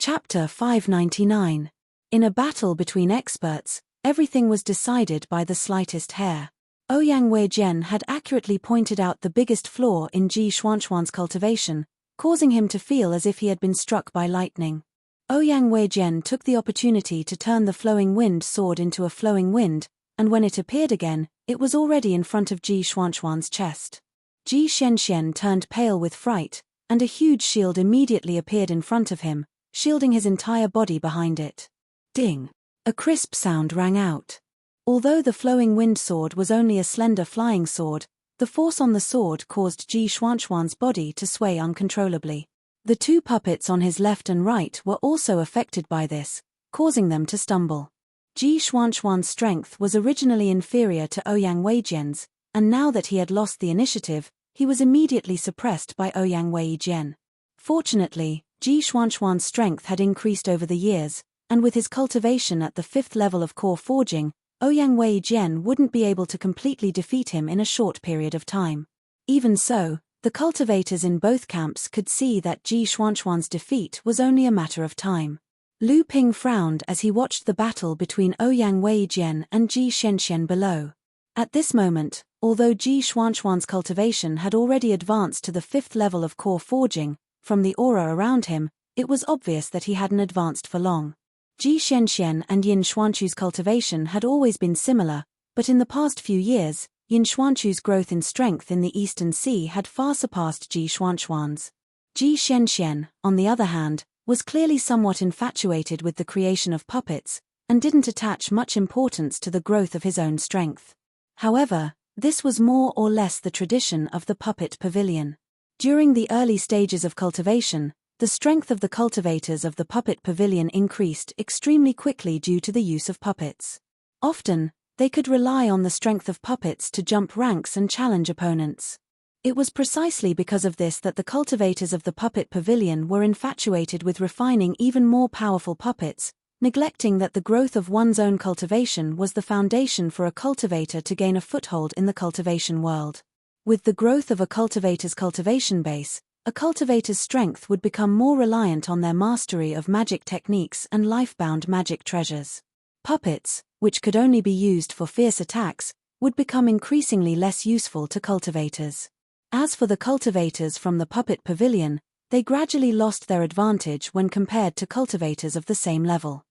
Chapter 599. In a battle between experts, everything was decided by the slightest hair. Ouyang Weijian had accurately pointed out the biggest flaw in Ji Xuanchuan's cultivation, causing him to feel as if he had been struck by lightning. Ouyang Weijian took the opportunity to turn the flowing wind sword into a flowing wind, and when it appeared again, it was already in front of Ji Xuanchuan's chest. Ji Shenxian turned pale with fright, and a huge shield immediately appeared in front of him, shielding his entire body behind it. Ding! A crisp sound rang out. Although the flowing wind sword was only a slender flying sword, the force on the sword caused Ji Xuanchuan's body to sway uncontrollably. The two puppets on his left and right were also affected by this, causing them to stumble. Ji Xuanchuan's strength was originally inferior to Ouyang Weijian's, and now that he had lost the initiative, he was immediately suppressed by Ouyang Weijian. Fortunately, Ji Xuanchuan's strength had increased over the years, and with his cultivation at the 5th level of core forging, Ouyang Weijian wouldn't be able to completely defeat him in a short period of time. Even so, the cultivators in both camps could see that Ji Xuanchuan's defeat was only a matter of time. Lu Ping frowned as he watched the battle between Ouyang Weijian and Ji Shenxian below. At this moment, although Ji Xuanchuan's cultivation had already advanced to the 5th level of core forging, from the aura around him, it was obvious that he hadn't advanced for long. Ji Shenxian and Yin Xuanchu's cultivation had always been similar, but in the past few years, Yin Xuanchu's growth in strength in the Eastern Sea had far surpassed Ji Xuanchuan's. Ji Shenxian, on the other hand, was clearly somewhat infatuated with the creation of puppets, and didn't attach much importance to the growth of his own strength. However, this was more or less the tradition of the puppet pavilion. During the early stages of cultivation, the strength of the cultivators of the puppet pavilion increased extremely quickly due to the use of puppets. Often, they could rely on the strength of puppets to jump ranks and challenge opponents. It was precisely because of this that the cultivators of the puppet pavilion were infatuated with refining even more powerful puppets, neglecting that the growth of one's own cultivation was the foundation for a cultivator to gain a foothold in the cultivation world. With the growth of a cultivator's cultivation base, a cultivator's strength would become more reliant on their mastery of magic techniques and life-bound magic treasures. Puppets, which could only be used for fierce attacks, would become increasingly less useful to cultivators. As for the cultivators from the puppet pavilion, they gradually lost their advantage when compared to cultivators of the same level.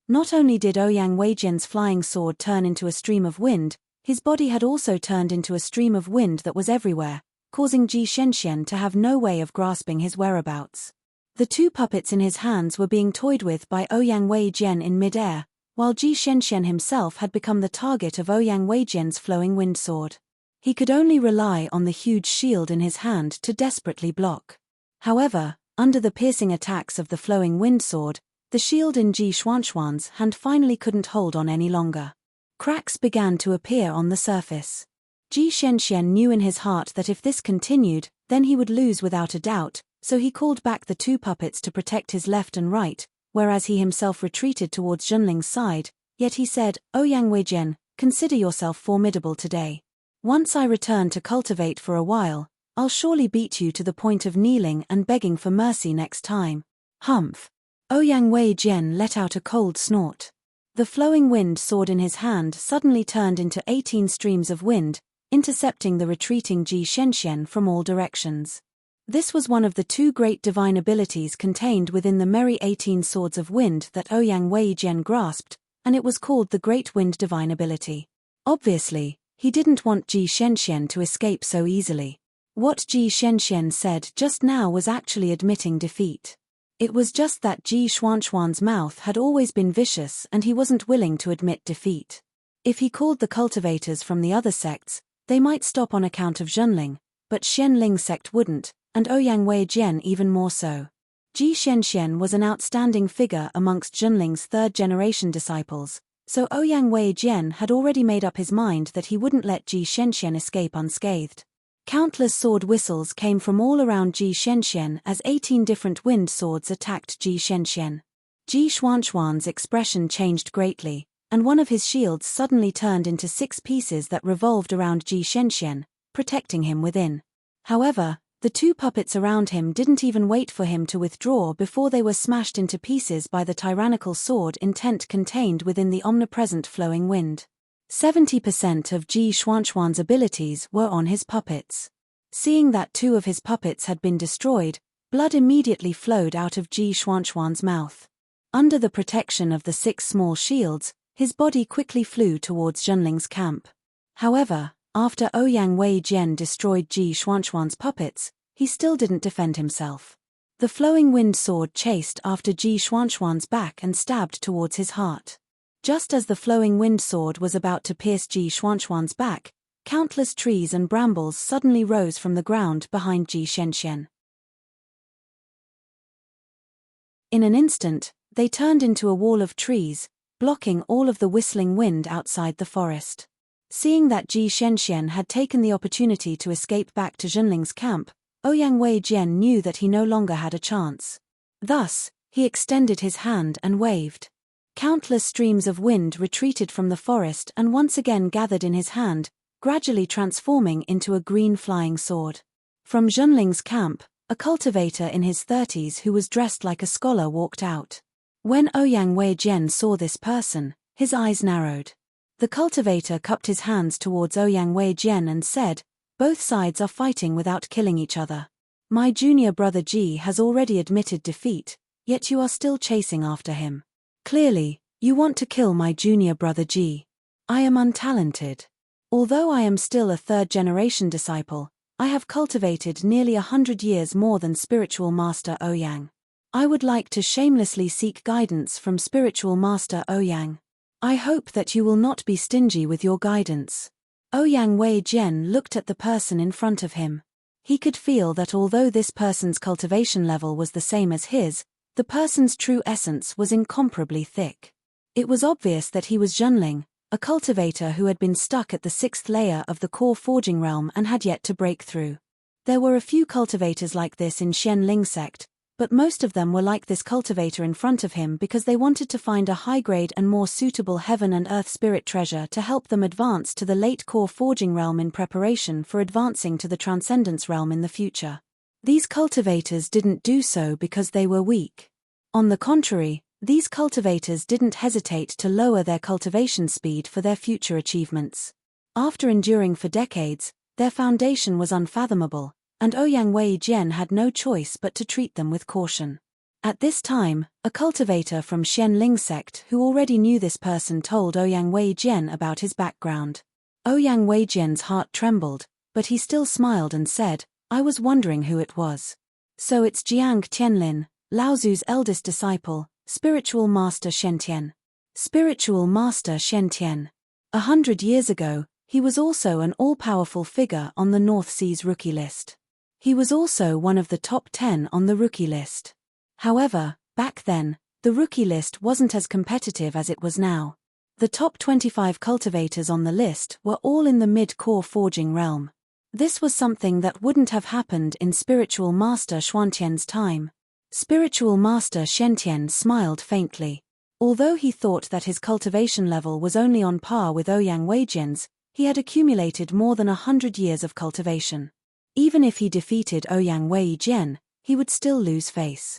Not only did Ouyang Weijian's flying sword turn into a stream of wind, his body had also turned into a stream of wind that was everywhere, causing Ji Shenxian to have no way of grasping his whereabouts. The two puppets in his hands were being toyed with by Ouyang Weijian in mid-air, while Ji Shenxian himself had become the target of Ouyang Weijian's flowing wind sword. He could only rely on the huge shield in his hand to desperately block. However, under the piercing attacks of the flowing wind sword, the shield in Ji Xuanchuan's hand finally couldn't hold on any longer. Cracks began to appear on the surface. Ji Shenxian knew in his heart that if this continued, then he would lose without a doubt, so he called back the two puppets to protect his left and right, whereas he himself retreated towards Junling's side, yet he said, "Ouyang Weijian, consider yourself formidable today. Once I return to cultivate for a while, I'll surely beat you to the point of kneeling and begging for mercy next time." Humph! Ouyang Weijian let out a cold snort. The flowing wind sword in his hand suddenly turned into 18 streams of wind, intercepting the retreating Ji Shenxian from all directions. This was one of the two great divine abilities contained within the merry 18 swords of wind that Ouyang Weijian grasped, and it was called the Great Wind Divine Ability. Obviously, he didn't want Ji Shenxian to escape so easily. What Ji Shenxian said just now was actually admitting defeat. It was just that Ji Xuanchuan's mouth had always been vicious and he wasn't willing to admit defeat. If he called the cultivators from the other sects, they might stop on account of Junling, but Xianling sect wouldn't, and Ouyang Weijian even more so. Ji Shenxian was an outstanding figure amongst Junling's third-generation disciples, so Ouyang Weijian had already made up his mind that he wouldn't let Ji Shenxian escape unscathed. Countless sword whistles came from all around Ji Shenxian as 18 different wind swords attacked Ji Shenxian. Ji Xuanchuan's expression changed greatly, and one of his shields suddenly turned into 6 pieces that revolved around Ji Shenxian, protecting him within. However, The two puppets around him didn't even wait for him to withdraw before they were smashed into pieces by the tyrannical sword intent contained within the omnipresent flowing wind. 70% of Ji Xuanquan's abilities were on his puppets. Seeing that two of his puppets had been destroyed, blood immediately flowed out of Ji Xuanquan's mouth. Under the protection of the 6 small shields, his body quickly flew towards Zhenling's camp. However, after Ouyang Weijian destroyed Ji Xuanquan's puppets, he still didn't defend himself. The flowing wind sword chased after Ji Xuanquan's back and stabbed towards his heart. Just as the flowing wind sword was about to pierce Ji Xuanquan's back, countless trees and brambles suddenly rose from the ground behind Ji Shenxian. In an instant, they turned into a wall of trees, blocking all of the whistling wind outside the forest. Seeing that Ji Shenxian had taken the opportunity to escape back to Zhenling's camp, Ouyang Weijian knew that he no longer had a chance. Thus, he extended his hand and waved. Countless streams of wind retreated from the forest and once again gathered in his hand, gradually transforming into a green flying sword. From Zhenling's camp, a cultivator in his 30s who was dressed like a scholar walked out. When Ouyang Weijian saw this person, his eyes narrowed. The cultivator cupped his hands towards Ouyang Weijian and said, "Both sides are fighting without killing each other. My junior brother Ji has already admitted defeat, yet you are still chasing after him. Clearly, you want to kill my junior brother Ji. I am untalented. Although I am still a third-generation disciple, I have cultivated nearly 100 years more than spiritual master Ouyang. I would like to shamelessly seek guidance from spiritual master Ouyang. I hope that you will not be stingy with your guidance." Ouyang Weijian looked at the person in front of him. He could feel that although this person's cultivation level was the same as his, the person's true essence was incomparably thick. It was obvious that he was Zhenling, a cultivator who had been stuck at the 6th layer of the core forging realm and had yet to break through. There were a few cultivators like this in Xianling sect, but most of them were like this cultivator in front of him because they wanted to find a high-grade and more suitable heaven and earth spirit treasure to help them advance to the late core forging realm in preparation for advancing to the transcendence realm in the future. These cultivators didn't do so because they were weak. On the contrary, these cultivators didn't hesitate to lower their cultivation speed for their future achievements. After enduring for decades, their foundation was unfathomable, and Ouyang Weijian had no choice but to treat them with caution. At this time, a cultivator from Xianling sect who already knew this person told Ouyang Weijian about his background. Ouyang Weijian's heart trembled, but he still smiled and said, "I was wondering who it was. So it's Jiang Tianlin, Laozu's eldest disciple, spiritual master Shentian." Spiritual master Shentian. 100 years ago, he was also an all-powerful figure on the North Sea's rookie list. He was also one of the top 10 on the rookie list. However, back then, the rookie list wasn't as competitive as it was now. The top 25 cultivators on the list were all in the mid-core forging realm. This was something that wouldn't have happened in Spiritual Master Xuantian's time. Spiritual Master Shentian smiled faintly. Although he thought that his cultivation level was only on par with Ouyang Weijian's, he had accumulated more than 100 years of cultivation. Even if he defeated Ouyang Weijian, he would still lose face.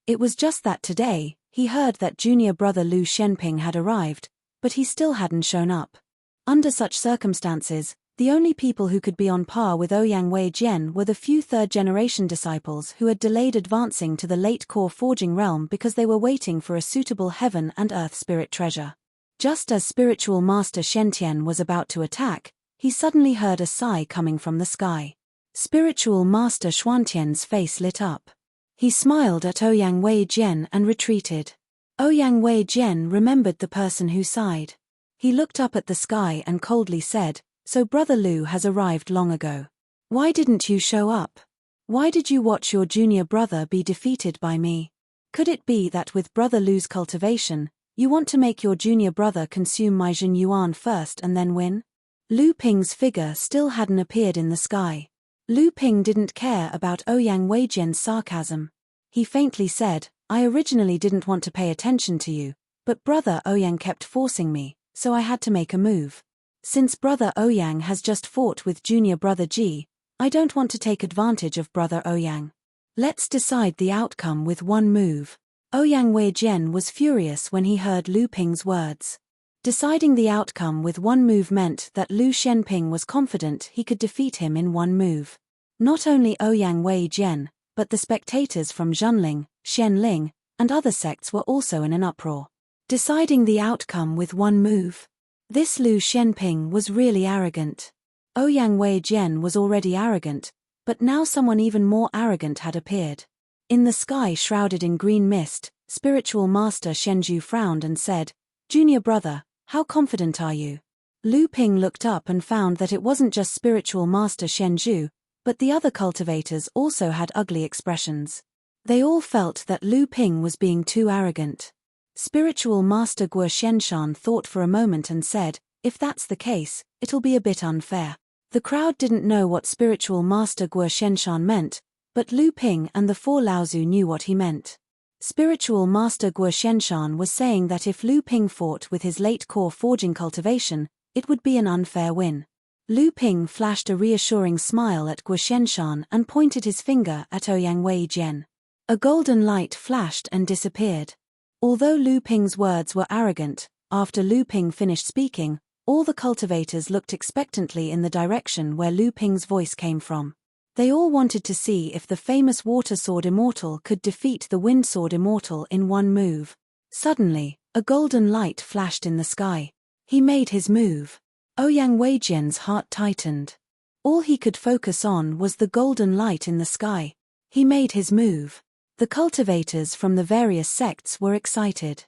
It was just that today, he heard that junior brother Lu Shenping had arrived, but he still hadn't shown up. Under such circumstances, the only people who could be on par with Ouyang Weijian were the few third-generation disciples who had delayed advancing to the late core forging realm because they were waiting for a suitable heaven and earth spirit treasure. Just as Spiritual Master Shentian was about to attack, he suddenly heard a sigh coming from the sky. Spiritual Master Xuantian's face lit up. He smiled at Ouyang Weijian and retreated. Ouyang Weijian remembered the person who sighed. He looked up at the sky and coldly said, "So Brother Lu has arrived long ago. Why didn't you show up? Why did you watch your junior brother be defeated by me? Could it be that with Brother Lu's cultivation, you want to make your junior brother consume my Jin Yuan first and then win?" Lu Ping's figure still hadn't appeared in the sky. Lu Ping didn't care about Ouyang Weijian's sarcasm. He faintly said, "I originally didn't want to pay attention to you, but Brother Ouyang kept forcing me, so I had to make a move." Since brother Ouyang has just fought with junior brother Ji, I don't want to take advantage of brother Ouyang. Let's decide the outcome with one move. Ouyang Weijian was furious when he heard Lu Ping's words. Deciding the outcome with one move meant that Lu Shenping was confident he could defeat him in one move. Not only Ouyang Weijian, but the spectators from Zhenling, Xianling, and other sects were also in an uproar. Deciding the outcome with one move. This Lu Shenping was really arrogant. Ouyang Weijian was already arrogant, but now someone even more arrogant had appeared. In the sky shrouded in green mist, spiritual master Shenju frowned and said, "Junior brother, how confident are you?" Lu Ping looked up and found that it wasn't just spiritual master Shenju, but the other cultivators also had ugly expressions. They all felt that Lu Ping was being too arrogant. Spiritual master Guo Shenshan thought for a moment and said, "If that's the case, it'll be a bit unfair." The crowd didn't know what spiritual master Guo Shenshan meant, but Lu Ping and the four Laozu knew what he meant. Spiritual master Guo Shenshan was saying that if Lu Ping fought with his late core forging cultivation, it would be an unfair win. Lu Ping flashed a reassuring smile at Guo Shenshan and pointed his finger at Ouyang Weijian. A golden light flashed and disappeared. Although Lu Ping's words were arrogant, after Lu Ping finished speaking, all the cultivators looked expectantly in the direction where Lu Ping's voice came from. They all wanted to see if the famous Water Sword Immortal could defeat the Wind Sword Immortal in one move. Suddenly, a golden light flashed in the sky. He made his move. Ouyang Weijian's heart tightened. All he could focus on was the golden light in the sky. He made his move. The cultivators from the various sects were excited.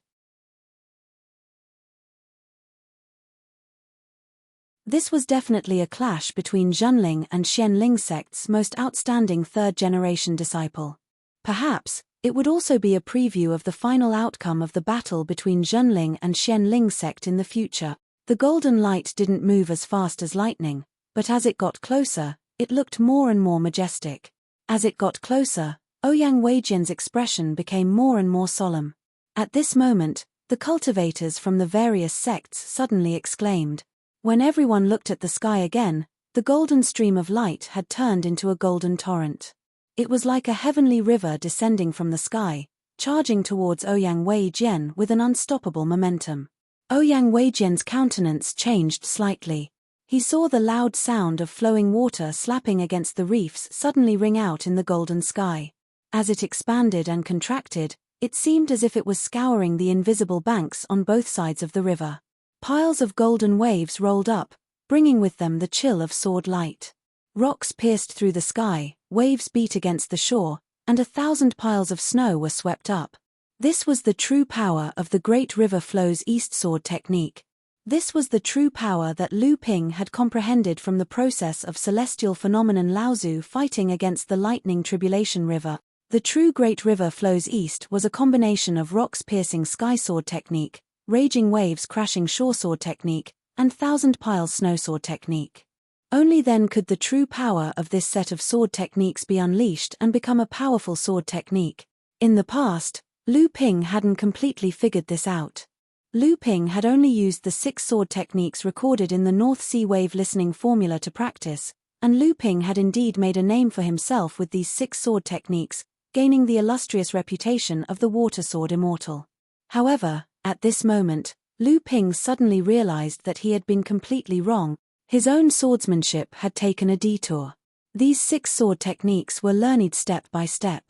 This was definitely a clash between Zhenling and Xianling sects' most outstanding third-generation disciple. Perhaps, it would also be a preview of the final outcome of the battle between Zhenling and Xianling sect in the future. The golden light didn't move as fast as lightning, but as it got closer, it looked more and more majestic. As it got closer, Ouyang Weijian's expression became more and more solemn. At this moment, the cultivators from the various sects suddenly exclaimed. When everyone looked at the sky again, the golden stream of light had turned into a golden torrent. It was like a heavenly river descending from the sky, charging towards Ouyang Weijian with an unstoppable momentum. Ouyang Weijian's countenance changed slightly. He saw the loud sound of flowing water slapping against the reefs suddenly ring out in the golden sky. As it expanded and contracted, it seemed as if it was scouring the invisible banks on both sides of the river. Piles of golden waves rolled up, bringing with them the chill of sword light. Rocks pierced through the sky, waves beat against the shore, and 1,000 piles of snow were swept up. This was the true power of the Great River Flows East sword technique. This was the true power that Lu Ping had comprehended from the process of celestial phenomenon Laozu fighting against the lightning tribulation river. The true Great River Flows East was a combination of rocks piercing sky sword technique, raging waves crashing shore sword technique, and 1,000 piles snow sword technique. Only then could the true power of this set of sword techniques be unleashed and become a powerful sword technique. In the past, Lu Ping hadn't completely figured this out. Lu Ping had only used the 6 sword techniques recorded in the North Sea wave listening formula to practice, and Lu Ping had indeed made a name for himself with these 6 sword techniques, gaining the illustrious reputation of the Water Sword Immortal. However, at this moment, Lu Ping suddenly realized that he had been completely wrong. His own swordsmanship had taken a detour. These 6 sword techniques were learned step by step.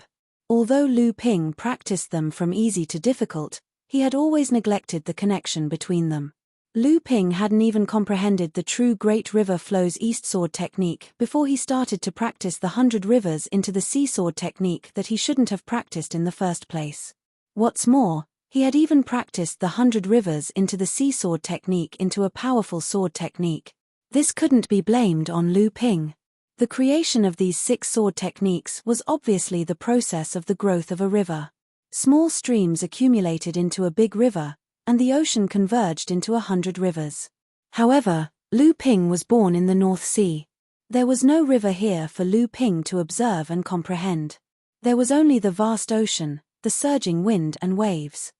Although Lu Ping practiced them from easy to difficult, he had always neglected the connection between them. Lu Ping hadn't even comprehended the true Great River Flows East sword technique before he started to practice the 100 rivers into the sea sword technique that he shouldn't have practiced in the first place. What's more, he had even practiced the 100 rivers into the sea sword technique into a powerful sword technique. This couldn't be blamed on Lu Ping. The creation of these 6 sword techniques was obviously the process of the growth of a river. Small streams accumulated into a big river, and the ocean converged into 100 rivers. However, Lu Ping was born in the North Sea. There was no river here for Lu Ping to observe and comprehend. There was only the vast ocean, the surging wind and waves.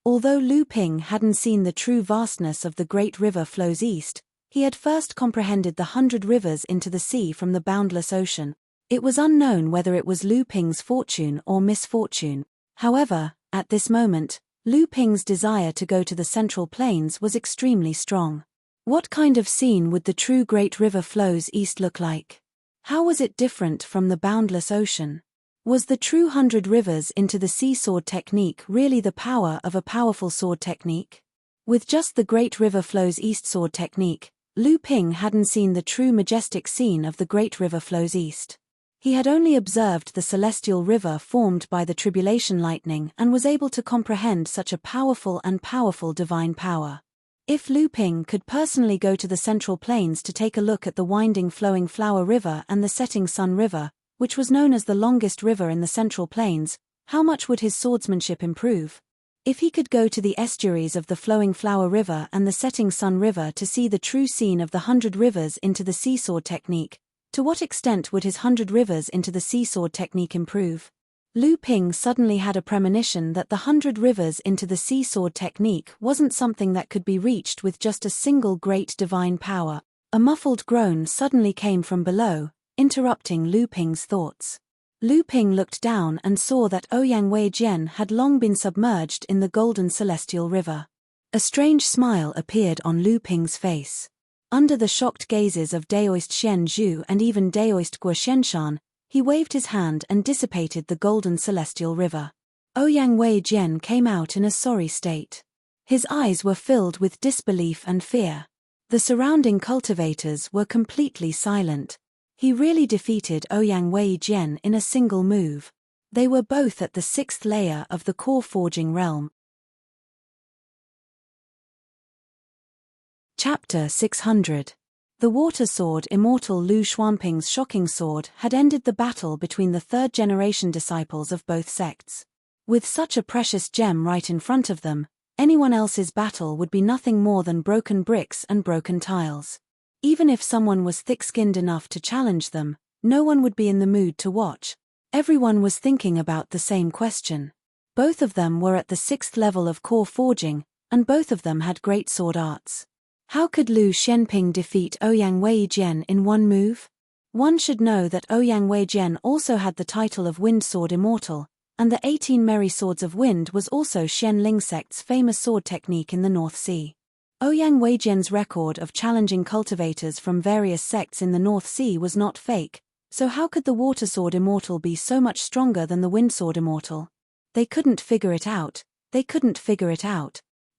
Although Lu Ping hadn't seen the true vastness of the great river flows east, he had first comprehended the 100 rivers into the sea from the boundless ocean. It was unknown whether it was Lu Ping's fortune or misfortune. However, at this moment, Lu Ping's desire to go to the Central Plains was extremely strong. What kind of scene would the true great river flows east look like? How was it different from the boundless ocean? Was the true 100 rivers into the sea sword technique really the power of a powerful sword technique? With just the great river flows east sword technique, Lu Ping hadn't seen the true majestic scene of the great river flows east. He had only observed the celestial river formed by the tribulation lightning and was able to comprehend such a powerful divine power. If Lu Ping could personally go to the Central Plains to take a look at the winding flowing flower river and the setting sun river, which was known as the longest river in the Central Plains, how much would his swordsmanship improve? If he could go to the estuaries of the flowing flower river and the setting sun river to see the true scene of the 100 rivers into the sea sword technique, to what extent would his 100 rivers into the sea sword technique improve? Lu Ping suddenly had a premonition that the 100 rivers into the sea sword technique wasn't something that could be reached with just a single great divine power. A muffled groan suddenly came from below, interrupting Lu Ping's thoughts. Lu Ping looked down and saw that Ouyang Wei Jian had long been submerged in the golden celestial river. A strange smile appeared on Lu Ping's face. Under the shocked gazes of Daoist Xian Zhu and even Daoist Guo Xianshan, he waved his hand and dissipated the golden celestial river. Ouyang Wei Jian came out in a sorry state. His eyes were filled with disbelief and fear. The surrounding cultivators were completely silent. He really defeated Ouyang Wei Jian in a single move. They were both at the 6th layer of the core forging realm. Chapter 600. The water sword immortal Lu Xuanping's shocking sword had ended the battle between the third-generation disciples of both sects. With such a precious gem right in front of them, anyone else's battle would be nothing more than broken bricks and broken tiles. Even if someone was thick-skinned enough to challenge them, no one would be in the mood to watch. Everyone was thinking about the same question. Both of them were at the 6th level of core forging, and both of them had great sword arts. How could Lu Xianping defeat Ouyang Wei Jian in one move? One should know that Ouyang Wei Jian also had the title of Wind Sword Immortal, and the 18 Merry Swords of Wind was also Xian Ling sect's famous sword technique in the North Sea. Ouyang Wei Jian's record of challenging cultivators from various sects in the North Sea was not fake, so how could the Water Sword Immortal be so much stronger than the Wind Sword Immortal? They couldn't figure it out.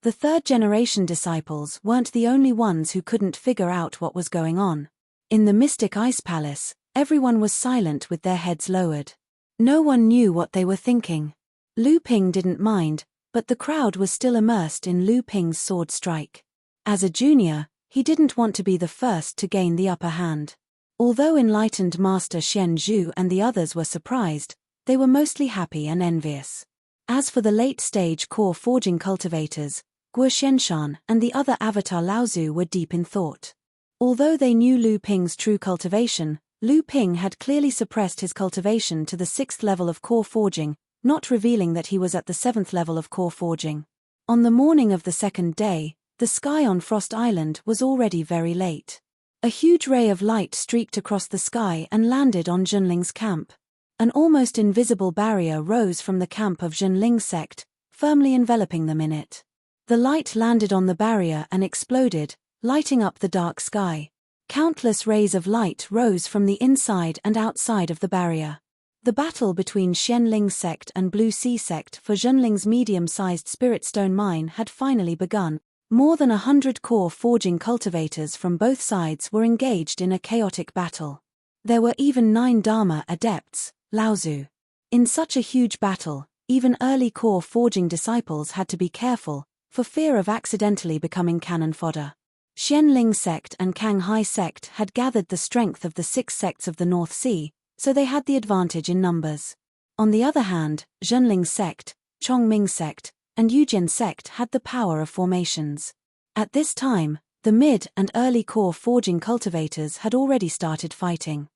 The third-generation disciples weren't the only ones who couldn't figure out what was going on. In the Mystic Ice Palace, everyone was silent with their heads lowered. No one knew what they were thinking. Lu Ping didn't mind, but the crowd was still immersed in Lu Ping's sword strike. As a junior, he didn't want to be the first to gain the upper hand. Although enlightened Master Xian Zhu and the others were surprised, they were mostly happy and envious. As for the late-stage core forging cultivators, Guo Xianshan and the other avatar Laozu were deep in thought. Although they knew Lu Ping's true cultivation, Lu Ping had clearly suppressed his cultivation to the 6th level of core forging, not revealing that he was at the 7th level of core forging. On the morning of the second day, the sky on Frost Island was already very late. A huge ray of light streaked across the sky and landed on Zhenling's camp. An almost invisible barrier rose from the camp of Zhenling's sect, firmly enveloping them in it. The light landed on the barrier and exploded, lighting up the dark sky. Countless rays of light rose from the inside and outside of the barrier. The battle between Xianling's sect and Blue Sea sect for Zhenling's medium-sized spirit stone mine had finally begun. More than 100 core forging cultivators from both sides were engaged in a chaotic battle. There were even 9 Dharma adepts, Laozu. In such a huge battle, even early core forging disciples had to be careful, for fear of accidentally becoming cannon fodder. Xianling sect and Kanghai sect had gathered the strength of the 6 sects of the North Sea, so they had the advantage in numbers. On the other hand, Zhenling sect, Chongming sect, and Yujian sect had the power of formations. At this time, the mid and early core forging cultivators had already started fighting.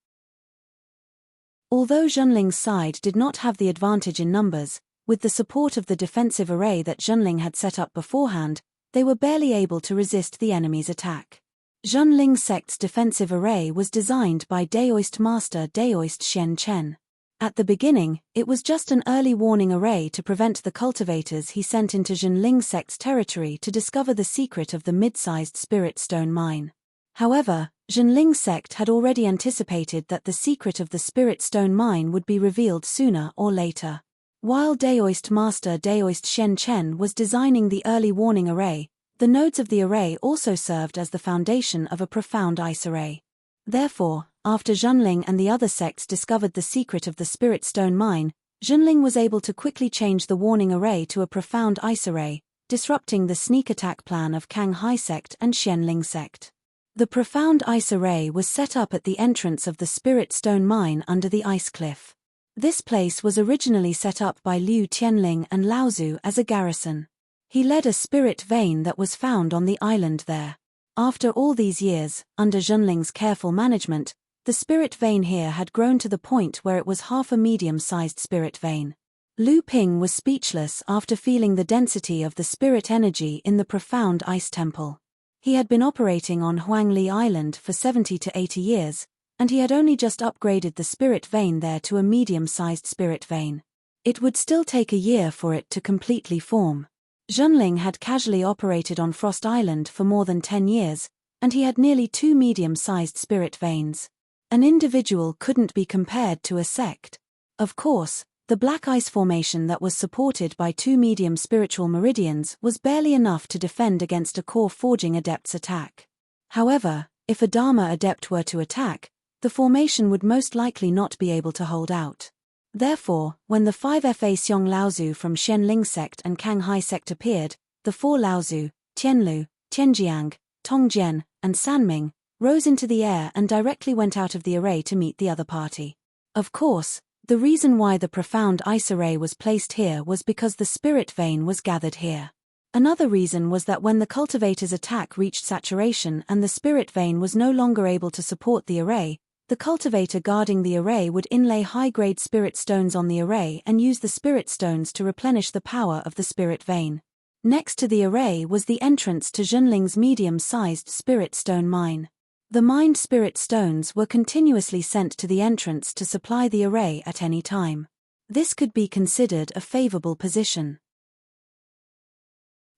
Although Zhenling's side did not have the advantage in numbers, With the support of the defensive array that Zhenling had set up beforehand, they were barely able to resist the enemy's attack. Zhenling sect's defensive array was designed by Daoist master Daoist Xian Chen. At the beginning, it was just an early warning array to prevent the cultivators he sent into Zhenling sect's territory to discover the secret of the mid-sized spirit stone mine. However, Zhenling sect had already anticipated that the secret of the spirit stone mine would be revealed sooner or later. While Daoist master Daoist Xian Chen was designing the early warning array, the nodes of the array also served as the foundation of a profound ice array. Therefore, after Zhenling and the other sects discovered the secret of the spirit stone mine, Zhenling was able to quickly change the warning array to a profound ice array, disrupting the sneak attack plan of Kang Hai sect and Xianling sect. The profound ice array was set up at the entrance of the spirit stone mine under the ice cliff. This place was originally set up by Liu Tianling and Laozu as a garrison. He led a spirit vein that was found on the island there. After all these years, under Zhenling's careful management, the spirit vein here had grown to the point where it was half a medium-sized spirit vein. Lu Ping was speechless after feeling the density of the spirit energy in the profound ice temple. He had been operating on Huangli Island for 70 to 80 years, and he had only just upgraded the spirit vein there to a medium-sized spirit vein. It would still take a year for it to completely form. Zhenling had casually operated on Frost Island for more than 10 years, and he had nearly 2 medium-sized spirit veins. An individual couldn't be compared to a sect. Of course, the black ice formation that was supported by 2 medium spiritual meridians was barely enough to defend against a core forging adept's attack. However, if a Dharma adept were to attack, the formation would most likely not be able to hold out. Therefore, when the 5 Fa Xiong Laozu from Xianling sect and Kang Hai sect appeared, the 4 Laozu, Tianlu, Tianjiang, Tongjian, and Sanming, rose into the air and directly went out of the array to meet the other party. Of course, the reason why the profound ice array was placed here was because the spirit vein was gathered here. Another reason was that when the cultivator's attack reached saturation and the spirit vein was no longer able to support the array, the cultivator guarding the array would inlay high-grade spirit stones on the array and use the spirit stones to replenish the power of the spirit vein. Next to the array was the entrance to Zhenling's medium-sized spirit stone mine. The mined spirit stones were continuously sent to the entrance to supply the array at any time. This could be considered a favorable position.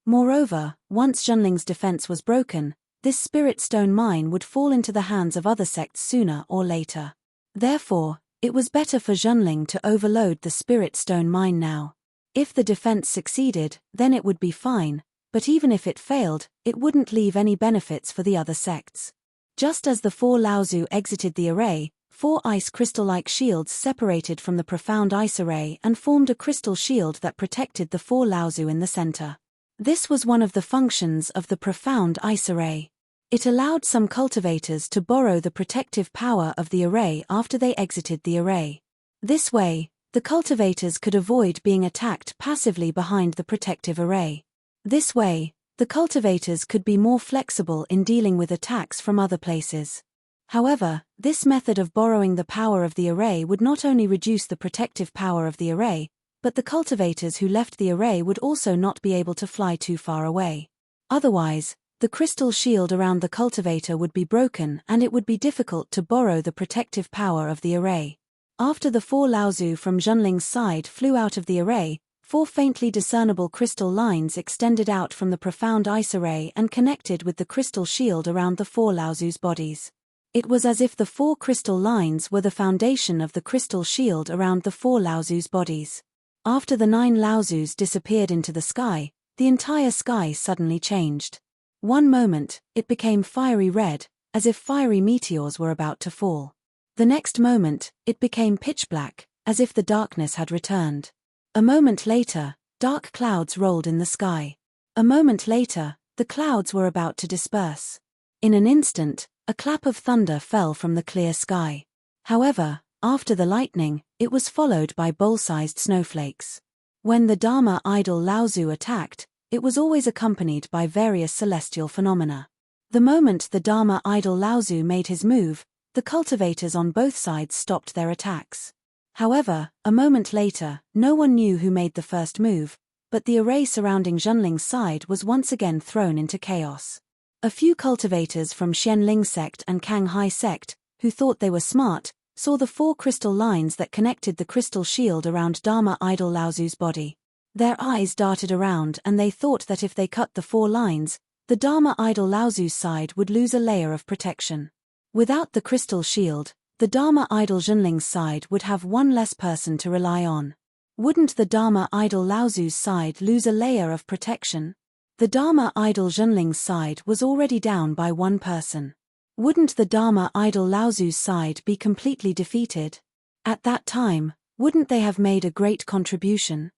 Moreover, once Zhenling's defense was broken, this spirit stone mine would fall into the hands of other sects sooner or later. Therefore, it was better for Zhenling to overload the spirit stone mine now. If the defense succeeded, then it would be fine, but even if it failed, it wouldn't leave any benefits for the other sects. Just as the 4 Laozu exited the array, 4 ice crystal-like shields separated from the profound ice array and formed a crystal shield that protected the 4 Laozu in the center. This was one of the functions of the profound ice array. It allowed some cultivators to borrow the protective power of the array after they exited the array. This way, the cultivators could avoid being attacked passively behind the protective array. This way, the cultivators could be more flexible in dealing with attacks from other places. However, this method of borrowing the power of the array would not only reduce the protective power of the array, but the cultivators who left the array would also not be able to fly too far away. Otherwise, the crystal shield around the cultivator would be broken and it would be difficult to borrow the protective power of the array. After the 4 Laozu from Zhenling's side flew out of the array, 4 faintly discernible crystal lines extended out from the profound ice array and connected with the crystal shield around the 4 Laozu's bodies. It was as if the 4 crystal lines were the foundation of the crystal shield around the 4 Laozu's bodies. After the 9 Laozus disappeared into the sky, the entire sky suddenly changed. One moment, it became fiery red, as if fiery meteors were about to fall. The next moment, it became pitch black, as if the darkness had returned. A moment later, dark clouds rolled in the sky. A moment later, the clouds were about to disperse. In an instant, a clap of thunder fell from the clear sky. However, after the lightning, it was followed by bowl-sized snowflakes. When the Dharma idol Laozu attacked, it was always accompanied by various celestial phenomena. The moment the Dharma idol Laozu made his move, the cultivators on both sides stopped their attacks. However, a moment later, no one knew who made the first move, but the array surrounding Zhenling's side was once again thrown into chaos. A few cultivators from Xianling sect and Kanghai sect, who thought they were smart, saw the 4 crystal lines that connected the crystal shield around Dharma idol Laozu's body. Their eyes darted around and they thought that if they cut the 4 lines, the Dharma idol Laozu's side would lose a layer of protection. Without the crystal shield, the Dharma idol Zhenling's side would have one less person to rely on. Wouldn't the Dharma idol Laozu's side lose a layer of protection? The Dharma idol Zhenling's side was already down by 1 person. Wouldn't the Dharma idol Laozu's side be completely defeated? At that time, wouldn't they have made a great contribution?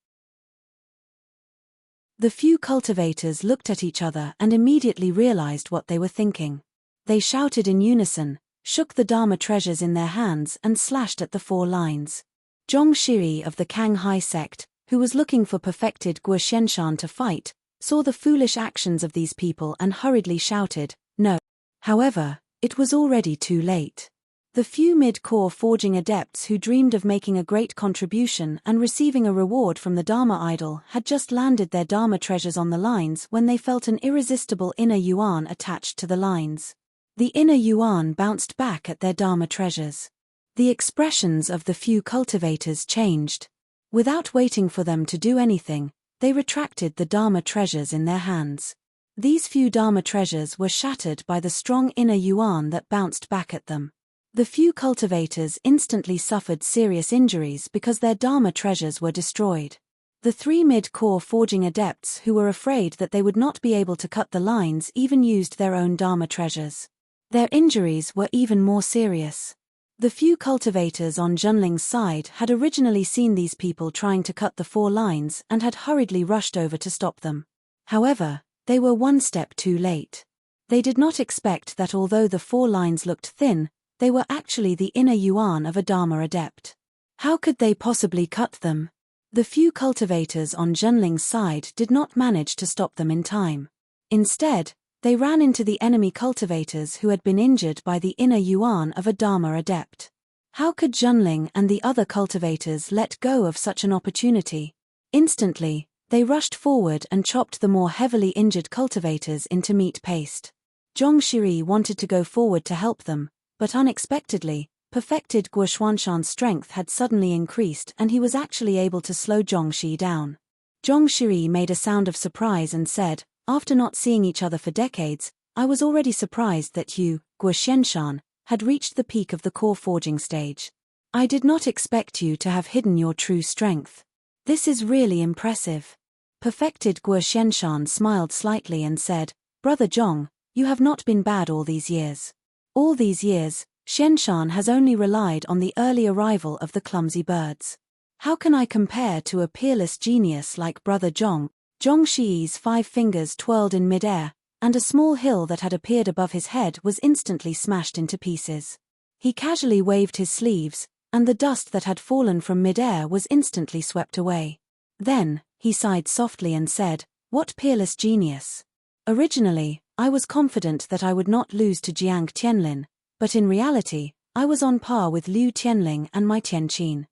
The few cultivators looked at each other and immediately realized what they were thinking. They shouted in unison, shook the Dharma treasures in their hands and slashed at the 4 lines. Zhong Shiri of the Kanghai sect, who was looking for perfected Guo Xianshan to fight, saw the foolish actions of these people and hurriedly shouted, no. However, it was already too late. The few mid-core forging adepts who dreamed of making a great contribution and receiving a reward from the Dharma idol had just landed their Dharma treasures on the lines when they felt an irresistible inner yuan attached to the lines. The inner yuan bounced back at their Dharma treasures. The expressions of the few cultivators changed. Without waiting for them to do anything, they retracted the Dharma treasures in their hands. These few Dharma treasures were shattered by the strong inner yuan that bounced back at them. The few cultivators instantly suffered serious injuries because their Dharma treasures were destroyed. The 3 mid-core forging adepts who were afraid that they would not be able to cut the lines even used their own Dharma treasures. Their injuries were even more serious. The few cultivators on Zhenling's side had originally seen these people trying to cut the 4 lines and had hurriedly rushed over to stop them. However, they were 1 step too late. They did not expect that although the 4 lines looked thin, they were actually the inner yuan of a Dharma adept. How could they possibly cut them? The few cultivators on Zhenling's side did not manage to stop them in time. Instead, they ran into the enemy cultivators who had been injured by the inner yuan of a Dharma adept. How could Zhenling and the other cultivators let go of such an opportunity? Instantly, they rushed forward and chopped the more heavily injured cultivators into meat paste. Zhong Shiri wanted to go forward to help them, but unexpectedly, perfected Guo Xuanshan's strength had suddenly increased and he was actually able to slow Zhong Shi down. Zhong Shiri made a sound of surprise and said, after not seeing each other for decades, I was already surprised that you, Guo Xianshan, had reached the peak of the core forging stage. I did not expect you to have hidden your true strength. This is really impressive. Perfected Guo Xianshan smiled slightly and said, Brother Zhong, you have not been bad all these years. All these years, Xianshan has only relied on the early arrival of the clumsy birds. How can I compare to a peerless genius like Brother Zhong? Zhong Shi's 5 fingers twirled in midair, and a small hill that had appeared above his head was instantly smashed into pieces. He casually waved his sleeves, and the dust that had fallen from midair was instantly swept away. Then, he sighed softly and said, What peerless genius! Originally, I was confident that I would not lose to Jiang Tianlin, but in reality, I was on par with Liu Tianling and my Tianqin.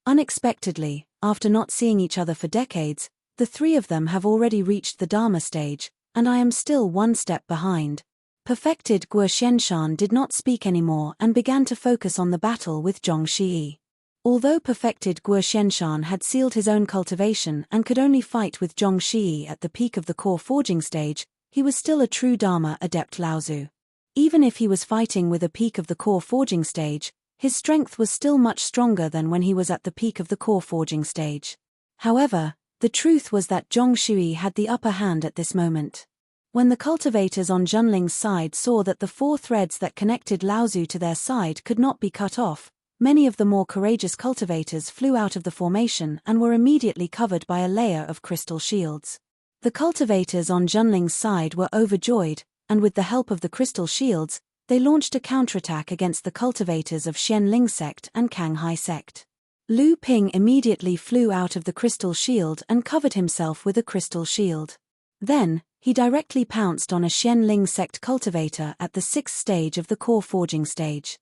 Unexpectedly, after not seeing each other for decades, the 3 of them have already reached the Dharma stage, and I am still 1 step behind. Perfected Guo Xianshan did not speak anymore and began to focus on the battle with Zhong Shi. Although perfected Guo Xianshan had sealed his own cultivation and could only fight with Zhong Shi at the peak of the core forging stage, he was still a true Dharma adept Laozu. Even if he was fighting with a peak of the core forging stage, his strength was still much stronger than when he was at the peak of the core forging stage. However, the truth was that Zhong Shi had the upper hand at this moment. When the cultivators on Zhenling's side saw that the 4 threads that connected Laozu to their side could not be cut off, many of the more courageous cultivators flew out of the formation and were immediately covered by a layer of crystal shields. The cultivators on Zhenling's side were overjoyed, and with the help of the crystal shields, they launched a counterattack against the cultivators of Xianling sect and Kanghai sect. Lu Ping immediately flew out of the crystal shield and covered himself with a crystal shield. Then, he directly pounced on a Xianling sect cultivator at the 6th stage of the core forging stage.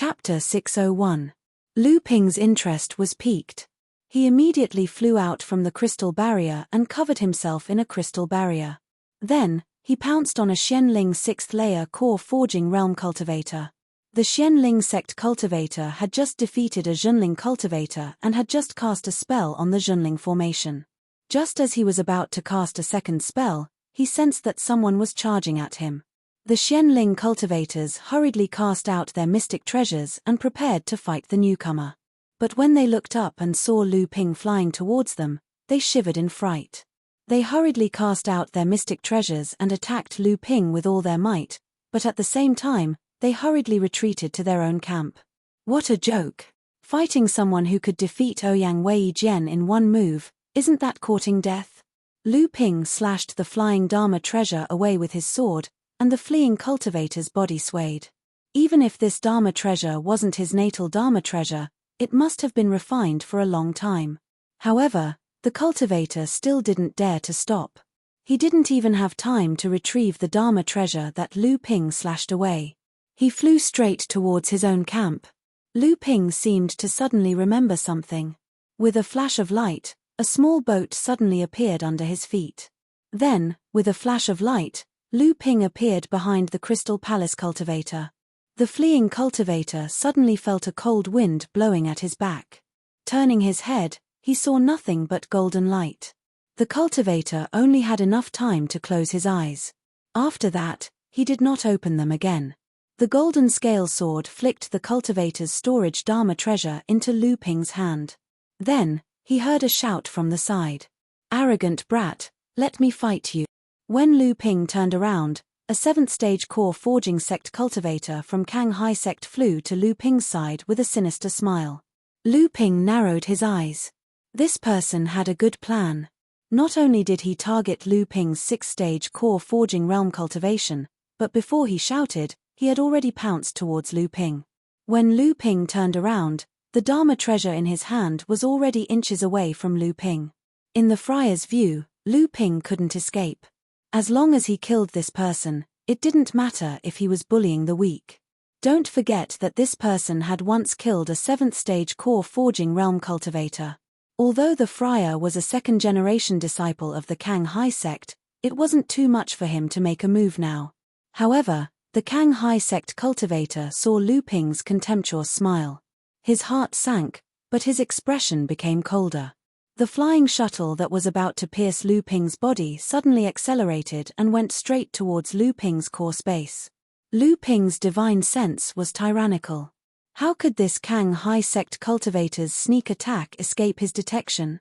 Chapter 601. Lu Ping's interest was piqued. He immediately flew out from the crystal barrier and covered himself in a crystal barrier. Then, he pounced on a Xianling 6th layer core forging realm cultivator. The Xianling sect cultivator had just defeated a Zhenling cultivator and had just cast a spell on the Zhenling formation. Just as he was about to cast a second spell, he sensed that someone was charging at him. The Xianling cultivators hurriedly cast out their mystic treasures and prepared to fight the newcomer. But when they looked up and saw Lu Ping flying towards them, they shivered in fright. They hurriedly cast out their mystic treasures and attacked Lu Ping with all their might, but at the same time, they hurriedly retreated to their own camp. What a joke! Fighting someone who could defeat Ouyang Weijian in one move, isn't that courting death? Lu Ping slashed the flying Dharma treasure away with his sword, and the fleeing cultivator's body swayed. Even if this Dharma treasure wasn't his natal Dharma treasure, it must have been refined for a long time. However, the cultivator still didn't dare to stop. He didn't even have time to retrieve the Dharma treasure that Lu Ping slashed away. He flew straight towards his own camp. Lu Ping seemed to suddenly remember something. With a flash of light, a small boat suddenly appeared under his feet. Then, with a flash of light, Lu Ping appeared behind the Crystal Palace cultivator. The fleeing cultivator suddenly felt a cold wind blowing at his back. Turning his head, he saw nothing but golden light. The cultivator only had enough time to close his eyes. After that, he did not open them again. The golden scale sword flicked the cultivator's storage Dharma treasure into Lu Ping's hand. Then, he heard a shout from the side. "Arrogant brat, let me fight you." When Lu Ping turned around, a 7th stage core forging sect cultivator from Kang Hai sect flew to Lu Ping's side with a sinister smile. Lu Ping narrowed his eyes. This person had a good plan. Not only did he target Lu Ping's 6th stage core forging realm cultivation, but before he shouted, he had already pounced towards Lu Ping. When Lu Ping turned around, the Dharma treasure in his hand was already inches away from Lu Ping. In the friar's view, Lu Ping couldn't escape. As long as he killed this person, it didn't matter if he was bullying the weak. Don't forget that this person had once killed a 7th stage core forging realm cultivator. Although the friar was a 2nd-generation disciple of the Kang Hai sect, it wasn't too much for him to make a move now. However, the Kang Hai sect cultivator saw Lu Ping's contemptuous smile. His heart sank, but his expression became colder. The flying shuttle that was about to pierce Lu Ping's body suddenly accelerated and went straight towards Lu Ping's core space. Lu Ping's divine sense was tyrannical. How could this Kang Hai sect cultivator's sneak attack escape his detection?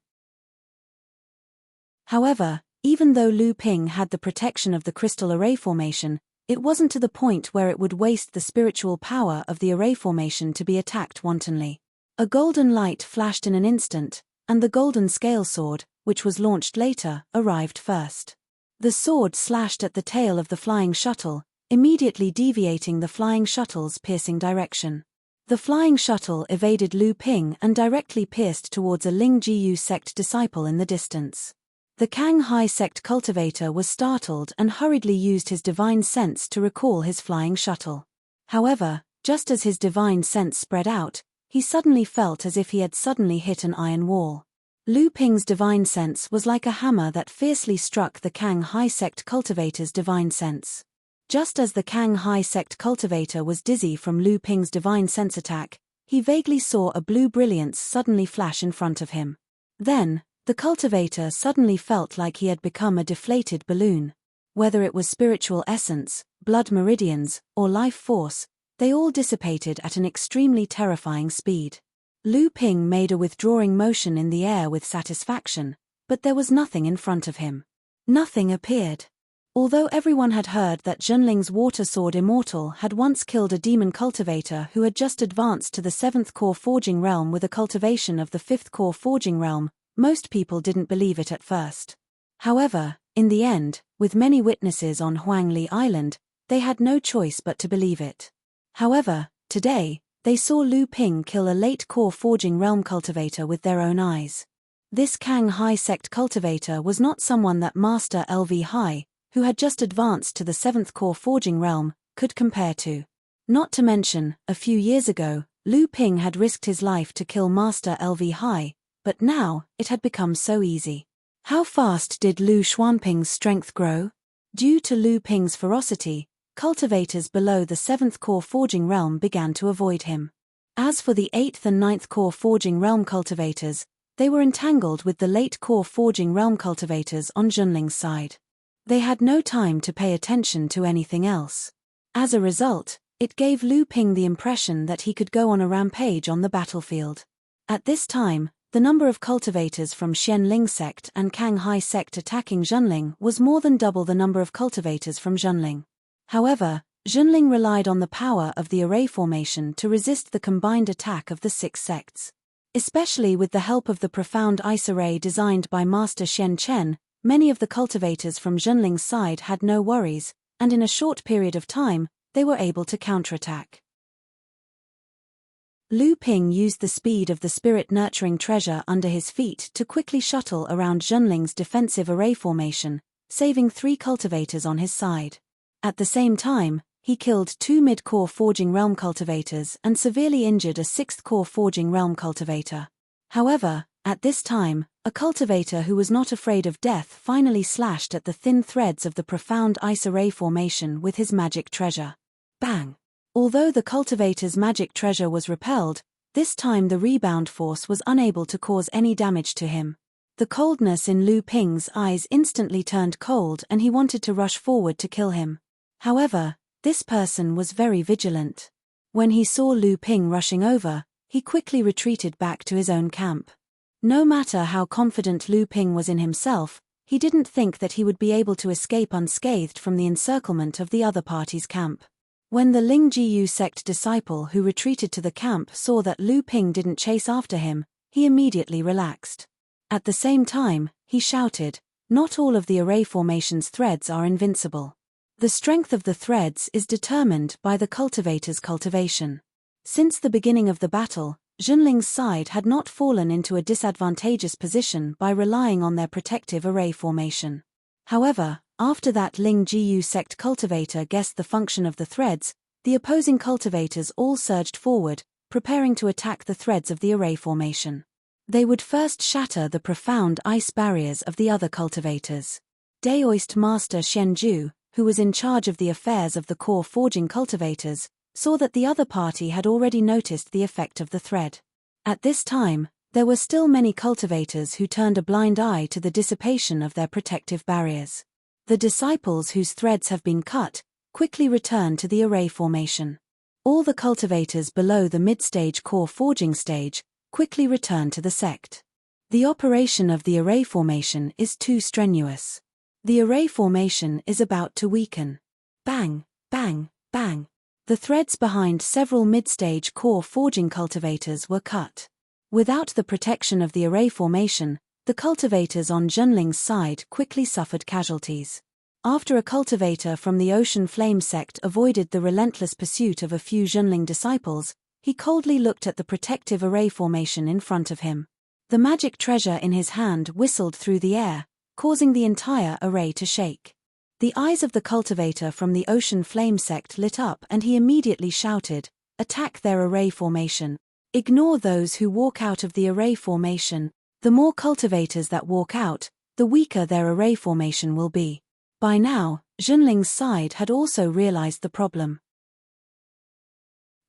However, even though Lu Ping had the protection of the crystal array formation, it wasn't to the point where it would waste the spiritual power of the array formation to be attacked wantonly. A golden light flashed in an instant, and the golden scale sword, which was launched later, arrived first. The sword slashed at the tail of the flying shuttle, immediately deviating the flying shuttle's piercing direction. The flying shuttle evaded Lu Ping and directly pierced towards a Ling Jiyu sect disciple in the distance. The Kang Hai sect cultivator was startled and hurriedly used his divine sense to recall his flying shuttle. However, just as his divine sense spread out, he suddenly felt as if he had suddenly hit an iron wall. Lu Ping's divine sense was like a hammer that fiercely struck the Kang Hai sect cultivator's divine sense. Just as the Kang Hai sect cultivator was dizzy from Lu Ping's divine sense attack, he vaguely saw a blue brilliance suddenly flash in front of him. Then, the cultivator suddenly felt like he had become a deflated balloon. Whether it was spiritual essence, blood meridians, or life force, they all dissipated at an extremely terrifying speed. Lu Ping made a withdrawing motion in the air with satisfaction, but there was nothing in front of him. Nothing appeared. Although everyone had heard that Zhenling's water sword Immortal had once killed a demon cultivator who had just advanced to the 7th core forging realm with a cultivation of the 5th core forging realm, most people didn't believe it at first. However, in the end, with many witnesses on Huangli Island, they had no choice but to believe it. However, today, they saw Lu Ping kill a late core forging realm cultivator with their own eyes. This Kang Hai sect cultivator was not someone that Master LV Hai, who had just advanced to the 7th core forging realm, could compare to. Not to mention, a few years ago, Lu Ping had risked his life to kill Master LV Hai, but now, it had become so easy. How fast did Lu Xuanping's strength grow? Due to Lu Ping's ferocity, cultivators below the 7th core forging realm began to avoid him. As for the 8th and 9th core forging realm cultivators, they were entangled with the late core forging realm cultivators on Junling's side. They had no time to pay attention to anything else. As a result, it gave Lu Ping the impression that he could go on a rampage on the battlefield. At this time, the number of cultivators from Xianling sect and Canghai sect attacking Junling was more than double the number of cultivators from Junling. However, Junling relied on the power of the array formation to resist the combined attack of the 6 sects. Especially with the help of the profound ice array designed by Master Xian Chen, many of the cultivators from Junling's side had no worries, and in a short period of time, they were able to counterattack. Lu Ping used the speed of the spirit-nurturing treasure under his feet to quickly shuttle around Junling's defensive array formation, saving 3 cultivators on his side. At the same time, he killed 2 mid-core forging realm cultivators and severely injured a 6th core forging realm cultivator. However, at this time, a cultivator who was not afraid of death finally slashed at the thin threads of the profound ice array formation with his magic treasure. Bang! Although the cultivator's magic treasure was repelled, this time the rebound force was unable to cause any damage to him. The coldness in Lu Ping's eyes instantly turned cold and he wanted to rush forward to kill him. However, this person was very vigilant. When he saw Lu Ping rushing over, he quickly retreated back to his own camp. No matter how confident Lu Ping was in himself, he didn't think that he would be able to escape unscathed from the encirclement of the other party's camp. When the Ling Jiyu sect disciple who retreated to the camp saw that Lu Ping didn't chase after him, he immediately relaxed. At the same time, he shouted, "Not all of the array formation's threads are invincible. The strength of the threads is determined by the cultivator's cultivation." Since the beginning of the battle, Junling's side had not fallen into a disadvantageous position by relying on their protective array formation. However, after that Ling Jiyu sect cultivator guessed the function of the threads, the opposing cultivators all surged forward, preparing to attack the threads of the array formation. They would first shatter the profound ice barriers of the other cultivators. Daoist Master Shenju, who was in charge of the affairs of the core forging cultivators, saw that the other party had already noticed the effect of the thread. At this time, there were still many cultivators who turned a blind eye to the dissipation of their protective barriers. The disciples whose threads have been cut quickly returned to the array formation. All the cultivators below the mid-stage core forging stage quickly returned to the sect. The operation of the array formation is too strenuous. The array formation is about to weaken. Bang, bang, bang. The threads behind several mid-stage core forging cultivators were cut. Without the protection of the array formation, the cultivators on Junling's side quickly suffered casualties. After a cultivator from the Ocean Flame sect avoided the relentless pursuit of a few Junling disciples, he coldly looked at the protective array formation in front of him. The magic treasure in his hand whistled through the air, causing the entire array to shake. The eyes of the cultivator from the Ocean Flame sect lit up and he immediately shouted, "Attack their array formation. Ignore those who walk out of the array formation. The more cultivators that walk out, the weaker their array formation will be." By now, Junling's side had also realized the problem.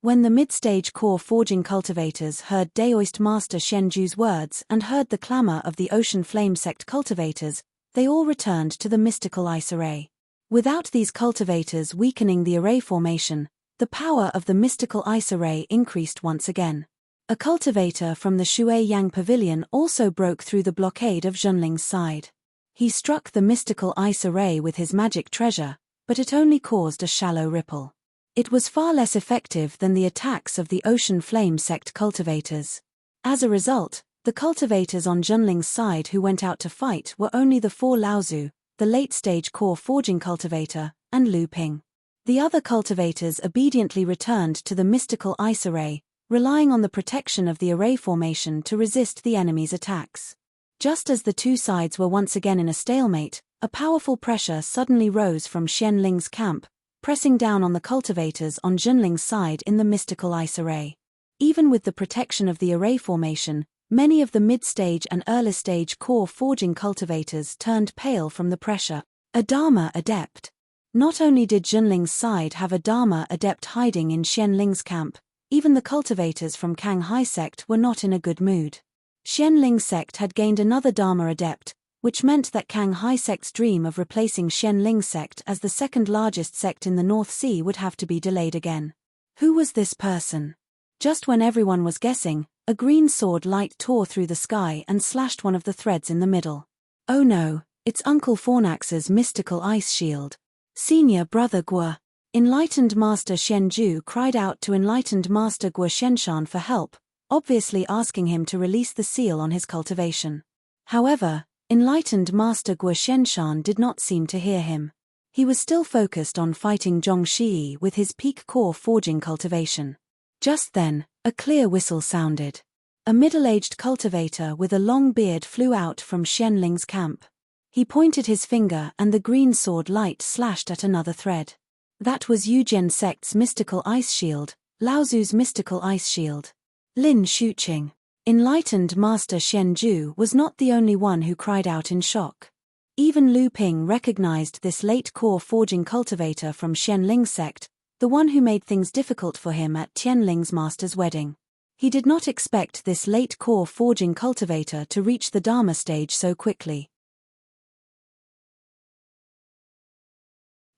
When the mid-stage core forging cultivators heard Daoist Master Shenju's words and heard the clamor of the Ocean Flame sect cultivators, they all returned to the mystical ice array. Without these cultivators weakening the array formation, the power of the mystical ice array increased once again. A cultivator from the Shui Yang Pavilion also broke through the blockade of Junling's side. He struck the mystical ice array with his magic treasure, but it only caused a shallow ripple. It was far less effective than the attacks of the Ocean Flame sect cultivators. As a result, the cultivators on Junling's side who went out to fight were only the 4 Laozu, the late-stage core forging cultivator, and Lu Ping. The other cultivators obediently returned to the mystical ice array, relying on the protection of the array formation to resist the enemy's attacks. Just as the two sides were once again in a stalemate, a powerful pressure suddenly rose from Xianling's camp, pressing down on the cultivators on Junling's side in the mystical ice array. Even with the protection of the array formation, many of the mid-stage and early-stage core forging cultivators turned pale from the pressure. A Dharma Adept. Not only did Junling's side have a Dharma Adept hiding in Xianling's camp, even the cultivators from Kang Hai sect were not in a good mood. Xianling sect had gained another Dharma Adept, which meant that Kang Hai sect's dream of replacing Xianling sect as the second largest sect in the North Sea would have to be delayed again. Who was this person? Just when everyone was guessing, a green sword light tore through the sky and slashed one of the threads in the middle. Oh no, it's Uncle Fornax's mystical ice shield. Senior Brother Guo. Enlightened Master Xianju cried out to Enlightened Master Guo Shenshan for help, obviously asking him to release the seal on his cultivation. However, Enlightened Master Guo Shenshan did not seem to hear him. He was still focused on fighting Zhongxi with his peak core forging cultivation. Just then, a clear whistle sounded. A middle-aged cultivator with a long beard flew out from Xianling's camp. He pointed his finger and the green sword light slashed at another thread. That was Yujian sect's mystical ice shield, Laozu's mystical ice shield. Lin Shuqing. Enlightened Master Xianju was not the only one who cried out in shock. Even Lu Ping recognized this late core forging cultivator from Xianling sect, the one who made things difficult for him at Tianling's master's wedding. He did not expect this late core forging cultivator to reach the Dharma stage so quickly.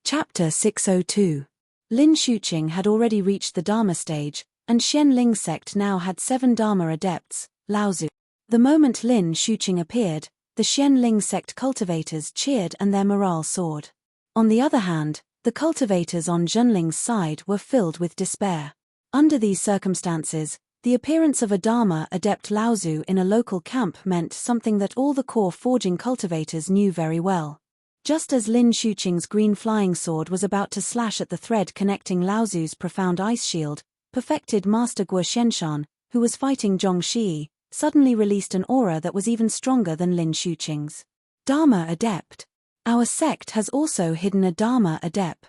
Chapter 602. Lin Shuqing had already reached the Dharma stage, and Xianling sect now had 7 Dharma adepts, Laozu. The moment Lin Shuqing appeared, the Xianling sect cultivators cheered and their morale soared. On the other hand, the cultivators on Junling's side were filled with despair. Under these circumstances, the appearance of a Dharma adept Laozu in a local camp meant something that all the core forging cultivators knew very well. Just as Lin Shuqing's green flying sword was about to slash at the thread connecting Laozu's profound ice shield, perfected Master Guo Shenshan, who was fighting Zhongxi, suddenly released an aura that was even stronger than Lin Shuqing's. Dharma Adept. Our sect has also hidden a Dharma Adept.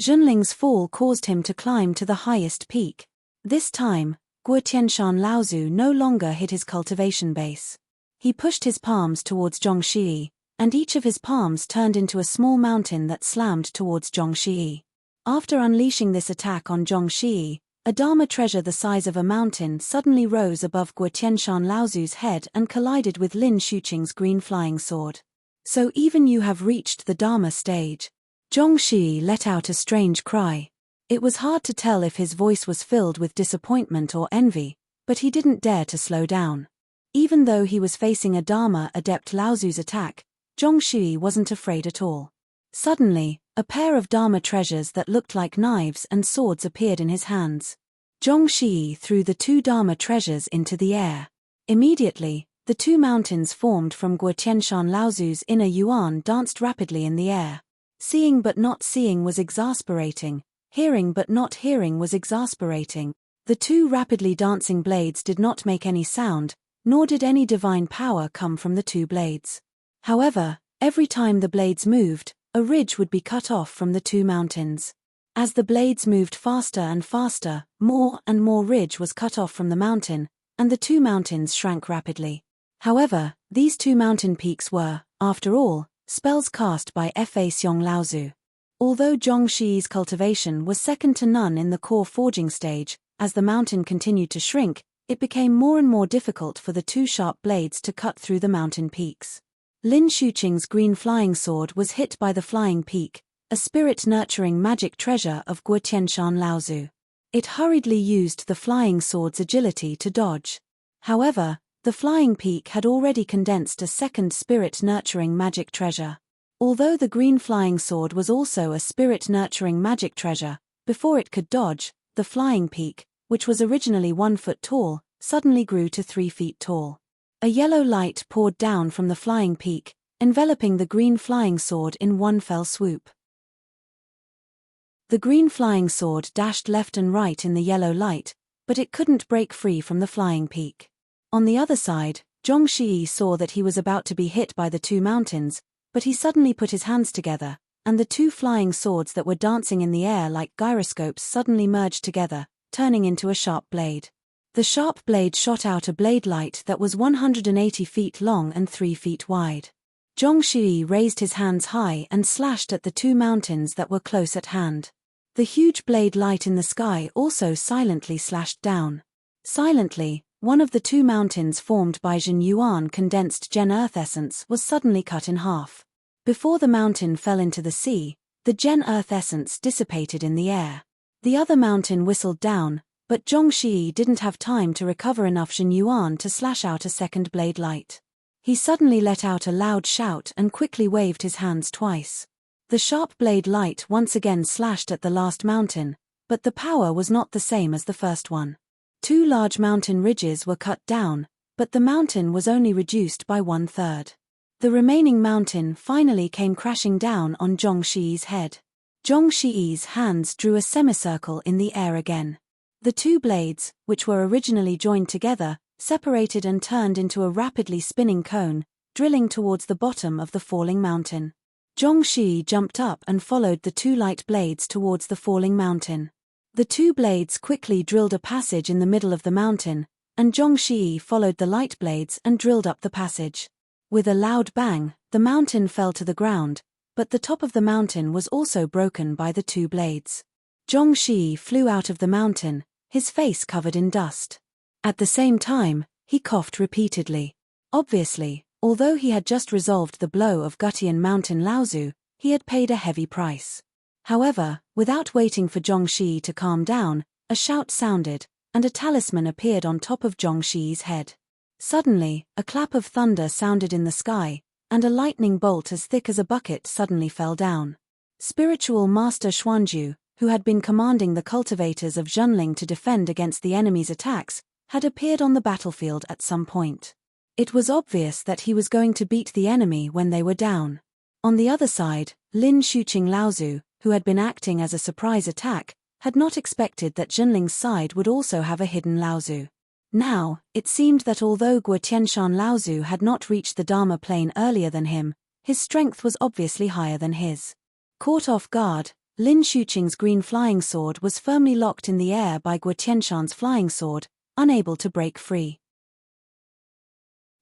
Junling's fall caused him to climb to the highest peak. This time, Guo Tianshan Laozu no longer hid his cultivation base. He pushed his palms towards Zhongxi, and each of his palms turned into a small mountain that slammed towards Zhongxi. After unleashing this attack on Zhongxi, a Dharma treasure the size of a mountain suddenly rose above Guo Tianshan Laozu's head and collided with Lin Shuqing's green flying sword. So even you have reached the Dharma stage. Zhongxi let out a strange cry. It was hard to tell if his voice was filled with disappointment or envy, but he didn't dare to slow down. Even though he was facing a Dharma adept Laozu's attack, Zhongxi wasn't afraid at all. Suddenly, a pair of Dharma treasures that looked like knives and swords appeared in his hands. Zhongxi threw the 2 Dharma treasures into the air. Immediately, the 2 mountains formed from Guo Tianshan Laozu's inner yuan danced rapidly in the air. Seeing but not seeing was exasperating, hearing but not hearing was exasperating. The 2 rapidly dancing blades did not make any sound, nor did any divine power come from the 2 blades. However, every time the blades moved, a ridge would be cut off from the 2 mountains. As the blades moved faster and faster, more and more ridge was cut off from the mountain, and the 2 mountains shrank rapidly. However, these 2 mountain peaks were, after all, spells cast by Fa Xiong Laozu. Although Zhongxi's cultivation was second to none in the core forging stage, as the mountain continued to shrink, it became more and more difficult for the 2 sharp blades to cut through the mountain peaks. Lin Shuqing's green flying sword was hit by the flying peak, a spirit-nurturing magic treasure of Guo Tianshan Laozu. It hurriedly used the flying sword's agility to dodge. However, the flying peak had already condensed a second spirit-nurturing magic treasure. Although the green flying sword was also a spirit-nurturing magic treasure, before it could dodge, the flying peak, which was originally 1 foot tall, suddenly grew to 3 feet tall. A yellow light poured down from the flying peak, enveloping the green flying sword in one fell swoop. The green flying sword dashed left and right in the yellow light, but it couldn't break free from the flying peak. On the other side, Zhongxi saw that he was about to be hit by the 2 mountains, but he suddenly put his hands together, and the two flying swords that were dancing in the air like gyroscopes suddenly merged together, turning into a sharp blade. The sharp blade shot out a blade light that was 180 feet long and 3 feet wide. Zhong Shi raised his hands high and slashed at the two mountains that were close at hand. The huge blade light in the sky also silently slashed down. Silently, one of the two mountains formed by Jin Yuan condensed Gen Earth essence was suddenly cut in half. Before the mountain fell into the sea, the Gen Earth essence dissipated in the air. The other mountain whistled down, but Zhong Shi didn't have time to recover enough Jin Yuan to slash out a second blade light. He suddenly let out a loud shout and quickly waved his hands twice. The sharp blade light once again slashed at the last mountain, but the power was not the same as the first one. Two large mountain ridges were cut down, but the mountain was only reduced by 1/3. The remaining mountain finally came crashing down on Zhong Shi's head. Zhong Shi's hands drew a semicircle in the air again. The two blades, which were originally joined together, separated and turned into a rapidly spinning cone, drilling towards the bottom of the falling mountain. Zhong Shi jumped up and followed the two light blades towards the falling mountain. The two blades quickly drilled a passage in the middle of the mountain, and Zhong Shi followed the light blades and drilled up the passage. With a loud bang, the mountain fell to the ground, but the top of the mountain was also broken by the two blades. Zhong Shi flew out of the mountain, his face covered in dust. At the same time, he coughed repeatedly. Obviously, although he had just resolved the blow of Gutian Mountain Laozu, he had paid a heavy price. However, without waiting for Zhong Shi to calm down, a shout sounded, and a talisman appeared on top of Zhong Shi's head. Suddenly, a clap of thunder sounded in the sky, and a lightning bolt as thick as a bucket suddenly fell down. Spiritual Master Xuanju, who had been commanding the cultivators of Zhenling to defend against the enemy's attacks, had appeared on the battlefield at some point. It was obvious that he was going to beat the enemy when they were down. On the other side, Lin Shuqing Laozu, who had been acting as a surprise attack, had not expected that Zhenling's side would also have a hidden Laozu. Now, it seemed that although Guo Tianshan Laozu had not reached the Dharma plane earlier than him, his strength was obviously higher than his. Caught off guard, Lin Shuqing's green flying sword was firmly locked in the air by Guo Tianshan's flying sword, unable to break free.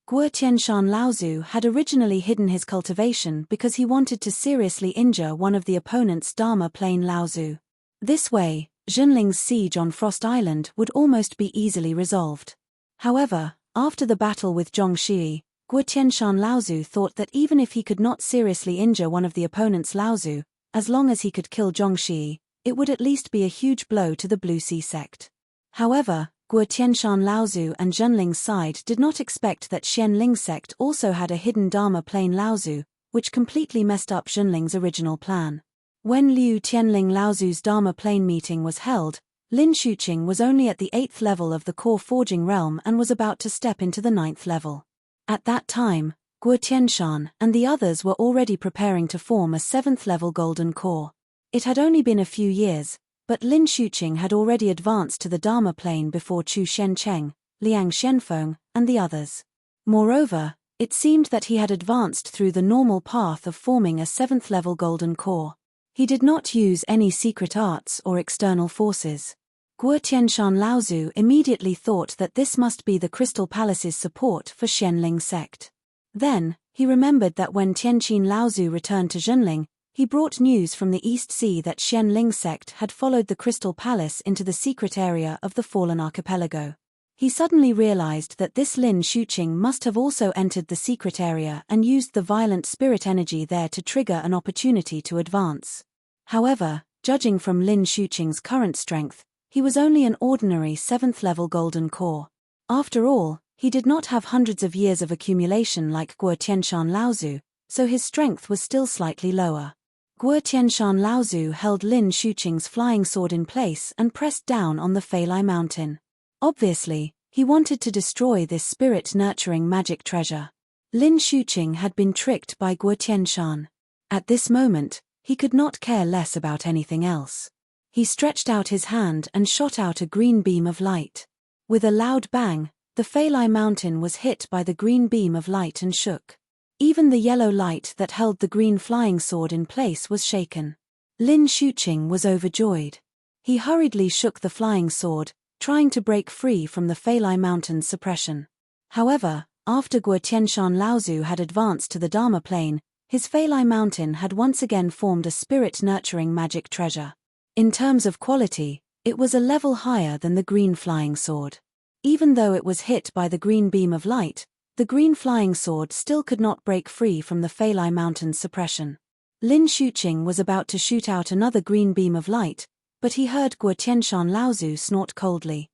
Guo Tianshan Laozu had originally hidden his cultivation because he wanted to seriously injure one of the opponent's Dharma plane Laozu. This way, Zhenling's siege on Frost Island would almost be easily resolved. However, after the battle with Zhong Shi, Guo Tianshan Laozu thought that even if he could not seriously injure one of the opponent's Laozu, as long as he could kill Zhong Shi, it would at least be a huge blow to the Blue Sea sect. However, Guo Tianshan Laozu and Zhenling's side did not expect that Xianling sect also had a hidden Dharma plane Laozu, which completely messed up Zhenling's original plan. When Liu Tianling Laozu's Dharma plane meeting was held, Lin Shuqing was only at the 8th level of the core forging realm and was about to step into the 9th level. At that time, Guo Tianshan and the others were already preparing to form a 7th level golden core. It had only been a few years, but Lin Shuqing had already advanced to the Dharma plane before Chu Shencheng, Liang Shenfeng, and the others. Moreover, it seemed that he had advanced through the normal path of forming a 7th level golden core. He did not use any secret arts or external forces. Guo Tianshan Laozu immediately thought that this must be the Crystal Palace's support for Xianling sect. Then, he remembered that when Tianqin Laozu returned to Zhenling, he brought news from the East Sea that Xianling sect had followed the Crystal Palace into the secret area of the Fallen Archipelago. He suddenly realized that this Lin Shuqing must have also entered the secret area and used the violent spirit energy there to trigger an opportunity to advance. However, judging from Lin Shuqing's current strength, he was only an ordinary 7th level golden core. After all, he did not have hundreds of years of accumulation like Guo Tianshan Laozu, so his strength was still slightly lower. Guo Tianshan Laozu held Lin Shuqing's flying sword in place and pressed down on the Feilai mountain. Obviously, he wanted to destroy this spirit-nurturing magic treasure. Lin Shuqing had been tricked by Guo Tianshan. At this moment, he could not care less about anything else. He stretched out his hand and shot out a green beam of light. With a loud bang, the Feilai mountain was hit by the green beam of light and shook. Even the yellow light that held the green flying sword in place was shaken. Lin Xuqing was overjoyed. He hurriedly shook the flying sword, trying to break free from the Feilai Mountain's suppression. However, after Guo Tianshan Laozu had advanced to the Dharma plane, his Feilai Mountain had once again formed a spirit-nurturing magic treasure. In terms of quality, it was a level higher than the green flying sword. Even though it was hit by the green beam of light, the green flying sword still could not break free from the Feilai Mountain's suppression. Lin Xuqing was about to shoot out another green beam of light, but he heard Guo Tianshan Laozu snort coldly.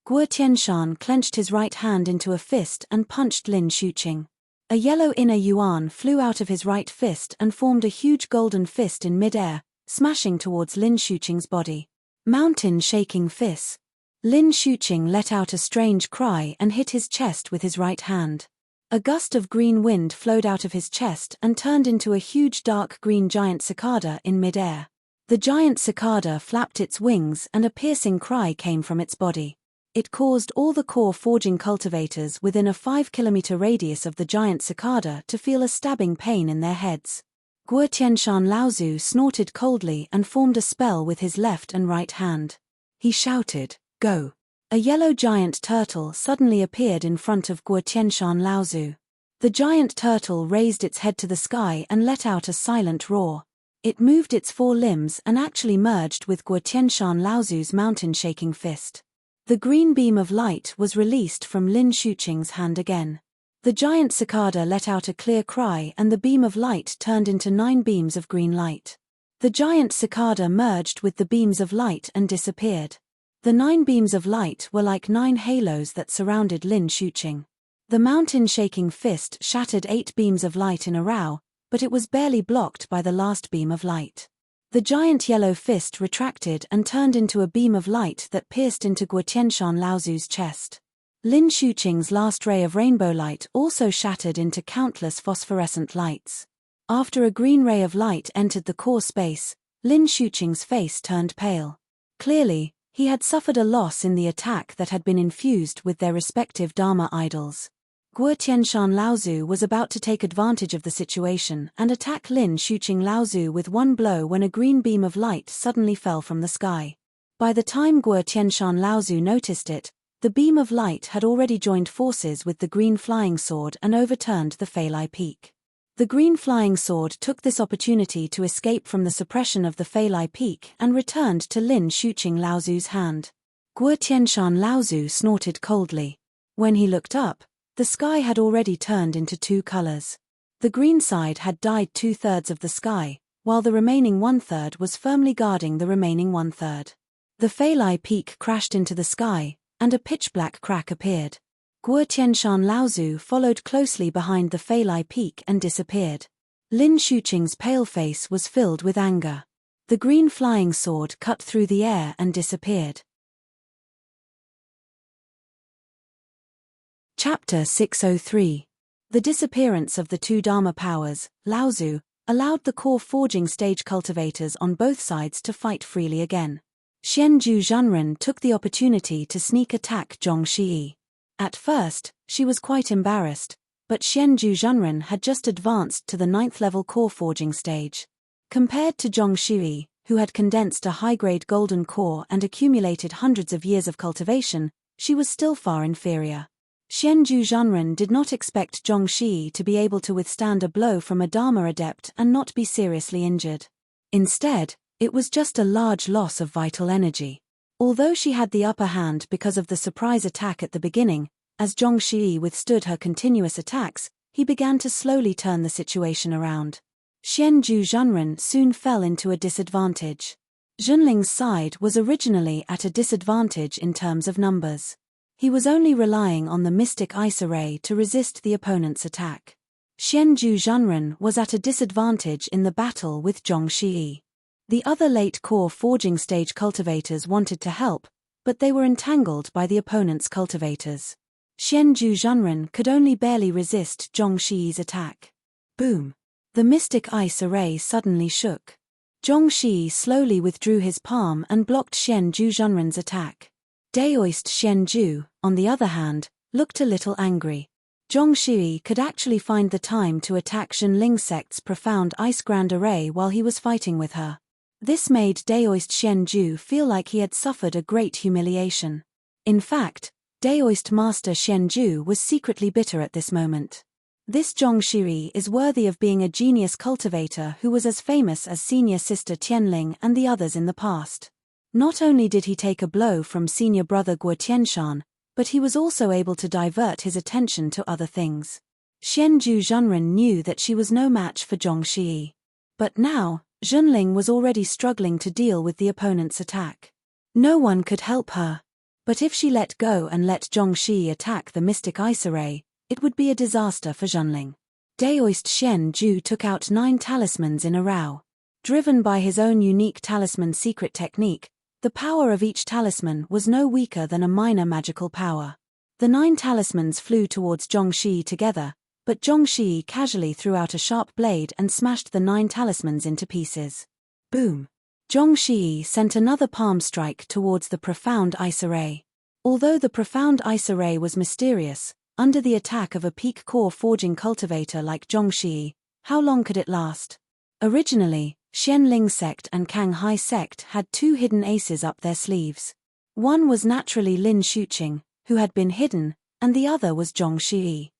Guo Tianshan clenched his right hand into a fist and punched Lin Xuqing. A yellow inner yuan flew out of his right fist and formed a huge golden fist in mid-air, smashing towards Lin Xuqing's body. Mountain-shaking fist. Lin Xuqing let out a strange cry and hit his chest with his right hand. A gust of green wind flowed out of his chest and turned into a huge dark green giant cicada in mid-air. The giant cicada flapped its wings and a piercing cry came from its body. It caused all the core forging cultivators within a 5-kilometer radius of the giant cicada to feel a stabbing pain in their heads. Guo Tianshan Laozu snorted coldly and formed a spell with his left and right hand. He shouted, "Go!" A yellow giant turtle suddenly appeared in front of Guo Tianshan Laozu. The giant turtle raised its head to the sky and let out a silent roar. It moved its 4 limbs and actually merged with Guo Tianshan Laozu's mountain-shaking fist. The green beam of light was released from Lin Xuqing's hand again. The giant cicada let out a clear cry and the beam of light turned into 9 beams of green light. The giant cicada merged with the beams of light and disappeared. The 9 beams of light were like 9 halos that surrounded Lin Xuqing. The mountain-shaking fist shattered 8 beams of light in a row, but it was barely blocked by the last beam of light. The giant yellow fist retracted and turned into a beam of light that pierced into Guo Tianshan Laozu's chest. Lin Xuqing's last ray of rainbow light also shattered into countless phosphorescent lights. After a green ray of light entered the core space, Lin Xuqing's face turned pale. Clearly, he had suffered a loss in the attack that had been infused with their respective Dharma idols. Guo Tianshan Laozu was about to take advantage of the situation and attack Lin Xuqing Laozu with one blow when a green beam of light suddenly fell from the sky. By the time Guo Tianshan Laozu noticed it, the beam of light had already joined forces with the green flying sword and overturned the Feilai Peak. The green flying sword took this opportunity to escape from the suppression of the Feilai Peak and returned to Lin Xuqing Laozu's hand. Guo Tianshan Laozu snorted coldly. When he looked up, the sky had already turned into 2 colors. The green side had dyed 2/3 of the sky, while the remaining 1/3 was firmly guarding the remaining 1/3. The Feilai Peak crashed into the sky, and a pitch-black crack appeared. Guo Tianshan Laozu followed closely behind the Feilai Peak and disappeared. Lin Xuqing's pale face was filled with anger. The green flying sword cut through the air and disappeared. Chapter 603. The disappearance of the 2 Dharma powers, Laozu, allowed the core forging stage cultivators on both sides to fight freely again. Xianju Zhenren took the opportunity to sneak attack Zhong Xi. At first, she was quite embarrassed, but Xianju Zhenren had just advanced to the 9th level core forging stage. Compared to Zhong Xi, who had condensed a high-grade golden core and accumulated hundreds of years of cultivation, she was still far inferior. Xianju Zhenren did not expect Zhong Xi to be able to withstand a blow from a Dharma adept and not be seriously injured. Instead, it was just a large loss of vital energy. Although she had the upper hand because of the surprise attack at the beginning, as Zhong Xi withstood her continuous attacks, he began to slowly turn the situation around. Xianju Zhenren soon fell into a disadvantage. Zhenling's side was originally at a disadvantage in terms of numbers. He was only relying on the mystic ice array to resist the opponent's attack. Xianju Zhenren was at a disadvantage in the battle with Zhong Xi. The other late core forging stage cultivators wanted to help, but they were entangled by the opponent's cultivators. Xianju Zhenren could only barely resist Zhong Xi's attack. Boom! The mystic ice array suddenly shook. Zhong Xi slowly withdrew his palm and blocked Xianju Zhenren's attack. Daoist Xianju, on the other hand, looked a little angry. Zhong Xi could actually find the time to attack Zhenling sect's profound ice grand array while he was fighting with her. This made Daoist Xianju feel like he had suffered a great humiliation. In fact, Daoist Master Xianju was secretly bitter at this moment. This Zhong Xi is worthy of being a genius cultivator who was as famous as senior sister Tianling and the others in the past. Not only did he take a blow from senior brother Guo Tianshan, but he was also able to divert his attention to other things. Xianju Zhenren knew that she was no match for Zhong Xi. But now, Zhenling was already struggling to deal with the opponent's attack. No one could help her. But if she let go and let Zhong Xi attack the mystic ice array, it would be a disaster for Zhenling. Daoist Xianju took out 9 talismans in a row. Driven by his own unique talisman secret technique, the power of each talisman was no weaker than a minor magical power. The 9 talismans flew towards Zhong Xi together, but Zhong Xi casually threw out a sharp blade and smashed the 9 talismans into pieces. Boom! Zhong Xi sent another palm strike towards the profound ice array. Although the profound ice array was mysterious, under the attack of a peak core forging cultivator like Zhong Xi, how long could it last? Originally, Xianling sect and Canghai sect had 2 hidden aces up their sleeves. One was naturally Lin Shuqing, who had been hidden, and the other was Zhong Xi.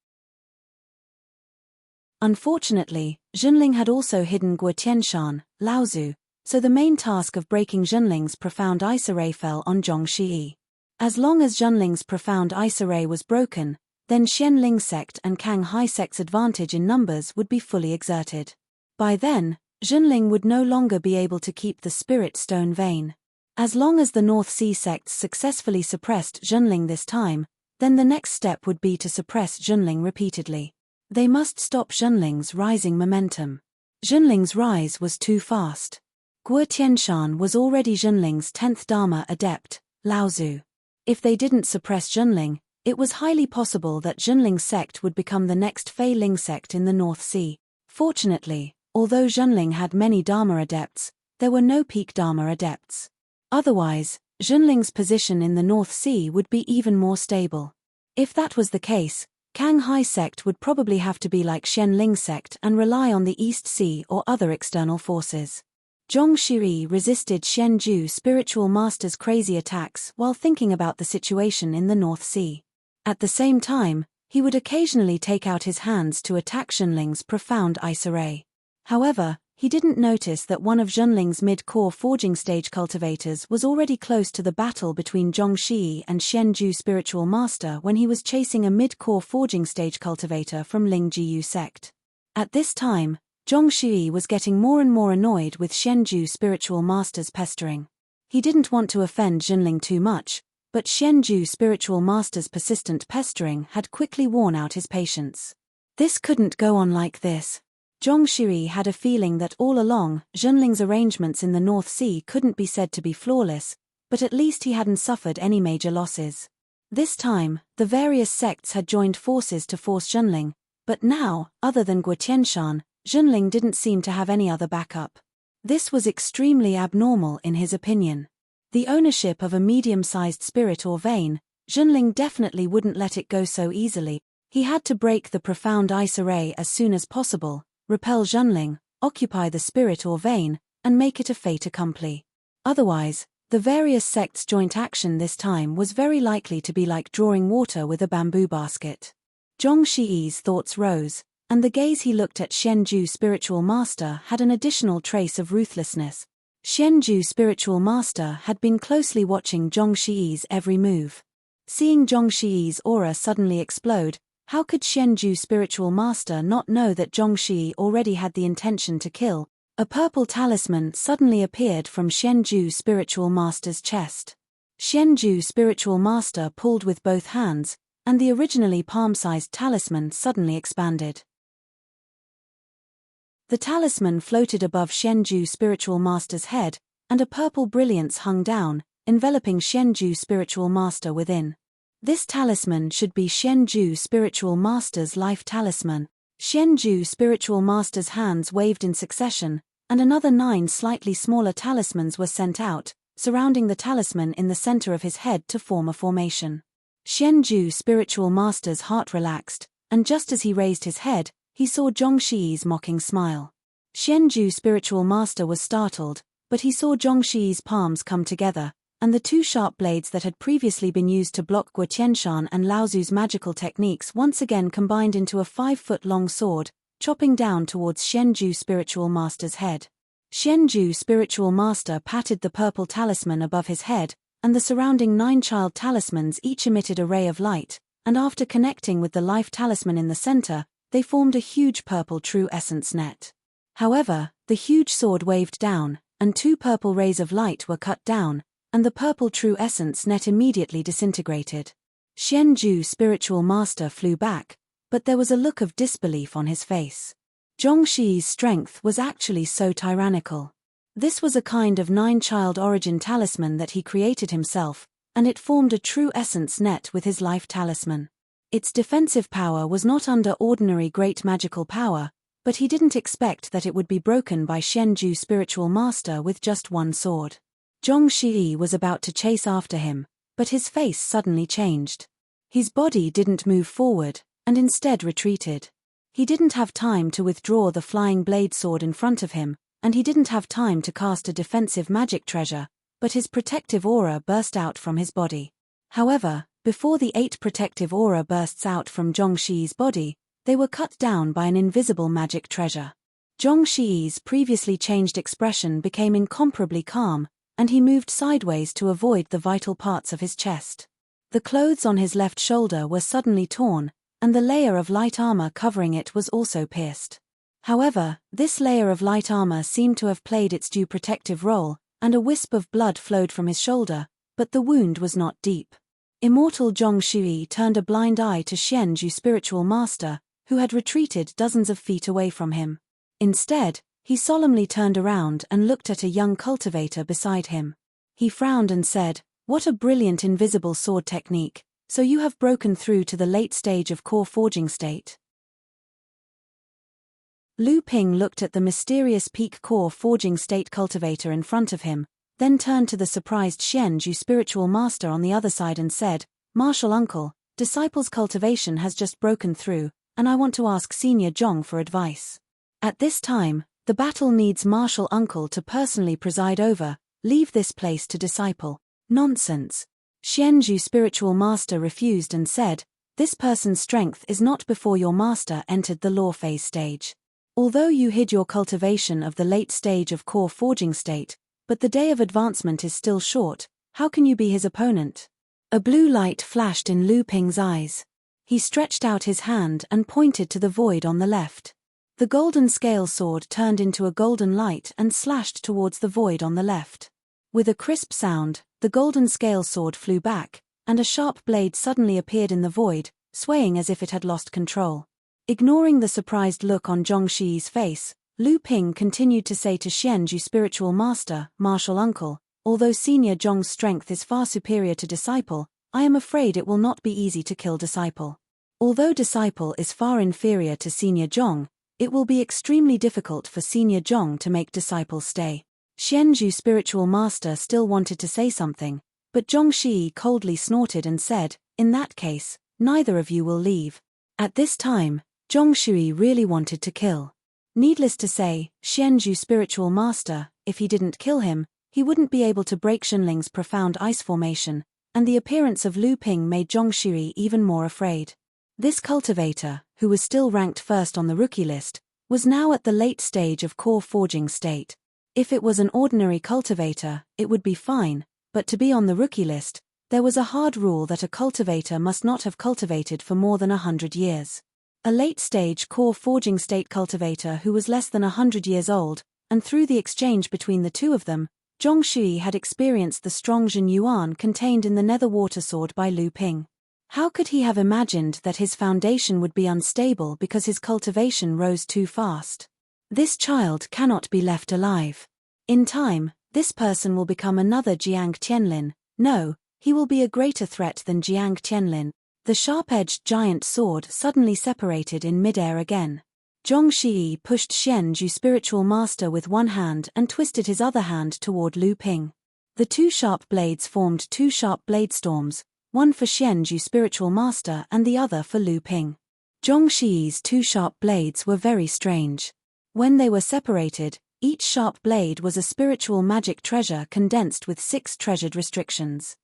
Unfortunately, Zhenling had also hidden Guo Tianshan, Laozu, so the main task of breaking Zhenling's profound ice array fell on Zhong Xi. As long as Zhenling's profound ice array was broken, then Xianling sect and Canghai sect's advantage in numbers would be fully exerted. By then, Zhenling would no longer be able to keep the spirit stone vein. As long as the North Sea sects successfully suppressed Zhenling this time, then the next step would be to suppress Zhenling repeatedly. They must stop Zhenling's rising momentum. Zhenling's rise was too fast. Guo Tianshan was already Zhenling's 10th Dharma adept, Laozu. If they didn't suppress Zhenling, it was highly possible that Zhenling sect would become the next Fei Ling sect in the North Sea. Fortunately, although Zhenling had many Dharma adepts, there were no peak Dharma adepts. Otherwise, Zhenling's position in the North Sea would be even more stable. If that was the case, Canghai sect would probably have to be like Xianling sect and rely on the East Sea or other external forces. Zhong Xi resisted Xianju spiritual master's crazy attacks while thinking about the situation in the North Sea. At the same time, he would occasionally take out his hands to attack Zhenling's profound ice array. However, he didn't notice that one of Zhenling's mid-core forging stage cultivators was already close to the battle between Zhong Xi and Xianju spiritual master when he was chasing a mid-core forging stage cultivator from Lingjiyu sect. At this time, Zhong Xi was getting more and more annoyed with Xianju spiritual master's pestering. He didn't want to offend Zhenling too much, but Xianju spiritual master's persistent pestering had quickly worn out his patience. This couldn't go on like this. Zhong Xi had a feeling that all along, Zhenling's arrangements in the North Sea couldn't be said to be flawless, but at least he hadn't suffered any major losses. This time, the various sects had joined forces to force Zhenling, but now, other than Guo Tianshan, Zhenling didn't seem to have any other backup. This was extremely abnormal in his opinion. The ownership of a medium-sized spirit or vein, Zhenling definitely wouldn't let it go so easily. He had to break the profound ice array as soon as possible, repel Zhenling, occupy the spirit or vein, and make it a fait accompli. Otherwise, the various sects' joint action this time was very likely to be like drawing water with a bamboo basket. Zhong Xi's thoughts rose, and the gaze he looked at Xianju spiritual master had an additional trace of ruthlessness. Xianju spiritual master had been closely watching Zhong Xi's every move. Seeing Zhong Xi's aura suddenly explode, how could Xianju spiritual master not know that Zhong Xi already had the intention to kill? A purple talisman suddenly appeared from Xianju spiritual master's chest. Xianju spiritual master pulled with both hands, and the originally palm-sized talisman suddenly expanded. The talisman floated above Xianju spiritual master's head, and a purple brilliance hung down, enveloping Xianju spiritual master within. This talisman should be Xianju spiritual master's life talisman. Xianju spiritual master's hands waved in succession, and another 9 slightly smaller talismans were sent out, surrounding the talisman in the center of his head to form a formation. Xianju spiritual master's heart relaxed, and just as he raised his head, he saw Zhong Shi's mocking smile. Xianzhu spiritual master was startled, but he saw Zhong Shi's palms come together, and the two sharp blades that had previously been used to block Guo Qianshan and Laozu's magical techniques once again combined into a 5-foot-long sword, chopping down towards Xianzhu spiritual master's head. Xianzhu spiritual master patted the purple talisman above his head, and the surrounding 9 child talismans each emitted a ray of light, and after connecting with the life talisman in the center, they formed a huge purple true essence net. However, the huge sword waved down, and 2 purple rays of light were cut down, and the purple true essence net immediately disintegrated. Xianzhu spiritual master flew back, but there was a look of disbelief on his face. Zhong Shi's strength was actually so tyrannical. This was a kind of 9-child origin talisman that he created himself, and it formed a true essence net with his life talisman. Its defensive power was not under ordinary great magical power, but he didn't expect that it would be broken by Xianzhu spiritual master with just 1 sword. Zhong Shi was about to chase after him, but his face suddenly changed. His body didn't move forward, and instead retreated. He didn't have time to withdraw the flying blade sword in front of him, and he didn't have time to cast a defensive magic treasure, but his protective aura burst out from his body. However, before the 8 protective aura bursts out from Zhong Shi's body, they were cut down by an invisible magic treasure. Zhong Shi's previously changed expression became incomparably calm, and he moved sideways to avoid the vital parts of his chest. The clothes on his left shoulder were suddenly torn, and the layer of light armor covering it was also pierced. However, this layer of light armor seemed to have played its due protective role, and a wisp of blood flowed from his shoulder, but the wound was not deep. Immortal Zhong Shi turned a blind eye to Xianzhu spiritual master, who had retreated dozens of feet away from him. Instead, he solemnly turned around and looked at a young cultivator beside him. He frowned and said, "What a brilliant invisible sword technique, so you have broken through to the late stage of core forging state." Lu Ping looked at the mysterious peak core forging state cultivator in front of him, then turned to the surprised Xianzhu spiritual master on the other side and said, "Martial uncle, disciple's cultivation has just broken through, and I want to ask Senior Zhong for advice. At this time, the battle needs martial uncle to personally preside over. Leave this place to disciple." "Nonsense." Xianzhu spiritual master refused and said, "This person's strength is not before your master entered the law phase stage. Although you hid your cultivation of the late stage of core forging state, but the day of advancement is still short, how can you be his opponent?" A blue light flashed in Lu Ping's eyes. He stretched out his hand and pointed to the void on the left. The golden scale sword turned into a golden light and slashed towards the void on the left. With a crisp sound, the golden scale sword flew back, and a sharp blade suddenly appeared in the void, swaying as if it had lost control. Ignoring the surprised look on Zhong Shi's face, Lu Ping continued to say to Xianzhu spiritual master, "Martial uncle, although Senior Zhong's strength is far superior to disciple, I am afraid it will not be easy to kill disciple. Although disciple is far inferior to Senior Zhong, it will be extremely difficult for Senior Zhong to make disciple stay." Xianzhu spiritual master still wanted to say something, but Zhong Shi coldly snorted and said, "In that case, neither of you will leave." At this time, Zhong Shi really wanted to kill. Needless to say, Xianzhu spiritual master, if he didn't kill him, he wouldn't be able to break Shenling's profound ice formation, and the appearance of Lu Ping made Zhong Shi even more afraid. This cultivator, who was still ranked first on the rookie list, was now at the late stage of core forging state. If it was an ordinary cultivator, it would be fine, but to be on the rookie list, there was a hard rule that a cultivator must not have cultivated for more than 100 years. A late-stage core forging state cultivator who was less than 100 years old, and through the exchange between the two of them, Zhong Shi had experienced the strong Jin Yuan contained in the nether water sword by Lu Ping. How could he have imagined that his foundation would be unstable because his cultivation rose too fast? This child cannot be left alive. In time, this person will become another Jiang Tianlin. No, he will be a greater threat than Jiang Tianlin. The sharp-edged giant sword suddenly separated in midair again. Zhong Shi pushed Xianzhu spiritual master with one hand and twisted his other hand toward Lu Ping. The two sharp blades formed 2 sharp blade storms, one for Xianzhu spiritual master and the other for Lu Ping. Zhong Shiyi's two sharp blades were very strange. When they were separated, each sharp blade was a spiritual magic treasure condensed with 6 treasured restrictions.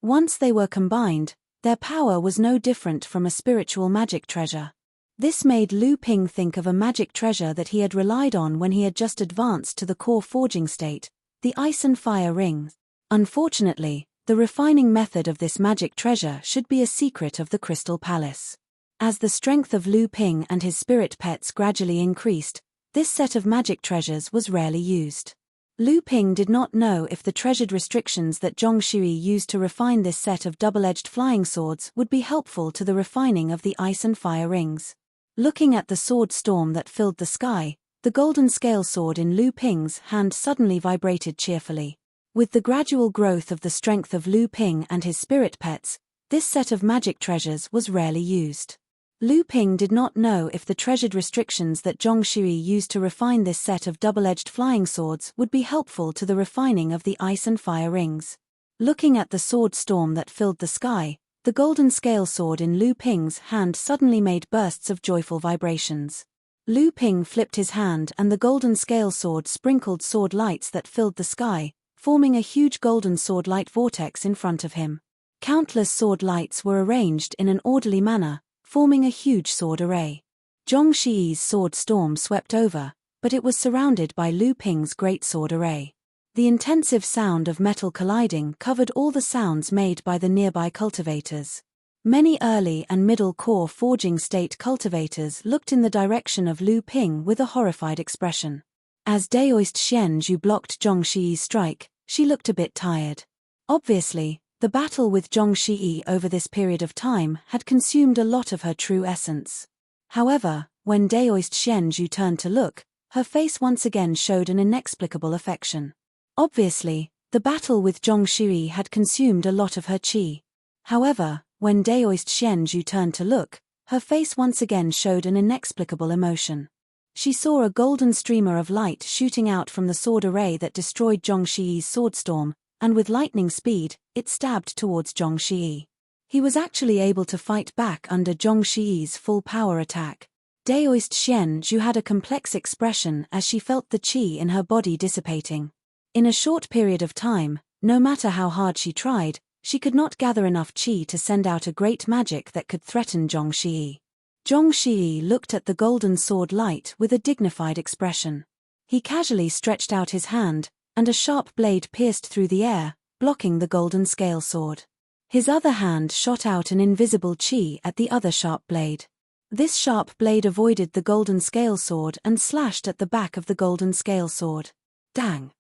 Once they were combined, their power was no different from a spiritual magic treasure. This made Lu Ping think of a magic treasure that he had relied on when he had just advanced to the core forging state, the ice and fire rings. Unfortunately, the refining method of this magic treasure should be a secret of the Crystal Palace. As the strength of Lu Ping and his spirit pets gradually increased, this set of magic treasures was rarely used. Lu Ping did not know if the treasured restrictions that Zhong Shiyi used to refine this set of double-edged flying swords would be helpful to the refining of the ice and fire rings. Looking at the sword storm that filled the sky, the golden scale sword in Lu Ping's hand suddenly vibrated cheerfully. With the gradual growth of the strength of Lu Ping and his spirit pets, this set of magic treasures was rarely used. Lu Ping did not know if the treasured restrictions that Zhong Shiyi used to refine this set of double-edged flying swords would be helpful to the refining of the ice and fire rings. Looking at the sword storm that filled the sky, the golden scale sword in Lu Ping's hand suddenly made bursts of joyful vibrations. Lu Ping flipped his hand and the golden scale sword sprinkled sword lights that filled the sky, forming a huge golden sword light vortex in front of him. Countless sword lights were arranged in an orderly manner, forming a huge sword array. Zhong Shiyi's sword storm swept over, but it was surrounded by Lu Ping's great sword array. The intensive sound of metal colliding covered all the sounds made by the nearby cultivators. Many early and middle core forging state cultivators looked in the direction of Lu Ping with a horrified expression. As Daoist Xianzhu blocked Zhong Shiyi's strike, she looked a bit tired. Obviously, the battle with Zhong Shiyi over this period of time had consumed a lot of her true essence. However, when Daoist Xianzhu turned to look, her face once again showed an inexplicable affection. Obviously, the battle with Zhong Shiyi had consumed a lot of her qi. However, when Daoist Xianzhu turned to look, her face once again showed an inexplicable emotion. She saw a golden streamer of light shooting out from the sword array that destroyed Zhong Shiyi's sword storm, and with lightning speed, it stabbed towards Zhong Shiyi. He was actually able to fight back under Zhong Shiyi's full power attack. Daoist Xianzhu had a complex expression as she felt the qi in her body dissipating. In a short period of time, no matter how hard she tried, she could not gather enough qi to send out a great magic that could threaten Zhong Shiyi. Zhong Shiyi looked at the golden sword light with a dignified expression. He casually stretched out his hand, and a sharp blade pierced through the air, blocking the golden scale sword. His other hand shot out an invisible qi at the other sharp blade. This sharp blade avoided the golden scale sword and slashed at the back of the golden scale sword. Dang!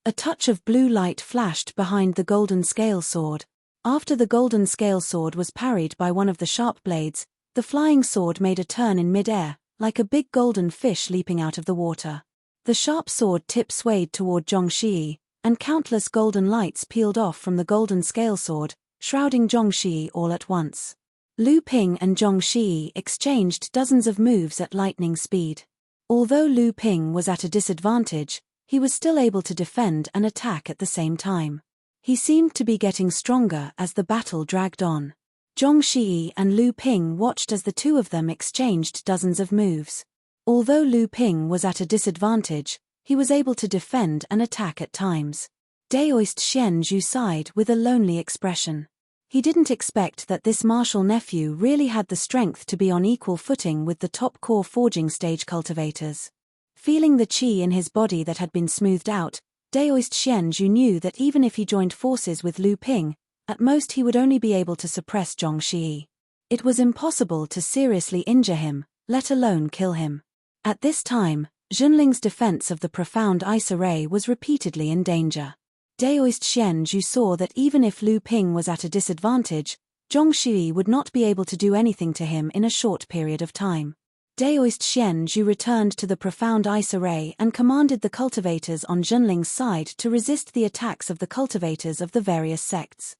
A touch of blue light flashed behind the golden scale sword. After the golden scale sword was parried by one of the sharp blades, the flying sword made a turn in mid-air, like a big golden fish leaping out of the water. The sharp sword tip swayed toward Zhong Shiyi, and countless golden lights peeled off from the golden scale sword, shrouding Zhong Shiyi all at once. Lu Ping and Zhong Shiyi exchanged dozens of moves at lightning speed. Although Lu Ping was at a disadvantage, he was still able to defend and attack at the same time. He seemed to be getting stronger as the battle dragged on. Zhong Shiyi and Lu Ping watched as the two of them exchanged dozens of moves. Although Lu Ping was at a disadvantage, he was able to defend and attack at times. Daoist Xianzhu sighed with a lonely expression. He didn't expect that this martial nephew really had the strength to be on equal footing with the top core forging stage cultivators. Feeling the qi in his body that had been smoothed out, Daoist Xianzhu knew that even if he joined forces with Lu Ping, at most he would only be able to suppress Zhong Shiyi. It was impossible to seriously injure him, let alone kill him. At this time, Junling's defense of the profound ice array was repeatedly in danger. Daoist Xianzhu saw that even if Lu Ping was at a disadvantage, Zhong Shiyi would not be able to do anything to him in a short period of time. Daoist Xianzhu returned to the profound ice array and commanded the cultivators on Junling's side to resist the attacks of the cultivators of the various sects.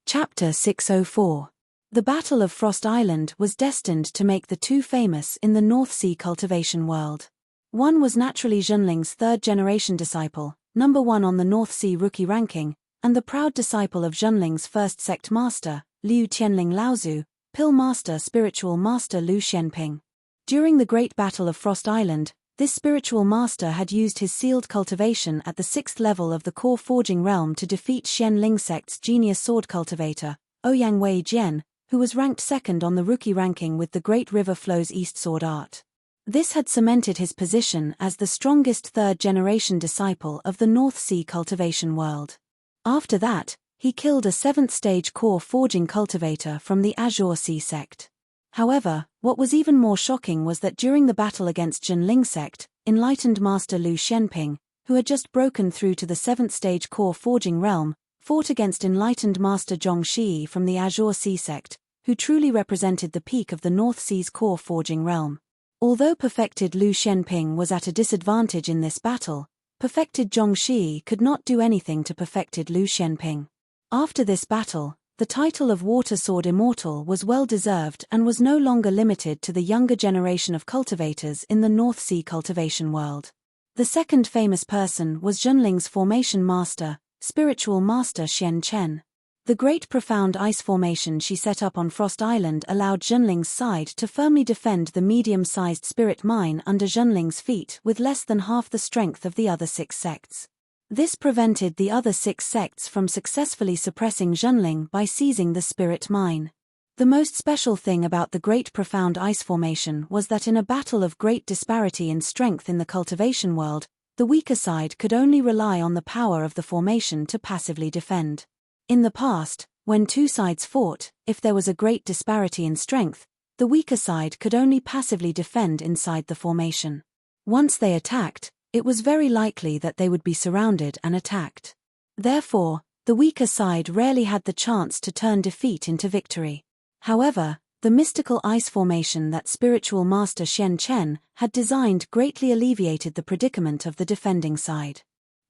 Chapter 604. The Battle of Frost Island was destined to make the two famous in the North Sea cultivation world. One was naturally Junling's third-generation disciple, number 1 on the North Sea rookie ranking, and the proud disciple of Zhenling's first sect master, Liu Tianling Laozu, Pill Master Spiritual Master Lu Xianping. During the Great Battle of Frost Island, this spiritual master had used his sealed cultivation at the 6th level of the core forging realm to defeat Xianling sect's genius sword cultivator, Ouyang Wei Jian, who was ranked 2nd on the rookie ranking with the Great River Flow's East Sword Art. This had cemented his position as the strongest third-generation disciple of the North Sea cultivation world. After that, he killed a 7th-stage core forging cultivator from the Azure Sea sect. However, what was even more shocking was that during the battle against Zhenling sect, enlightened master Lu Xianping, who had just broken through to the 7th-stage core forging realm, fought against enlightened master Zhong Shi from the Azure Sea sect, who truly represented the peak of the North Sea's core forging realm. Although perfected Lu Xianping was at a disadvantage in this battle, perfected Zhong Shi could not do anything to perfected Lu Xianping. After this battle, the title of Water Sword Immortal was well deserved and was no longer limited to the younger generation of cultivators in the North Sea cultivation world. The second famous person was Zhenling's formation master, spiritual master Xian Chen. The great profound ice formation she set up on Frost Island allowed Zhenling's side to firmly defend the medium-sized spirit mine under Zhenling's feet with less than half the strength of the other 6 sects. This prevented the other 6 sects from successfully suppressing Zhenling by seizing the spirit mine. The most special thing about the great profound ice formation was that in a battle of great disparity in strength in the cultivation world, the weaker side could only rely on the power of the formation to passively defend. In the past, when 2 sides fought, if there was a great disparity in strength, the weaker side could only passively defend inside the formation. Once they attacked, it was very likely that they would be surrounded and attacked. Therefore, the weaker side rarely had the chance to turn defeat into victory. However, the mystical ice formation that spiritual master Xian Chen had designed greatly alleviated the predicament of the defending side.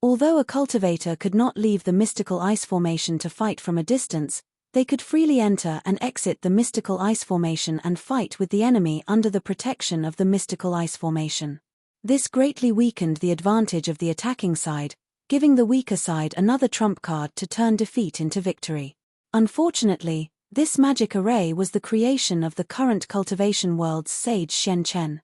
Although a cultivator could not leave the mystical ice formation to fight from a distance, they could freely enter and exit the mystical ice formation and fight with the enemy under the protection of the mystical ice formation. This greatly weakened the advantage of the attacking side, giving the weaker side another trump card to turn defeat into victory. Unfortunately, this magic array was the creation of the current cultivation world's sage Xian Chen.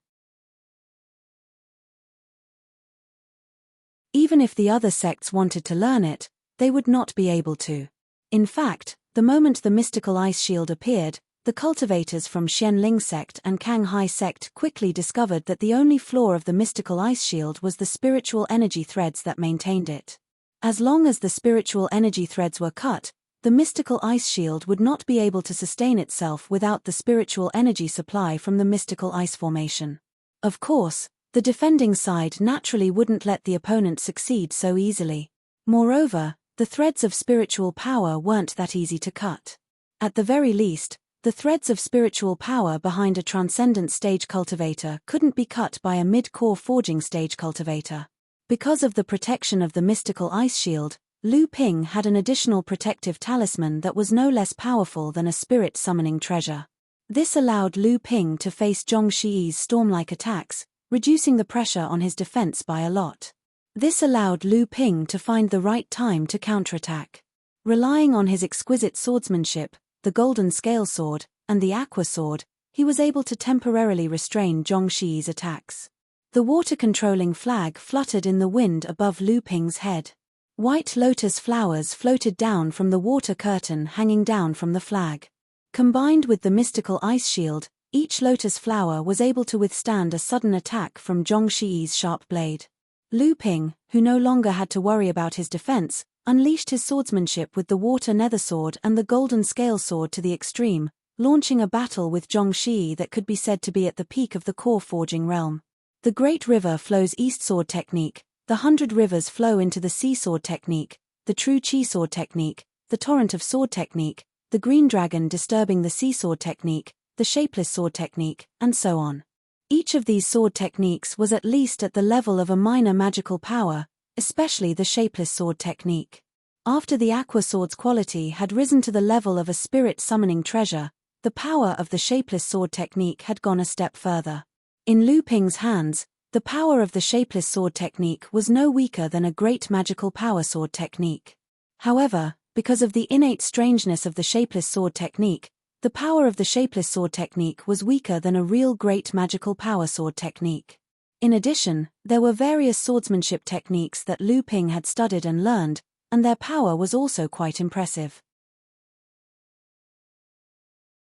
Even if the other sects wanted to learn it, they would not be able to. In fact, the moment the mystical ice shield appeared, the cultivators from Xianling sect and Kanghai sect quickly discovered that the only flaw of the mystical ice shield was the spiritual energy threads that maintained it. As long as the spiritual energy threads were cut, the mystical ice shield would not be able to sustain itself without the spiritual energy supply from the mystical ice formation. Of course, the defending side naturally wouldn't let the opponent succeed so easily. Moreover, the threads of spiritual power weren't that easy to cut. At the very least, the threads of spiritual power behind a transcendent stage cultivator couldn't be cut by a mid-core forging stage cultivator. Because of the protection of the mystical ice shield, Lu Ping had an additional protective talisman that was no less powerful than a spirit summoning treasure. This allowed Lu Ping to face Zhong Shi's storm-like attacks, reducing the pressure on his defense by a lot. This allowed Lu Ping to find the right time to counterattack. Relying on his exquisite swordsmanship, the golden scale sword, and the aqua sword, he was able to temporarily restrain Zhong Shi's attacks. The water-controlling flag fluttered in the wind above Lu Ping's head. White lotus flowers floated down from the water curtain hanging down from the flag. Combined with the mystical ice shield, each lotus flower was able to withstand a sudden attack from Zhong Shi's sharp blade. Lu Ping, who no longer had to worry about his defense, unleashed his swordsmanship with the water nether sword and the golden scale sword to the extreme, launching a battle with Zhong Shi that could be said to be at the peak of the core forging realm. The Great River Flow's East Sword technique, the 100 Rivers Flow into the Sea Sword technique, the True Chi Sword technique, the Torrent of Sword technique, the Green Dragon Disturbing the Sea Sword technique, the Shapeless Sword technique, and so on. Each of these sword techniques was at least at the level of a minor magical power, especially the Shapeless Sword technique. After the Aqua Sword's quality had risen to the level of a spirit summoning treasure, the power of the Shapeless Sword technique had gone a step further. In Lu Ping's hands, The power of the shapeless sword technique was no weaker than a great magical power sword technique. However, because of the innate strangeness of the shapeless sword technique, the power of the shapeless sword technique was weaker than a real great magical power sword technique. In addition, there were various swordsmanship techniques that Lu Ping had studied and learned, and their power was also quite impressive.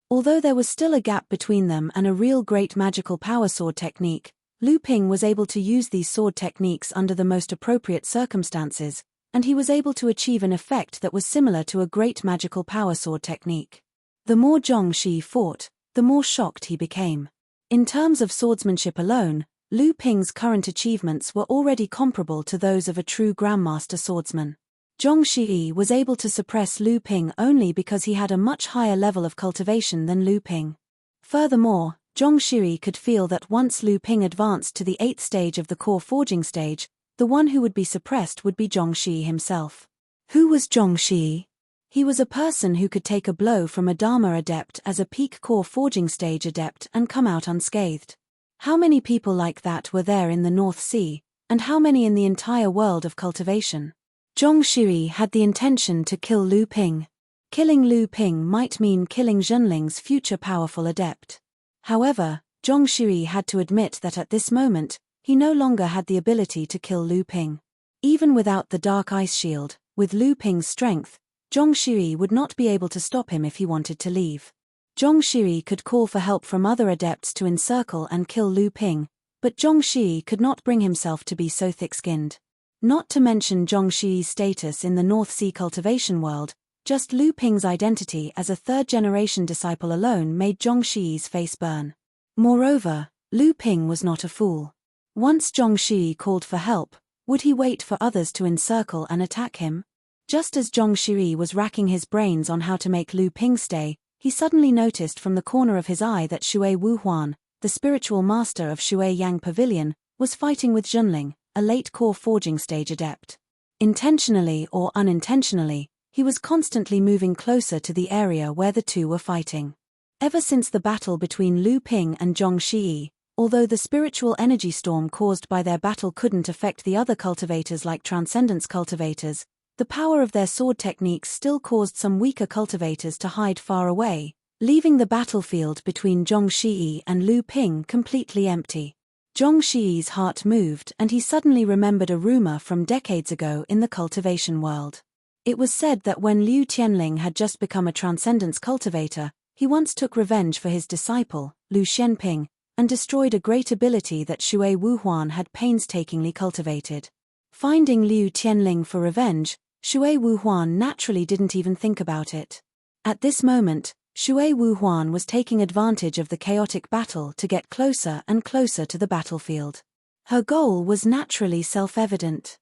Although there was still a gap between them and a real great magical power sword technique, Lu Ping was able to use these sword techniques under the most appropriate circumstances, and he was able to achieve an effect that was similar to a great magical power sword technique. The more Zhong Shi fought, the more shocked he became. In terms of swordsmanship alone, Lu Ping's current achievements were already comparable to those of a true grandmaster swordsman. Zhong Shi was able to suppress Lu Ping only because he had a much higher level of cultivation than Lu Ping. Furthermore, Zhong Shi could feel that once Lu Ping advanced to the 8th stage of the core forging stage, the one who would be suppressed would be Zhong Shi himself. Who was Zhong Shi? He was a person who could take a blow from a Dharma adept as a peak core forging stage adept and come out unscathed. How many people like that were there in the North Sea, and how many in the entire world of cultivation? Zhong Shi had the intention to kill Lu Ping. Killing Lu Ping might mean killing Zhenling's future powerful adept. However, Zhong Shi had to admit that at this moment, he no longer had the ability to kill Lu Ping. Even without the Dark Ice Shield, with Lu Ping's strength, Zhong Shi would not be able to stop him if he wanted to leave. Zhong Shi could call for help from other adepts to encircle and kill Lu Ping, but Zhong Shi could not bring himself to be so thick-skinned. Not to mention Zhong Shi's status in the North Sea cultivation world, just Lu Ping's identity as a third-generation disciple alone made Zhong Shi's face burn. Moreover, Lu Ping was not a fool. Once Zhong Shi called for help, would he wait for others to encircle and attack him? Just as Zhong Shi was racking his brains on how to make Lu Ping stay, he suddenly noticed from the corner of his eye that Xue Wuhuan, the spiritual master of Xue Yang Pavilion, was fighting with Zhenling, a late core forging stage adept. Intentionally or unintentionally, he was constantly moving closer to the area where the two were fighting. Ever since the battle between Lu Ping and Zhong Shi, although the spiritual energy storm caused by their battle couldn't affect the other cultivators like transcendence cultivators, the power of their sword techniques still caused some weaker cultivators to hide far away, leaving the battlefield between Zhong Shi and Lu Ping completely empty. Zhong Shi's heart moved and he suddenly remembered a rumor from decades ago in the cultivation world. It was said that when Liu Tianling had just become a transcendence cultivator, he once took revenge for his disciple, Lu Xianping, and destroyed a great ability that Xue Wuhuan had painstakingly cultivated. Finding Liu Tianling for revenge, Xue Wuhuan naturally didn't even think about it. At this moment, Xue Wuhuan was taking advantage of the chaotic battle to get closer and closer to the battlefield. Her goal was naturally self-evident.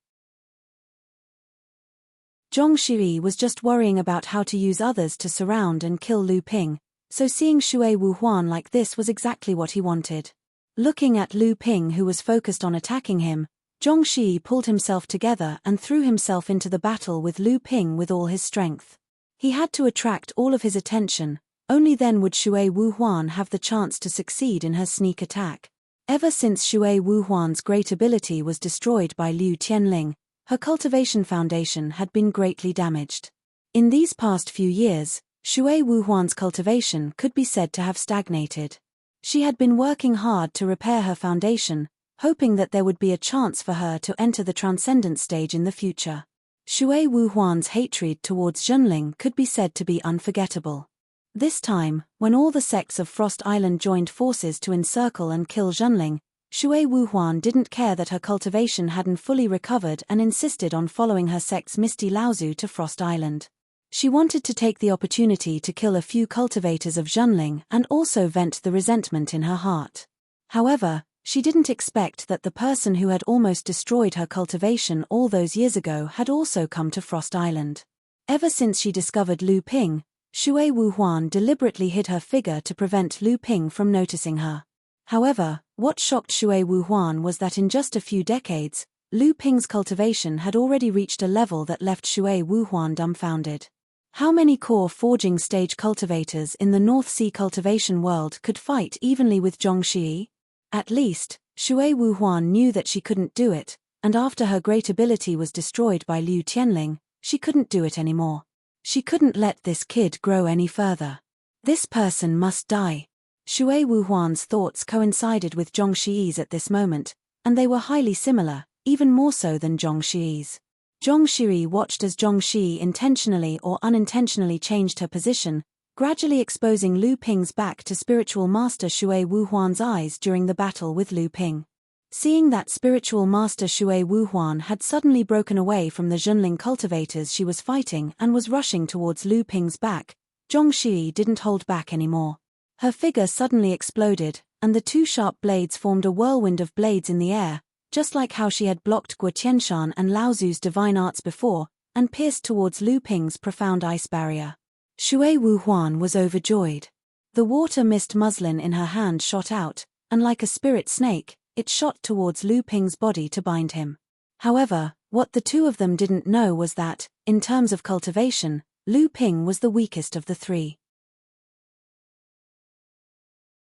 Zhong Shi was just worrying about how to use others to surround and kill Lu Ping, so seeing Xue Wuhuan like this was exactly what he wanted. Looking at Lu Ping who was focused on attacking him, Zhong Shi pulled himself together and threw himself into the battle with Lu Ping with all his strength. He had to attract all of his attention, only then would Xue Wuhuan have the chance to succeed in her sneak attack. Ever since Xue Wuhuan's great ability was destroyed by Liu Tianling, her cultivation foundation had been greatly damaged. In these past few years, Xue Wuhuan's cultivation could be said to have stagnated. She had been working hard to repair her foundation, hoping that there would be a chance for her to enter the transcendent stage in the future. Xue Wuhuan's hatred towards Zhenling could be said to be unforgettable. This time, when all the sects of Frost Island joined forces to encircle and kill Zhenling, Xue Wuhuan didn't care that her cultivation hadn't fully recovered and insisted on following her sect's Misty Laozu to Frost Island. She wanted to take the opportunity to kill a few cultivators of Zhenling and also vent the resentment in her heart. However, she didn't expect that the person who had almost destroyed her cultivation all those years ago had also come to Frost Island. Ever since she discovered Lu Ping, Xue Wuhuan deliberately hid her figure to prevent Lu Ping from noticing her. However, what shocked Xue Wuhuan was that in just a few decades, Lu Ping's cultivation had already reached a level that left Xue Wuhuan dumbfounded. How many core forging stage cultivators in the North Sea cultivation world could fight evenly with Zhong Shi? At least, Shui Wuhuan knew that she couldn't do it, and after her great ability was destroyed by Liu Tianling, she couldn't do it anymore. She couldn't let this kid grow any further. This person must die. Shui Wuhuan's thoughts coincided with Zhong Shi's at this moment, and they were highly similar, even more so than Zhong Shi's. Zhong Shi watched as Zhong Shi intentionally or unintentionally changed her position, gradually exposing Lu Ping's back to spiritual master Shui Wuhuan's eyes during the battle with Lu Ping. Seeing that spiritual master Shui Wuhuan had suddenly broken away from the Zhenling cultivators she was fighting and was rushing towards Lu Ping's back, Zhong Shi didn't hold back anymore. Her figure suddenly exploded, and the two sharp blades formed a whirlwind of blades in the air, just like how she had blocked Guo Tianshan and Lao Zu's divine arts before, and pierced towards Lu Ping's profound ice barrier. Shui Wuhuan was overjoyed. The water mist muslin in her hand shot out, and like a spirit snake, it shot towards Lu Ping's body to bind him. However, what the two of them didn't know was that, in terms of cultivation, Lu Ping was the weakest of the three.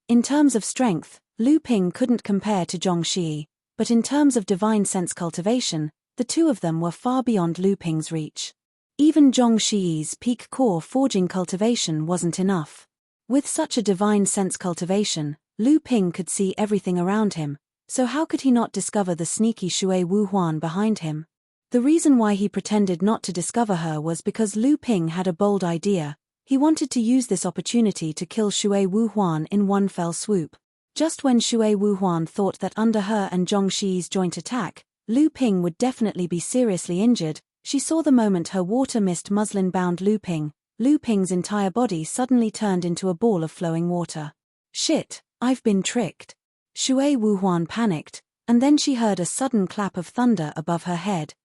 In terms of strength, Lu Ping couldn't compare to Zhong Shi, but in terms of divine sense cultivation, the two of them were far beyond Lu Ping's reach. Even Zhong Shi's peak core forging cultivation wasn't enough. With such a divine sense cultivation, Lu Ping could see everything around him, so how could he not discover the sneaky Shui Wuhuan behind him? The reason why he pretended not to discover her was because Lu Ping had a bold idea. He wanted to use this opportunity to kill Shui Wuhuan in one fell swoop. Just when Shui Wuhuan thought that under her and Zhong Shi's joint attack, Lu Ping would definitely be seriously injured, she saw the moment her water mist muslin bound Lu Ping. Lu Ping's entire body suddenly turned into a ball of flowing water. Shit, I've been tricked. Shui Wuhuan panicked, and then she heard a sudden clap of thunder above her head.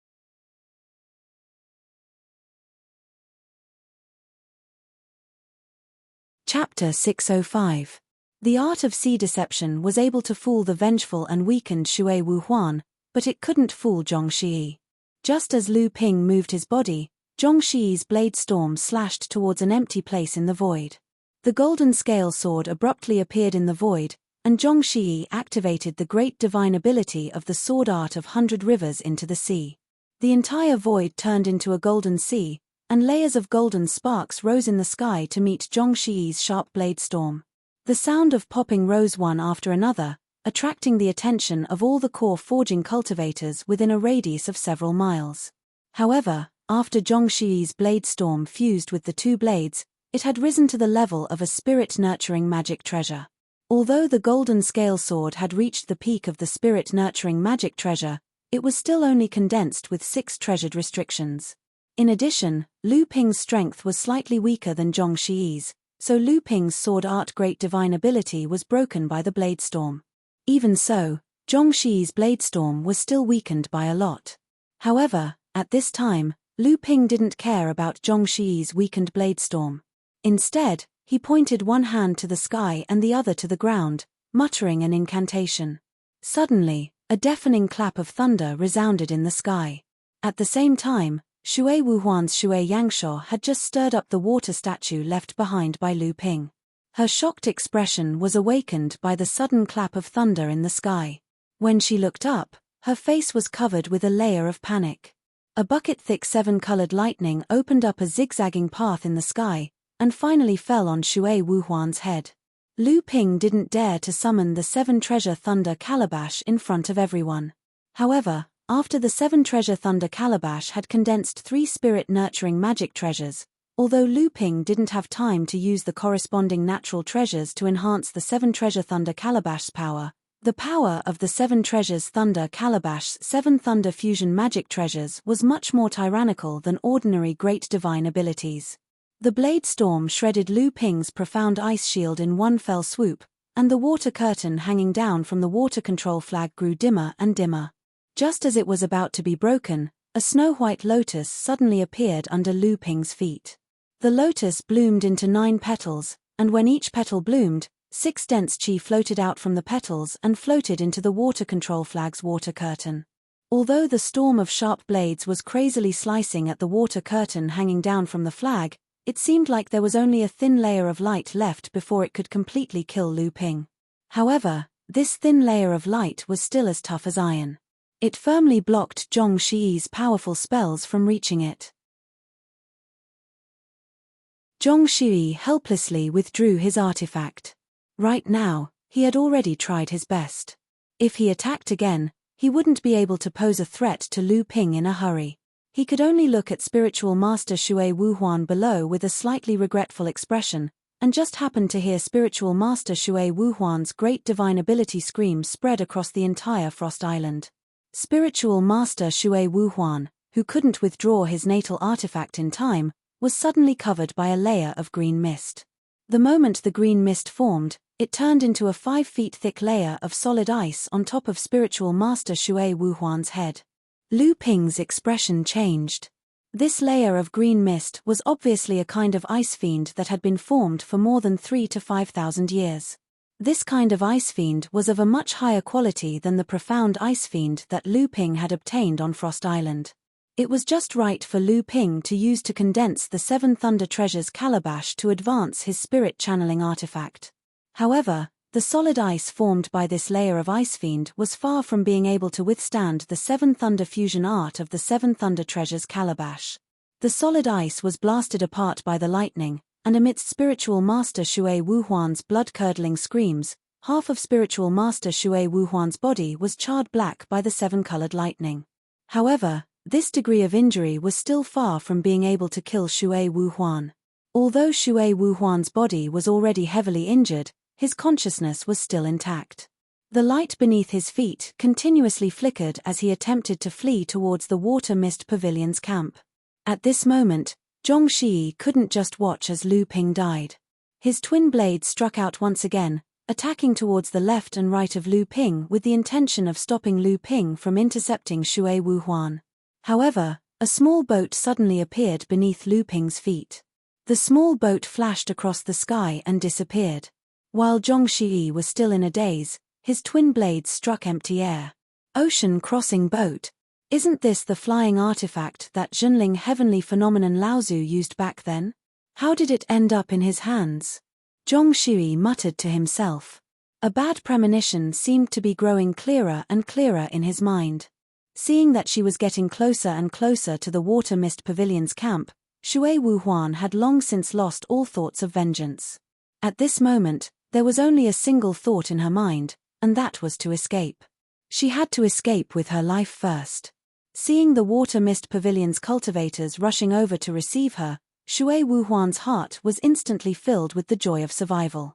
Chapter 605. The art of sea deception was able to fool the vengeful and weakened Shui Wuhuan, but it couldn't fool Zhong Shi. Just as Lu Ping moved his body, Zhong Shi's blade storm slashed towards an empty place in the void. The golden scale sword abruptly appeared in the void, and Zhong Shi activated the great divine ability of the sword art of 100 rivers into the sea. The entire void turned into a golden sea, and layers of golden sparks rose in the sky to meet Zhong Shi's sharp blade storm. The sound of popping rose one after another, attracting the attention of all the core forging cultivators within a radius of several miles. However, after Zhong Shi's blade storm fused with the two blades, it had risen to the level of a spirit-nurturing magic treasure. Although the golden scale sword had reached the peak of the spirit-nurturing magic treasure, it was still only condensed with 6 treasured restrictions. In addition, Lu Ping's strength was slightly weaker than Zhong Shi's, so Lu Ping's sword art great divine ability was broken by the blade storm. Even so, Zhong Shi's blade storm was still weakened by a lot. However, at this time, Lu Ping didn't care about Zhong Shi's weakened blade storm. Instead, he pointed one hand to the sky and the other to the ground, muttering an incantation. Suddenly, a deafening clap of thunder resounded in the sky. At the same time, Shui Wuhuan's Shui Yangshuo had just stirred up the water statue left behind by Lu Ping. Her shocked expression was awakened by the sudden clap of thunder in the sky. When she looked up, her face was covered with a layer of panic. A bucket-thick 7-colored lightning opened up a zigzagging path in the sky, and finally fell on Shui Wuhuan's head. Lu Ping didn't dare to summon the 7-treasure thunder calabash in front of everyone. However, after the 7-treasure thunder calabash had condensed 3 spirit-nurturing magic treasures, although Lu Ping didn't have time to use the corresponding natural treasures to enhance the 7-treasure thunder calabash's power, the power of the 7 treasures thunder calabash's 7 thunder fusion magic treasures was much more tyrannical than ordinary great divine abilities. The blade storm shredded Lu Ping's profound ice shield in one fell swoop, and the water curtain hanging down from the water control flag grew dimmer and dimmer. Just as it was about to be broken, a snow-white lotus suddenly appeared under Lu Ping's feet. The lotus bloomed into 9 petals, and when each petal bloomed, 6 dense qi floated out from the petals and floated into the water control flag's water curtain. Although the storm of sharp blades was crazily slicing at the water curtain hanging down from the flag, it seemed like there was only a thin layer of light left before it could completely kill Lu Ping. However, This thin layer of light was still as tough as iron. It firmly blocked Zhong Shi's powerful spells from reaching it. Zhong Shi helplessly withdrew his artifact. Right now, he had already tried his best. If he attacked again, he wouldn't be able to pose a threat to Lu Ping in a hurry. He could only look at Spiritual Master Shui Wuhuan below with a slightly regretful expression, and just happened to hear Spiritual Master Shui Wuhuan's great divine ability scream spread across the entire Frost Island. Spiritual Master Shui Wuhuan, who couldn't withdraw his natal artifact in time, was suddenly covered by a layer of green mist. The moment the green mist formed, it turned into a 5 feet thick layer of solid ice on top of Spiritual Master Shui Wuhuan's head. Lu Ping's expression changed. This layer of green mist was obviously a kind of ice fiend that had been formed for more than 3,000 to 5,000 years. This kind of ice fiend was of a much higher quality than the profound ice fiend that Lu Ping had obtained on Frost Island. It was just right for Lu Ping to use to condense the 7 Thunder Treasures calabash to advance his spirit channeling artifact. However, the solid ice formed by this layer of ice fiend was far from being able to withstand the 7 Thunder fusion art of the 7 Thunder Treasures calabash. The solid ice was blasted apart by the lightning, and amidst Spiritual Master Shui Wuhuan's blood-curdling screams, half of Spiritual Master Shui Wuhuan's body was charred black by the 7-colored lightning. However, this degree of injury was still far from being able to kill Shui Wuhuan. Although Shui Wuhuan's body was already heavily injured, his consciousness was still intact. The light beneath his feet continuously flickered as he attempted to flee towards the Water Mist Pavilion's camp. At this moment, Zhong Shi couldn't just watch as Lu Ping died. His twin blades struck out once again, attacking towards the left and right of Lu Ping with the intention of stopping Lu Ping from intercepting Shui Wuhuan. However, a small boat suddenly appeared beneath Lu Ping's feet. The small boat flashed across the sky and disappeared. While Zhong Shi was still in a daze, his twin blades struck empty air. Ocean-crossing boat. Isn't this the flying artifact that Zhenling heavenly phenomenon Laozu used back then? How did it end up in his hands? Zhong Shi muttered to himself. A bad premonition seemed to be growing clearer and clearer in his mind. Seeing that she was getting closer and closer to the Water Mist Pavilion's camp, Shui Wuhuan had long since lost all thoughts of vengeance. At this moment, there was only a single thought in her mind, and that was to escape. She had to escape with her life first. Seeing the Water Mist Pavilion's cultivators rushing over to receive her, Shui Wuhuan's heart was instantly filled with the joy of survival.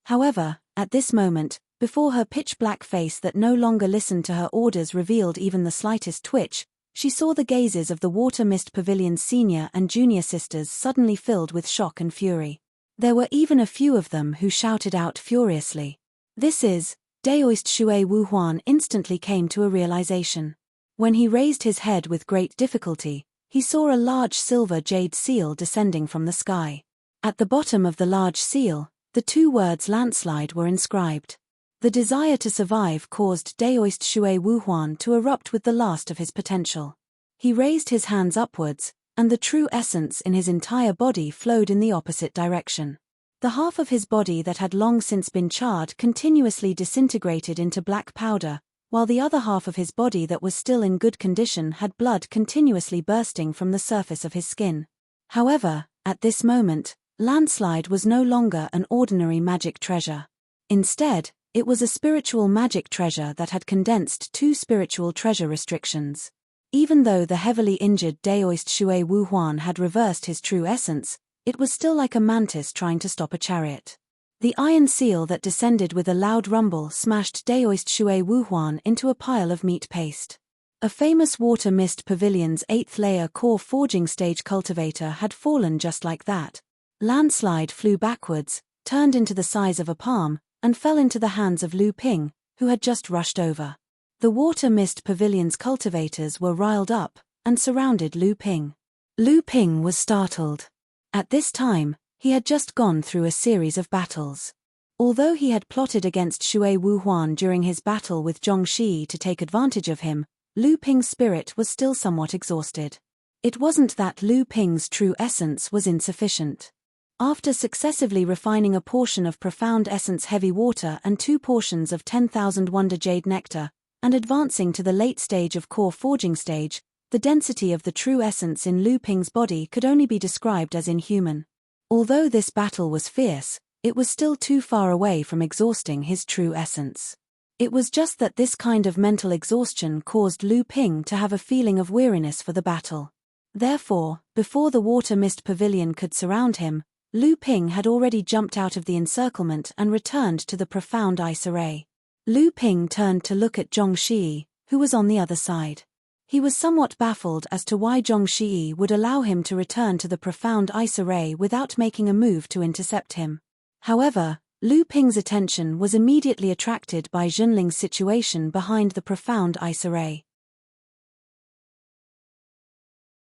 However, at this moment, before her pitch-black face that no longer listened to her orders revealed even the slightest twitch, she saw the gazes of the Water Mist Pavilion's senior and junior sisters suddenly filled with shock and fury. There were even a few of them who shouted out furiously. "This is..." Daoist Shui Wuhuan instantly came to a realization. When he raised his head with great difficulty, he saw a large silver jade seal descending from the sky. At the bottom of the large seal, the 2 words landslide were inscribed. The desire to survive caused Daoist Shui Wuhuan to erupt with the last of his potential. He raised his hands upwards, and the true essence in his entire body flowed in the opposite direction. The half of his body that had long since been charred continuously disintegrated into black powder, while the other half of his body that was still in good condition had blood continuously bursting from the surface of his skin. However, at this moment, landslide was no longer an ordinary magic treasure. Instead, it was a spiritual magic treasure that had condensed 2 spiritual treasure restrictions. Even though the heavily injured Daoist Shui Wuhuan had reversed his true essence, it was still like a mantis trying to stop a chariot. The iron seal that descended with a loud rumble smashed Daoist Shui Wuhuan into a pile of meat paste. A famous Water Mist Pavilion's 8th layer core forging stage cultivator had fallen just like that. Landslide flew backwards, turned into the size of a palm, and fell into the hands of Lu Ping, who had just rushed over. The Water Mist Pavilion's cultivators were riled up, and surrounded Lu Ping. Lu Ping was startled. At this time, he had just gone through a series of battles. Although he had plotted against Shui Wuhuan during his battle with Zhong Shi to take advantage of him, Lu Ping's spirit was still somewhat exhausted. It wasn't that Lu Ping's true essence was insufficient. After successively refining a portion of profound essence heavy water and 2 portions of 10,000 wonder jade nectar, and advancing to the late stage of core forging stage, the density of the true essence in Lu Ping's body could only be described as inhuman. Although this battle was fierce, it was still too far away from exhausting his true essence. It was just that this kind of mental exhaustion caused Lu Ping to have a feeling of weariness for the battle. Therefore, before the water mist pavilion could surround him, Lu Ping had already jumped out of the encirclement and returned to the profound ice array. Lu Ping turned to look at Zhong Shi, who was on the other side. He was somewhat baffled as to why Zhong Shi would allow him to return to the profound ice array without making a move to intercept him. However, Lu Ping's attention was immediately attracted by Junling's situation behind the profound ice array.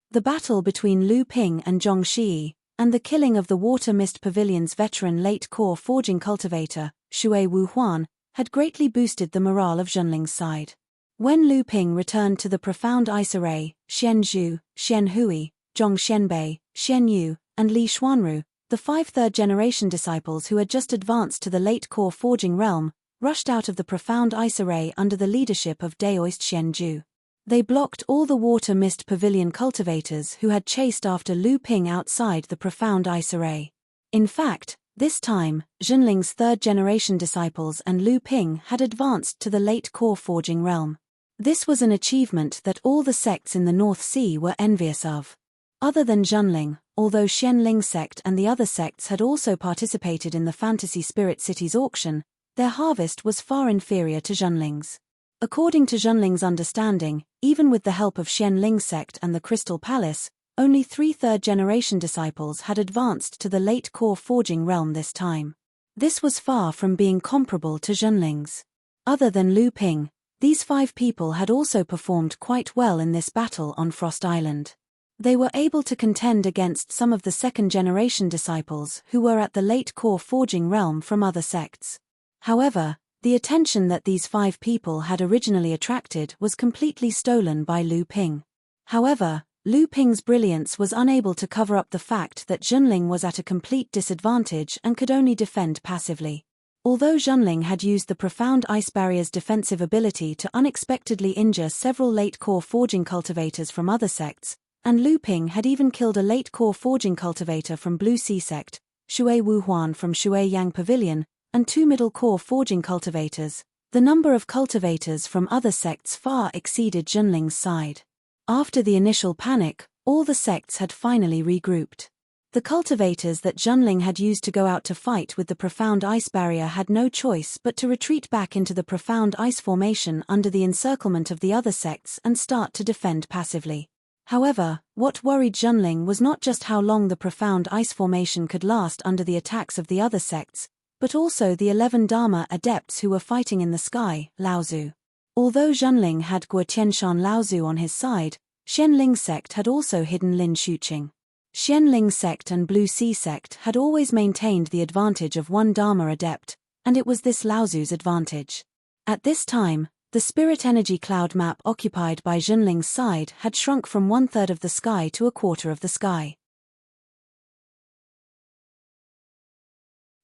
The battle between Lu Ping and Zhong Shi, and the killing of the Water Mist Pavilion's veteran late core forging cultivator, Shui Wuhuan, had greatly boosted the morale of Junling's side. When Lu Ping returned to the profound ice array, Xian Zhu, Xian Hui, Zhong Xianbei, Xian Yu, and Li Xuanru, the 5 third-generation disciples who had just advanced to the late core forging realm, rushed out of the profound ice array under the leadership of Daoist Xian Zhu. They blocked all the Water Mist Pavilion cultivators who had chased after Lu Ping outside the profound ice array. In fact, this time, Junling's third-generation disciples and Lu Ping had advanced to the late core forging realm. This was an achievement that all the sects in the North Sea were envious of. Other than Junling, although Xianling sect and the other sects had also participated in the Fantasy Spirit Cities auction, their harvest was far inferior to Junling's. According to Junling's understanding, even with the help of Xianling sect and the Crystal Palace, only 3 third-generation disciples had advanced to the late core forging realm this time. This was far from being comparable to Junling's. Other than Lu Ping, these 5 people had also performed quite well in this battle on Frost Island. They were able to contend against some of the second-generation disciples who were at the late core forging realm from other sects. However, the attention that these 5 people had originally attracted was completely stolen by Lu Ping. However, Lu Ping's brilliance was unable to cover up the fact that Junling was at a complete disadvantage and could only defend passively. Although Junling had used the profound ice barrier's defensive ability to unexpectedly injure several late core forging cultivators from other sects, and Lu Ping had even killed a late core forging cultivator from Blue Sea sect, Shui Wuhuan from Shui Yang Pavilion, and 2 middle core forging cultivators, the number of cultivators from other sects far exceeded Junling's side. After the initial panic, all the sects had finally regrouped. The cultivators that Junling had used to go out to fight with the profound ice barrier had no choice but to retreat back into the profound ice formation under the encirclement of the other sects and start to defend passively. However, what worried Junling was not just how long the profound ice formation could last under the attacks of the other sects, but also the 11 Dharma adepts who were fighting in the sky, Laozu. Although Junling had Guo Tianshan Laozu on his side, Xianling sect had also hidden Lin Shuqing. Xianling sect and Blue Sea sect had always maintained the advantage of 1 Dharma adept, and it was this Laozu's advantage. At this time, the spirit energy cloud map occupied by Junling's side had shrunk from 1/3 of the sky to 1/4 of the sky.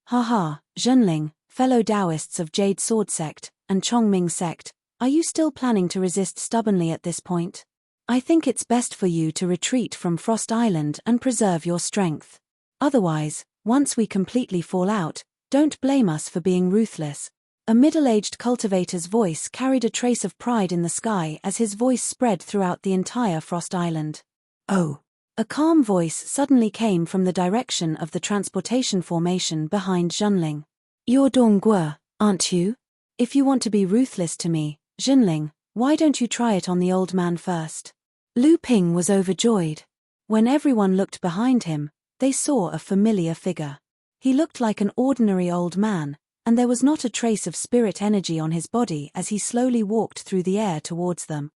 Haha, Junling, fellow Taoists of Jade Sword sect, and Chongming sect, are you still planning to resist stubbornly at this point? I think it's best for you to retreat from Frost Island and preserve your strength. Otherwise, once we completely fall out, don't blame us for being ruthless. A middle-aged cultivator's voice carried a trace of pride in the sky as his voice spread throughout the entire Frost Island. Oh! A calm voice suddenly came from the direction of the transportation formation behind Junling. You're Dongguo, aren't you? If you want to be ruthless to me, Junling, why don't you try it on the old man first? Lu Ping was overjoyed. When everyone looked behind him, they saw a familiar figure. He looked like an ordinary old man, and there was not a trace of spirit energy on his body as he slowly walked through the air towards them.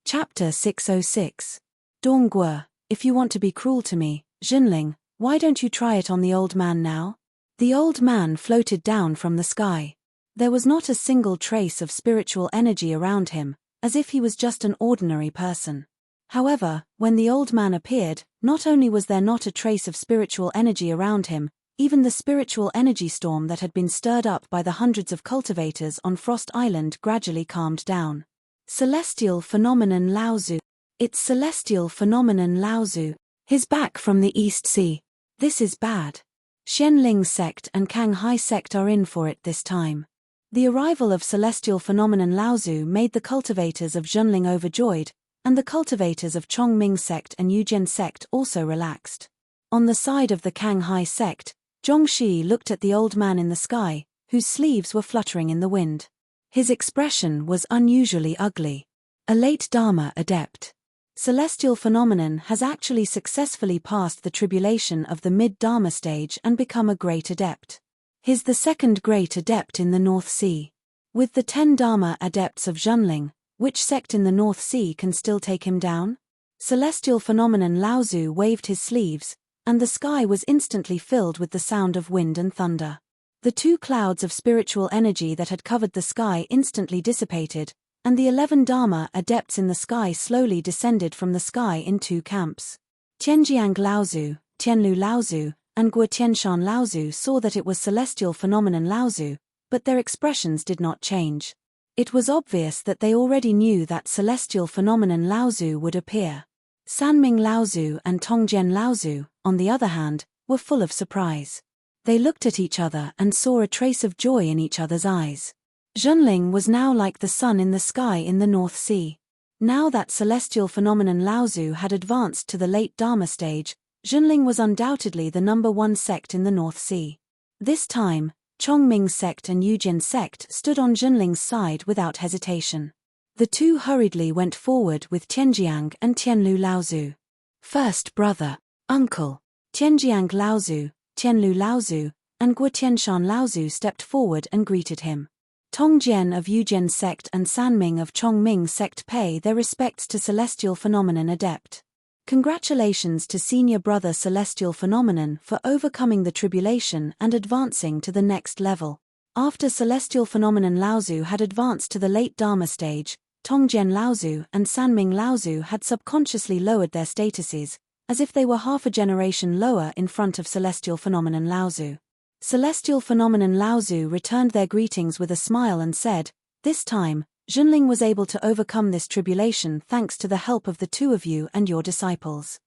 Chapter 606. Dongguo, if you want to be cruel to me, Junling, why don't you try it on the old man now? The old man floated down from the sky. There was not a single trace of spiritual energy around him, as if he was just an ordinary person. However, when the old man appeared, not only was there not a trace of spiritual energy around him, even the spiritual energy storm that had been stirred up by the hundreds of cultivators on Frost Island gradually calmed down. Celestial phenomenon Laozu. It's celestial phenomenon Laozu. His back from the East Sea. This is bad. Xianling sect and Kanghai sect are in for it this time. The arrival of celestial phenomenon Laozu made the cultivators of Zhenling overjoyed, and the cultivators of Chongming sect and Yuzhen sect also relaxed. On the side of the Kanghai sect, Zhongxi looked at the old man in the sky, whose sleeves were fluttering in the wind. His expression was unusually ugly. A late Dharma adept. Celestial phenomenon has actually successfully passed the tribulation of the mid-Dharma stage and become a great adept. He's the second great adept in the North Sea. With the 10 Dharma adepts of Zhenling, which sect in the North Sea can still take him down? Celestial phenomenon Laozu waved his sleeves, and the sky was instantly filled with the sound of wind and thunder. The 2 clouds of spiritual energy that had covered the sky instantly dissipated, and the 11 Dharma adepts in the sky slowly descended from the sky in 2 camps. Tianjiang Laozu, Tianlu Laozu, and Guo Tianshan Laozu saw that it was celestial phenomenon Laozu, but their expressions did not change. It was obvious that they already knew that celestial phenomenon Laozu would appear. Sanming Laozu and Tongjian Laozu, on the other hand, were full of surprise. They looked at each other and saw a trace of joy in each other's eyes. Zhenling was now like the sun in the sky in the North Sea. Now that celestial phenomenon Laozu had advanced to the late Dharma stage, Zhenling was undoubtedly the #1 sect in the North Sea. This time, Chongming sect and Yuzhen sect stood on Zhenling's side without hesitation. The 2 hurriedly went forward with Tianjiang and Tianlu Laozu. First brother, uncle. Tianjiang Laozu, Tianlu Laozu, and Guo Tianshan Laozu stepped forward and greeted him. Tongjian of Yuzhen sect and Sanming of Chongming sect pay their respects to Celestial Phenomenon Adept. Congratulations to Senior Brother Celestial Phenomenon for overcoming the tribulation and advancing to the next level. After Celestial Phenomenon Laozu had advanced to the late Dharma stage, Tongjian Laozu and Sanming Laozu had subconsciously lowered their statuses, as if they were half a generation lower in front of Celestial Phenomenon Laozu. Celestial Phenomenon Laozu returned their greetings with a smile and said, "This time, Zhenling was able to overcome this tribulation thanks to the help of the 2 of you and your disciples.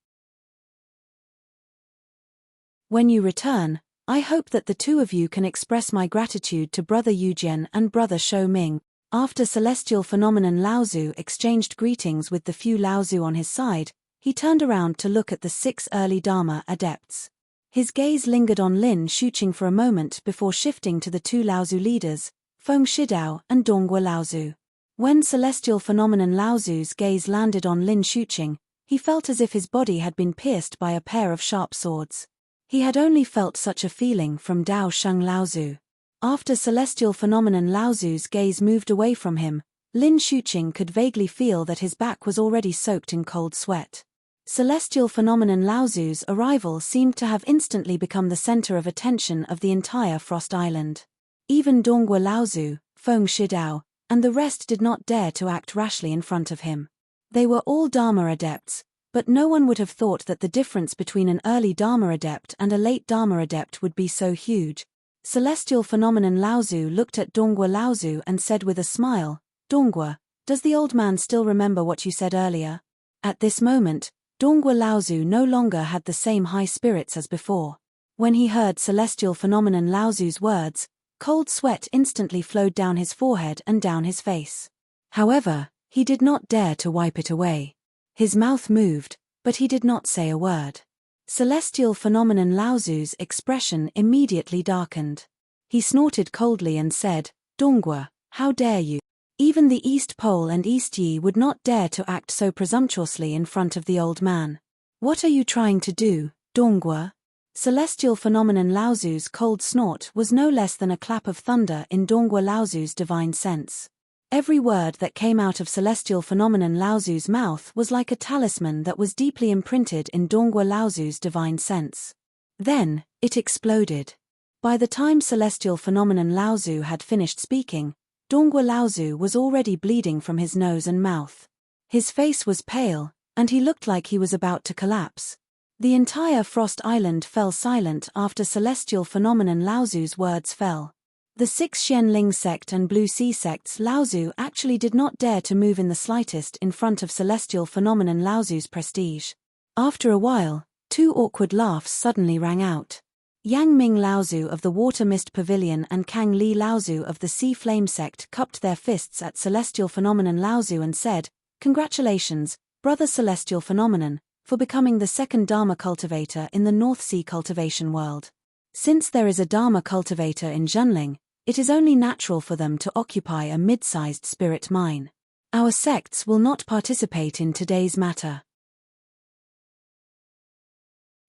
When you return, I hope that the 2 of you can express my gratitude to Brother Yuzhen and Brother Shou Ming." After Celestial Phenomenon Laozu exchanged greetings with the few Laozu on his side, he turned around to look at the 6 early Dharma adepts. His gaze lingered on Lin Shuqing for a moment before shifting to the 2 Laozu leaders, Feng Shidao and Dongguo Laozu. When Celestial Phenomenon Laozu's gaze landed on Lin Shuqing, he felt as if his body had been pierced by a pair of sharp swords. He had only felt such a feeling from Dao Sheng Laozu. After Celestial Phenomenon Laozu's gaze moved away from him, Lin Shuqing could vaguely feel that his back was already soaked in cold sweat. Celestial Phenomenon Laozu's arrival seemed to have instantly become the center of attention of the entire Frost Island. Even Dongguo Laozu, Feng Shidao, and the rest did not dare to act rashly in front of him. They were all Dharma adepts, but no one would have thought that the difference between an early Dharma adept and a late Dharma adept would be so huge. Celestial Phenomenon Laozu looked at Dongguo Laozu and said with a smile, "Dongguo, does the old man still remember what you said earlier?" At this moment, Dongguo Laozu no longer had the same high spirits as before. When he heard Celestial Phenomenon Laozu's words, cold sweat instantly flowed down his forehead and down his face. However, he did not dare to wipe it away. His mouth moved, but he did not say a word. Celestial Phenomenon Laozu's expression immediately darkened. He snorted coldly and said, "Dongguo, how dare you? Even the East Pole and East Yi would not dare to act so presumptuously in front of the old man. What are you trying to do, Dongguo?" Celestial Phenomenon Laozu's cold snort was no less than a clap of thunder in Dongguo Laozu's divine sense. Every word that came out of Celestial Phenomenon Laozu's mouth was like a talisman that was deeply imprinted in Dongguo Laozu's divine sense. Then, it exploded. By the time Celestial Phenomenon Laozu had finished speaking, Dongguo Laozu was already bleeding from his nose and mouth. His face was pale, and he looked like he was about to collapse. The entire Frost Island fell silent after celestial phenomenon Laozu's words fell. The 6 Xianling sect and Blue Sea sects Laozu actually did not dare to move in the slightest in front of celestial phenomenon Laozu's prestige. After a while, 2 awkward laughs suddenly rang out. Yang Ming Laozu of the Water Mist Pavilion and Kang Li Laozu of the Sea Flame sect cupped their fists at celestial phenomenon Laozu and said, "Congratulations, brother celestial phenomenon, for becoming the 2nd Dharma cultivator in the North Sea cultivation world. Since there is a Dharma cultivator in Zhenling, it is only natural for them to occupy a mid-sized spirit mine. Our sects will not participate in today's matter."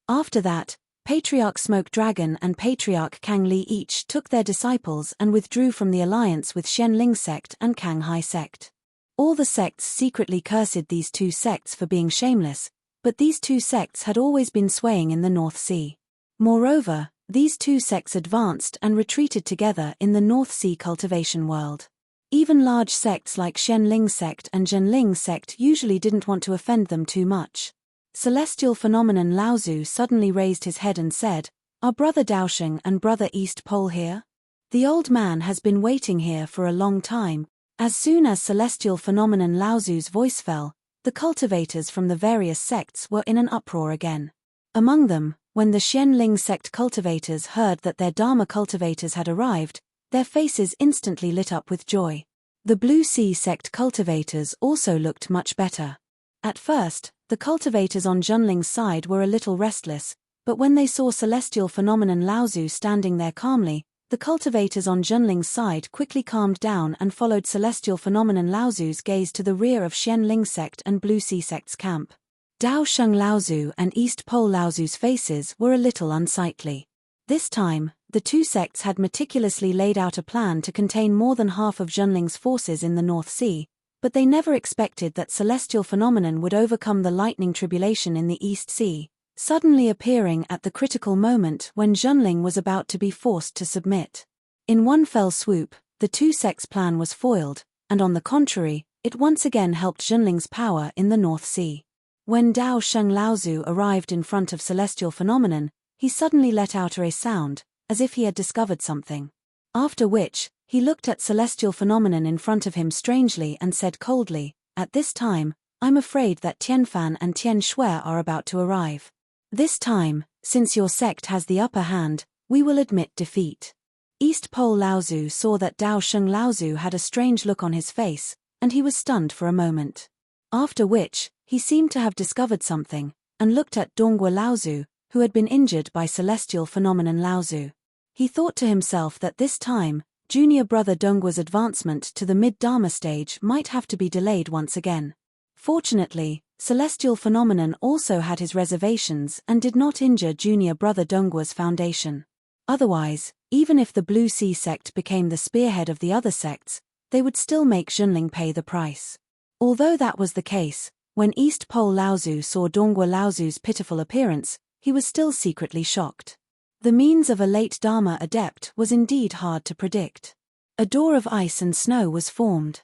After that, Patriarch Smoke Dragon and Patriarch Kang Li each took their disciples and withdrew from the alliance with Xianling sect and Kanghai sect. All the sects secretly cursed these 2 sects for being shameless, but these 2 sects had always been swaying in the North Sea. Moreover, these 2 sects advanced and retreated together in the North Sea cultivation world. Even large sects like Xianling sect and Zhenling sect usually didn't want to offend them too much. Celestial phenomenon Laozu suddenly raised his head and said, "Are Brother Daosheng and Brother East Pole here? The old man has been waiting here for a long time." As soon as celestial phenomenon Laozu's voice fell, the cultivators from the various sects were in an uproar again. Among them, when the Xianling sect cultivators heard that their Dharma cultivators had arrived, their faces instantly lit up with joy. The Blue Sea sect cultivators also looked much better. At first, the cultivators on Zhenling's side were a little restless, but when they saw celestial phenomenon Laozu standing there calmly, the cultivators on Zhenling's side quickly calmed down and followed celestial phenomenon Laozu's gaze to the rear of Xianling sect and Blue Sea sect's camp. Daosheng Laozu and East Pole Laozu's faces were a little unsightly. This time, the 2 sects had meticulously laid out a plan to contain more than half of Zhenling's forces in the North Sea, but they never expected that celestial phenomenon would overcome the lightning tribulation in the East Sea, suddenly appearing at the critical moment when Zhenling was about to be forced to submit. In one fell swoop, the 2 sects' plan was foiled, and on the contrary, it once again helped Zhenling's power in the North Sea. When Daosheng Laozu arrived in front of celestial phenomenon, he suddenly let out a sound, as if he had discovered something. After which, he looked at celestial phenomenon in front of him strangely and said coldly, "At this time, I'm afraid that Tianfan and Tian Shui are about to arrive. This time, since your sect has the upper hand, we will admit defeat." East Pole Laozu saw that Daosheng Laozu had a strange look on his face, and he was stunned for a moment. After which, he seemed to have discovered something, and looked at Donghua Laozu, who had been injured by celestial phenomenon Laozu. He thought to himself that this time, junior brother Donghua's advancement to the mid-Dharma stage might have to be delayed once again. Fortunately, celestial phenomenon also had his reservations and did not injure junior brother Donghua's foundation. Otherwise, even if the Blue Sea sect became the spearhead of the other sects, they would still make Zhenling pay the price. Although that was the case, when East Pole Laozu saw Donghua Laozu's pitiful appearance, he was still secretly shocked. The means of a late Dharma adept was indeed hard to predict. A door of ice and snow was formed.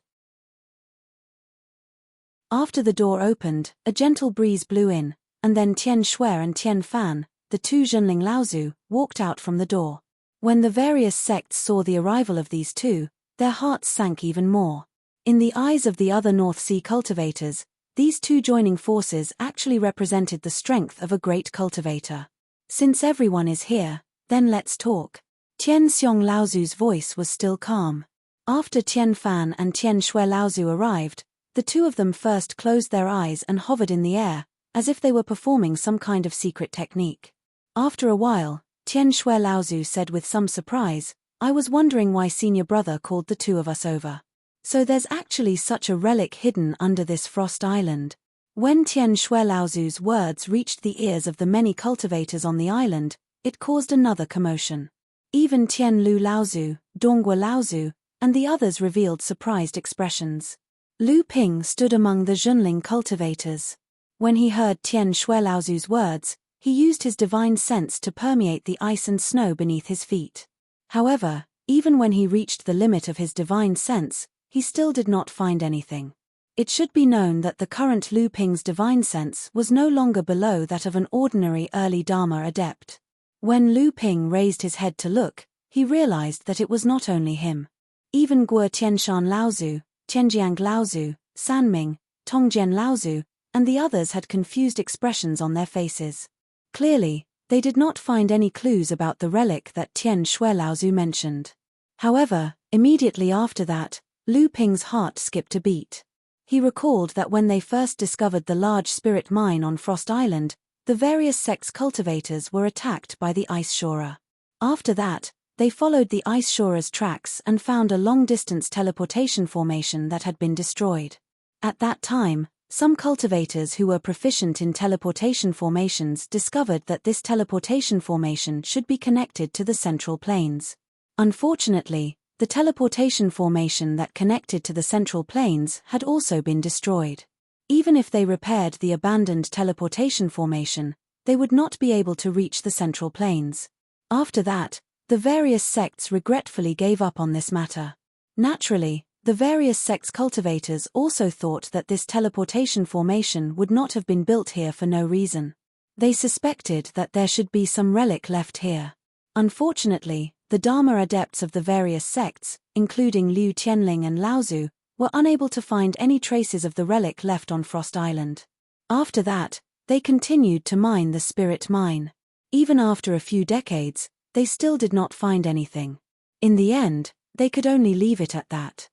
After the door opened, a gentle breeze blew in, and then Tian Shui and Tian Fan, the 2 Zhenling Laozu, walked out from the door. When the various sects saw the arrival of these 2, their hearts sank even more. In the eyes of the other North Sea cultivators, these 2 joining forces actually represented the strength of a great cultivator. "Since everyone is here, then let's talk." Tian Xiong Laozu's voice was still calm. After Tian Fan and Tian Shui Laozu arrived, the 2 of them first closed their eyes and hovered in the air, as if they were performing some kind of secret technique. After a while, Tian Shui Laozu said with some surprise, "I was wondering why senior brother called the 2 of us over. So there's actually such a relic hidden under this Frost Island." When Tian Shui Laozu's words reached the ears of the many cultivators on the island, it caused another commotion. Even Tian Lu Laozu, Donghua Laozu, and the others revealed surprised expressions. Lu Ping stood among the Zhenling cultivators. When he heard Tian Shui Laozu's words, he used his divine sense to permeate the ice and snow beneath his feet. However, even when he reached the limit of his divine sense, he still did not find anything. It should be known that the current Lu Ping's divine sense was no longer below that of an ordinary early Dharma adept. When Lu Ping raised his head to look, he realized that it was not only him. Even Guo Tianshan Laozu, Tianjiang Laozu, Sanming, Tongjian Laozu, and the others had confused expressions on their faces. Clearly, they did not find any clues about the relic that Tian Shui Laozu mentioned. However, immediately after that, Lu Ping's heart skipped a beat. He recalled that when they first discovered the large spirit mine on Frost Island, the various sects' cultivators were attacked by the Ice Shorer. After that, they followed the Ice Shorer's tracks and found a long-distance teleportation formation that had been destroyed. At that time, some cultivators who were proficient in teleportation formations discovered that this teleportation formation should be connected to the central plains. Unfortunately, the teleportation formation that connected to the central plains had also been destroyed. Even if they repaired the abandoned teleportation formation, they would not be able to reach the central plains. After that, the various sects regretfully gave up on this matter. Naturally, the various sects' cultivators also thought that this teleportation formation would not have been built here for no reason. They suspected that there should be some relic left here. Unfortunately, the Dharma adepts of the various sects, including Liu Tianling and Laozu, were unable to find any traces of the relic left on Frost Island. After that, they continued to mine the spirit mine. Even after a few decades, they still did not find anything. In the end, they could only leave it at that.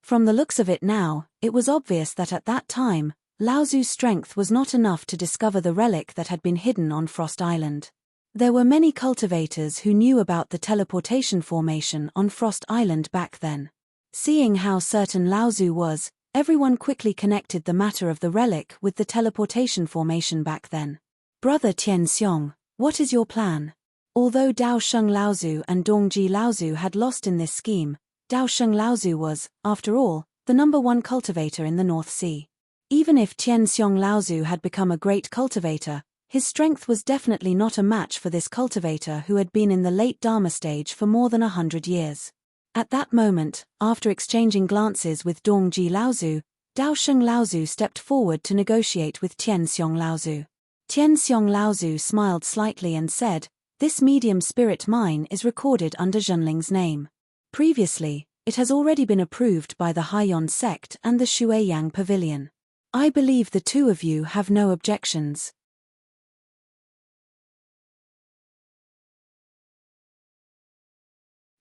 From the looks of it now, it was obvious that at that time, Laozu's strength was not enough to discover the relic that had been hidden on Frost Island. There were many cultivators who knew about the teleportation formation on Frost Island back then. Seeing how certain Laozu was, everyone quickly connected the matter of the relic with the teleportation formation back then. Brother Tian Xiong, what is your plan? Although Dao Sheng Laozu and Dongji Laozu had lost in this scheme, Dao Sheng Laozu was, after all, the #1 cultivator in the North Sea. Even if Tian Xiong Laozu had become a great cultivator, his strength was definitely not a match for this cultivator who had been in the late Dharma stage for more than 100 years. At that moment, after exchanging glances with Dongji Laozu, Dao Sheng Laozu stepped forward to negotiate with Tian Xiong Laozu. Tian Xiong Laozu smiled slightly and said, "This medium spirit mine is recorded under Zhenling's name. Previously, it has already been approved by the Haiyan sect and the Shuiyang Pavilion. I believe the two of you have no objections."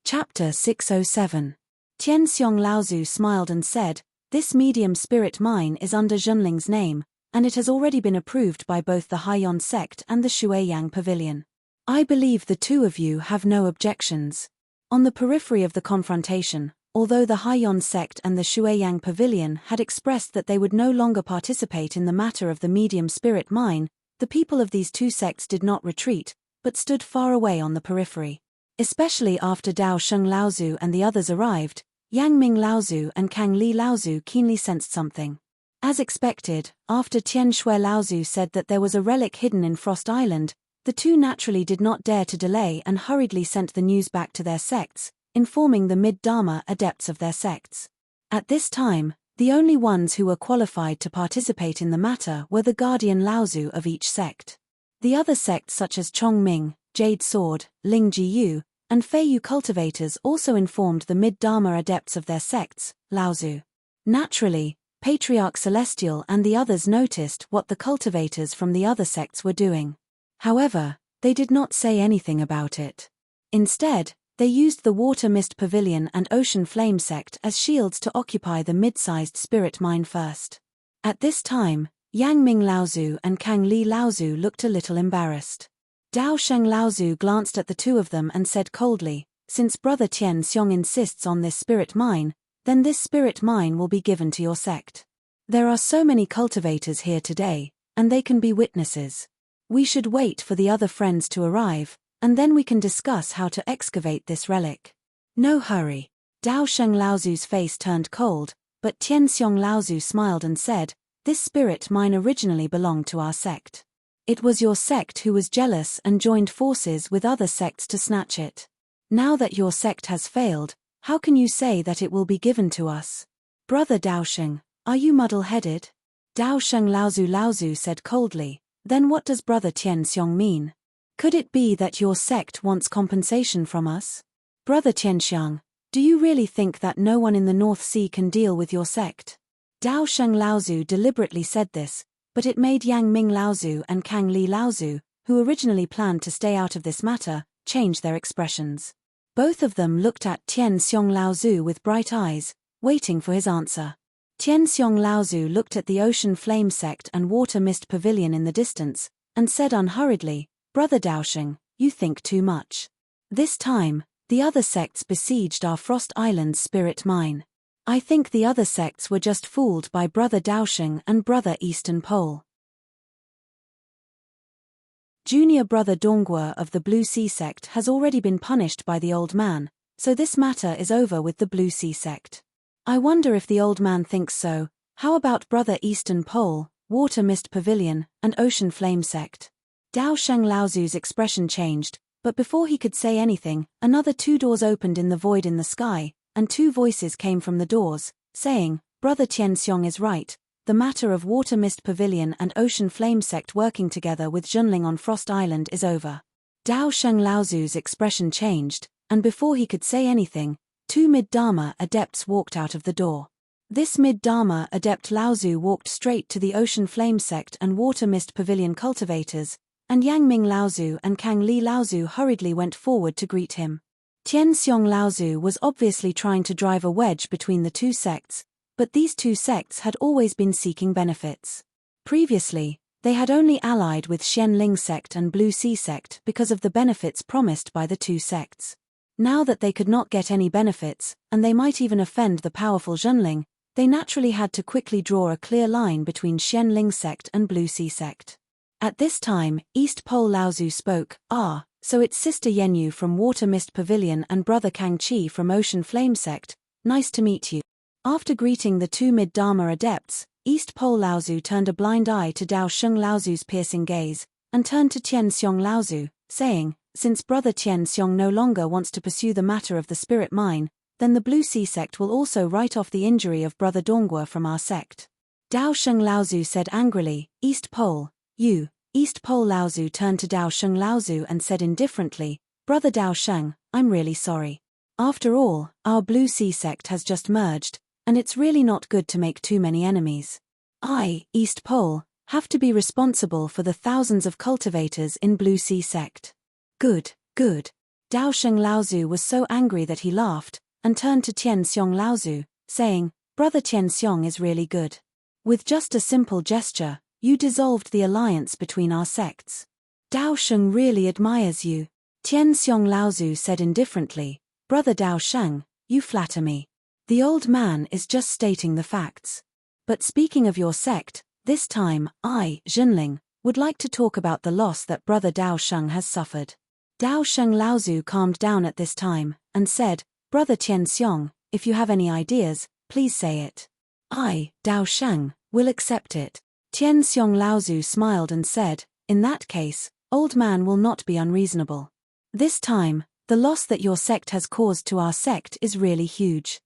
Chapter 607. Tian Xiong Laozu smiled and said, "This medium spirit mine is under Zhenling's name, and it has already been approved by both the Haiyan sect and the Shuiyang Pavilion. I believe the two of you have no objections." On the periphery of the confrontation, although the Haiyan sect and the Shuiyang Pavilion had expressed that they would no longer participate in the matter of the medium spirit mine, the people of these two sects did not retreat, but stood far away on the periphery. Especially after Dao Sheng Laozu and the others arrived, Yang Ming Laozu and Kang Li Laozu keenly sensed something. As expected, after Tian Shui Laozu said that there was a relic hidden in Frost Island, the two naturally did not dare to delay and hurriedly sent the news back to their sects, informing the mid-Dharma adepts of their sects. At this time, the only ones who were qualified to participate in the matter were the guardian Laozu of each sect. The other sects such as Chong Ming, Jade Sword, Ling Jiyu, and Feiyu cultivators also informed the mid-Dharma adepts of their sects, Laozu. Naturally, Patriarch Celestial and the others noticed what the cultivators from the other sects were doing. However, they did not say anything about it. Instead, they used the Water Mist Pavilion and Ocean Flame sect as shields to occupy the mid-sized spirit mine first. At this time, Yang Ming Laozu and Kang Li Laozu looked a little embarrassed. Dao Sheng Laozu glanced at the two of them and said coldly, "Since Brother Tian Xiong insists on this spirit mine, then this spirit mine will be given to your sect. There are so many cultivators here today, and they can be witnesses. We should wait for the other friends to arrive, and then we can discuss how to excavate this relic. No hurry." Dao Sheng Laozu's face turned cold, but Tian Xiong Laozu smiled and said, "This spirit mine originally belonged to our sect. It was your sect who was jealous and joined forces with other sects to snatch it. Now that your sect has failed, How can you say that it will be given to us? Brother Daosheng, are you muddle-headed? Daosheng Laozu said coldly, then what does Brother Tianxiong mean? Could it be that your sect wants compensation from us? Brother Tianxiong, do you really think that no one in the North Sea can deal with your sect? Daosheng Laozu deliberately said this, but it made Yang Ming Laozu and Kang Li Laozu, who originally planned to stay out of this matter, change their expressions. Both of them looked at Tianxiong Laozu with bright eyes, waiting for his answer. Tianxiong Laozu looked at the Ocean Flame Sect and Water Mist Pavilion in the distance, and said unhurriedly, Brother Daosheng, you think too much. This time, the other sects besieged our Frost Island's spirit mine. I think the other sects were just fooled by Brother Daosheng and Brother Eastern Pole. Junior Brother Dongguo of the Blue Sea Sect has already been punished by the old man, so this matter is over with the Blue Sea Sect. I wonder if the old man thinks so. How about Brother Eastern Pole, Water Mist Pavilion, and Ocean Flame Sect? Daosheng Laozu's expression changed, but before he could say anything, another 2 doors opened in the void in the sky, and 2 voices came from the doors, saying, Brother Tianxiong is right, the matter of Water Mist Pavilion and Ocean Flame Sect working together with Junling on Frost Island is over. Daosheng Laozu's expression changed, and before he could say anything, 2 mid-Dharma adepts walked out of the door. This mid-Dharma adept Laozu walked straight to the Ocean Flame Sect and Water Mist Pavilion cultivators, and Yang Ming Laozu and Kang Li Laozu hurriedly went forward to greet him. Tianxiong Laozu was obviously trying to drive a wedge between the 2 sects, but these 2 sects had always been seeking benefits. Previously, they had only allied with Xianling Sect and Blue Sea Sect because of the benefits promised by the 2 sects. Now that they could not get any benefits, and they might even offend the powerful Junling, they naturally had to quickly draw a clear line between Xianling Sect and Blue Sea Sect. At this time, East Pole Laozu spoke, so it's Sister Yenyu from Water Mist Pavilion and Brother Kang Chi from Ocean Flame Sect, nice to meet you. After greeting the 2 mid-Dharma adepts, East Pole Laozu turned a blind eye to Daosheng Laozu's piercing gaze, and turned to Tianxiong Laozu, saying, since Brother Tianxiong no longer wants to pursue the matter of the spirit mine, then the Blue Sea Sect will also write off the injury of Brother Dongguo from our sect. Daosheng Laozu said angrily, East Pole, you. East Pole Laozu turned to Daosheng Laozu and said indifferently, Brother Daosheng, I'm really sorry. After all, our Blue Sea Sect has just merged, and it's really not good to make too many enemies. I, East Pole, have to be responsible for the thousands of cultivators in Blue Sea Sect. Good. Daosheng Laozu was so angry that he laughed, and turned to Tianxiong Laozu, saying, Brother Tianxiong is really good. With just a simple gesture, you dissolved the alliance between our sects. Daosheng really admires you. Tianxiong Laozu said indifferently, Brother Daosheng, you flatter me. The old man is just stating the facts. But speaking of your sect, this time, I, Junling, would like to talk about the loss that Brother Daosheng has suffered. Daosheng Laozu calmed down at this time, and said, Brother Tianxiong, if you have any ideas, please say it. I, Daosheng, will accept it. Tianxiong Laozu smiled and said, in that case, old man will not be unreasonable. This time, the loss that your sect has caused to our sect is really huge.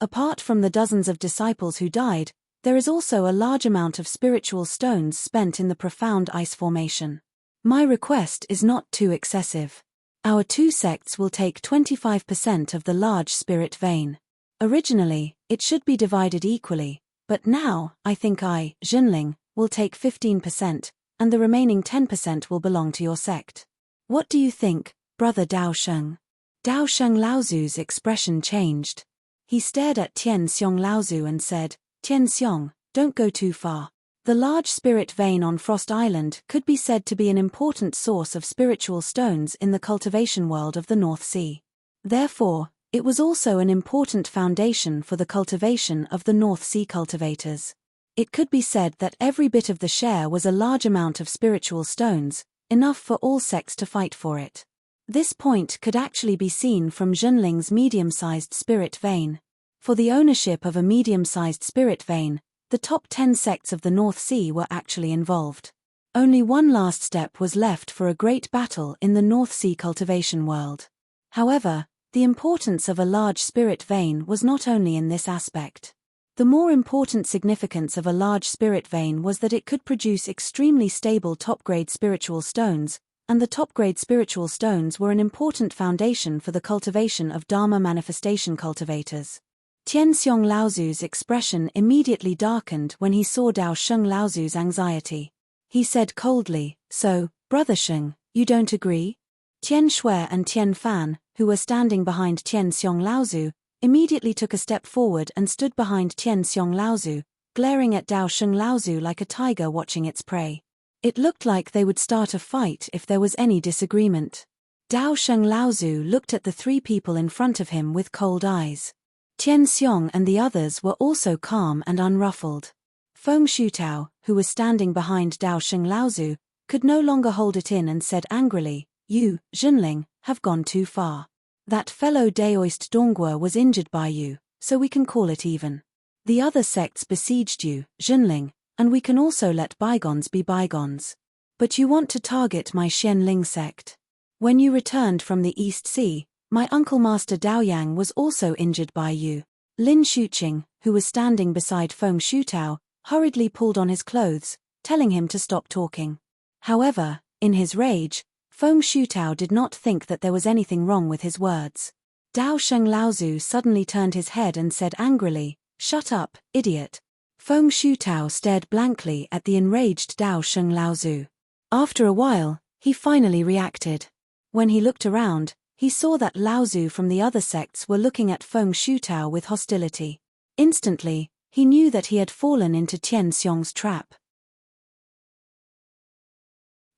Apart from the dozens of disciples who died, there is also a large amount of spiritual stones spent in the profound ice formation. My request is not too excessive. Our 2 sects will take 25% of the large spirit vein. Originally, it should be divided equally, but now, I think I, Junling, will take 15%, and the remaining 10% will belong to your sect. What do you think, Brother Daosheng? Daosheng Laozu's expression changed. He stared at Tianxiong Laozu and said, Tianxiong, don't go too far. The large spirit vein on Frost Island could be said to be an important source of spiritual stones in the cultivation world of the North Sea. Therefore, it was also an important foundation for the cultivation of the North Sea cultivators. It could be said that every bit of the share was a large amount of spiritual stones, enough for all sects to fight for it. This point could actually be seen from Junling's medium-sized spirit vein. For the ownership of a medium-sized spirit vein, the top 10 sects of the North Sea were actually involved. Only one last step was left for a great battle in the North Sea cultivation world. However, the importance of a large spirit vein was not only in this aspect. The more important significance of a large spirit vein was that it could produce extremely stable top-grade spiritual stones, and the top-grade spiritual stones were an important foundation for the cultivation of Dharma manifestation cultivators. Tian Xiong Laozu's expression immediately darkened when he saw Dao Sheng Laozu's anxiety. He said coldly, "So, Brother Sheng, you don't agree?" Tian Shui and Tian Fan, who were standing behind Tian Xiong Laozu, immediately took a step forward and stood behind Tian Xiong Laozu, glaring at Dao Sheng Laozu like a tiger watching its prey. It looked like they would start a fight if there was any disagreement. Dao Sheng Laozu looked at the three people in front of him with cold eyes. Tian Xiong and the others were also calm and unruffled. Feng Shutao, who was standing behind Dao Sheng Laozu, could no longer hold it in and said angrily, "You, Zhenling, have gone too far. That fellow Daoist Donghua was injured by you, so we can call it even. The other sects besieged you, Zhenling, and we can also let bygones be bygones. But you want to target my Xianling sect. When you returned from the East Sea, my uncle Master Daoyang was also injured by you." Lin Shuqing, who was standing beside Feng Shutao, hurriedly pulled on his clothes, telling him to stop talking. However, in his rage, Feng Shutao did not think that there was anything wrong with his words. Dao Sheng Laozu suddenly turned his head and said angrily, "Shut up, idiot." Feng Shutao stared blankly at the enraged Dao Sheng Laozu. After a while, he finally reacted. When he looked around, he saw that Laozu from the other sects were looking at Feng Shutao with hostility. Instantly, he knew that he had fallen into Tian Xiong's trap.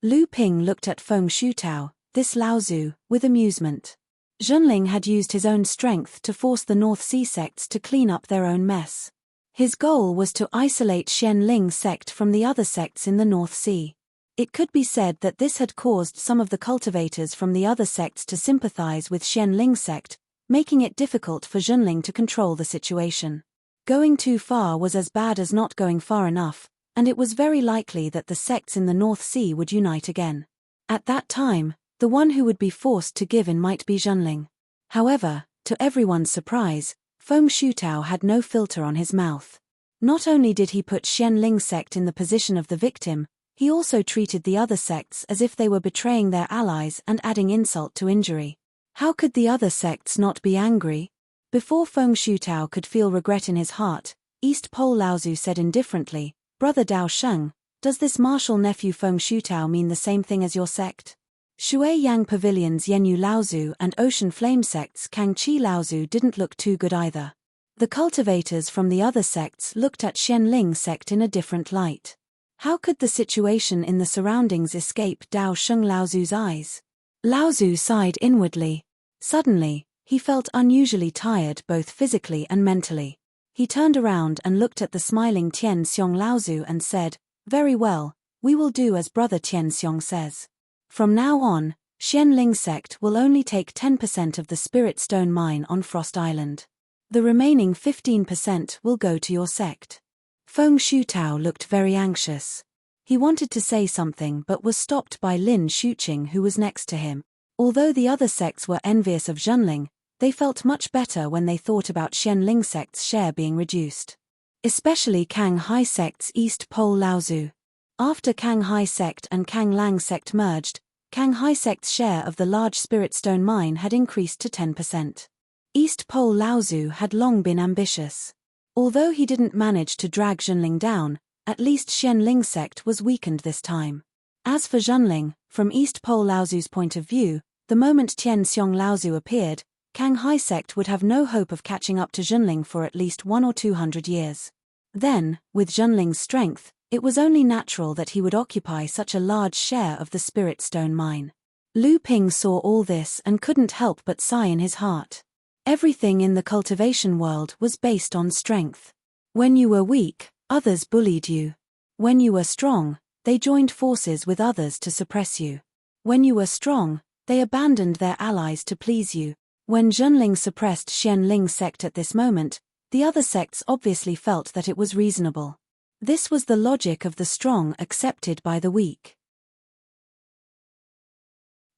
Lu Ping looked at Feng Shutao, this Laozu, with amusement. Zhenling had used his own strength to force the North Sea sects to clean up their own mess. His goal was to isolate Xianling sect from the other sects in the North Sea. It could be said that this had caused some of the cultivators from the other sects to sympathize with Xianling sect, making it difficult for Zhenling to control the situation. Going too far was as bad as not going far enough, and it was very likely that the sects in the North Sea would unite again. At that time, the one who would be forced to give in might be Zhenling. However, to everyone's surprise, Feng Shutao had no filter on his mouth. Not only did he put Xianling sect in the position of the victim, he also treated the other sects as if they were betraying their allies and adding insult to injury. How could the other sects not be angry? Before Feng Shutao could feel regret in his heart, East Pole Laozu said indifferently, "Brother Dao Sheng, does this martial nephew Feng Shutao mean the same thing as your sect?" Shui Yang Pavilion's Yenyu Laozu and Ocean Flame sect's Kang Chi Laozu didn't look too good either. The cultivators from the other sects looked at Xianling sect in a different light. How could the situation in the surroundings escape Dao Sheng Laozu's eyes? Laozu sighed inwardly. Suddenly, he felt unusually tired both physically and mentally. He turned around and looked at the smiling Tian Xiong Laozu and said, "Very well, we will do as Brother Tian Xiong says. From now on, Xianling sect will only take 10% of the Spirit Stone mine on Frost Island. The remaining 15% will go to your sect." Feng Shutao looked very anxious. He wanted to say something but was stopped by Lin Shuqing, who was next to him. Although the other sects were envious of Zhenling, they felt much better when they thought about Xianling sect's share being reduced. Especially Kang Hai sect's East Pole Laozu. After Kang Hai sect and Kang Lang sect merged, Kang Hai sect's share of the large Spirit Stone mine had increased to 10%. East Pole Laozu had long been ambitious. Although he didn't manage to drag Zhenling down, at least Xianling sect was weakened this time. As for Zhenling, from East Pole Laozu's point of view, the moment Tian Xiong Laozu appeared, Kang Hai sect would have no hope of catching up to Zhenling for at least 100 or 200 years. Then, with Zhenling's strength, it was only natural that he would occupy such a large share of the Spirit Stone mine. Lu Ping saw all this and couldn't help but sigh in his heart. Everything in the cultivation world was based on strength. When you were weak, others bullied you. When you were strong, they joined forces with others to suppress you. When you were strong, they abandoned their allies to please you. When Zhenling suppressed Xianling sect at this moment, the other sects obviously felt that it was reasonable. This was the logic of the strong accepted by the weak.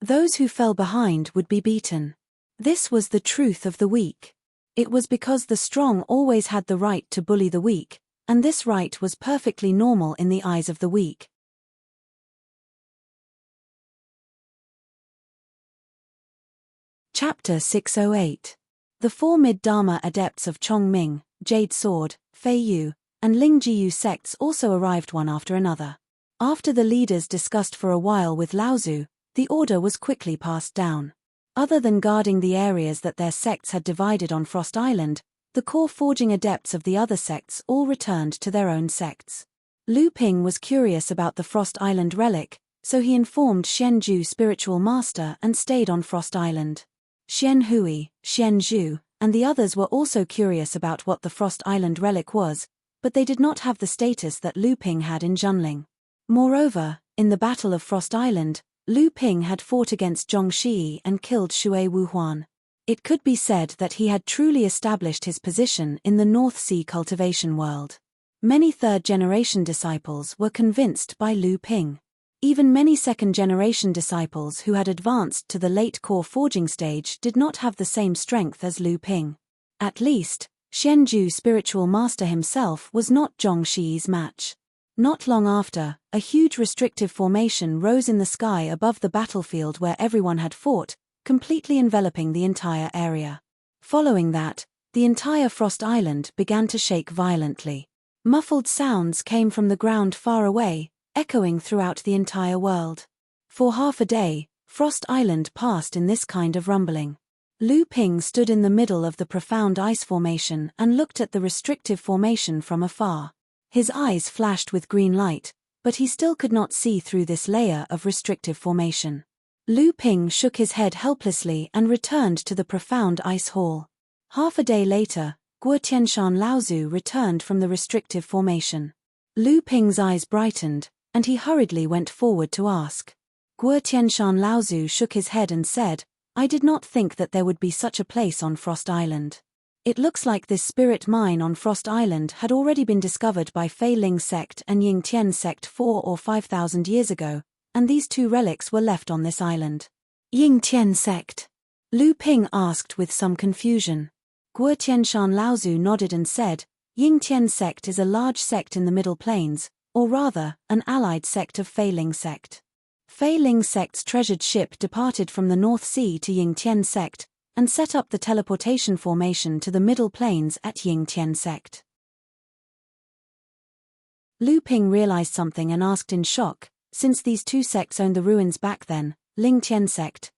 Those who fell behind would be beaten. This was the truth of the weak. It was because the strong always had the right to bully the weak, and this right was perfectly normal in the eyes of the weak. Chapter 608. The four mid-Dharma adepts of Chongming, Jade Sword, Fei Yu, and Ling Jiyu sects also arrived one after another. After the leaders discussed for a while with Laozu, the order was quickly passed down. Other than guarding the areas that their sects had divided on Frost Island, the core forging adepts of the other sects all returned to their own sects. Lu Ping was curious about the Frost Island relic, so he informed Xian Zhu, spiritual master, and stayed on Frost Island. Xian Hui, Xian Zhu, and the others were also curious about what the Frost Island relic was, but they did not have the status that Lu Ping had in Junling. Moreover, in the Battle of Frost Island, Lu Ping had fought against Zhong Shi and killed Shui Wuhuan. It could be said that he had truly established his position in the North Sea cultivation world. Many third-generation disciples were convinced by Lu Ping. Even many second-generation disciples who had advanced to the late core forging stage did not have the same strength as Lu Ping. At least, Xian Zhu, spiritual master himself, was not Zhong Shi's match. Not long after, a huge restrictive formation rose in the sky above the battlefield where everyone had fought, completely enveloping the entire area. Following that, the entire Frost Island began to shake violently. Muffled sounds came from the ground far away, echoing throughout the entire world. For half a day, Frost Island passed in this kind of rumbling. Lu Ping stood in the middle of the profound ice formation and looked at the restrictive formation from afar. His eyes flashed with green light, but he still could not see through this layer of restrictive formation. Lu Ping shook his head helplessly and returned to the profound ice hall. Half a day later, Guo Tianshan Laozu returned from the restrictive formation. Lu Ping's eyes brightened, and he hurriedly went forward to ask. Guo Tianshan Laozu shook his head and said, "I did not think that there would be such a place on Frost Island. It looks like this spirit mine on Frost Island had already been discovered by Fei Ling sect and Ying Tian sect 4 or 5,000 years ago, and these two relics were left on this island." Ying Tian sect? Lu Ping asked with some confusion. Guo Tianshan Laozu nodded and said, Ying Tian sect is a large sect in the Middle Plains, or rather, an allied sect of Fei Ling sect. Fei Ling sect's treasured ship departed from the North Sea to Ying Tian sect, and set up the teleportation formation to the Middle Plains at Ying Tian sect. Lu Ping realized something and asked in shock, since these two sects owned the ruins back then, Ling Tian sect,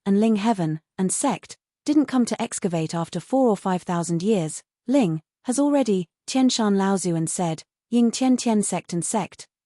and Ling Heaven, and sect, didn't come to excavate after 4 or 5,000 years, Ling, has already, Tianshan Laozu and said, Ying Tian Tian sect,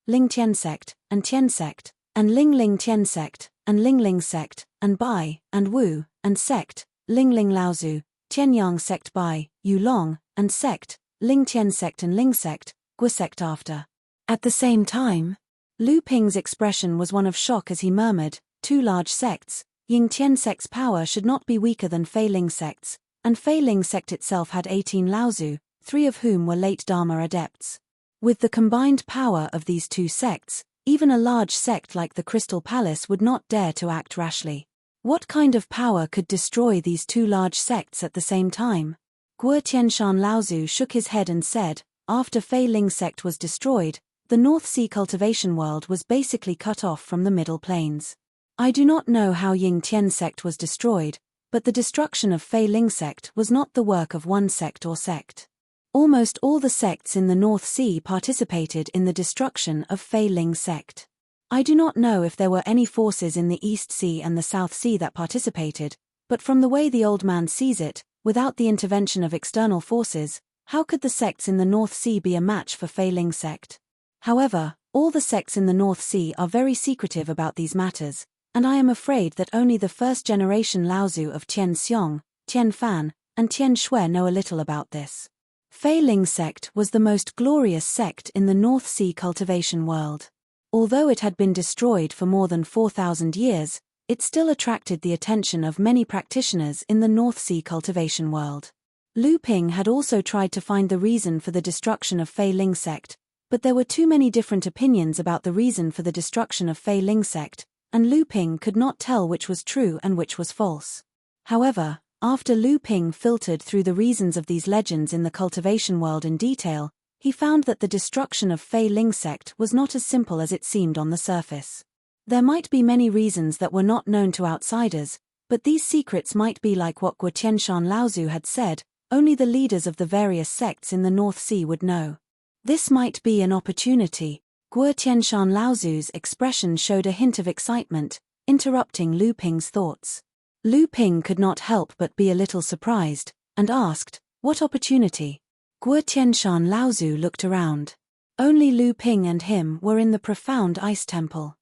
Ling Tian sect, and Ling Ling Tian sect, and Ling Ling sect, and Bai, and Wu, and sect, Ling Ling Laozu, Tian Yang sect Bai, Yu Long, and sect, Ling Tian sect and Ling sect, Gu sect after. At the same time, Lu Ping's expression was one of shock as he murmured, two large sects, Ying Tian sect's power should not be weaker than Fei Ling sect's, and Fei Ling sect itself had 18 Laozu, 3 of whom were late Dharma adepts. With the combined power of these two sects, even a large sect like the Crystal Palace would not dare to act rashly. What kind of power could destroy these two large sects at the same time? Guo Tianshan Laozu shook his head and said, after Fei Ling sect was destroyed, the North Sea cultivation world was basically cut off from the Middle Plains. I do not know how Ying Tian sect was destroyed, but the destruction of Fei Ling sect was not the work of one sect or sect. Almost all the sects in the North Sea participated in the destruction of Fei Ling sect. I do not know if there were any forces in the East Sea and the South Sea that participated, but from the way the old man sees it, without the intervention of external forces, how could the sects in the North Sea be a match for Fei Ling sect? However, all the sects in the North Sea are very secretive about these matters, and I am afraid that only the first-generation Laozu of Tian Xiong, Tian Fan, and Tian Shui know a little about this. Fei Ling sect was the most glorious sect in the North Sea cultivation world. Although it had been destroyed for more than 4,000 years, it still attracted the attention of many practitioners in the North Sea cultivation world. Lu Ping had also tried to find the reason for the destruction of Fei Ling sect, but there were too many different opinions about the reason for the destruction of Fei Ling sect, and Lu Ping could not tell which was true and which was false. However, after Lu Ping filtered through the reasons of these legends in the cultivation world in detail, he found that the destruction of Fei Ling sect was not as simple as it seemed on the surface. There might be many reasons that were not known to outsiders, but these secrets might be like what Guo Tianshan Laozu had said, only the leaders of the various sects in the North Sea would know. This might be an opportunity. Guo Tianshan Laozu's expression showed a hint of excitement, interrupting Lu Ping's thoughts. Lu Ping could not help but be a little surprised, and asked, "What opportunity?" Guo Tianshan Laozu looked around. Only Lu Ping and him were in the profound ice temple.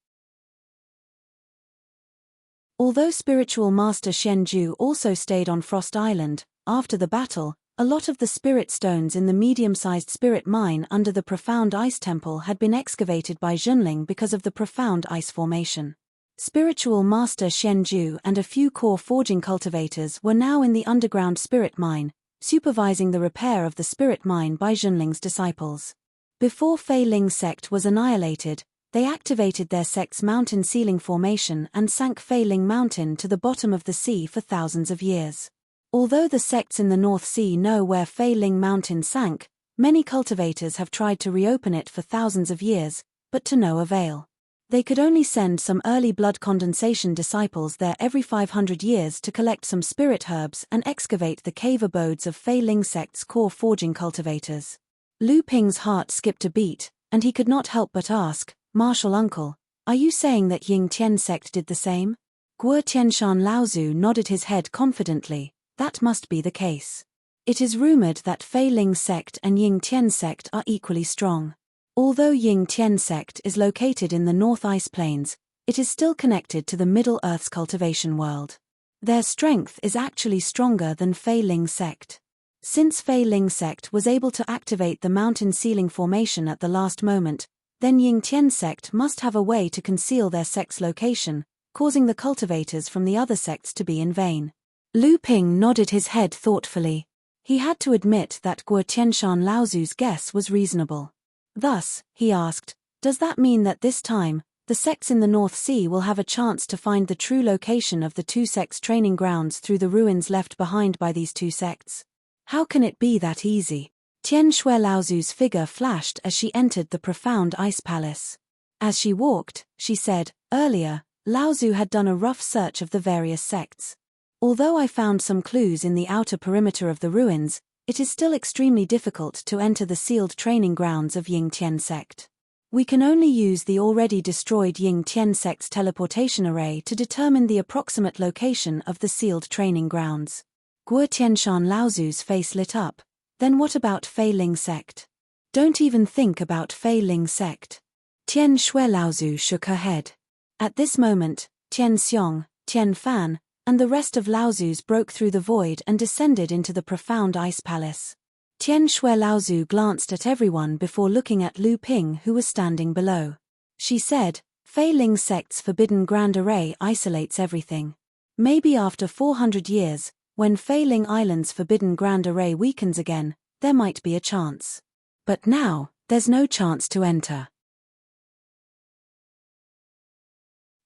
Although spiritual master Shen Ju also stayed on Frost Island, after the battle, a lot of the spirit stones in the medium-sized spirit mine under the profound ice temple had been excavated by Junling because of the profound ice formation. Spiritual master Shen Ju and a few core forging cultivators were now in the underground spirit mine, supervising the repair of the spirit mine by Junling's disciples. Before Fei Ling sect was annihilated, they activated their sect's mountain ceiling formation and sank Fei Ling Mountain to the bottom of the sea for thousands of years. Although the sects in the North Sea know where Fei Ling Mountain sank, many cultivators have tried to reopen it for thousands of years, but to no avail. They could only send some early blood condensation disciples there every 500 years to collect some spirit herbs and excavate the cave abodes of Fei Ling sect's core forging cultivators. Lu Ping's heart skipped a beat, and he could not help but ask, "Martial uncle, are you saying that Ying Tian sect did the same?" Guo Tianshan Laozu nodded his head confidently. That must be the case. It is rumored that Fei Ling sect and Ying Tian sect are equally strong. Although Ying Tian sect is located in the North Ice Plains, it is still connected to the Middle Earth's cultivation world. Their strength is actually stronger than Fei Ling sect. Since Fei Ling sect was able to activate the mountain ceiling formation at the last moment, then Ying Tian sect must have a way to conceal their sect's location, causing the cultivators from the other sects to be in vain. Lu Ping nodded his head thoughtfully. He had to admit that Guo Tianshan Laozu's guess was reasonable. Thus, he asked, "Does that mean that this time, the sects in the North Sea will have a chance to find the true location of the two sects' training grounds through the ruins left behind by these two sects? How can it be that easy?" Tian Shui Laozu's figure flashed as she entered the profound ice palace. As she walked, she said, "Earlier, Laozu had done a rough search of the various sects. Although I found some clues in the outer perimeter of the ruins, it is still extremely difficult to enter the sealed training grounds of Ying Tian sect. We can only use the already destroyed Ying Tian sect's teleportation array to determine the approximate location of the sealed training grounds." Guo Tianshan Laozu's face lit up. "Then what about Fei Ling sect?" "Don't even think about Fei Ling sect." Tian Shui Laozu shook her head. At this moment, Tian Xiong, Tian Fan, and the rest of Laozus broke through the void and descended into the profound ice palace. Tian Shui Laozu glanced at everyone before looking at Lu Ping, who was standing below. She said, "Fei Ling sect's forbidden grand array isolates everything. Maybe after 400 years, when Fei Ling Island's forbidden grand array weakens again, there might be a chance. But now, there's no chance to enter."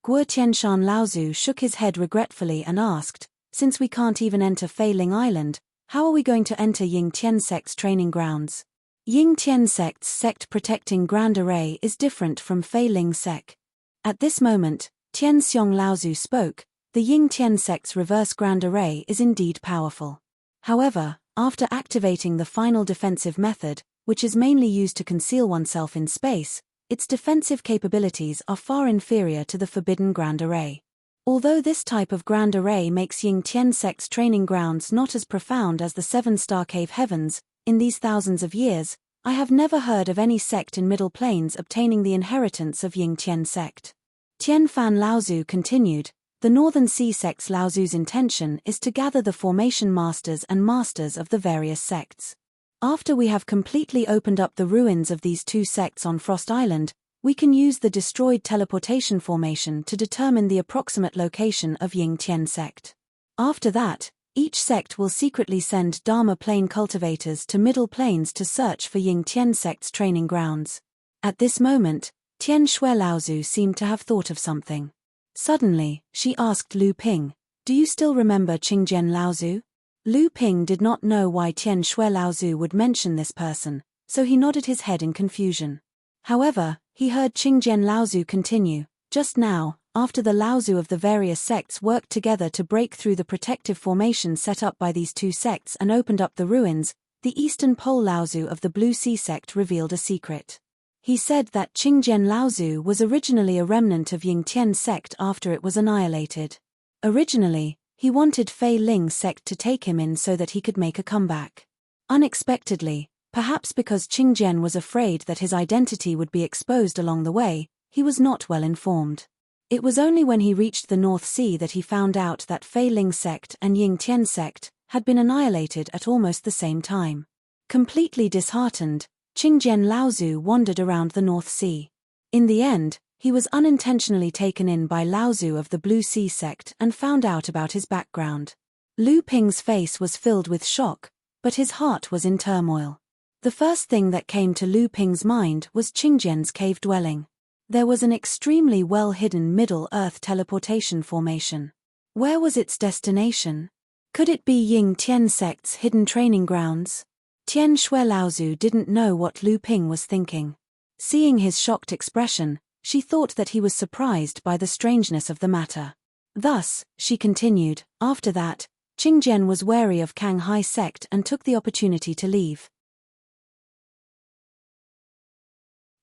Guo Tianshan Laozu shook his head regretfully and asked, "Since we can't even enter Fei Ling Island, how are we going to enter Ying Tian sect's training grounds?" Ying Tian sect's sect-protecting grand array is different from Fei Ling sect. At this moment, Tian Xiong Laozu spoke. The Ying Tian sect's reverse grand array is indeed powerful. However, after activating the final defensive method, which is mainly used to conceal oneself in space, its defensive capabilities are far inferior to the forbidden grand array. Although this type of grand array makes Ying Tian sect's training grounds not as profound as the seven-star cave heavens, in these thousands of years, I have never heard of any sect in Middle Plains obtaining the inheritance of Ying Tian sect. Tian Fan Laozu continued, "The Northern Sea sect's Laozu's intention is to gather the formation masters and masters of the various sects. After we have completely opened up the ruins of these two sects on Frost Island, we can use the destroyed teleportation formation to determine the approximate location of Ying Tian sect. After that, each sect will secretly send Dharma Plane cultivators to Middle Plains to search for Ying Tian sect's training grounds." At this moment, Tian Shui Laozu seemed to have thought of something. Suddenly, she asked Lu Ping, Do you still remember Qingjian Laozu? Lu Ping did not know why Tian Shui Laozu would mention this person, so he nodded his head in confusion. However, he heard Qingjian Laozu continue, just now, after the Laozu of the various sects worked together to break through the protective formation set up by these two sects and opened up the ruins, the Eastern Pole Laozu of the Blue Sea sect revealed a secret. He said that Qingjian Laozu was originally a remnant of Yingtian sect after it was annihilated. Originally, he wanted Fei Ling sect to take him in so that he could make a comeback. Unexpectedly, perhaps because Qingjian was afraid that his identity would be exposed along the way, he was not well informed. It was only when he reached the North Sea that he found out that Fei Ling sect and Yingtian sect had been annihilated at almost the same time. Completely disheartened, Qingjian Laozu wandered around the North Sea. In the end, he was unintentionally taken in by Laozu of the Blue Sea sect and found out about his background. Lu Ping's face was filled with shock, but his heart was in turmoil. The first thing that came to Lu Ping's mind was Qingjian's cave dwelling. There was an extremely well-hidden Middle-earth teleportation formation. Where was its destination? Could it be Ying Tian sect's hidden training grounds? Tian Shui Laozu didn't know what Lu Ping was thinking. Seeing his shocked expression, she thought that he was surprised by the strangeness of the matter. Thus, she continued, after that, Qingjian was wary of Kang Hai sect and took the opportunity to leave.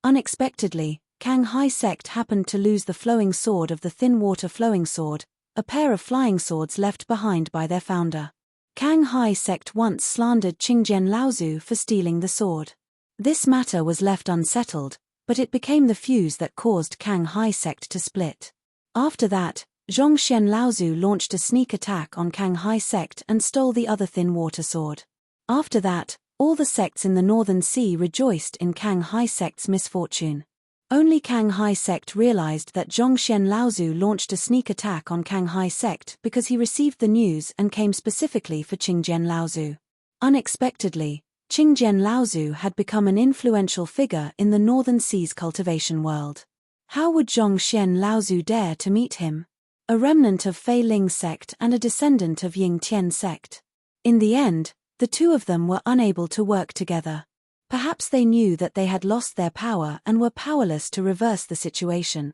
Unexpectedly, Kang Hai sect happened to lose the flowing sword of the thin water flowing sword, a pair of flying swords left behind by their founder. Kang Hai sect once slandered Qingjian Laozu for stealing the sword. This matter was left unsettled, but it became the fuse that caused Kang Hai sect to split. After that, Zhongxian Laozu launched a sneak attack on Kang Hai sect and stole the other thin water sword. After that, all the sects in the Northern Sea rejoiced in Kang Hai sect's misfortune. Only Kang Hai sect realized that Zhongxian Laozu launched a sneak attack on Kang Hai sect because he received the news and came specifically for Qingjian Laozu. Unexpectedly, Qingjian Laozu had become an influential figure in the Northern Sea's cultivation world. How would Zhongxian Laozu dare to meet him? A remnant of Fei Ling sect and a descendant of Ying Tian sect. In the end, the two of them were unable to work together. Perhaps they knew that they had lost their power and were powerless to reverse the situation.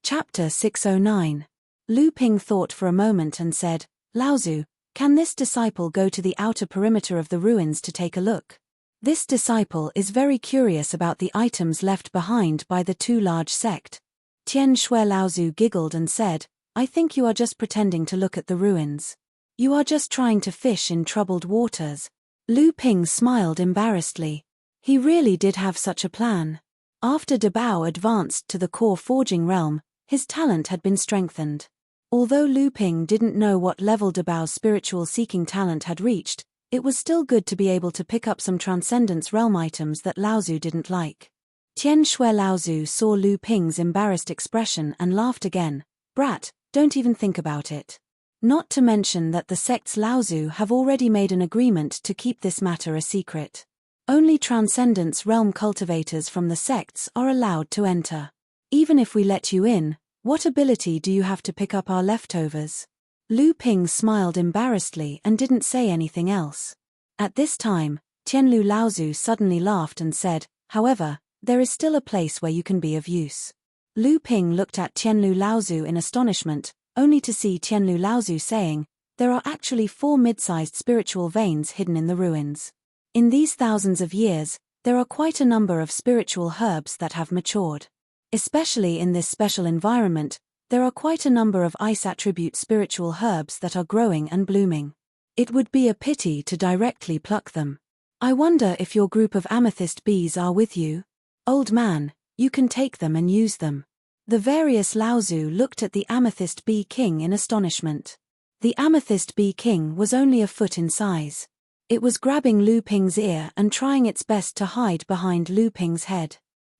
Chapter 609. Lu Ping thought for a moment and said, Laozu, can this disciple go to the outer perimeter of the ruins to take a look? This disciple is very curious about the items left behind by the two large sect. Tian Shui Laozu giggled and said, I think you are just pretending to look at the ruins. You are just trying to fish in troubled waters. Lu Ping smiled embarrassedly. He really did have such a plan. After De Bao advanced to the core forging realm, his talent had been strengthened. Although Lu Ping didn't know what level De Bao's spiritual seeking talent had reached, it was still good to be able to pick up some transcendence realm items that Laozu didn't like. Tian Shui Laozu saw Lu Ping's embarrassed expression and laughed again. Brat, don't even think about it. Not to mention that the sect's Laozu have already made an agreement to keep this matter a secret. Only Transcendence Realm cultivators from the sects are allowed to enter. Even if we let you in, what ability do you have to pick up our leftovers? Lu Ping smiled embarrassedly and didn't say anything else. At this time, Tianlu Laozu suddenly laughed and said, however, there is still a place where you can be of use. Lu Ping looked at Tianlu Laozu in astonishment, only to see Tianlu Laozu saying, there are actually 4 mid-sized spiritual veins hidden in the ruins. In these thousands of years, there are quite a number of spiritual herbs that have matured. Especially in this special environment, there are quite a number of ice attribute spiritual herbs that are growing and blooming. It would be a pity to directly pluck them. I wonder if your group of amethyst bees are with you? Old man, you can take them and use them. The various Laozu looked at the Amethyst Bee King in astonishment. The Amethyst Bee King was only a foot in size. It was grabbing Lu Ping's ear and trying its best to hide behind Lu Ping's head.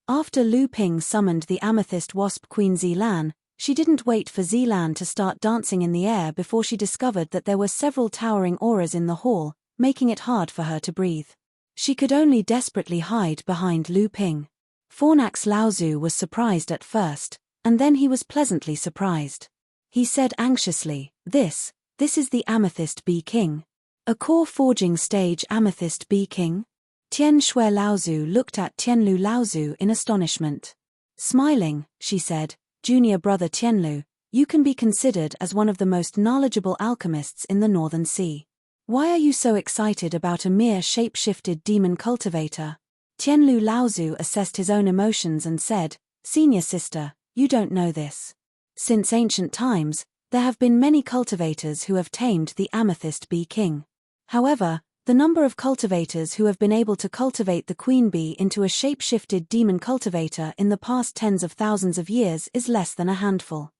After Lu Ping summoned the Amethyst Wasp Queen Zilan, she didn't wait for Zilan to start dancing in the air before she discovered that there were several towering auras in the hall, making it hard for her to breathe. She could only desperately hide behind Lu Ping. Fornax Laozu was surprised at first, and then he was pleasantly surprised. He said anxiously, This is the Amethyst Bee King. A core forging stage Amethyst Bee King? Tian Shui Laozu looked at Tianlu Laozu in astonishment. Smiling, she said, Junior brother Tianlu, you can be considered as one of the most knowledgeable alchemists in the Northern Sea. Why are you so excited about a mere shape-shifted demon cultivator? Tianlu Laozu assessed his own emotions and said, Senior sister, you don't know this. Since ancient times, there have been many cultivators who have tamed the Amethyst Bee King. However, the number of cultivators who have been able to cultivate the queen bee into a shape-shifted demon cultivator in the past tens of thousands of years is less than a handful.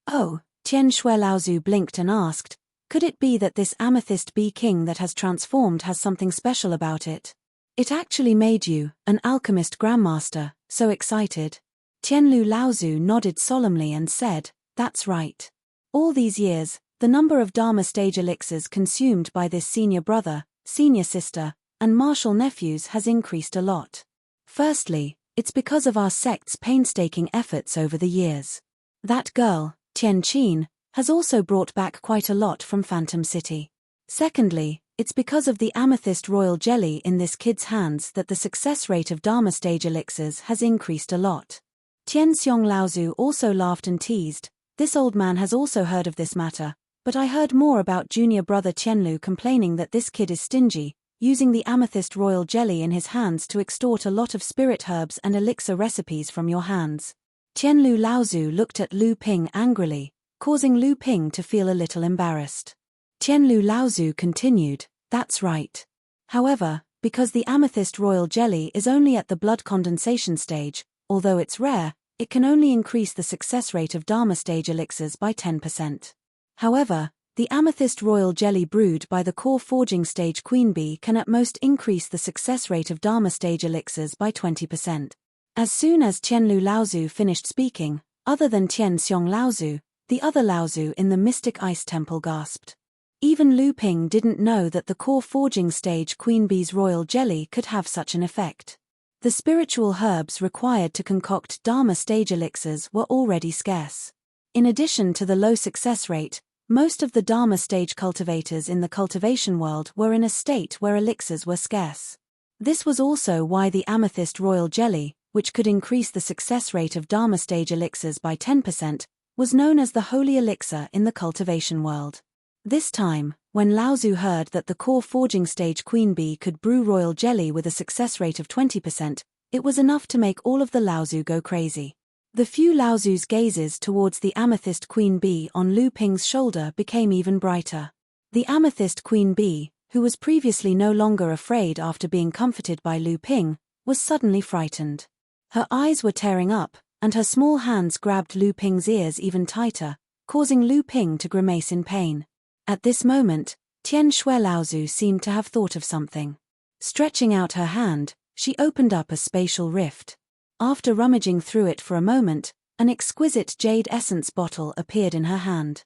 Oh, Tian Shui Laozu blinked and asked, could it be that this Amethyst Bee King that has transformed has something special about it? It actually made you, an alchemist grandmaster, so excited. Tianlu Laozu nodded solemnly and said, that's right. All these years, the number of Dharma stage elixirs consumed by this senior brother, senior sister, and martial nephews has increased a lot. Firstly, it's because of our sect's painstaking efforts over the years. That girl, Tian Qin, has also brought back quite a lot from Phantom City. Secondly, it's because of the amethyst royal jelly in this kid's hands that the success rate of Dharma stage elixirs has increased a lot. Tian Xiong Laozu also laughed and teased, this old man has also heard of this matter, but I heard more about junior brother Tianlu complaining that this kid is stingy, using the amethyst royal jelly in his hands to extort a lot of spirit herbs and elixir recipes from your hands. Tianlu Laozu looked at Lu Ping angrily, causing Lu Ping to feel a little embarrassed. Tianlu Laozu continued, that's right. However, because the amethyst royal jelly is only at the blood condensation stage, although it's rare, it can only increase the success rate of Dharma stage elixirs by 10%. However, the amethyst royal jelly brewed by the core forging stage queen bee can at most increase the success rate of Dharma stage elixirs by 20%. As soon as Tianlu Laozu finished speaking, other than Tian Xiong Laozu, the other Laozu in the mystic ice temple gasped. Even Lu Ping didn't know that the core forging stage queen bee's royal jelly could have such an effect. The spiritual herbs required to concoct Dharma stage elixirs were already scarce. In addition to the low success rate, most of the Dharma stage cultivators in the cultivation world were in a state where elixirs were scarce. This was also why the amethyst royal jelly, which could increase the success rate of Dharma stage elixirs by 10%, was known as the holy elixir in the cultivation world. This time, when Laozu heard that the core forging stage queen bee could brew royal jelly with a success rate of 20%, it was enough to make all of the Laozu go crazy. The few Laozu's gazes towards the amethyst queen bee on Lu Ping's shoulder became even brighter. The amethyst queen bee, who was previously no longer afraid after being comforted by Lu Ping, was suddenly frightened. Her eyes were tearing up, and her small hands grabbed Lu Ping's ears even tighter, causing Lu Ping to grimace in pain. At this moment, Tian Shui Laozu seemed to have thought of something. Stretching out her hand, she opened up a spatial rift. After rummaging through it for a moment, an exquisite jade essence bottle appeared in her hand.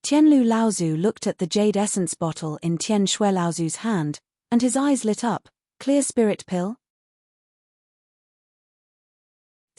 Tianlu Laozu looked at the jade essence bottle in Tian Shui Laozu's hand, and his eyes lit up. Clear spirit pill?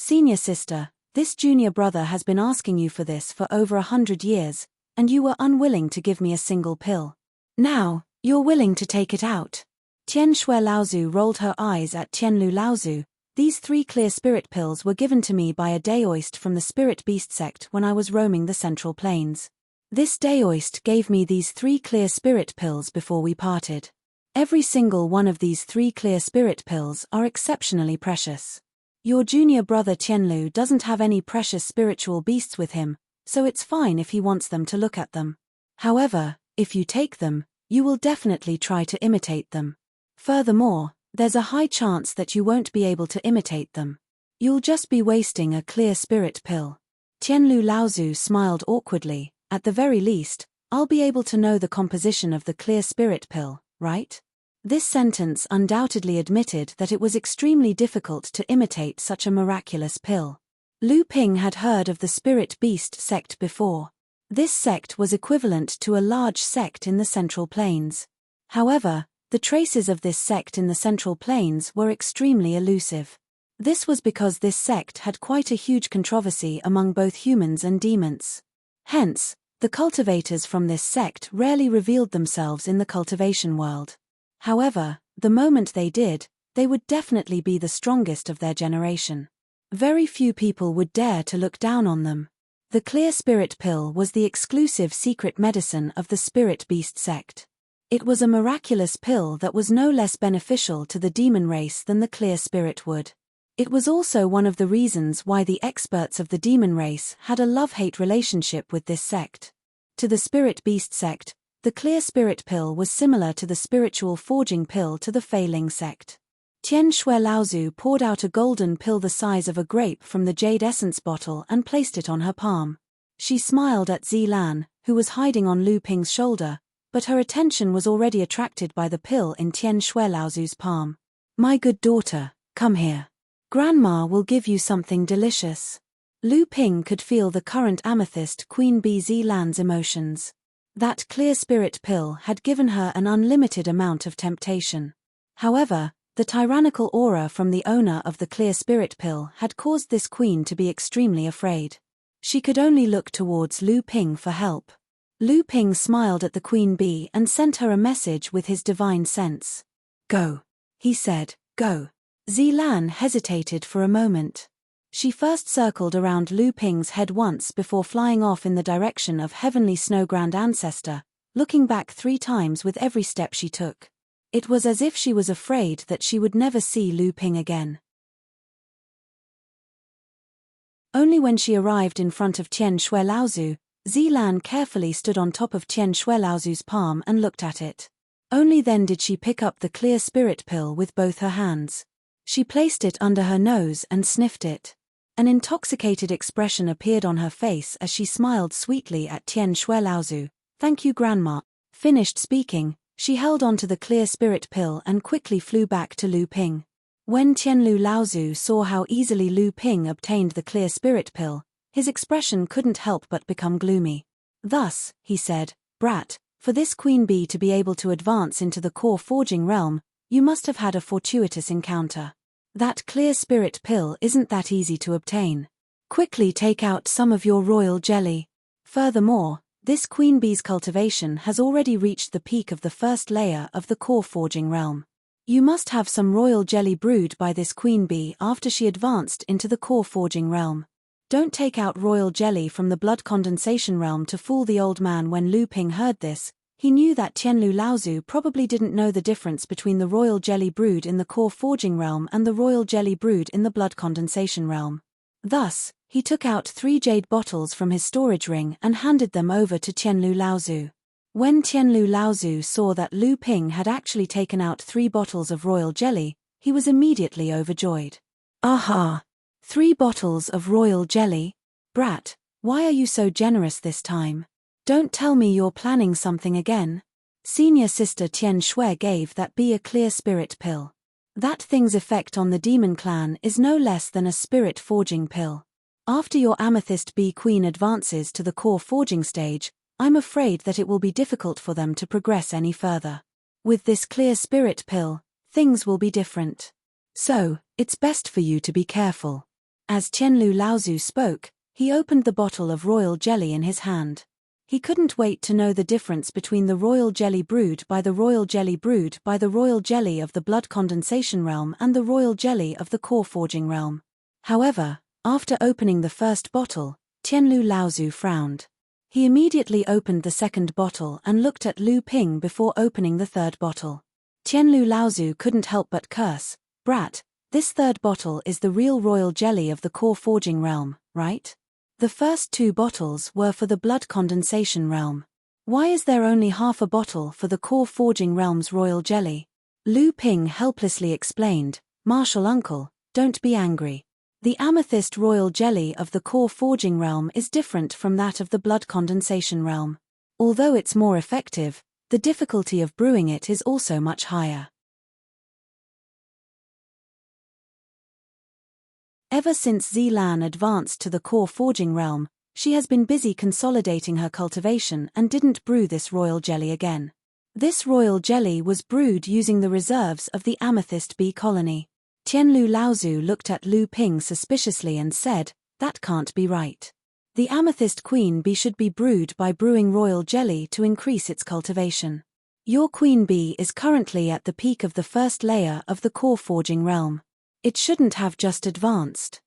Senior sister, this junior brother has been asking you for this for over 100 years, and you were unwilling to give me a single pill. Now, you're willing to take it out. Tian Shui Laozu rolled her eyes at Tianlu Laozu. These 3 clear spirit pills were given to me by a daoist from the spirit beast sect when I was roaming the Central Plains. This daoist gave me these 3 clear spirit pills before we parted. Every single one of these 3 clear spirit pills are exceptionally precious. Your junior brother Tianlu doesn't have any precious spiritual beasts with him, so it's fine if he wants them to look at them. However, if you take them, you will definitely try to imitate them. Furthermore, there's a high chance that you won't be able to imitate them. You'll just be wasting a clear spirit pill. Tianlu Laozu smiled awkwardly. At the very least, I'll be able to know the composition of the clear spirit pill, right? This sentence undoubtedly admitted that it was extremely difficult to imitate such a miraculous pill. Lu Ping had heard of the spirit beast sect before. This sect was equivalent to a large sect in the Central Plains. However, The traces of this sect in the Central Plains were extremely elusive. This was because this sect had quite a huge controversy among both humans and demons. Hence, the cultivators from this sect rarely revealed themselves in the cultivation world. However, the moment they did, they would definitely be the strongest of their generation. Very few people would dare to look down on them. The Clear Spirit Pill was the exclusive secret medicine of the Spirit Beast sect. It was a miraculous pill that was no less beneficial to the demon race than the Clear Spirit would. It was also one of the reasons why the experts of the demon race had a love-hate relationship with this sect. To the Spirit Beast sect, the Clear Spirit Pill was similar to the spiritual forging pill to the Feiling sect. Tian Shui Laozu poured out a golden pill the size of a grape from the jade essence bottle and placed it on her palm. She smiled at Zilan, who was hiding on Lu Ping's shoulder, but her attention was already attracted by the pill in Tian Shui Laozu's palm. "My good daughter, come here. Grandma will give you something delicious." Lu Ping could feel the current amethyst Queen Bee Zilan's emotions. That Clear Spirit Pill had given her an unlimited amount of temptation. However, the tyrannical aura from the owner of the Clear Spirit Pill had caused this queen to be extremely afraid. She could only look towards Lu Ping for help. Lu Ping smiled at the queen bee and sent her a message with his divine sense. "Go," he said, "go." Zilan hesitated for a moment. She first circled around Lu Ping's head once before flying off in the direction of Heavenly Snow Grand Ancestor, looking back 3 times with every step she took. It was as if she was afraid that she would never see Lu Ping again. Only when she arrived in front of Tian Shui Laozu, Zilan carefully stood on top of Tian Shui Laozu's palm and looked at it. Only then did she pick up the Clear Spirit Pill with both her hands. She placed it under her nose and sniffed it. An intoxicated expression appeared on her face as she smiled sweetly at Tian Shui Laozu. "Thank you, Grandma." Finished speaking, she held on to the Clear Spirit Pill and quickly flew back to Lu Ping. When Tianlu Laozu saw how easily Lu Ping obtained the Clear Spirit Pill, his expression couldn't help but become gloomy. "Thus," he said, "Brat, for this queen bee to be able to advance into the core forging realm, you must have had a fortuitous encounter. That Clear Spirit Pill isn't that easy to obtain. Quickly take out some of your royal jelly. Furthermore, this queen bee's cultivation has already reached the peak of the first layer of the core forging realm. You must have some royal jelly brewed by this queen bee after she advanced into the core forging realm. Don't take out royal jelly from the blood condensation realm to fool the old man." When Lu Ping heard this, he knew that Tianlu Laozu probably didn't know the difference between the royal jelly brewed in the core forging realm and the royal jelly brewed in the blood condensation realm. Thus, he took out 3 jade bottles from his storage ring and handed them over to Tianlu Laozu. When Tianlu Laozu saw that Lu Ping had actually taken out 3 bottles of royal jelly, he was immediately overjoyed. "Aha! 3 bottles of royal jelly? Brat, why are you so generous this time? Don't tell me you're planning something again." Senior sister Tian Shui gave that bee a Clear Spirit Pill. That thing's effect on the demon clan is no less than a spirit forging pill. After your amethyst bee queen advances to the core forging stage, I'm afraid that it will be difficult for them to progress any further. With this Clear Spirit Pill, things will be different. So, it's best for you to be careful. As Tianlu Laozu spoke, he opened the bottle of royal jelly in his hand. He couldn't wait to know the difference between the royal jelly brewed by the royal jelly brewed by the royal jelly of the blood condensation realm and the royal jelly of the core forging realm. However, after opening the first bottle, Tianlu Laozu frowned. He immediately opened the second bottle and looked at Lu Ping before opening the third bottle. Tianlu Laozu couldn't help but curse. "Brat, this third bottle is the real royal jelly of the core forging realm, right? The first 2 bottles were for the blood condensation realm. Why is there only half a bottle for the core forging realm's royal jelly?" Lu Ping helplessly explained, "Martial uncle, don't be angry. The amethyst royal jelly of the core forging realm is different from that of the blood condensation realm. Although it's more effective, the difficulty of brewing it is also much higher." Ever since Zilan advanced to the core forging realm, she has been busy consolidating her cultivation and didn't brew this royal jelly again. This royal jelly was brewed using the reserves of the amethyst bee colony. Tianlu Laozu looked at Lu Ping suspiciously and said, "That can't be right. The amethyst queen bee should be brewed by brewing royal jelly to increase its cultivation. Your queen bee is currently at the peak of the first layer of the core forging realm. It shouldn't have just advanced."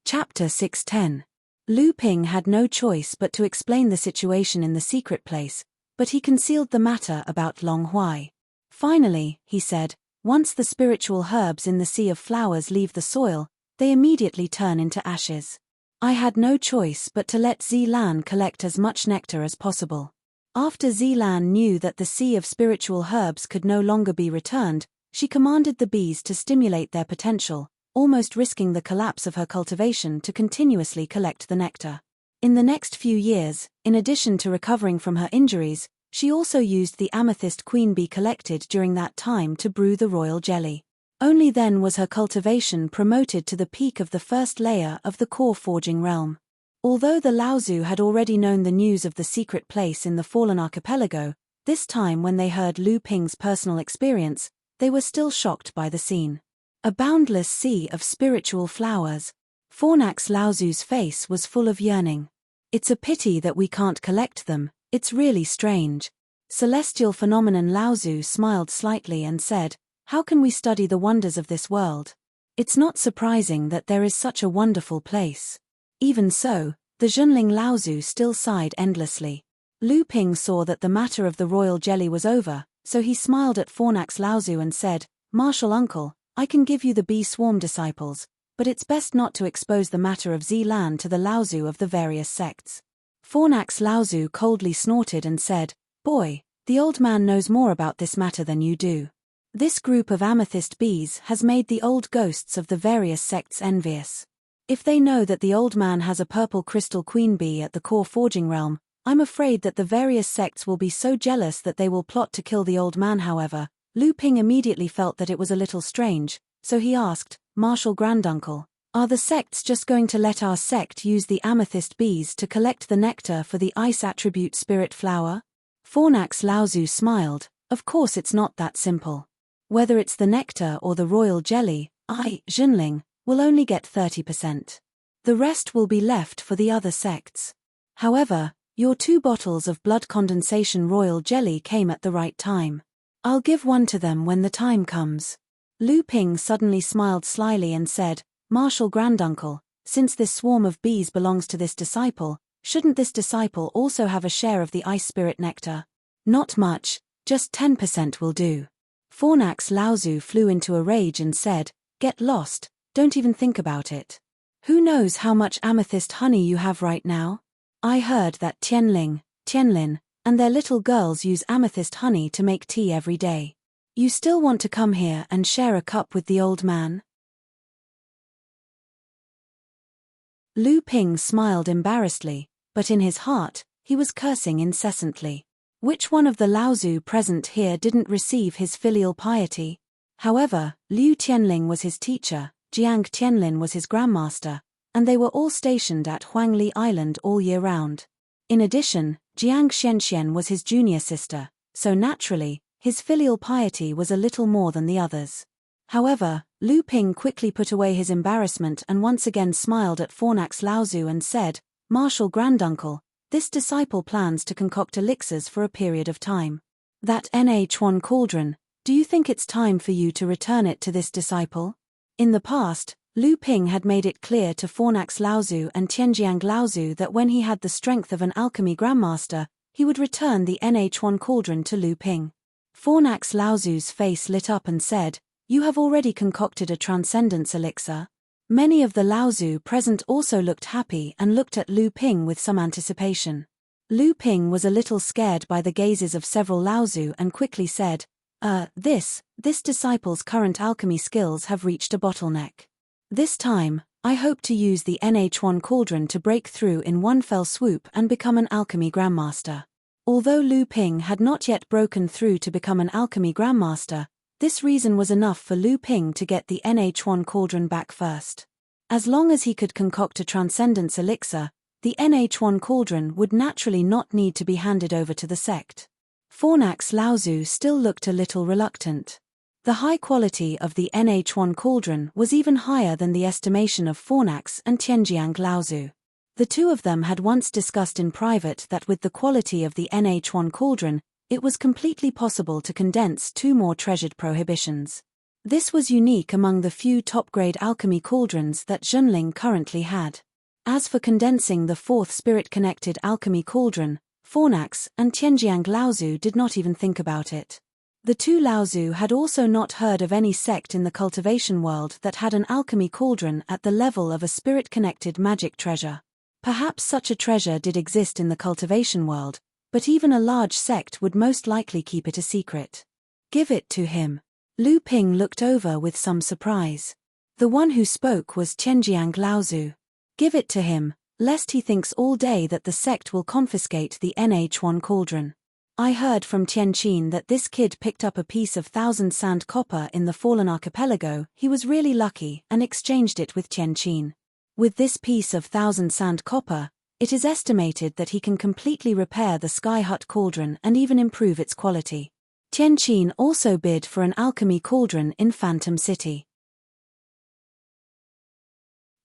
Chapter 610. Lu Ping had no choice but to explain the situation in the secret place, but he concealed the matter about Long Huai. Finally, he said, "Once the spiritual herbs in the sea of flowers leave the soil, they immediately turn into ashes. I had no choice but to let Zilan collect as much nectar as possible." After Zilan knew that the sea of spiritual herbs could no longer be returned, she commanded the bees to stimulate their potential, almost risking the collapse of her cultivation to continuously collect the nectar. In the next few years, in addition to recovering from her injuries, she also used the amethyst queen bee collected during that time to brew the royal jelly. Only then was her cultivation promoted to the peak of the first layer of the core forging realm. Although the Laozu had already known the news of the secret place in the Fallen Archipelago, this time when they heard Lu Ping's personal experience, they were still shocked by the scene. A boundless sea of spiritual flowers. Fornax Laozu's face was full of yearning. "It's a pity that we can't collect them, it's really strange." Celestial Phenomenon Laozu smiled slightly and said, "How can we study the wonders of this world? It's not surprising that there is such a wonderful place." Even so, the Zhenling Laozu still sighed endlessly. Lu Ping saw that the matter of the royal jelly was over, so he smiled at Fornax Laozu and said, "Martial uncle, I can give you the bee swarm disciples, but it's best not to expose the matter of Zilan to the Laozu of the various sects." Fornax Laozu coldly snorted and said, "Boy, the old man knows more about this matter than you do. This group of amethyst bees has made the old ghosts of the various sects envious. If they know that the old man has a purple crystal queen bee at the core forging realm, I'm afraid that the various sects will be so jealous that they will plot to kill the old man." However, Lu Ping immediately felt that it was a little strange, so he asked, "Martial Granduncle, are the sects just going to let our sect use the amethyst bees to collect the nectar for the ice attribute spirit flower?" Fornax Laozu smiled, "Of course it's not that simple. Whether it's the nectar or the royal jelly, I, Zhenling, will only get 30%. The rest will be left for the other sects. However, your 2 bottles of blood condensation royal jelly came at the right time. I'll give one to them when the time comes." Lu Ping suddenly smiled slyly and said, "Martial Granduncle, since this swarm of bees belongs to this disciple, shouldn't this disciple also have a share of the ice spirit nectar?" "Not much, just 10% will do." Fornax Laozu flew into a rage and said, "Get lost, don't even think about it. Who knows how much amethyst honey you have right now? I heard that Tianling, Tianlin, and their little girls use amethyst honey to make tea every day. You still want to come here and share a cup with the old man?" Lu Ping smiled embarrassedly, but in his heart, he was cursing incessantly. Which one of the Laozu present here didn't receive his filial piety? However, Liu Tianling was his teacher, Jiang Tianlin was his grandmaster, and they were all stationed at Huangli Island all year round. In addition, Jiang Xianxian was his junior sister, so naturally, his filial piety was a little more than the others. However, Lu Ping quickly put away his embarrassment and once again smiled at Fornax Laozu and said, "Martial Granduncle, this disciple plans to concoct elixirs for a period of time. That Chuan cauldron, do you think it's time for you to return it to this disciple?" In the past, Lu Ping had made it clear to Fornax Laozu and Tianjiang Laozu that when he had the strength of an alchemy grandmaster, he would return the Chuan cauldron to Lu Ping. Fornax Laozu's face lit up and said, "You have already concocted a transcendence elixir?" Many of the Laozu present also looked happy and looked at Lu Ping with some anticipation. Lu Ping was a little scared by the gazes of several Laozu and quickly said, This disciple's current alchemy skills have reached a bottleneck. This time, I hope to use the Chuan cauldron to break through in one fell swoop and become an alchemy grandmaster." Although Lu Ping had not yet broken through to become an alchemy grandmaster, this reason was enough for Lu Ping to get the Chuan cauldron back first. As long as he could concoct a transcendence elixir, the NH1 cauldron would naturally not need to be handed over to the sect. Fornax Laozu still looked a little reluctant. The high quality of the NH1 cauldron was even higher than the estimation of Fornax and Tianjiang Laozu. The two of them had once discussed in private that with the quality of the NH1 cauldron, it was completely possible to condense two more treasured prohibitions. This was unique among the few top-grade alchemy cauldrons that Zhenling currently had. As for condensing the fourth spirit-connected alchemy cauldron, Fornax and Tianjiang Laozu did not even think about it. The two Laozu had also not heard of any sect in the cultivation world that had an alchemy cauldron at the level of a spirit-connected magic treasure. Perhaps such a treasure did exist in the cultivation world, but even a large sect would most likely keep it a secret. Give it to him. Lu Ping looked over with some surprise. The one who spoke was Tianjiang Laozu. Give it to him, lest he thinks all day that the sect will confiscate the NH1 cauldron. I heard from Tianqin that this kid picked up a piece of 1,000 sand copper in the Fallen Archipelago. He was really lucky and exchanged it with Tianqin. With this piece of 1,000 sand copper, it is estimated that he can completely repair the Sky Hut cauldron and even improve its quality. Tianqin also bid for an alchemy cauldron in Phantom City.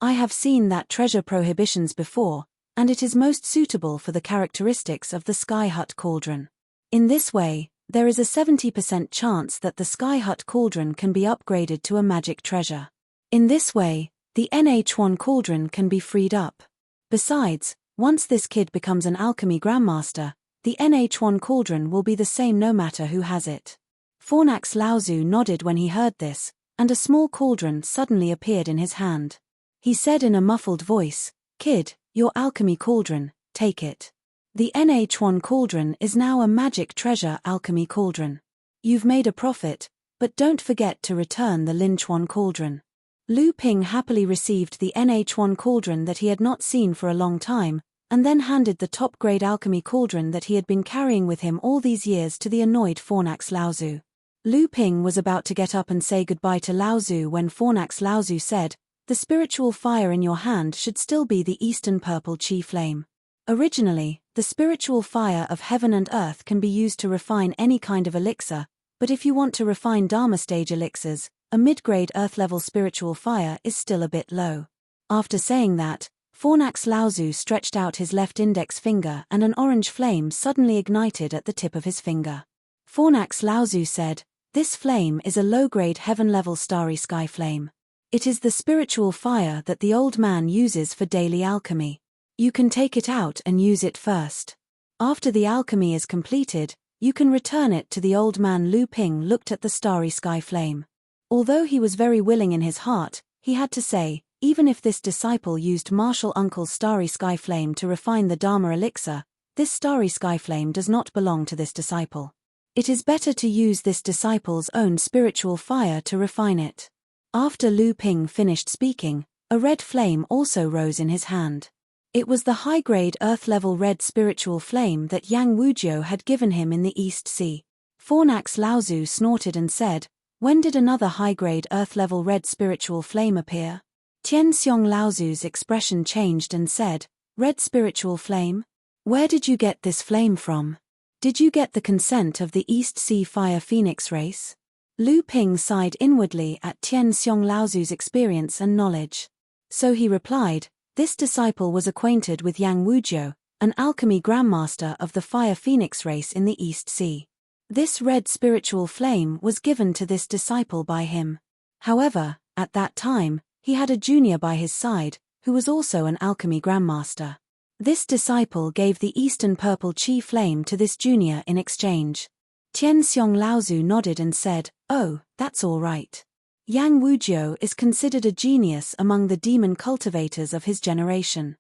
I have seen that treasure prohibitions before, and it is most suitable for the characteristics of the Sky Hut cauldron. In this way, there is a 70% chance that the Sky Hut cauldron can be upgraded to a magic treasure. In this way, the NH1 cauldron can be freed up. Besides, once this kid becomes an alchemy grandmaster, the NH1 cauldron will be the same no matter who has it. Fornax Laozu nodded when he heard this, and a small cauldron suddenly appeared in his hand. He said in a muffled voice, "Kid, your alchemy cauldron, take it. The NH1 cauldron is now a magic treasure alchemy cauldron. You've made a profit, but don't forget to return the Linchuan cauldron." Lu Ping happily received the NH1 cauldron that he had not seen for a long time, and then handed the top-grade alchemy cauldron that he had been carrying with him all these years to the annoyed Fornax Laozu. Lu Ping was about to get up and say goodbye to Laozu when Fornax Laozu said, "The spiritual fire in your hand should still be the Eastern Purple Chi Flame. Originally, the spiritual fire of heaven and earth can be used to refine any kind of elixir, but if you want to refine Dharma stage elixirs, a mid-grade earth-level spiritual fire is still a bit low." After saying that, Fornax Laozu stretched out his left index finger and an orange flame suddenly ignited at the tip of his finger. Fornax Laozu said, "This flame is a low-grade heaven-level starry sky flame. It is the spiritual fire that the old man uses for daily alchemy. You can take it out and use it first. After the alchemy is completed, you can return it to the old man." Lu Ping looked at the starry sky flame. Although he was very willing in his heart, he had to say, even if this disciple used Marshall Uncle's starry sky flame to refine the Dharma elixir, this starry sky flame does not belong to this disciple. It is better to use this disciple's own spiritual fire to refine it. After Lu Ping finished speaking, a red flame also rose in his hand. It was the high-grade earth-level red spiritual flame that Yang Wujiu had given him in the East Sea. Fornax Laozu snorted and said, "When did another high-grade earth-level red spiritual flame appear?" Tian Xiong Laozu's expression changed and said, "Red spiritual flame? Where did you get this flame from? Did you get the consent of the East Sea Fire Phoenix race?" Lu Ping sighed inwardly at Tian Xiong Laozu's experience and knowledge. So he replied, "This disciple was acquainted with Yang Wujiu, an alchemy grandmaster of the Fire Phoenix race in the East Sea. This red spiritual flame was given to this disciple by him. However, at that time, he had a junior by his side, who was also an alchemy grandmaster. This disciple gave the Eastern Purple Chi Flame to this junior in exchange." Tian Xiong Laozu nodded and said, "Oh, that's all right. Yang Wujiu is considered a genius among the demon cultivators of his generation.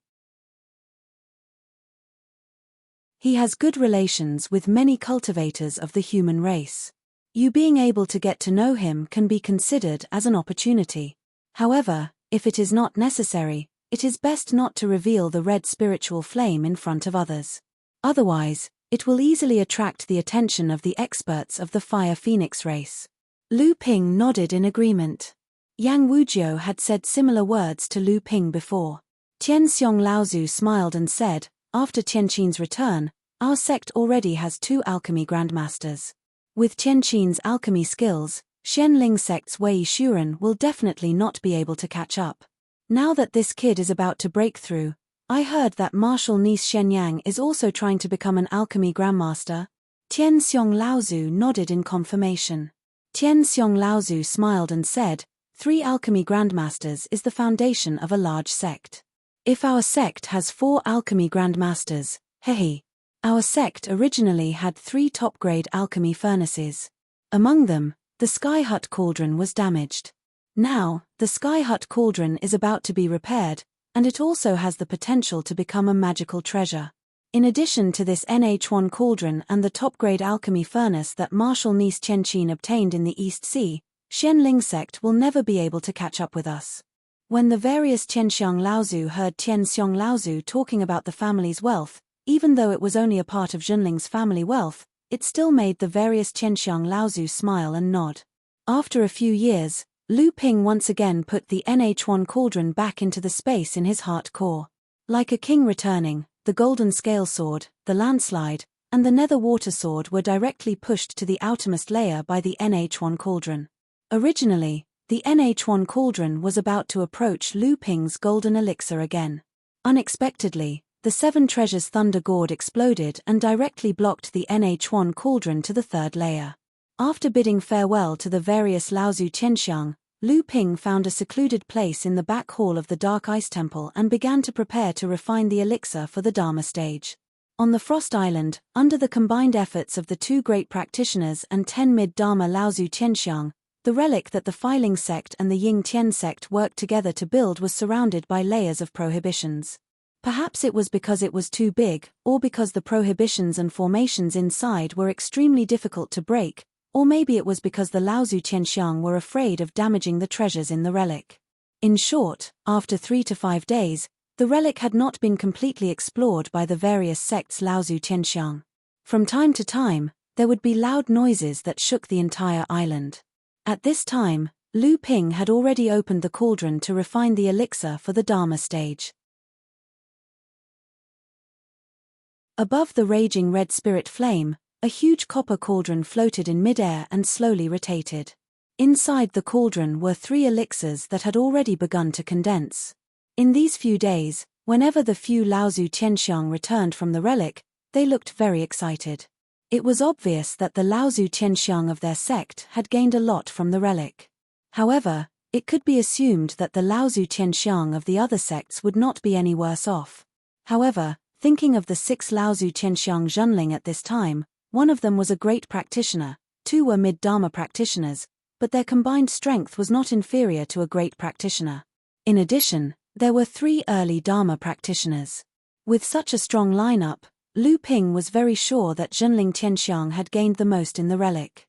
He has good relations with many cultivators of the human race. You being able to get to know him can be considered as an opportunity. However, if it is not necessary, it is best not to reveal the red spiritual flame in front of others. Otherwise, it will easily attract the attention of the experts of the Fire Phoenix race." Lu Ping nodded in agreement. Yang Wujiu had said similar words to Lu Ping before. Tian Xiong Laozu smiled and said, after Tianqin's return, our sect already has 2 alchemy grandmasters. With Tianqin's alchemy skills, Xianling sect's Wei Shuren will definitely not be able to catch up. Now that this kid is about to break through, I heard that martial niece Shenyang is also trying to become an alchemy grandmaster. Tian Xiong Laozu nodded in confirmation. Tian Xiong Laozu smiled and said, 3 alchemy grandmasters is the foundation of a large sect. If our sect has 4 alchemy grandmasters, hehe. Our sect originally had 3 top-grade alchemy furnaces. Among them, the Sky Hut Cauldron was damaged. Now, the Sky Hut Cauldron is about to be repaired, and it also has the potential to become a magical treasure. In addition to this NH1 cauldron and the top-grade alchemy furnace that martial niece Tianqin obtained in the East Sea, Xianling sect will never be able to catch up with us. When the various Tianxiang Laozu heard Tian Xiong Laozu talking about the family's wealth, even though it was only a part of Junling's family wealth, it still made the various Tianxiang Laozu smile and nod. After a few years, Lu Ping once again put the NH1 cauldron back into the space in his heart core. Like a king returning, the golden scale sword, the landslide, and the nether water sword were directly pushed to the outermost layer by the NH1 cauldron. Originally, the NH1 cauldron was about to approach Lu Ping's golden elixir again. Unexpectedly, the 7 treasures thunder gourd exploded and directly blocked the NH1 cauldron to the 3rd layer. After bidding farewell to the various Laozu Tianxiang, Lu Ping found a secluded place in the back hall of the Dark Ice Temple and began to prepare to refine the elixir for the Dharma stage. On the Frost Island, under the combined efforts of the 2 great practitioners and 10 mid-Dharma Laozu Tianxiang, the relic that the Filing sect and the Ying Tian sect worked together to build was surrounded by layers of prohibitions. Perhaps it was because it was too big, or because the prohibitions and formations inside were extremely difficult to break, or maybe it was because the Laozu Tianxiang were afraid of damaging the treasures in the relic. In short, after 3 to 5 days, the relic had not been completely explored by the various sects Laozu Tianxiang. From time to time, there would be loud noises that shook the entire island. At this time, Lu Ping had already opened the cauldron to refine the elixir for the Dharma stage. Above the raging red spirit flame, a huge copper cauldron floated in midair and slowly rotated. Inside the cauldron were 3 elixirs that had already begun to condense. In these few days, whenever the few Laozu Tianxiang returned from the relic, they looked very excited. It was obvious that the Laozu Tianxiang of their sect had gained a lot from the relic. However, it could be assumed that the Laozu Tianxiang of the other sects would not be any worse off. However, thinking of the 6 Laozu Tianxiang Junling at this time, one of them was a great practitioner, 2 were mid-Dharma practitioners, but their combined strength was not inferior to a great practitioner. In addition, there were 3 early Dharma practitioners. With such a strong lineup, Lu Ping was very sure that Junling Tianxiang had gained the most in the relic.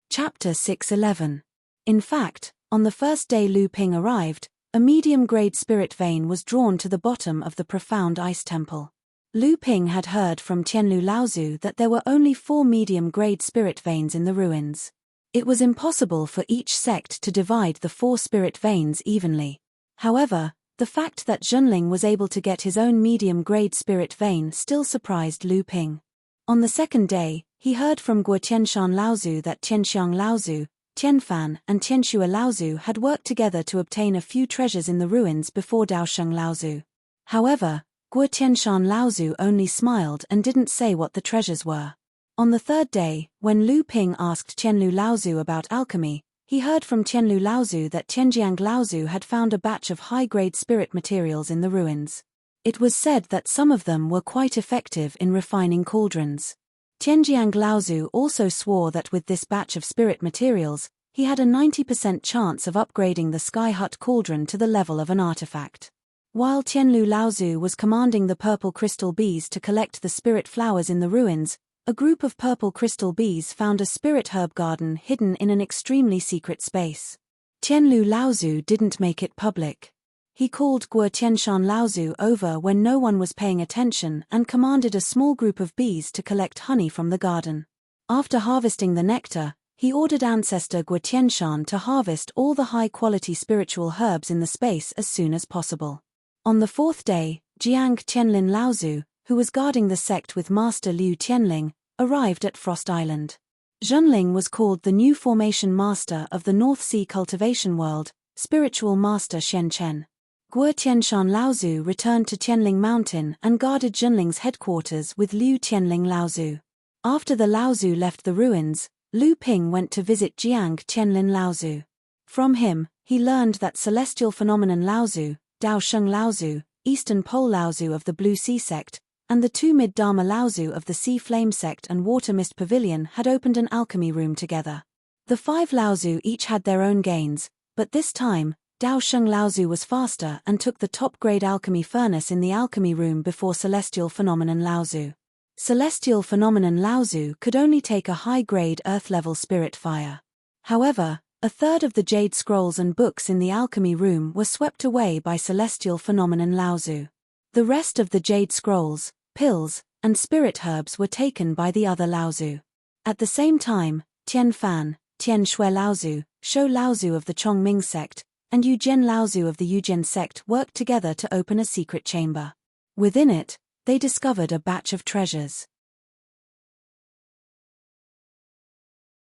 Chapter 611. In fact, on the first day Lu Ping arrived, a medium-grade spirit vein was drawn to the bottom of the profound ice temple. Lu Ping had heard from Tianlu Laozu that there were only 4 medium-grade spirit veins in the ruins. It was impossible for each sect to divide the 4 spirit veins evenly. However, the fact that Junling was able to get his own medium-grade spirit vein still surprised Lu Ping. On the second day, he heard from Guo Tianshan Laozu that Tianxiang Laozu, Tianfan and Tianxue Laozu had worked together to obtain a few treasures in the ruins before Daosheng Laozu. However, Guo Tianshan Laozu only smiled and didn't say what the treasures were. On the third day, when Lu Ping asked Tianlu Laozu about alchemy, he heard from Tianlu Laozu that Tianjiang Laozu had found a batch of high-grade spirit materials in the ruins. It was said that some of them were quite effective in refining cauldrons. Tianjiang Laozu also swore that with this batch of spirit materials, he had a 90% chance of upgrading the Sky Hut cauldron to the level of an artifact. While Tianlu Laozu was commanding the purple crystal bees to collect the spirit flowers in the ruins, a group of purple crystal bees found a spirit herb garden hidden in an extremely secret space. Tianlu Laozu didn't make it public. He called Guo Tianshan Laozu over when no one was paying attention and commanded a small group of bees to collect honey from the garden. After harvesting the nectar, He ordered ancestor Guo Tianshan to harvest all the high-quality spiritual herbs in the space as soon as possible. On the fourth day, Jiang Tianlin Laozu, who was guarding the sect with Master Liu Tianling, arrived at Frost Island. Zhenling was called the new formation master of the North Sea cultivation world, spiritual master Shen Chen. Guo Tianshan Laozu returned to Tianling Mountain and guarded Zhenling's headquarters with Liu Tianling Laozu. After the Laozu left the ruins, Lu Ping went to visit Jiang Tianlin Laozu. From him, he learned that celestial phenomenon Laozu, Dao Sheng Laozu, Eastern Pole Laozu of the Blue Sea sect, and the two Mid-Dharma Laozu of the Sea Flame sect and Water Mist Pavilion had opened an alchemy room together. The 5 Laozu each had their own gains, but this time, Dao Sheng Laozu was faster and took the top-grade alchemy furnace in the alchemy room before celestial phenomenon Laozu. Celestial phenomenon Laozu could only take a high-grade earth-level spirit fire. However, a third of the jade scrolls and books in the alchemy room were swept away by celestial phenomenon Laozu. The rest of the jade scrolls, pills, and spirit herbs were taken by the other Laozu. At the same time, Tian Fan, Tian Shui Laozu, Shou Laozu of the Chongming sect, and Yu Jian Laozu of the Yujian sect worked together to open a secret chamber. Within it, they discovered a batch of treasures.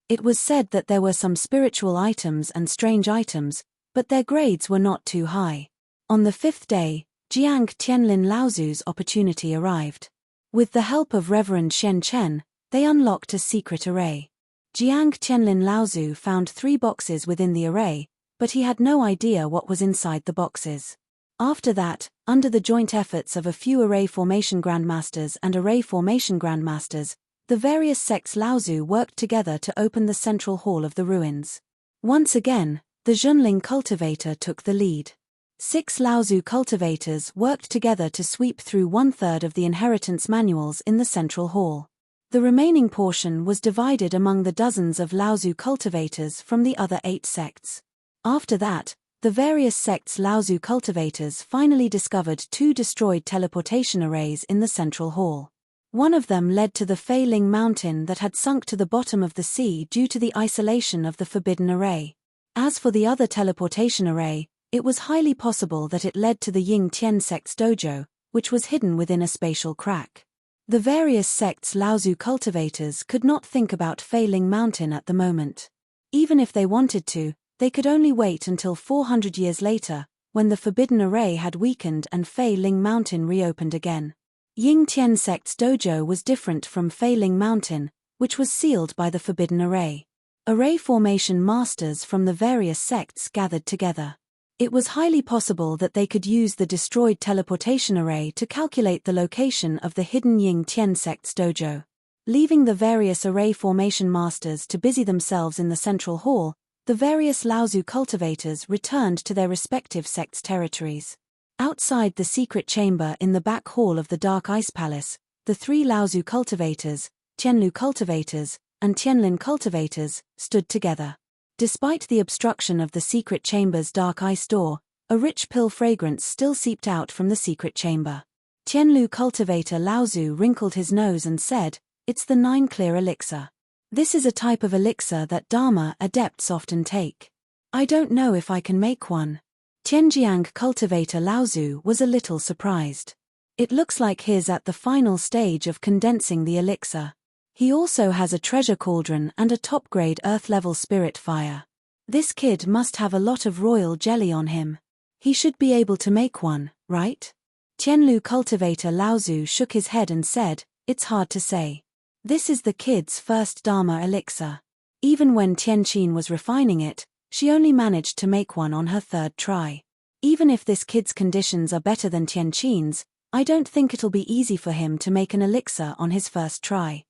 It was said that there were some spiritual items and strange items, but their grades were not too high. On the 5th day, Jiang Tianlin Laozu's opportunity arrived. With the help of Reverend Shen Chen, they unlocked a secret array. Jiang Tianlin Laozu found 3 boxes within the array, but he had no idea what was inside the boxes. After that, under the joint efforts of a few array formation grandmasters and array formation grandmasters, the various sects Laozu worked together to open the central hall of the ruins. Once again, the Zhenling cultivator took the lead. 6 Laozu cultivators worked together to sweep through 1/3 of the inheritance manuals in the central hall. The remaining portion was divided among the dozens of Laozu cultivators from the other 8 sects. After that, the various sects' Laozu cultivators finally discovered 2 destroyed teleportation arrays in the central hall. One of them led to the Fei Ling mountain that had sunk to the bottom of the sea due to the isolation of the forbidden array. As for the other teleportation array, it was highly possible that it led to the Ying Tian sect's dojo, which was hidden within a spatial crack. The various sects' Laozu cultivators could not think about Fei Ling mountain at the moment. Even if they wanted to, they could only wait until 400 years later, when the forbidden array had weakened and Fei Ling mountain reopened again. Ying Tian sect's dojo was different from Fei Ling mountain, which was sealed by the forbidden array. Array formation masters from the various sects gathered together. It was highly possible that they could use the destroyed teleportation array to calculate the location of the hidden Ying Tian sect's dojo. Leaving the various array formation masters to busy themselves in the central hall, the various Laozu cultivators returned to their respective sects' territories. Outside the secret chamber in the back hall of the Dark Ice Palace, the 3 Laozu cultivators, Tianlu cultivators, and Tianlin cultivators, stood together. Despite the obstruction of the secret chamber's dark ice door, a rich pill fragrance still seeped out from the secret chamber. Tianlu cultivator Laozu wrinkled his nose and said, "It's the 9 clear elixir. This is a type of elixir that Dharma adepts often take. I don't know if I can make one." Tianjiang cultivator Laozu was a little surprised. It looks like he's at the final stage of condensing the elixir. He also has a treasure cauldron and a top-grade earth-level spirit fire. This kid must have a lot of royal jelly on him. He should be able to make one, right? Tianlu cultivator Laozu shook his head and said, "It's hard to say. This is the kid's first Dharma elixir. Even when Tianqin was refining it, she only managed to make one on her 3rd try. Even if this kid's conditions are better than Tianqin's, I don't think it'll be easy for him to make an elixir on his first try."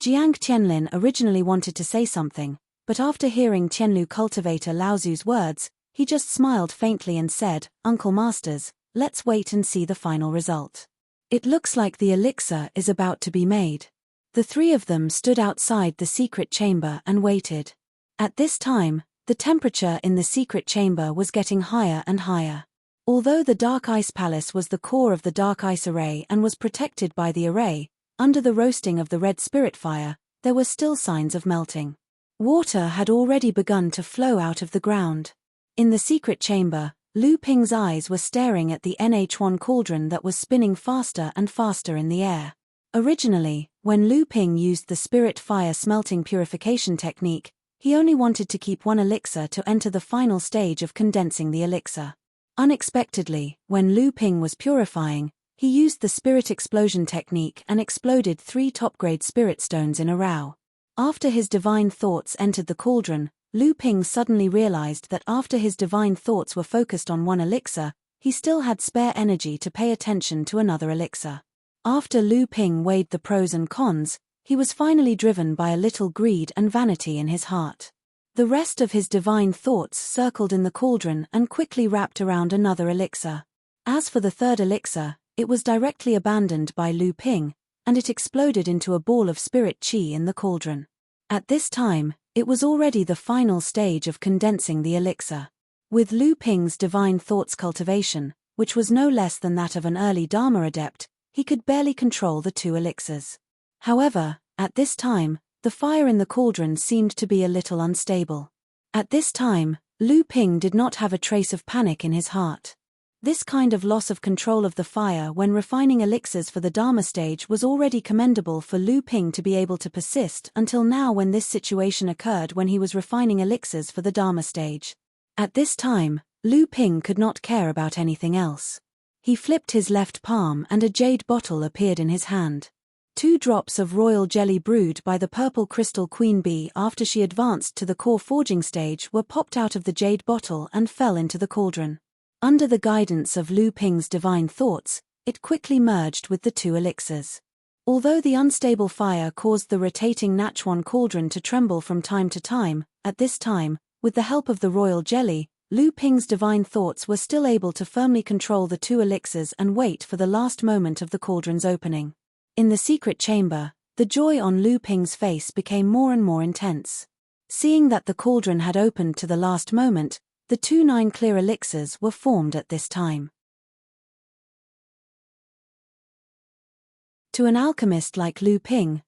Jiang Tianlin originally wanted to say something, but after hearing Tianlu cultivator Laozu's words, he just smiled faintly and said, "Uncle Masters, let's wait and see the final result. It looks like the elixir is about to be made." The 3 of them stood outside the secret chamber and waited. At this time, the temperature in the secret chamber was getting higher and higher. Although the Dark Ice Palace was the core of the Dark Ice Array and was protected by the array, Under the roasting of the red spirit fire, there were still signs of melting. Water had already begun to flow out of the ground. In the secret chamber, Lu Ping's eyes were staring at the Nh1 cauldron that was spinning faster and faster in the air. Originally, when Lu Ping used the spirit fire smelting purification technique, he only wanted to keep one elixir to enter the final stage of condensing the elixir. Unexpectedly, when Lu Ping was purifying, he used the spirit explosion technique and exploded 3 top-grade spirit stones in a row. After his divine thoughts entered the cauldron, Lu Ping suddenly realized that after his divine thoughts were focused on one elixir, he still had spare energy to pay attention to another elixir. After Lu Ping weighed the pros and cons, he was finally driven by a little greed and vanity in his heart. The rest of his divine thoughts circled in the cauldron and quickly wrapped around another elixir. As for the third elixir, it was directly abandoned by Lu Ping, and it exploded into a ball of spirit qi in the cauldron. At this time, it was already the final stage of condensing the elixir. With Lu Ping's divine thoughts cultivation, which was no less than that of an early Dharma adept, he could barely control the 2 elixirs. However, at this time, the fire in the cauldron seemed to be a little unstable. At this time, Lu Ping did not have a trace of panic in his heart. This kind of loss of control of the fire when refining elixirs for the Dharma stage was already commendable for Lu Ping to be able to persist until now, when this situation occurred when he was refining elixirs for the Dharma stage. At this time, Lu Ping could not care about anything else. He flipped his left palm and a jade bottle appeared in his hand. 2 drops of royal jelly brewed by the purple crystal queen bee after she advanced to the core forging stage were popped out of the jade bottle and fell into the cauldron. Under the guidance of Lu Ping's divine thoughts, it quickly merged with the 2 elixirs. Although the unstable fire caused the rotating Nachwan cauldron to tremble from time to time, at this time, with the help of the royal jelly, Lu Ping's divine thoughts were still able to firmly control the 2 elixirs and wait for the last moment of the cauldron's opening. In the secret chamber, the joy on Lu Ping's face became more and more intense. Seeing that the cauldron had opened to the last moment, the 2 9 clear elixirs were formed at this time. To an alchemist like Lu Ping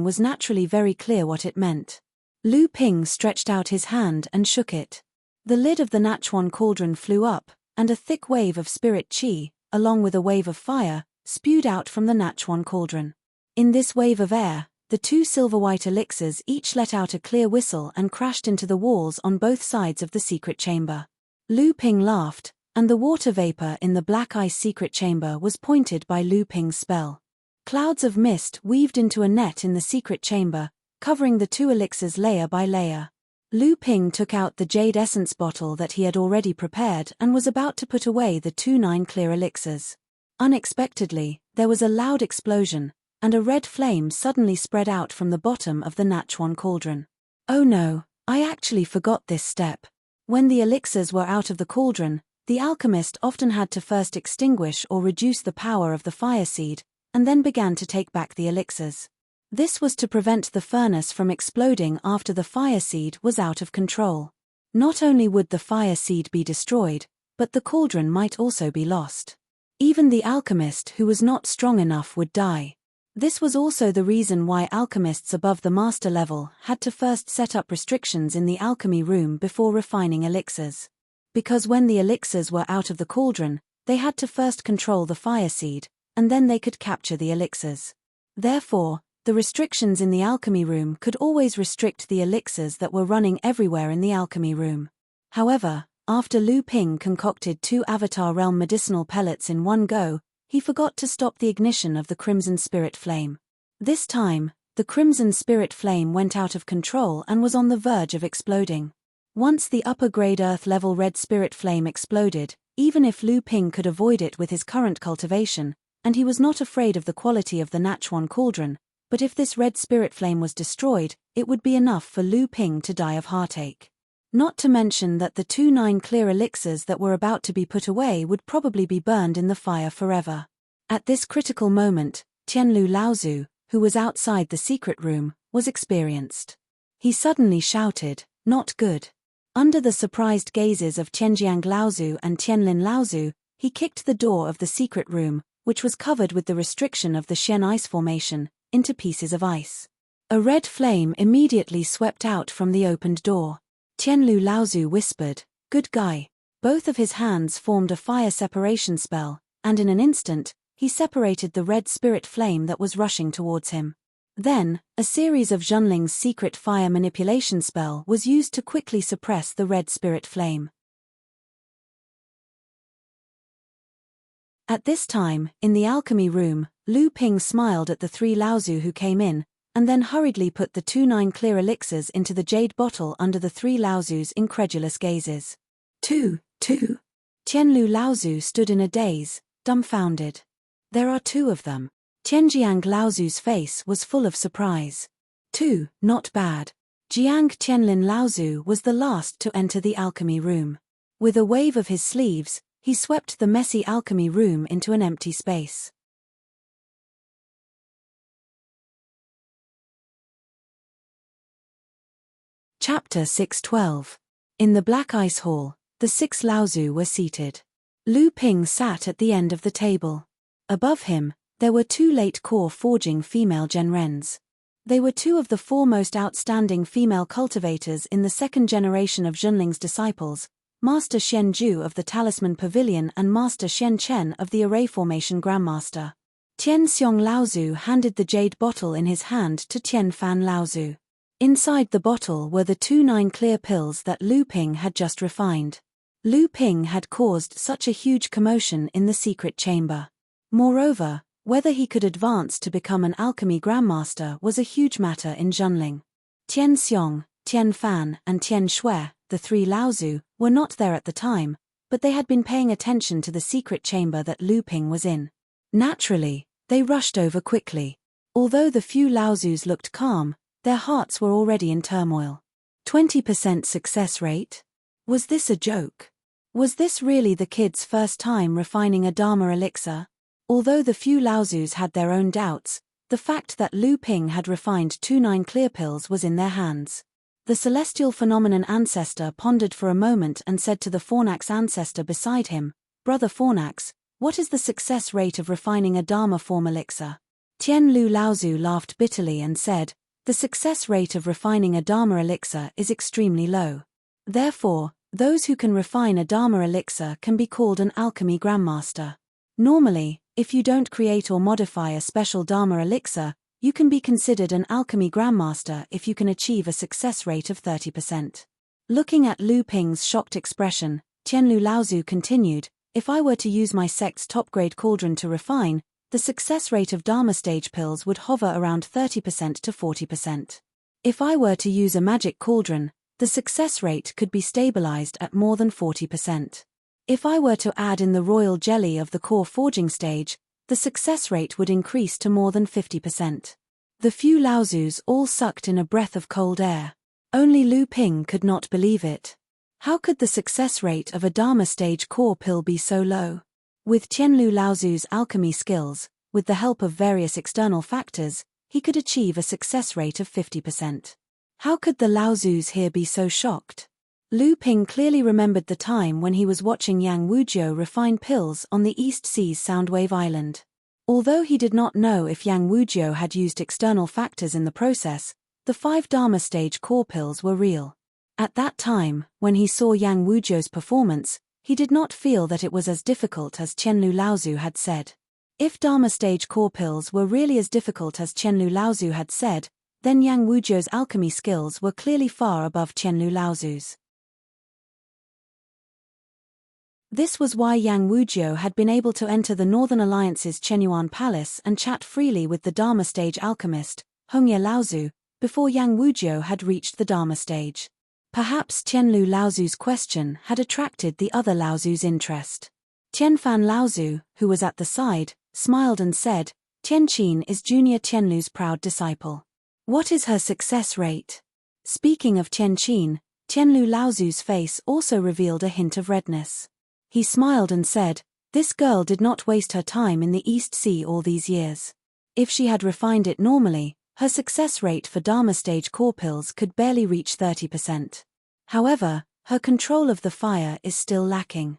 was naturally very clear what it meant. Lu Ping stretched out his hand and shook it. The lid of the Nachwan cauldron flew up, and a thick wave of spirit qi, along with a wave of fire, spewed out from the Nachwan cauldron. In this wave of air, the 2 silver-white elixirs each let out a clear whistle and crashed into the walls on both sides of the secret chamber. Lu Ping laughed, and the water vapor in the black ice secret chamber was pointed by Lu Ping's spell. Clouds of mist weaved into a net in the secret chamber, covering the 2 elixirs layer by layer. Lu Ping took out the jade essence bottle that he had already prepared and was about to put away the 2 9 clear elixirs. Unexpectedly, there was a loud explosion, and a red flame suddenly spread out from the bottom of the Nachwan cauldron. Oh no, I actually forgot this step. When the elixirs were out of the cauldron, the alchemist often had to first extinguish or reduce the power of the fire seed, and then began to take back the elixirs. This was to prevent the furnace from exploding after the fire seed was out of control. Not only would the fire seed be destroyed, but the cauldron might also be lost. Even the alchemist who was not strong enough would die. This was also the reason why alchemists above the master level had to first set up restrictions in the alchemy room before refining elixirs. Because when the elixirs were out of the cauldron, they had to first control the fire seed, and then they could capture the elixirs. Therefore, the restrictions in the alchemy room could always restrict the elixirs that were running everywhere in the alchemy room. However, after Lu Ping concocted 2 Avatar Realm medicinal pellets in one go, he forgot to stop the ignition of the Crimson Spirit Flame. This time, the Crimson Spirit Flame went out of control and was on the verge of exploding. Once the upper-grade Earth-level Red Spirit Flame exploded, even if Lu Ping could avoid it with his current cultivation, and he was not afraid of the quality of the Nachwan cauldron, but if this Red Spirit Flame was destroyed, it would be enough for Lu Ping to die of heartache. Not to mention that the 2 9 clear elixirs that were about to be put away would probably be burned in the fire forever. At this critical moment, Tianlu Laozu, who was outside the secret room, was experienced. He suddenly shouted, "Not good." Under the surprised gazes of Tianjiang Laozu and Tianlin Laozu, he kicked the door of the secret room, which was covered with the restriction of the Shen ice formation, into pieces of ice. A red flame immediately swept out from the opened door. Qianlu Laozu whispered, "Good guy." Both of his hands formed a fire separation spell, and in an instant, he separated the red spirit flame that was rushing towards him. Then, a series of Zhenling's secret fire manipulation spell was used to quickly suppress the red spirit flame. At this time, in the alchemy room, Lu Ping smiled at the three Laozu who came in, and then hurriedly put the 2 clear elixirs into the jade bottle under the three Laozu's incredulous gazes. Two. Qianlu Laozu stood in a daze, dumbfounded. There are 2 of them. Qianjiang Laozu's face was full of surprise. 2, not bad. Jiang Qianlin Laozu was the last to enter the alchemy room. With a wave of his sleeves, he swept the messy alchemy room into an empty space. Chapter 612. In the Black Ice Hall, the 6 Laozu were seated. Lu Ping sat at the end of the table. Above him, there were 2 late core forging female Genrens. They were 2 of the 4 most outstanding female cultivators in the 2nd generation of Zhenling's disciples, Master Shen Ju of the Talisman Pavilion and Master Shen Chen of the Array Formation Grandmaster. Tian Xiong Laozu handed the jade bottle in his hand to Tian Fan Laozu. Inside the bottle were the 2 clear pills that Lu Ping had just refined. Lu Ping had caused such a huge commotion in the secret chamber. Moreover, whether he could advance to become an alchemy grandmaster was a huge matter in Zhenling. Tian Xiong, Tian Fan, and Tian Shui, the 3 Laozu, were not there at the time, but they had been paying attention to the secret chamber that Lu Ping was in. Naturally, they rushed over quickly. Although the few Laozus looked calm, their hearts were already in turmoil. 20% success rate? Was this a joke? Was this really the kid's first time refining a Dharma elixir? Although the few Laozus had their own doubts, the fact that Lu Ping had refined 2 clear pills was in their hands. The celestial phenomenon ancestor pondered for a moment and said to the Fornax ancestor beside him, "Brother Fornax, what is the success rate of refining a Dharma form elixir?" Tian Lu Laozu laughed bitterly and said, "The success rate of refining a Dharma elixir is extremely low. Therefore, those who can refine a Dharma elixir can be called an alchemy grandmaster. Normally, if you don't create or modify a special Dharma elixir, you can be considered an alchemy grandmaster if you can achieve a success rate of 30%. Looking at Lu Ping's shocked expression, Tianlu Laozu continued, "If I were to use my sect's top-grade cauldron to refine, the success rate of Dharma stage pills would hover around 30% to 40%. If I were to use a magic cauldron, the success rate could be stabilized at more than 40%. If I were to add in the royal jelly of the core forging stage, the success rate would increase to more than 50%. The few Laozus all sucked in a breath of cold air. Only Lu Ping could not believe it. How could the success rate of a Dharma stage core pill be so low? With Tianlu Laozu's alchemy skills, with the help of various external factors, he could achieve a success rate of 50%. How could the Laozus here be so shocked? Lu Ping clearly remembered the time when he was watching Yang Wujiu refine pills on the East Sea's Soundwave Island. Although he did not know if Yang Wujiu had used external factors in the process, the 5 Dharma stage core pills were real. At that time, when he saw Yang Wujiu's performance, he did not feel that it was as difficult as Tianlu Laozu had said. If Dharma stage core pills were really as difficult as Tianlu Laozu had said, then Yang Wujiu's alchemy skills were clearly far above Tianlu Laozu's. This was why Yang Wujiu had been able to enter the Northern Alliance's Chenyuan Palace and chat freely with the Dharma stage alchemist, Hongye Laozu, before Yang Wujiu had reached the Dharma stage. Perhaps Tianlu Laozu's question had attracted the other Laozu's interest. Tianfan Laozu, who was at the side, smiled and said, "Tianqin is Junior Tianlu's proud disciple. What is her success rate?" Speaking of Tianqin, Tianlu Laozu's face also revealed a hint of redness. He smiled and said, "This girl did not waste her time in the East Sea all these years. If she had refined it normally, her success rate for Dharma stage core pills could barely reach 30%. However, her control of the fire is still lacking.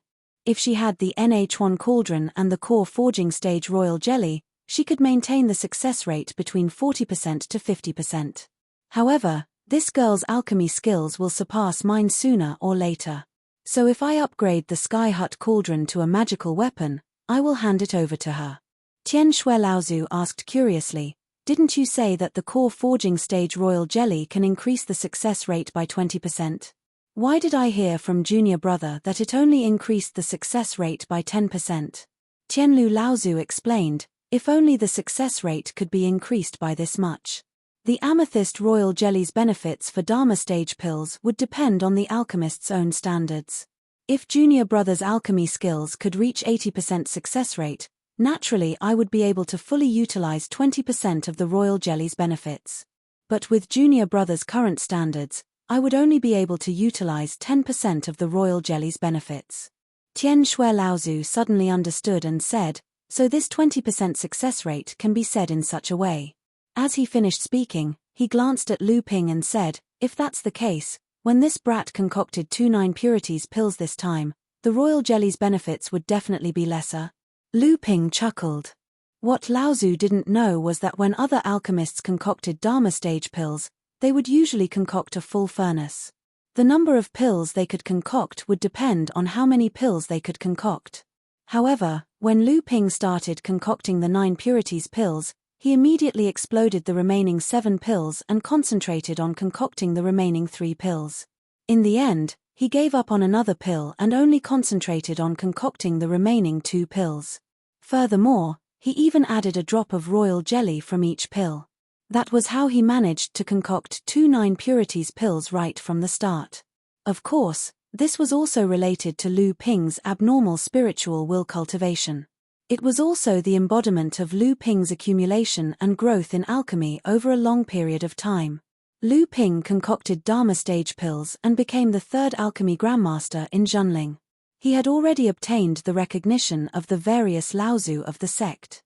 If she had the NH1 cauldron and the core forging stage royal jelly, she could maintain the success rate between 40% to 50%. However, this girl's alchemy skills will surpass mine sooner or later. So if I upgrade the Sky Hut cauldron to a magical weapon, I will hand it over to her. Tian Shui Laozu asked curiously, didn't you say that the core forging stage royal jelly can increase the success rate by 20%? Why did I hear from junior brother that it only increased the success rate by 10%? Tianlu Laozu explained, if only the success rate could be increased by this much. The amethyst royal jelly's benefits for Dharma stage pills would depend on the alchemist's own standards. If junior brother's alchemy skills could reach 80% success rate, naturally I would be able to fully utilize 20% of the royal jelly's benefits. But with junior brother's current standards, I would only be able to utilize 10% of the royal jelly's benefits. Tian Shui Laozu suddenly understood and said, so this 20% success rate can be said in such a way. As he finished speaking, he glanced at Lu Ping and said, if that's the case, when this brat concocted 2 9 purities pills this time, the royal jelly's benefits would definitely be lesser. Lu Ping chuckled. What Laozu didn't know was that when other alchemists concocted Dharma stage pills, they would usually concoct a full furnace. The number of pills they could concoct would depend on how many pills they could concoct. However, when Lu Ping started concocting the 9 purities pills, he immediately exploded the remaining 7 pills and concentrated on concocting the remaining 3 pills. In the end, he gave up on another pill and only concentrated on concocting the remaining 2 pills. Furthermore, he even added a drop of royal jelly from each pill. That was how he managed to concoct 2 9 purities pills right from the start. Of course, this was also related to Lu Ping's abnormal spiritual will cultivation. It was also the embodiment of Lu Ping's accumulation and growth in alchemy over a long period of time. Lu Ping concocted Dharma stage pills and became the 3rd alchemy grandmaster in Zhenling. He had already obtained the recognition of the various Laozu of the sect.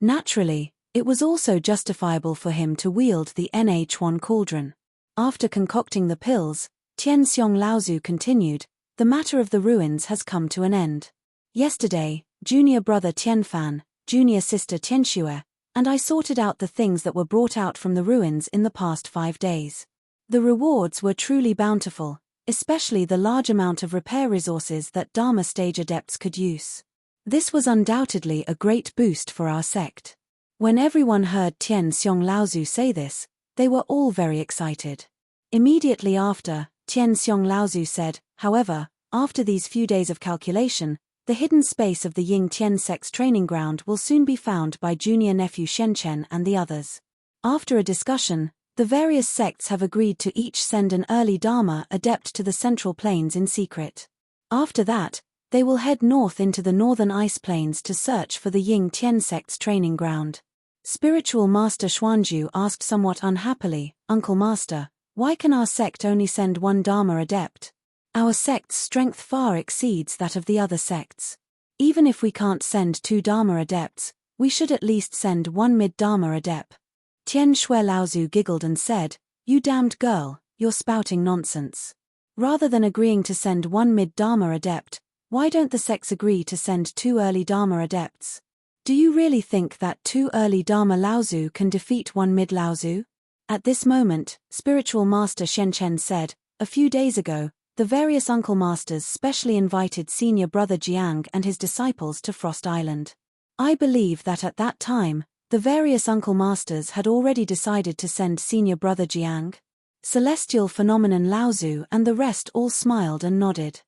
Naturally, it was also justifiable for him to wield the NH1 cauldron. After concocting the pills, Tian Xiong Laozu continued, the matter of the ruins has come to an end. Yesterday, junior brother Tianfan, junior sister Tianxue, and I sorted out the things that were brought out from the ruins in the past 5 days. The rewards were truly bountiful, especially the large amount of repair resources that Dharma stage adepts could use. This was undoubtedly a great boost for our sect. When everyone heard Tian Xiong Laozu say this, they were all very excited. Immediately after, Tian Xiong Laozu said, however, after these few days of calculation, the hidden space of the Ying Tian sect's training ground will soon be found by junior nephew Shenchen and the others. After a discussion, the various sects have agreed to each send an early Dharma adept to the Central Plains in secret. After that, they will head north into the northern ice plains to search for the Ying Tian sect's training ground. Spiritual Master Xuanju asked somewhat unhappily, Uncle Master, why can our sect only send 1 Dharma adept? Our sect's strength far exceeds that of the other sects. Even if we can't send 2 Dharma adepts, we should at least send 1 mid-Dharma adept. Tian Shui Laozu giggled and said, you damned girl, you're spouting nonsense. Rather than agreeing to send 1 mid-Dharma adept, why don't the sects agree to send 2 early Dharma adepts? Do you really think that 2 early Dharma Laozu can defeat 1 mid Laozu? At this moment, Spiritual Master Shenchen said, a few days ago, the various Uncle Masters specially invited Senior Brother Jiang and his disciples to Frost Island. I believe that at that time, the various Uncle Masters had already decided to send Senior Brother Jiang. Celestial Phenomenon Laozu and the rest all smiled and nodded.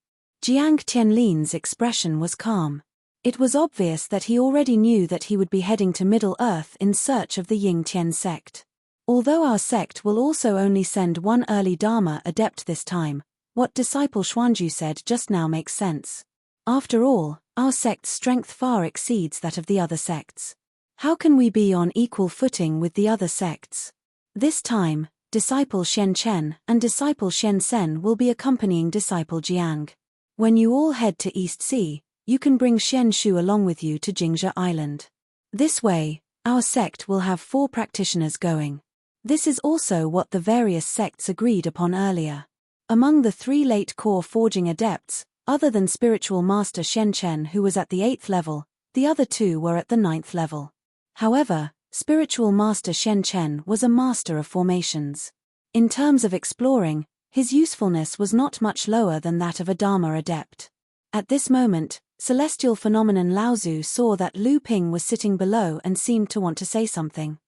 Jiang Tianlin's expression was calm. It was obvious that he already knew that he would be heading to Middle Earth in search of the Ying Tian sect. Although our sect will also only send 1 early Dharma adept this time, what disciple Xuanju said just now makes sense. After all, our sect's strength far exceeds that of the other sects. How can we be on equal footing with the other sects? This time, disciple Shen Chen and disciple Shen Sen will be accompanying disciple Jiang. When you all head to East Sea, you can bring Shen Shu along with you to Jingzhe Island. This way, our sect will have 4 practitioners going. This is also what the various sects agreed upon earlier. Among the 3 late core forging adepts, other than spiritual master Shen Chen, who was at the 8th level, the other 2 were at the 9th level. However, spiritual master Shen Chen was a master of formations. In terms of exploring, his usefulness was not much lower than that of a Dharma adept. At this moment, celestial phenomenon Laozu saw that Lu Ping was sitting below and seemed to want to say something.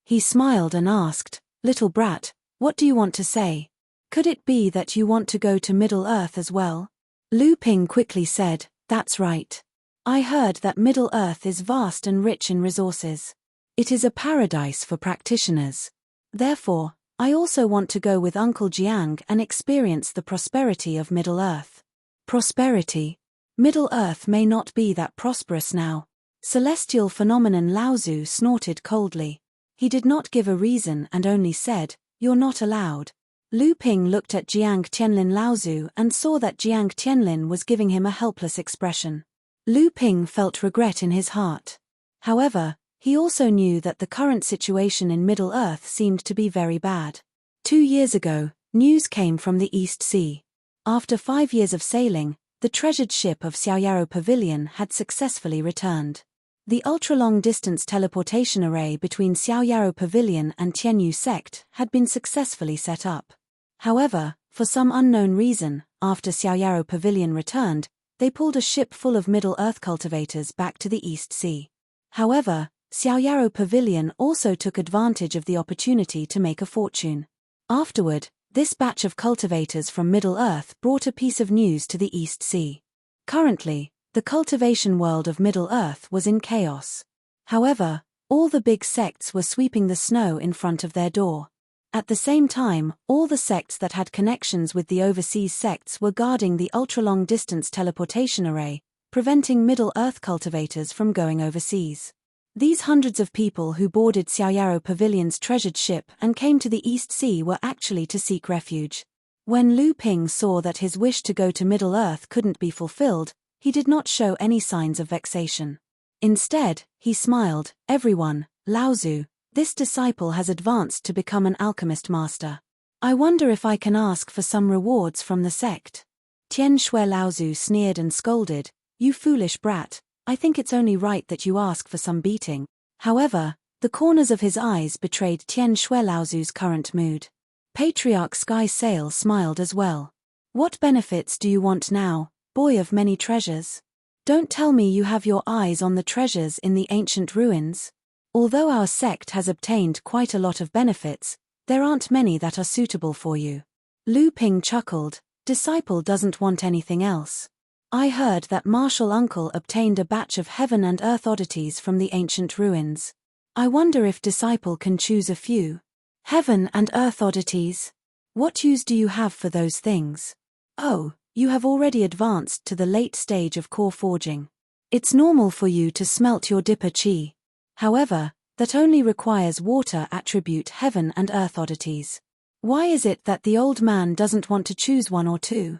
He smiled and asked, "Little brat, what do you want to say? Could it be that you want to go to Middle-earth as well?" Lu Ping quickly said, "That's right. I heard that Middle-earth is vast and rich in resources. It is a paradise for practitioners. Therefore, I also want to go with Uncle Jiang and experience the prosperity of Middle-earth." Prosperity? Middle-earth may not be that prosperous now. Celestial phenomenon Laozu snorted coldly. He did not give a reason and only said, "You're not allowed." Lu Ping looked at Jiang Tianlin Laozu and saw that Jiang Tianlin was giving him a helpless expression. Lu Ping felt regret in his heart. However, he also knew that the current situation in Middle-earth seemed to be very bad. 2 years ago, news came from the East Sea. After 5 years of sailing, the treasured ship of Xiaoyaro Pavilion had successfully returned. The ultra-long-distance teleportation array between Xiaoyaro Pavilion and Tianyu Sect had been successfully set up. However, for some unknown reason, after Xiaoyaro Pavilion returned, they pulled a ship full of Middle-earth cultivators back to the East Sea. However, Xiaoyaro Pavilion also took advantage of the opportunity to make a fortune. Afterward, this batch of cultivators from Middle-earth brought a piece of news to the East Sea. Currently, the cultivation world of Middle-earth was in chaos. However, all the big sects were sweeping the snow in front of their door. At the same time, all the sects that had connections with the overseas sects were guarding the ultra-long-distance teleportation array, preventing Middle-earth cultivators from going overseas. These hundreds of people who boarded Xiaoyaro Pavilion's treasured ship and came to the East Sea were actually to seek refuge. When Lu Ping saw that his wish to go to Middle-earth couldn't be fulfilled, he did not show any signs of vexation. Instead, he smiled, "Everyone, Laozu, this disciple has advanced to become an alchemist master. I wonder if I can ask for some rewards from the sect." Tian Shui Laozu sneered and scolded, "You foolish brat, I think it's only right that you ask for some beating." However, the corners of his eyes betrayed Tian Shui Laozu's current mood. Patriarch Sky Sail smiled as well. "What benefits do you want now, boy of many treasures? Don't tell me you have your eyes on the treasures in the ancient ruins. Although our sect has obtained quite a lot of benefits, there aren't many that are suitable for you." Lu Ping chuckled, "Disciple doesn't want anything else. I heard that Martial Uncle obtained a batch of heaven and earth oddities from the ancient ruins. I wonder if Disciple can choose a few. Heaven and earth oddities? What use do you have for those things? Oh, you have already advanced to the late stage of core forging. It's normal for you to smelt your dipper chi. However, that only requires water attribute heaven and earth oddities. Why is it that the old man doesn't want to choose one or two?"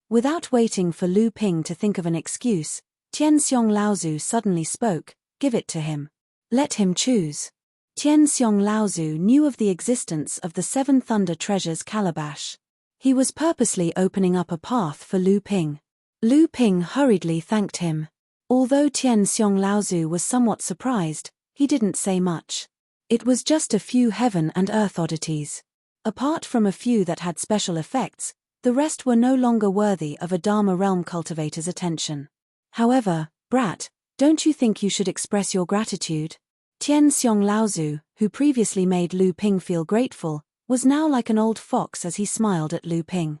Without waiting for Lu Ping to think of an excuse, Tian Xiong Laozu suddenly spoke, "Give it to him. Let him choose." Tian Xiong Laozu knew of the existence of the Seven Thunder Treasures calabash. He was purposely opening up a path for Lu Ping. Lu Ping hurriedly thanked him. Although Tian Xiong Laozu was somewhat surprised, he didn't say much. It was just a few heaven and earth oddities. Apart from a few that had special effects, the rest were no longer worthy of a Dharma realm cultivator's attention. However, brat, don't you think you should express your gratitude? Tian Xiong Laozu, who previously made Lu Ping feel grateful, was now like an old fox as he smiled at Lu Ping.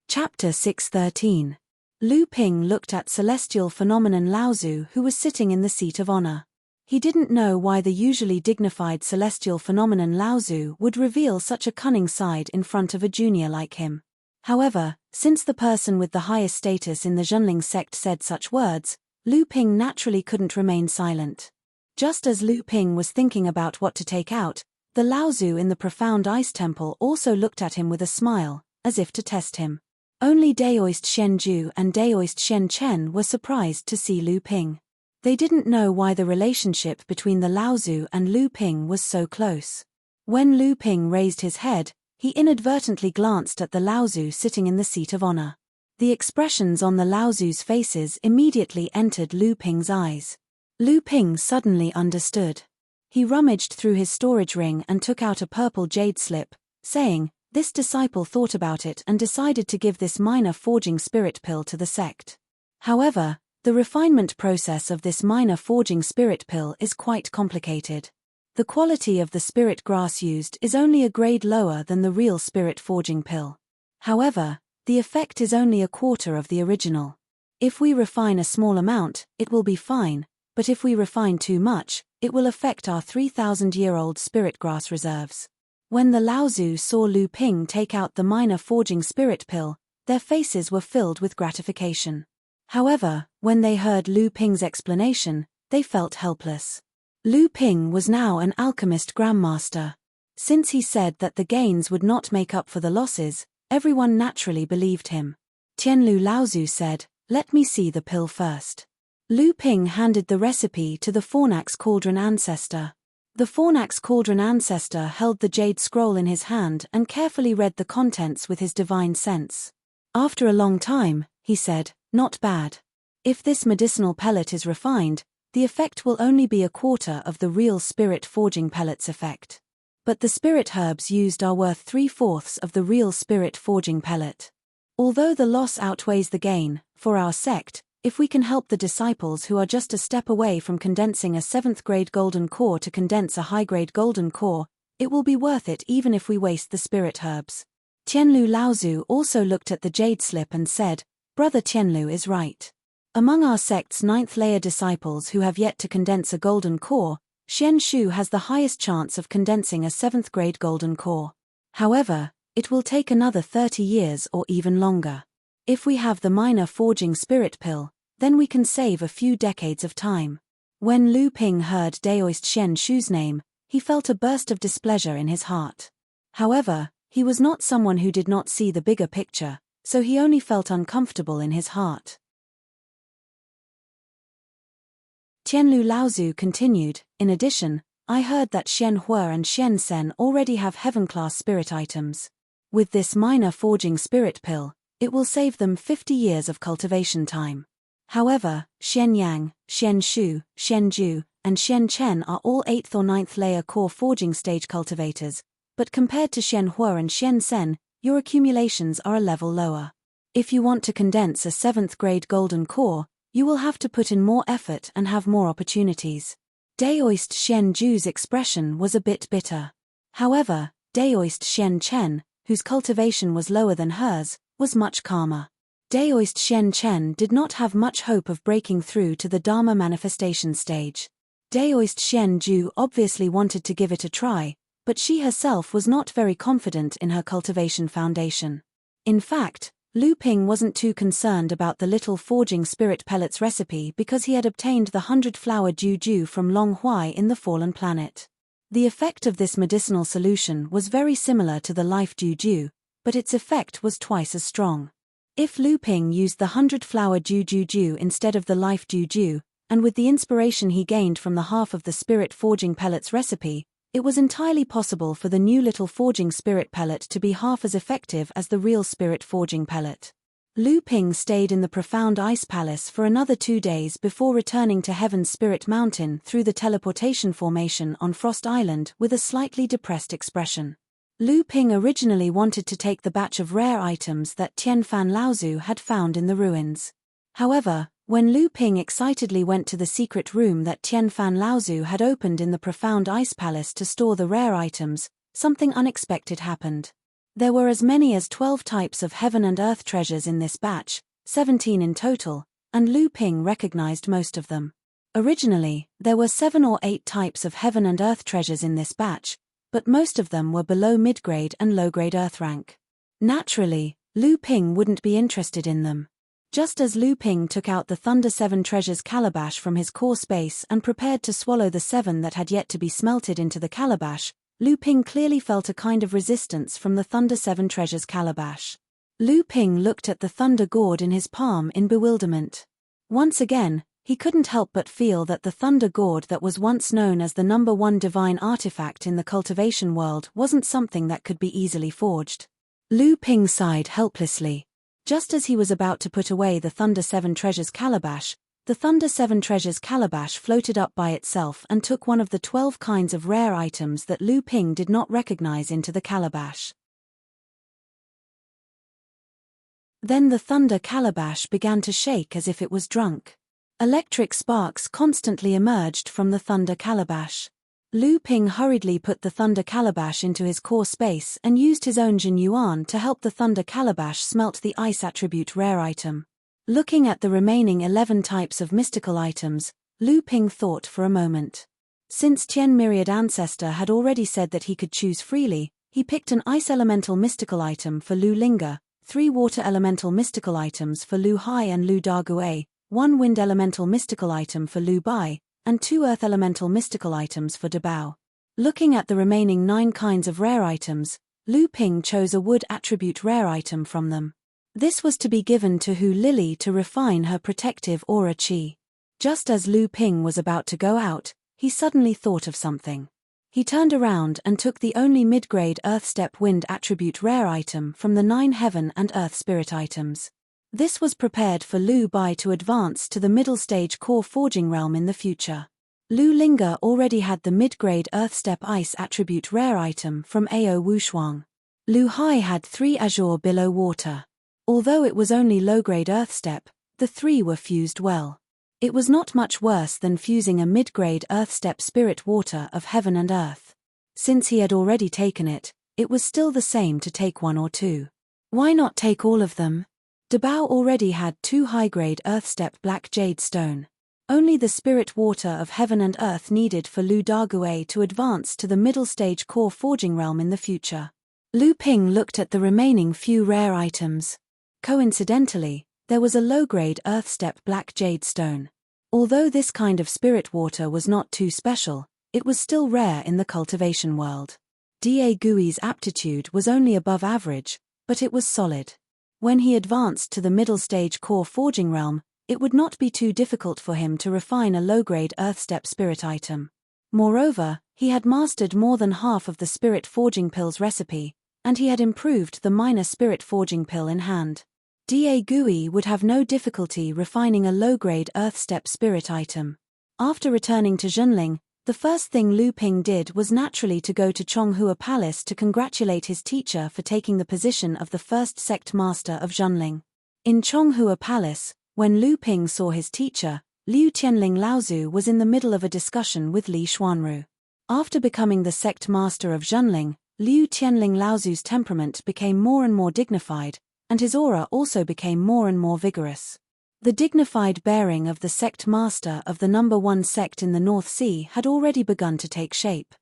Chapter 613. Lu Ping looked at celestial phenomenon Laozu, who was sitting in the seat of honor. He didn't know why the usually dignified celestial phenomenon Laozu would reveal such a cunning side in front of a junior like him. However, since the person with the highest status in the Zhenling sect said such words, Lu Ping naturally couldn't remain silent. Just as Lu Ping was thinking about what to take out, the Laozu in the profound ice temple also looked at him with a smile, as if to test him. Only Daoist Shenju and Daoist Shen Chen were surprised to see Lu Ping. They didn't know why the relationship between the Laozu and Lu Ping was so close. When Lu Ping raised his head, he inadvertently glanced at the Laozu sitting in the seat of honor. The expressions on the Laozu's faces immediately entered Lu Ping's eyes. Lu Ping suddenly understood. He rummaged through his storage ring and took out a purple jade slip, saying, "This disciple thought about it and decided to give this minor forging spirit pill to the sect. However, the refinement process of this minor forging spirit pill is quite complicated. The quality of the spirit grass used is only a grade lower than the real spirit forging pill. However, the effect is only a quarter of the original. If we refine a small amount, it will be fine, but if we refine too much, it will affect our 3,000-year-old spirit grass reserves." When the Laozu saw Lu Ping take out the minor forging spirit pill, their faces were filled with gratification. However, when they heard Lu Ping's explanation, they felt helpless. Lu Ping was now an alchemist grandmaster. Since he said that the gains would not make up for the losses, everyone naturally believed him. Tianlu Laozu said, "Let me see the pill first." Lu Ping handed the recipe to the Fornax Cauldron ancestor. The Fornax Cauldron ancestor held the jade scroll in his hand and carefully read the contents with his divine sense. After a long time, he said, "Not bad. If this medicinal pellet is refined, the effect will only be a quarter of the real spirit forging pellet's effect. But the spirit herbs used are worth 3/4 of the real spirit forging pellet. Although the loss outweighs the gain, for our sect, if we can help the disciples who are just a step away from condensing a 7th-grade golden core to condense a high-grade golden core, it will be worth it even if we waste the spirit herbs." Tianlu Laozu also looked at the jade slip and said, "Brother Tianlu is right. Among our sect's 9th-layer disciples who have yet to condense a golden core, Xian Shu has the highest chance of condensing a 7th-grade golden core. However, it will take another 30 years or even longer. If we have the minor forging spirit pill, then we can save a few decades of time." When Lu Ping heard Daoist Xian Shu's name, he felt a burst of displeasure in his heart. However, he was not someone who did not see the bigger picture, so he only felt uncomfortable in his heart. Tianlu Laozu continued, "In addition, I heard that Xian Hua and Xian Sen already have heaven-class spirit items. With this minor forging spirit pill, it will save them 50 years of cultivation time. However, Xian Yang, Xian Shu, Xian Ju, and Xian Chen are all 8th or 9th layer core forging stage cultivators, but compared to Xian Hua and Xian Sen, your accumulations are a level lower. If you want to condense a 7th-grade golden core, you will have to put in more effort and have more opportunities." Daoist Xian Ju's expression was a bit bitter. However, Daoist Xian Chen, whose cultivation was lower than hers, was much calmer. Daoist Xian Chen did not have much hope of breaking through to the Dharma manifestation stage. Daoist Xian Ju obviously wanted to give it a try, but she herself was not very confident in her cultivation foundation. In fact, Lu Ping wasn't too concerned about the little forging spirit pellets recipe because he had obtained the 100-flower juju from Long Huai in the Fallen Planet. The effect of this medicinal solution was very similar to the life juju, but its effect was twice as strong. If Lu Ping used the 100-flower juju instead of the life juju, and with the inspiration he gained from the half of the spirit forging pellets recipe, it was entirely possible for the new little forging spirit pellet to be half as effective as the real spirit forging pellet. Lu Ping stayed in the profound ice palace for another 2 days before returning to Heaven's Spirit Mountain through the teleportation formation on Frost Island with a slightly depressed expression. Lu Ping originally wanted to take the batch of rare items that Tianfan Laozu had found in the ruins. However, when Lu Ping excitedly went to the secret room that Tianfan Laozu had opened in the profound ice palace to store the rare items, something unexpected happened. There were as many as 12 types of heaven and earth treasures in this batch, 17 in total, and Lu Ping recognized most of them. Originally, there were 7 or 8 types of heaven and earth treasures in this batch, but most of them were below mid-grade and low-grade earth rank. Naturally, Lu Ping wouldn't be interested in them. Just as Lu Ping took out the Thunder 7 Treasures calabash from his core space and prepared to swallow the 7 that had yet to be smelted into the calabash, Lu Ping clearly felt a kind of resistance from the Thunder 7 Treasures calabash. Lu Ping looked at the thunder gourd in his palm in bewilderment. Once again, he couldn't help but feel that the thunder gourd that was once known as the #1 divine artifact in the cultivation world wasn't something that could be easily forged. Lu Ping sighed helplessly. Just as he was about to put away the Thunder 7 Treasures calabash, the Thunder 7 Treasures calabash floated up by itself and took one of the 12 kinds of rare items that Lu Ping did not recognize into the calabash. Then the thunder calabash began to shake as if it was drunk. Electric sparks constantly emerged from the thunder calabash. Lu Ping hurriedly put the thunder calabash into his core space and used his own Jin Yuan to help the thunder calabash smelt the ice attribute rare item. Looking at the remaining 11 types of mystical items, Lu Ping thought for a moment. Since Tian Myriad Ancestor had already said that he could choose freely, he picked an ice elemental mystical item for Lu Linga, 3 water elemental mystical items for Lu Hai and Lu Dague, 1 wind elemental mystical item for Lu Bai, and 2 earth elemental mystical items for Dabao. Looking at the remaining 9 kinds of rare items, Lu Ping chose a wood attribute rare item from them. This was to be given to Hu Lily to refine her protective aura chi. Just as Lu Ping was about to go out, he suddenly thought of something. He turned around and took the only mid-grade Earth Step Wind attribute rare item from the 9 Heaven and Earth Spirit items. This was prepared for Lu Bai to advance to the middle stage core forging realm in the future. Lu Linga already had the mid-grade Earth Step Ice attribute rare item from Ao Wushuang. Lu Hai had 3 Azure Below Water. Although it was only low-grade Earth Step, the 3 were fused well. It was not much worse than fusing a mid-grade Earth Step Spirit Water of Heaven and Earth. Since he had already taken it, it was still the same to take 1 or 2. Why not take all of them? Dabao already had 2 high-grade Earth Step Black Jade Stone. Only the Spirit Water of Heaven and Earth needed for Lu Dague to advance to the middle stage core forging realm in the future. Lu Ping looked at the remaining few rare items. Coincidentally, there was a low-grade Earth Step Black Jade Stone. Although this kind of spirit water was not too special, it was still rare in the cultivation world. Da Gui's aptitude was only above average, but it was solid. When he advanced to the middle stage core forging realm, it would not be too difficult for him to refine a low-grade Earth Step spirit item. Moreover, he had mastered more than half of the spirit forging pills recipe, and he had improved the minor spirit forging pill in hand. Da Gui would have no difficulty refining a low-grade Earth Step spirit item. After returning to Zhenling, the first thing Lu Ping did was naturally to go to Chonghua Palace to congratulate his teacher for taking the position of the first sect master of Zhenling. In Chonghua Palace, when Lu Ping saw his teacher, Liu Tianling Laozu was in the middle of a discussion with Li Xuanru. After becoming the sect master of Zhenling, Liu Tianling Laozu's temperament became more and more dignified, and his aura also became more and more vigorous. The dignified bearing of the sect master of the #1 sect in the North Sea had already begun to take shape.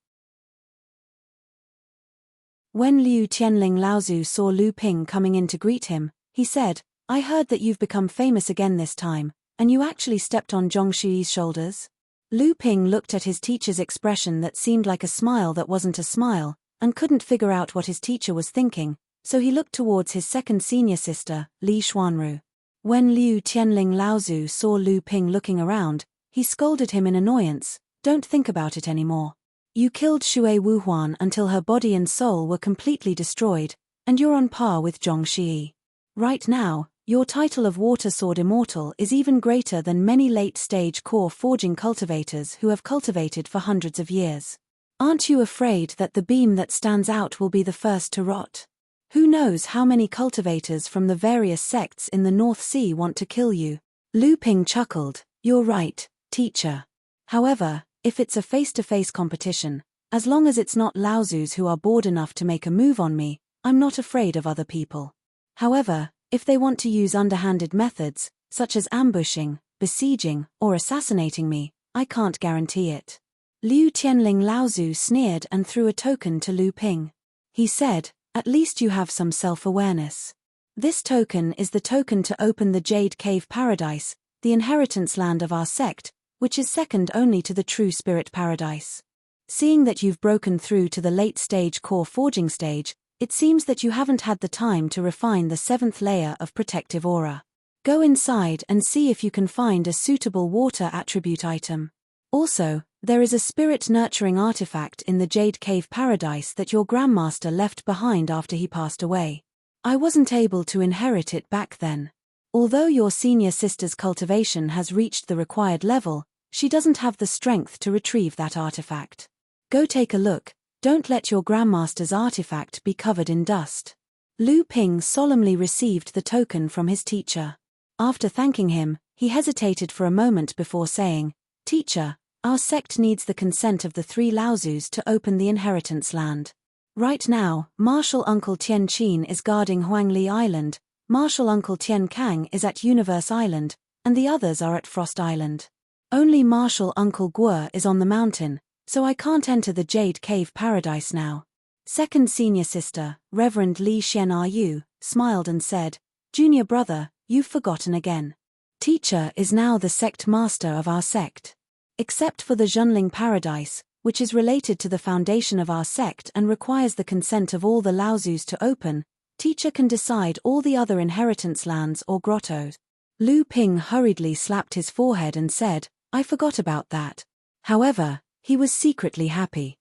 When Liu Tianling Laozu saw Lu Ping coming in to greet him, he said, "I heard that you've become famous again this time, and you actually stepped on Zhongshui's shoulders?" Lu Ping looked at his teacher's expression that seemed like a smile that wasn't a smile, and couldn't figure out what his teacher was thinking, so he looked towards his second senior sister, Li Xuanru. When Liu Tianling Laozu saw Lu Ping looking around, he scolded him in annoyance, "Don't think about it anymore. You killed Shui Wuhuan until her body and soul were completely destroyed, and you're on par with Zhongxi. Right now, your title of Water Sword Immortal is even greater than many late-stage core forging cultivators who have cultivated for hundreds of years. Aren't you afraid that the beam that stands out will be the first to rot? Who knows how many cultivators from the various sects in the North Sea want to kill you?" Lu Ping chuckled, "You're right, teacher. However, if it's a face-to-face competition, as long as it's not Laozus who are bored enough to make a move on me, I'm not afraid of other people. However, if they want to use underhanded methods, such as ambushing, besieging, or assassinating me, I can't guarantee it." Liu Tianling Laozu sneered and threw a token to Lu Ping. He said, "At least you have some self-awareness. This token is the token to open the Jade Cave Paradise, the inheritance land of our sect, which is second only to the True Spirit Paradise. Seeing that you've broken through to the late-stage core forging stage, It seems that you haven't had the time to refine the 7th layer of protective aura. Go inside and see if you can find a suitable water attribute item. Also, there is a spirit-nurturing artifact in the Jade Cave Paradise that your Grandmaster left behind after he passed away. I wasn't able to inherit it back then. Although your senior sister's cultivation has reached the required level, she doesn't have the strength to retrieve that artifact. Go take a look, don't let your Grandmaster's artifact be covered in dust. Lu Ping solemnly received the token from his teacher. After thanking him, he hesitated for a moment before saying, "Teacher, our sect needs the consent of the 3 Laozus to open the inheritance land. Right now, Martial Uncle Tian Qin is guarding Huangli Island, Martial Uncle Tian Kang is at Universe Island, and the others are at Frost Island. Only Martial Uncle Guo is on the mountain, so I can't enter the Jade Cave Paradise now." Second senior sister, Reverend Li Xian smiled and said, "Junior brother, you've forgotten again. Teacher is now the sect master of our sect. Except for the Zhenling Paradise, which is related to the foundation of our sect and requires the consent of all the Laozus to open, teacher can decide all the other inheritance lands or grottos." Lu Ping hurriedly slapped his forehead and said, "I forgot about that." However, he was secretly happy.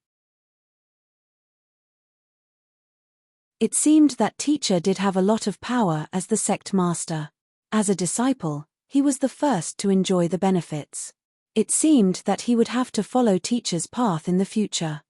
It seemed that teacher did have a lot of power as the sect master. As a disciple, he was the first to enjoy the benefits. It seemed that he would have to follow teacher's path in the future.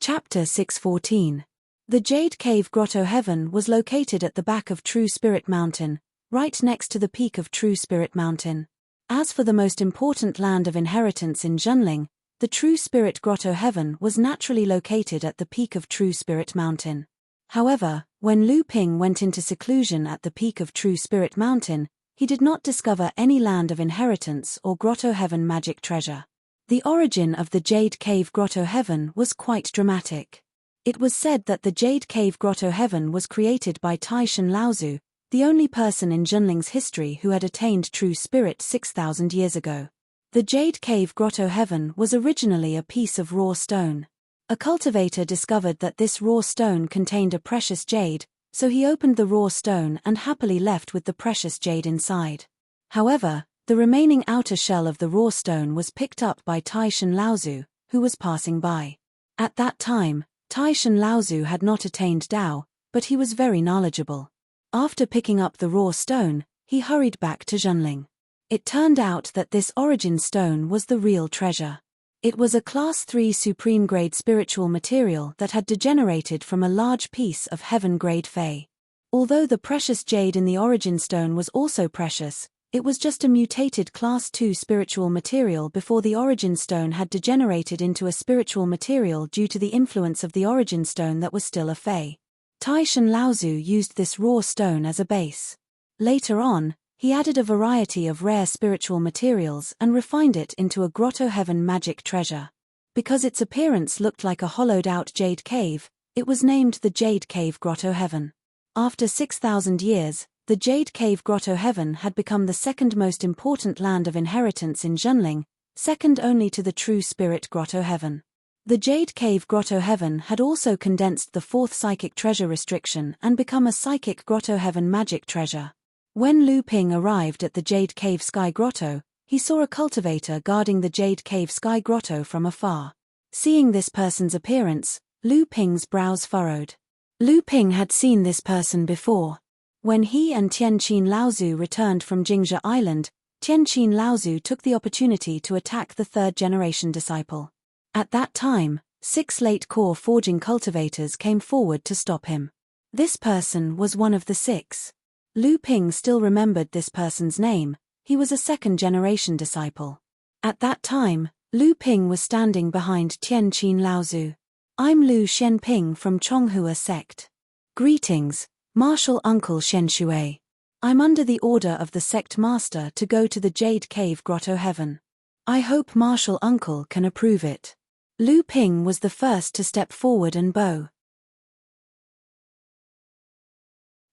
Chapter 614. The Jade Cave Grotto Heaven was located at the back of True Spirit Mountain, right next to the peak of True Spirit Mountain. As for the most important land of inheritance in Zhenling, the True Spirit Grotto Heaven was naturally located at the peak of True Spirit Mountain. However, when Lu Ping went into seclusion at the peak of True Spirit Mountain, he did not discover any land of inheritance or Grotto Heaven magic treasure. The origin of the Jade Cave Grotto Heaven was quite dramatic. It was said that the Jade Cave Grotto Heaven was created by Taishan Laozu, the only person in Zhenling's history who had attained true spirit 6,000 years ago. The Jade Cave Grotto Heaven was originally a piece of raw stone. A cultivator discovered that this raw stone contained a precious jade, so he opened the raw stone and happily left with the precious jade inside. However, the remaining outer shell of the raw stone was picked up by Taishan Laozu, who was passing by. At that time, Taishan Laozu had not attained Dao, but he was very knowledgeable. After picking up the raw stone, he hurried back to Zhenling. It turned out that this origin stone was the real treasure. It was a Class 3 supreme-grade spiritual material that had degenerated from a large piece of heaven-grade Fey. Although the precious jade in the origin stone was also precious, it was just a mutated Class 2 spiritual material before the origin stone had degenerated into a spiritual material due to the influence of the origin stone that was still a Fey. Taishan Laozu used this raw stone as a base. Later on, he added a variety of rare spiritual materials and refined it into a Grotto Heaven magic treasure. Because its appearance looked like a hollowed-out jade cave, it was named the Jade Cave Grotto Heaven. After 6,000 years, the Jade Cave Grotto Heaven had become the second most important land of inheritance in Zhenling, second only to the True Spirit Grotto Heaven. The Jade Cave Grotto Heaven had also condensed the 4th Psychic Treasure restriction and become a Psychic Grotto Heaven magic treasure. When Lu Ping arrived at the Jade Cave Sky Grotto, he saw a cultivator guarding the Jade Cave Sky Grotto from afar. Seeing this person's appearance, Lu Ping's brows furrowed. Lu Ping had seen this person before. When he and Tianqin Laozu returned from Jingzhe Island, Tianqin Laozu took the opportunity to attack the 3rd-generation disciple. At that time, 6 late-core forging cultivators came forward to stop him. This person was one of the 6. Lu Ping still remembered this person's name. He was a 2nd-generation disciple. At that time, Lu Ping was standing behind Tianqin Laozu. "I'm Lu Shenping from Chonghua sect. Greetings, Martial Uncle Shenshui. I'm under the order of the sect master to go to the Jade Cave Grotto Heaven. I hope Martial Uncle can approve it." Lu Ping was the first to step forward and bow.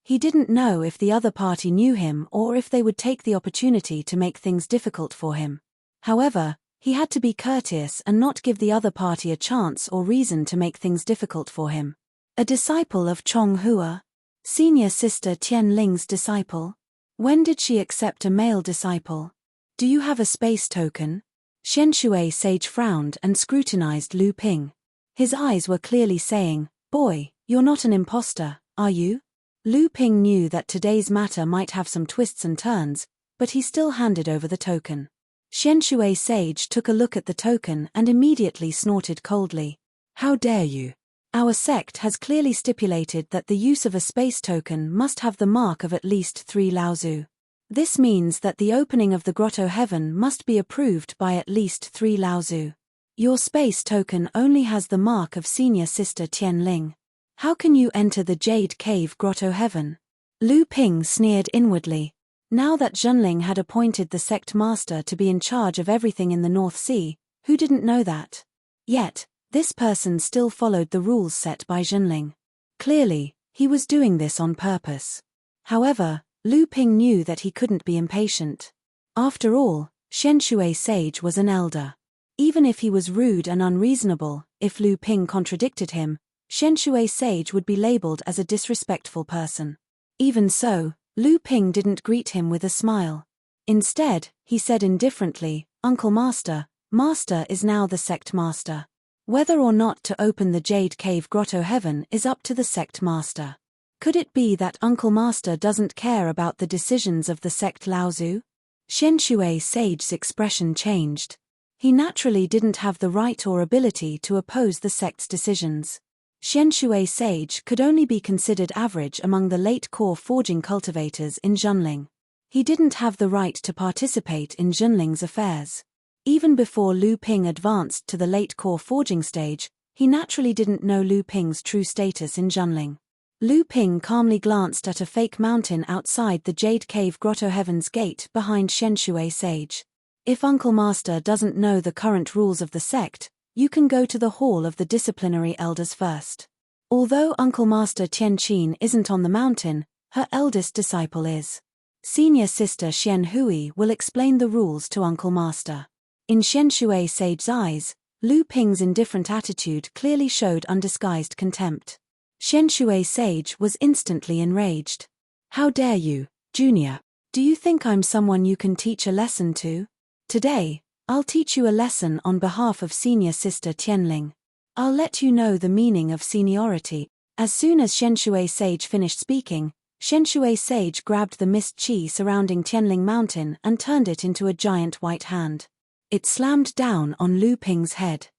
He didn't know if the other party knew him or if they would take the opportunity to make things difficult for him. However, He had to be courteous and not give the other party a chance or reason to make things difficult for him. A disciple of Chong Hua? Senior sister Tian Ling's disciple? When did she accept a male disciple? Do you have a space token? Xian Shui sage frowned and scrutinized Lu Ping. His eyes were clearly saying, "Boy, you're not an imposter, are you?" Lu Ping knew that today's matter might have some twists and turns, but he still handed over the token. Xian Shui sage took a look at the token and immediately snorted coldly. "How dare you? Our sect has clearly stipulated that the use of a space token must have the mark of at least 3 Laozu. This means that the opening of the grotto heaven must be approved by at least 3 Laozu. Your space token only has the mark of senior sister Tian Ling. How can you enter the Jade Cave grotto heaven?" Lu Ping sneered inwardly. Now that Zhenling had appointed the sect master to be in charge of everything in the North Sea, who didn't know that? Yet, this person still followed the rules set by Zhenling. Clearly, he was doing this on purpose. However, Lu Ping knew that he couldn't be impatient. After all, Xian Shui sage was an elder. Even if he was rude and unreasonable, if Lu Ping contradicted him, Xian Shui sage would be labeled as a disrespectful person. Even so, Lu Ping didn't greet him with a smile. Instead, he said indifferently, "Uncle Master, Master is now the sect master. Whether or not to open the Jade Cave grotto heaven is up to the sect master. Could it be that Uncle Master doesn't care about the decisions of the sect Laozu?" Xian Shui sage's expression changed. He naturally didn't have the right or ability to oppose the sect's decisions. Xian Shui sage could only be considered average among the late core forging cultivators in Zhenling. He didn't have the right to participate in Zhenling's affairs. Even before Lu Ping advanced to the late core forging stage, he naturally didn't know Lu Ping's true status in Zhenling. Lu Ping calmly glanced at a fake mountain outside the Jade Cave grotto heaven's gate behind Xian Shui sage. "If Uncle Master doesn't know the current rules of the sect, you can go to the Hall of the Disciplinary Elders first. Although Uncle Master Tianqin isn't on the mountain, her eldest disciple is. Senior sister Xian Hui will explain the rules to Uncle Master." In Xian Shui sage's eyes, Lu Ping's indifferent attitude clearly showed undisguised contempt. Xian Shui sage was instantly enraged. "How dare you, Junior? Do you think I'm someone you can teach a lesson to? Today, I'll teach you a lesson on behalf of senior sister Tianling. I'll let you know the meaning of seniority." As soon as Xian Shui sage finished speaking, Xian Shui sage grabbed the mist qi surrounding Tianling Mountain and turned it into a giant white hand. It slammed down on Lu Ping's head.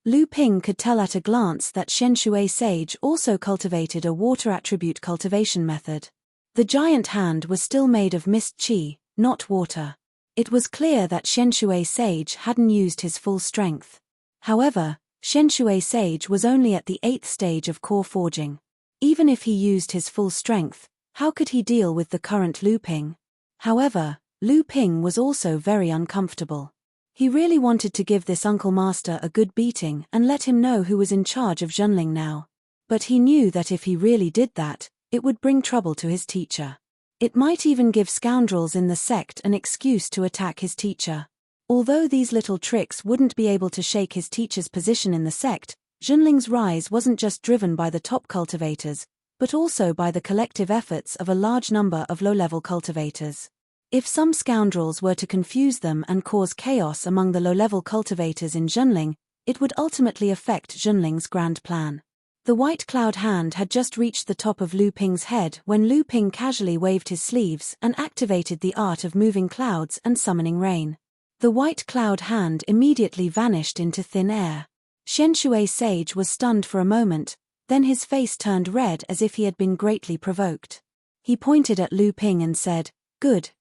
Lu Ping could tell at a glance that Xian Shui sage also cultivated a water attribute cultivation method. The giant hand was still made of mist qi, not water. It was clear that Xian Shui sage hadn't used his full strength. However, Xian Shui sage was only at the 8th stage of core forging. Even if he used his full strength, how could he deal with the current Lu Ping? However, Lu Ping was also very uncomfortable. He really wanted to give this Uncle Master a good beating and let him know who was in charge of Zhenling now. But he knew that if he really did that, it would bring trouble to his teacher. It might even give scoundrels in the sect an excuse to attack his teacher. Although these little tricks wouldn't be able to shake his teacher's position in the sect, Zhenling's rise wasn't just driven by the top cultivators, but also by the collective efforts of a large number of low-level cultivators. If some scoundrels were to confuse them and cause chaos among the low-level cultivators in Zhenling, it would ultimately affect Zhenling's grand plan. The white cloud hand had just reached the top of Lu Ping's head when Lu Ping casually waved his sleeves and activated the art of moving clouds and summoning rain. The white cloud hand immediately vanished into thin air. Xian Shui sage was stunned for a moment, then his face turned red as if he had been greatly provoked. He pointed at Lu Ping and said, Good,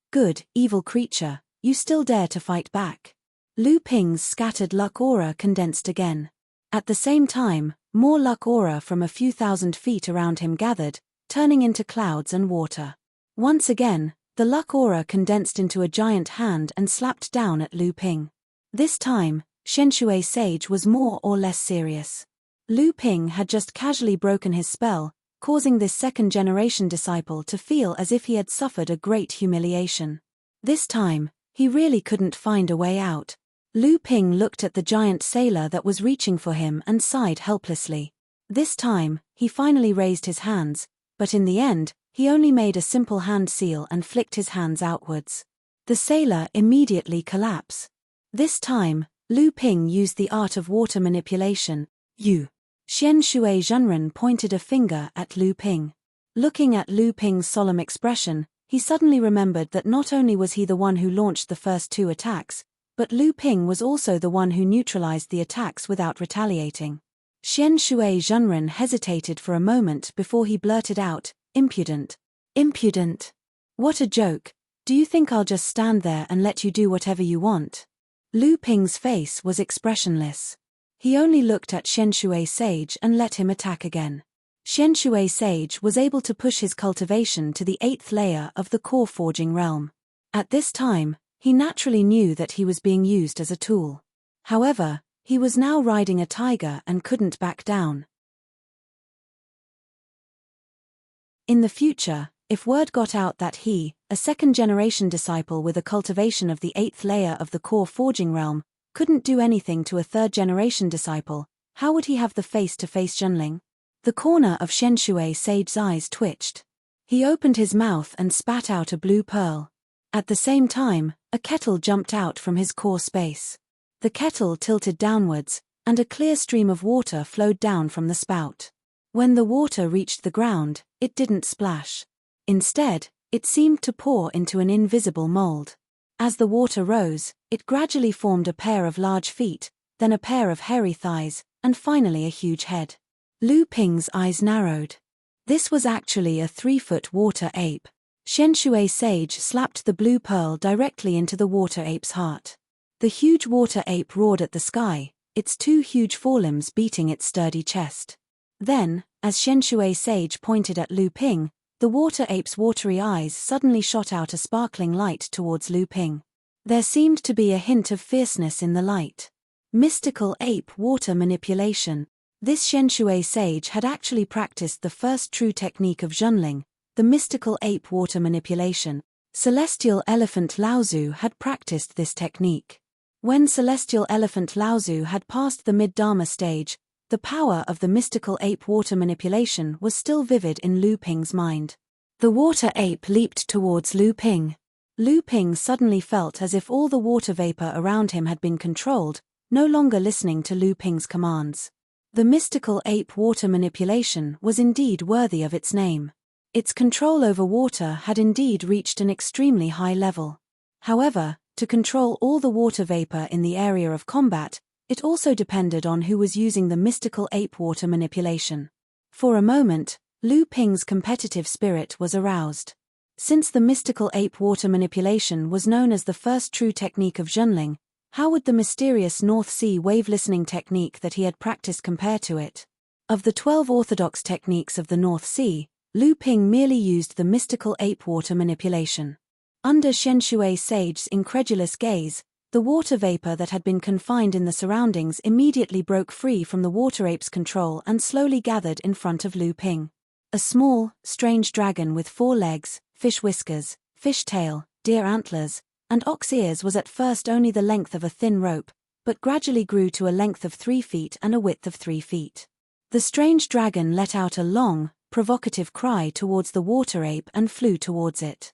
evil creature, you still dare to fight back." Lu Ping's scattered luck aura condensed again. At the same time, more luck aura from a few thousand feet around him gathered, turning into clouds and water. Once again, the luck aura condensed into a giant hand and slapped down at Lu Ping. This time, Xian Shui sage was more or less serious. Lu Ping had just casually broken his spell, causing this second-generation disciple to feel as if he had suffered a great humiliation. This time, he really couldn't find a way out. Lu Ping looked at the giant sailor that was reaching for him and sighed helplessly. This time, he finally raised his hands, but in the end, he only made a simple hand seal and flicked his hands outwards. The sailor immediately collapsed. This time, Lu Ping used the art of water manipulation, Yu. Xian Shui Zhenren pointed a finger at Lu Ping. Looking at Lu Ping's solemn expression, he suddenly remembered that not only was he the one who launched the first 2 attacks, but Lu Ping was also the one who neutralized the attacks without retaliating. Xian Shui Zhenren hesitated for a moment before he blurted out, "Impudent. Impudent. What a joke. Do you think I'll just stand there and let you do whatever you want?" Lu Ping's face was expressionless. He only looked at Xian Shui Sage and let him attack again. Xian Shui Sage was able to push his cultivation to the 8th layer of the core forging realm. At this time, he naturally knew that he was being used as a tool. However, he was now riding a tiger and couldn't back down. In the future, if word got out that he, a second-generation disciple with a cultivation of the 8th layer of the core forging realm, couldn't do anything to a third-generation disciple, how would he have the face-to-face Zhenling? The corner of Xian Shui Sage's eyes twitched. He opened his mouth and spat out a blue pearl. At the same time, a kettle jumped out from his core space. The kettle tilted downwards, and a clear stream of water flowed down from the spout. When the water reached the ground, it didn't splash. Instead, it seemed to pour into an invisible mold. As the water rose, it gradually formed a pair of large feet, then a pair of hairy thighs, and finally a huge head. Lu Ping's eyes narrowed. This was actually a 3-foot water ape. Xian Shui Sage slapped the blue pearl directly into the water ape's heart. The huge water ape roared at the sky, its 2 huge forelimbs beating its sturdy chest. Then, as Xian Shui Sage pointed at Lu Ping, the water ape's watery eyes suddenly shot out a sparkling light towards Lu Ping. There seemed to be a hint of fierceness in the light. Mystical ape water manipulation. This Xian Shui Sage had actually practiced the first true technique of Zhenling, the mystical ape water manipulation. Celestial elephant Laozu had practiced this technique. When celestial elephant Laozu had passed the mid-Dharma stage, the power of the mystical ape water manipulation was still vivid in Lu Ping's mind. The water ape leaped towards Lu Ping. Lu Ping suddenly felt as if all the water vapor around him had been controlled, no longer listening to Lu Ping's commands. The mystical ape water manipulation was indeed worthy of its name. Its control over water had indeed reached an extremely high level. However, to control all the water vapor in the area of combat, it also depended on who was using the mystical ape water manipulation. For a moment, Lu Ping's competitive spirit was aroused. Since the mystical ape water manipulation was known as the first true technique of Zhenling, how would the mysterious North Sea wave listening technique that he had practiced compare to it? Of the 12 orthodox techniques of the North Sea, Lu Ping merely used the mystical ape water manipulation. Under Xian Shui Sage's incredulous gaze, the water vapor that had been confined in the surroundings immediately broke free from the water ape's control and slowly gathered in front of Lu Ping. A small, strange dragon with 4 legs, fish whiskers, fish tail, deer antlers, and ox ears was at first only the length of a thin rope, but gradually grew to a length of 3 feet and a width of 3 feet. The strange dragon let out a long, provocative cry towards the water ape and flew towards it.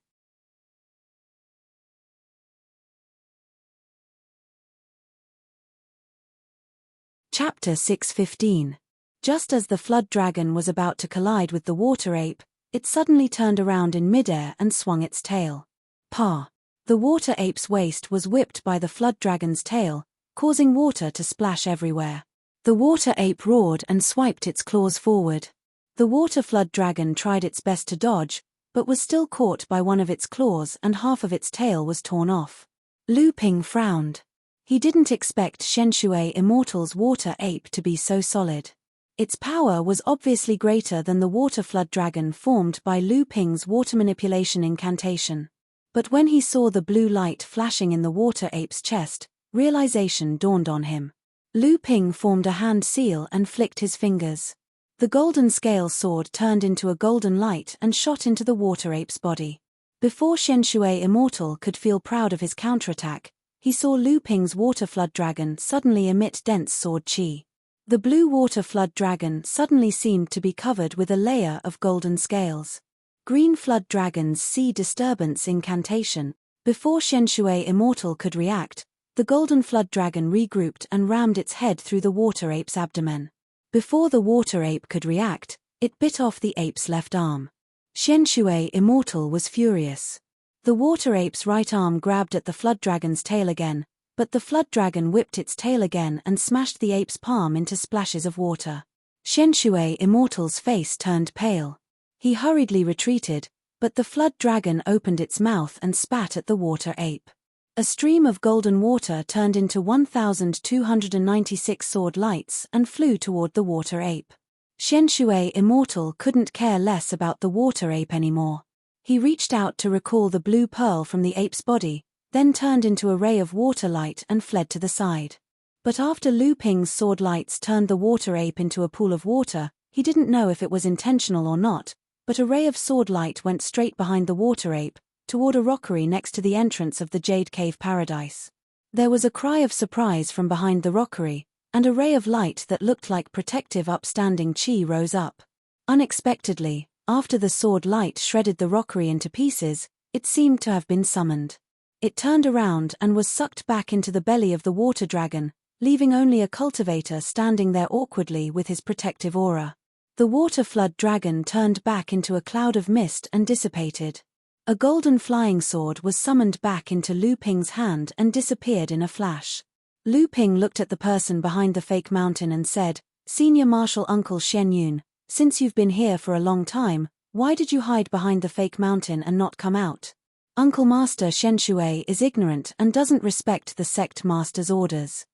Chapter 615. Just as the flood dragon was about to collide with the water ape, it suddenly turned around in midair and swung its tail. Pa! The water ape's waist was whipped by the flood dragon's tail, causing water to splash everywhere. The water ape roared and swiped its claws forward. The water flood dragon tried its best to dodge, but was still caught by one of its claws and half of its tail was torn off. Lu Ping frowned. He didn't expect Xian Shui Immortal's water ape to be so solid. Its power was obviously greater than the water flood dragon formed by Lu Ping's water manipulation incantation. But when he saw the blue light flashing in the water ape's chest, realization dawned on him. Lu Ping formed a hand seal and flicked his fingers. The golden scale sword turned into a golden light and shot into the water ape's body. Before Shenshui Immortal could feel proud of his counterattack, he saw Lu Ping's water flood dragon suddenly emit dense sword qi. The blue water flood dragon suddenly seemed to be covered with a layer of golden scales. Green flood dragons see disturbance incantation. Before Shenshui Immortal could react, the golden flood dragon regrouped and rammed its head through the water ape's abdomen. Before the water ape could react, it bit off the ape's left arm. Shenshui Immortal was furious. The water ape's right arm grabbed at the flood dragon's tail again, but the flood dragon whipped its tail again and smashed the ape's palm into splashes of water. Shenshui Immortal's face turned pale. He hurriedly retreated, but the flood dragon opened its mouth and spat at the water ape. A stream of golden water turned into 1,296 sword lights and flew toward the water ape. Shenshui Immortal couldn't care less about the water ape anymore. He reached out to recall the blue pearl from the ape's body, then turned into a ray of water light and fled to the side. But after Lu Ping's sword lights turned the water ape into a pool of water, he didn't know if it was intentional or not, but a ray of sword light went straight behind the water ape, toward a rockery next to the entrance of the Jade Cave Paradise. There was a cry of surprise from behind the rockery, and a ray of light that looked like protective upstanding qi rose up. Unexpectedly, after the sword light shredded the rockery into pieces, it seemed to have been summoned. It turned around and was sucked back into the belly of the water dragon, leaving only a cultivator standing there awkwardly with his protective aura. The water flood dragon turned back into a cloud of mist and dissipated. A golden flying sword was summoned back into Lu Ping's hand and disappeared in a flash. Lu Ping looked at the person behind the fake mountain and said, "Senior Marshal Uncle Shen Yun, since you've been here for a long time, why did you hide behind the fake mountain and not come out? Uncle Master Shenshui is ignorant and doesn't respect the sect master's orders."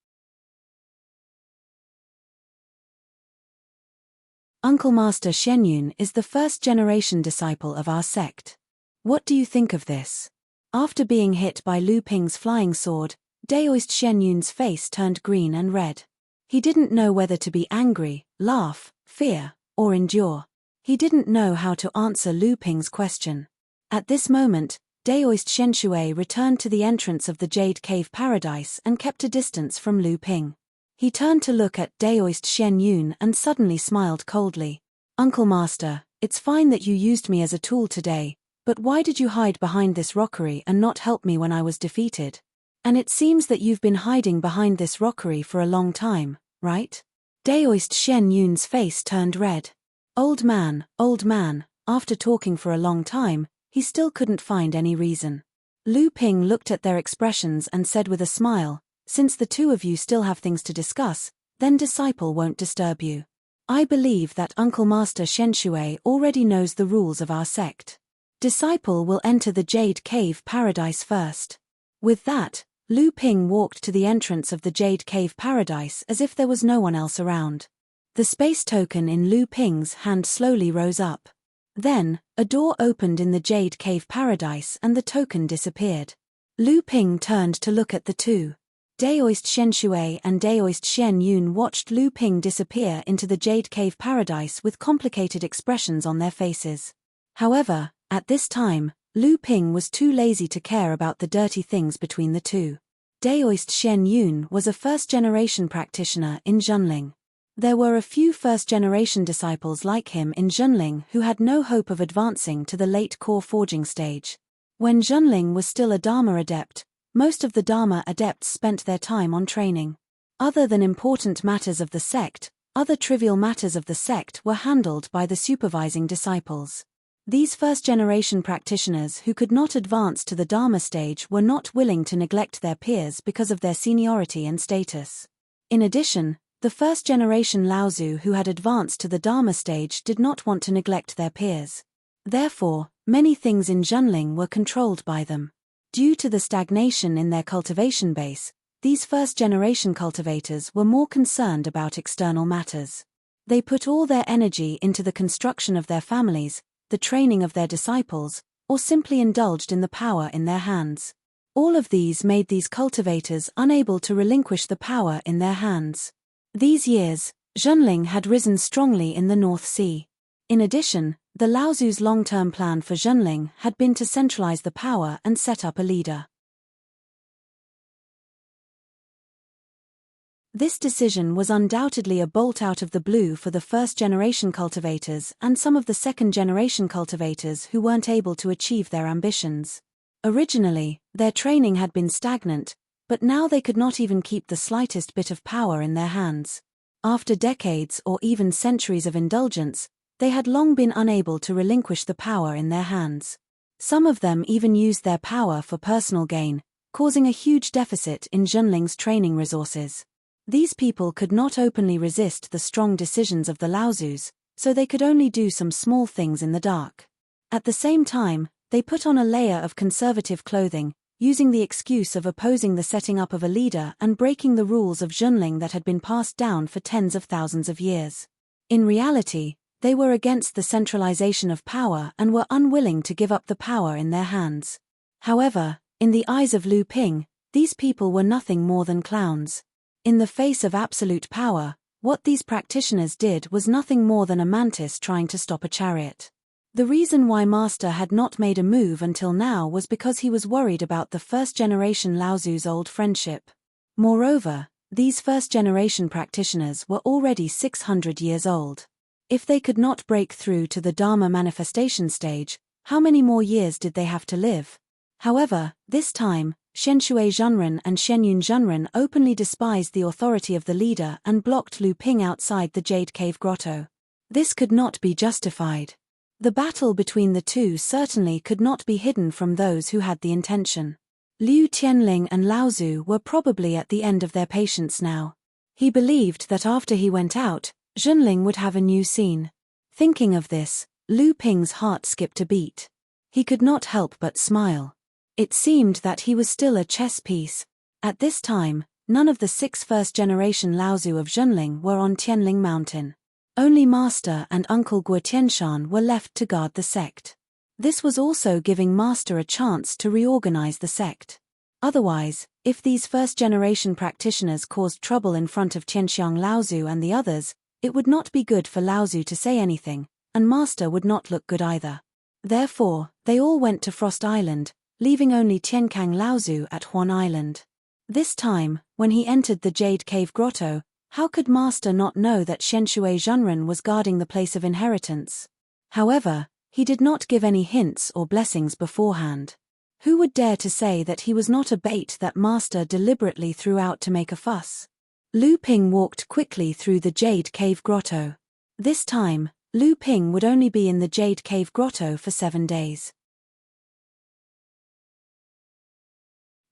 Uncle Master Shen Yun is the first-generation disciple of our sect. What do you think of this? After being hit by Lu Ping's flying sword, Daoist Shen Yun's face turned green and red. He didn't know whether to be angry, laugh, fear, or endure. He didn't know how to answer Lu Ping's question. At this moment, Daoist Shenshui returned to the entrance of the Jade Cave Paradise and kept a distance from Lu Ping. He turned to look at Daoist Shen Yun and suddenly smiled coldly. "Uncle Master, it's fine that you used me as a tool today, but why did you hide behind this rockery and not help me when I was defeated? And it seems that you've been hiding behind this rockery for a long time, right?" Daoist Shen Yun's face turned red. Old man, after talking for a long time, he still couldn't find any reason. Lu Ping looked at their expressions and said with a smile, "Since the two of you still have things to discuss, then Disciple won't disturb you. I believe that Uncle Master Shenshui already knows the rules of our sect. Disciple will enter the Jade Cave Paradise first." With that, Lu Ping walked to the entrance of the Jade Cave Paradise as if there was no one else around. The space token in Lu Ping's hand slowly rose up. Then, a door opened in the Jade Cave Paradise and the token disappeared. Lu Ping turned to look at the two. Daoist Shenshui and Daoist Shen Yun watched Lu Ping disappear into the Jade Cave Paradise with complicated expressions on their faces. However, at this time, Lu Ping was too lazy to care about the dirty things between the two. Daoist Shen Yun was a first-generation practitioner in Zhenling. There were a few first-generation disciples like him in Zhenling who had no hope of advancing to the late core forging stage. When Zhenling was still a Dharma adept, most of the Dharma adepts spent their time on training. Other than important matters of the sect, other trivial matters of the sect were handled by the supervising disciples. These first-generation practitioners who could not advance to the Dharma stage were not willing to neglect their peers because of their seniority and status. In addition, the first-generation Laozu who had advanced to the Dharma stage did not want to neglect their peers. Therefore, many things in Zhenling were controlled by them. Due to the stagnation in their cultivation base, these first-generation cultivators were more concerned about external matters. They put all their energy into the construction of their families, the training of their disciples, or simply indulged in the power in their hands. All of these made these cultivators unable to relinquish the power in their hands. These years, Zhenling had risen strongly in the North Sea. In addition, The Laozu's long-term plan for Zhenling had been to centralize the power and set up a leader. This decision was undoubtedly a bolt out of the blue for the first-generation cultivators and some of the second-generation cultivators who weren't able to achieve their ambitions. Originally, their training had been stagnant, but now they could not even keep the slightest bit of power in their hands. After decades or even centuries of indulgence, they had long been unable to relinquish the power in their hands. Some of them even used their power for personal gain, causing a huge deficit in Zhenling's training resources. These people could not openly resist the strong decisions of the Laozus, so they could only do some small things in the dark. At the same time, they put on a layer of conservative clothing, using the excuse of opposing the setting up of a leader and breaking the rules of Zhenling that had been passed down for tens of thousands of years. In reality, they were against the centralization of power and were unwilling to give up the power in their hands. However, in the eyes of Lu Ping, these people were nothing more than clowns. In the face of absolute power, what these practitioners did was nothing more than a mantis trying to stop a chariot. The reason why Master had not made a move until now was because he was worried about the first-generation Laozu's old friendship. Moreover, these first-generation practitioners were already 600 years old. If they could not break through to the Dharma manifestation stage, how many more years did they have to live? However, this time, Shenshui Zhenren and Shenyun Zhenren openly despised the authority of the leader and blocked Lu Ping outside the Jade Cave Grotto. This could not be justified. The battle between the two certainly could not be hidden from those who had the intention. Liu Tianling and Laozu were probably at the end of their patience now. He believed that after he went out, Zhenling would have a new scene. Thinking of this, Lu Ping's heart skipped a beat. He could not help but smile. It seemed that he was still a chess piece. At this time, none of the 6 first-generation Laozu of Zhenling were on Tianling Mountain. Only Master and Uncle Guo Tianshan were left to guard the sect. This was also giving Master a chance to reorganize the sect. Otherwise, if these first-generation practitioners caused trouble in front of Tianxiang Laozu and the others, it would not be good for Laozu to say anything, and Master would not look good either. Therefore, they all went to Frost Island, leaving only Tienkang Laozu at Huan Island. This time, when he entered the Jade Cave Grotto, how could Master not know that Shenshui Zhenren was guarding the place of inheritance? However, he did not give any hints or blessings beforehand. Who would dare to say that he was not a bait that Master deliberately threw out to make a fuss? Lu Ping walked quickly through the Jade Cave Grotto. This time, Lu Ping would only be in the Jade Cave Grotto for 7 days.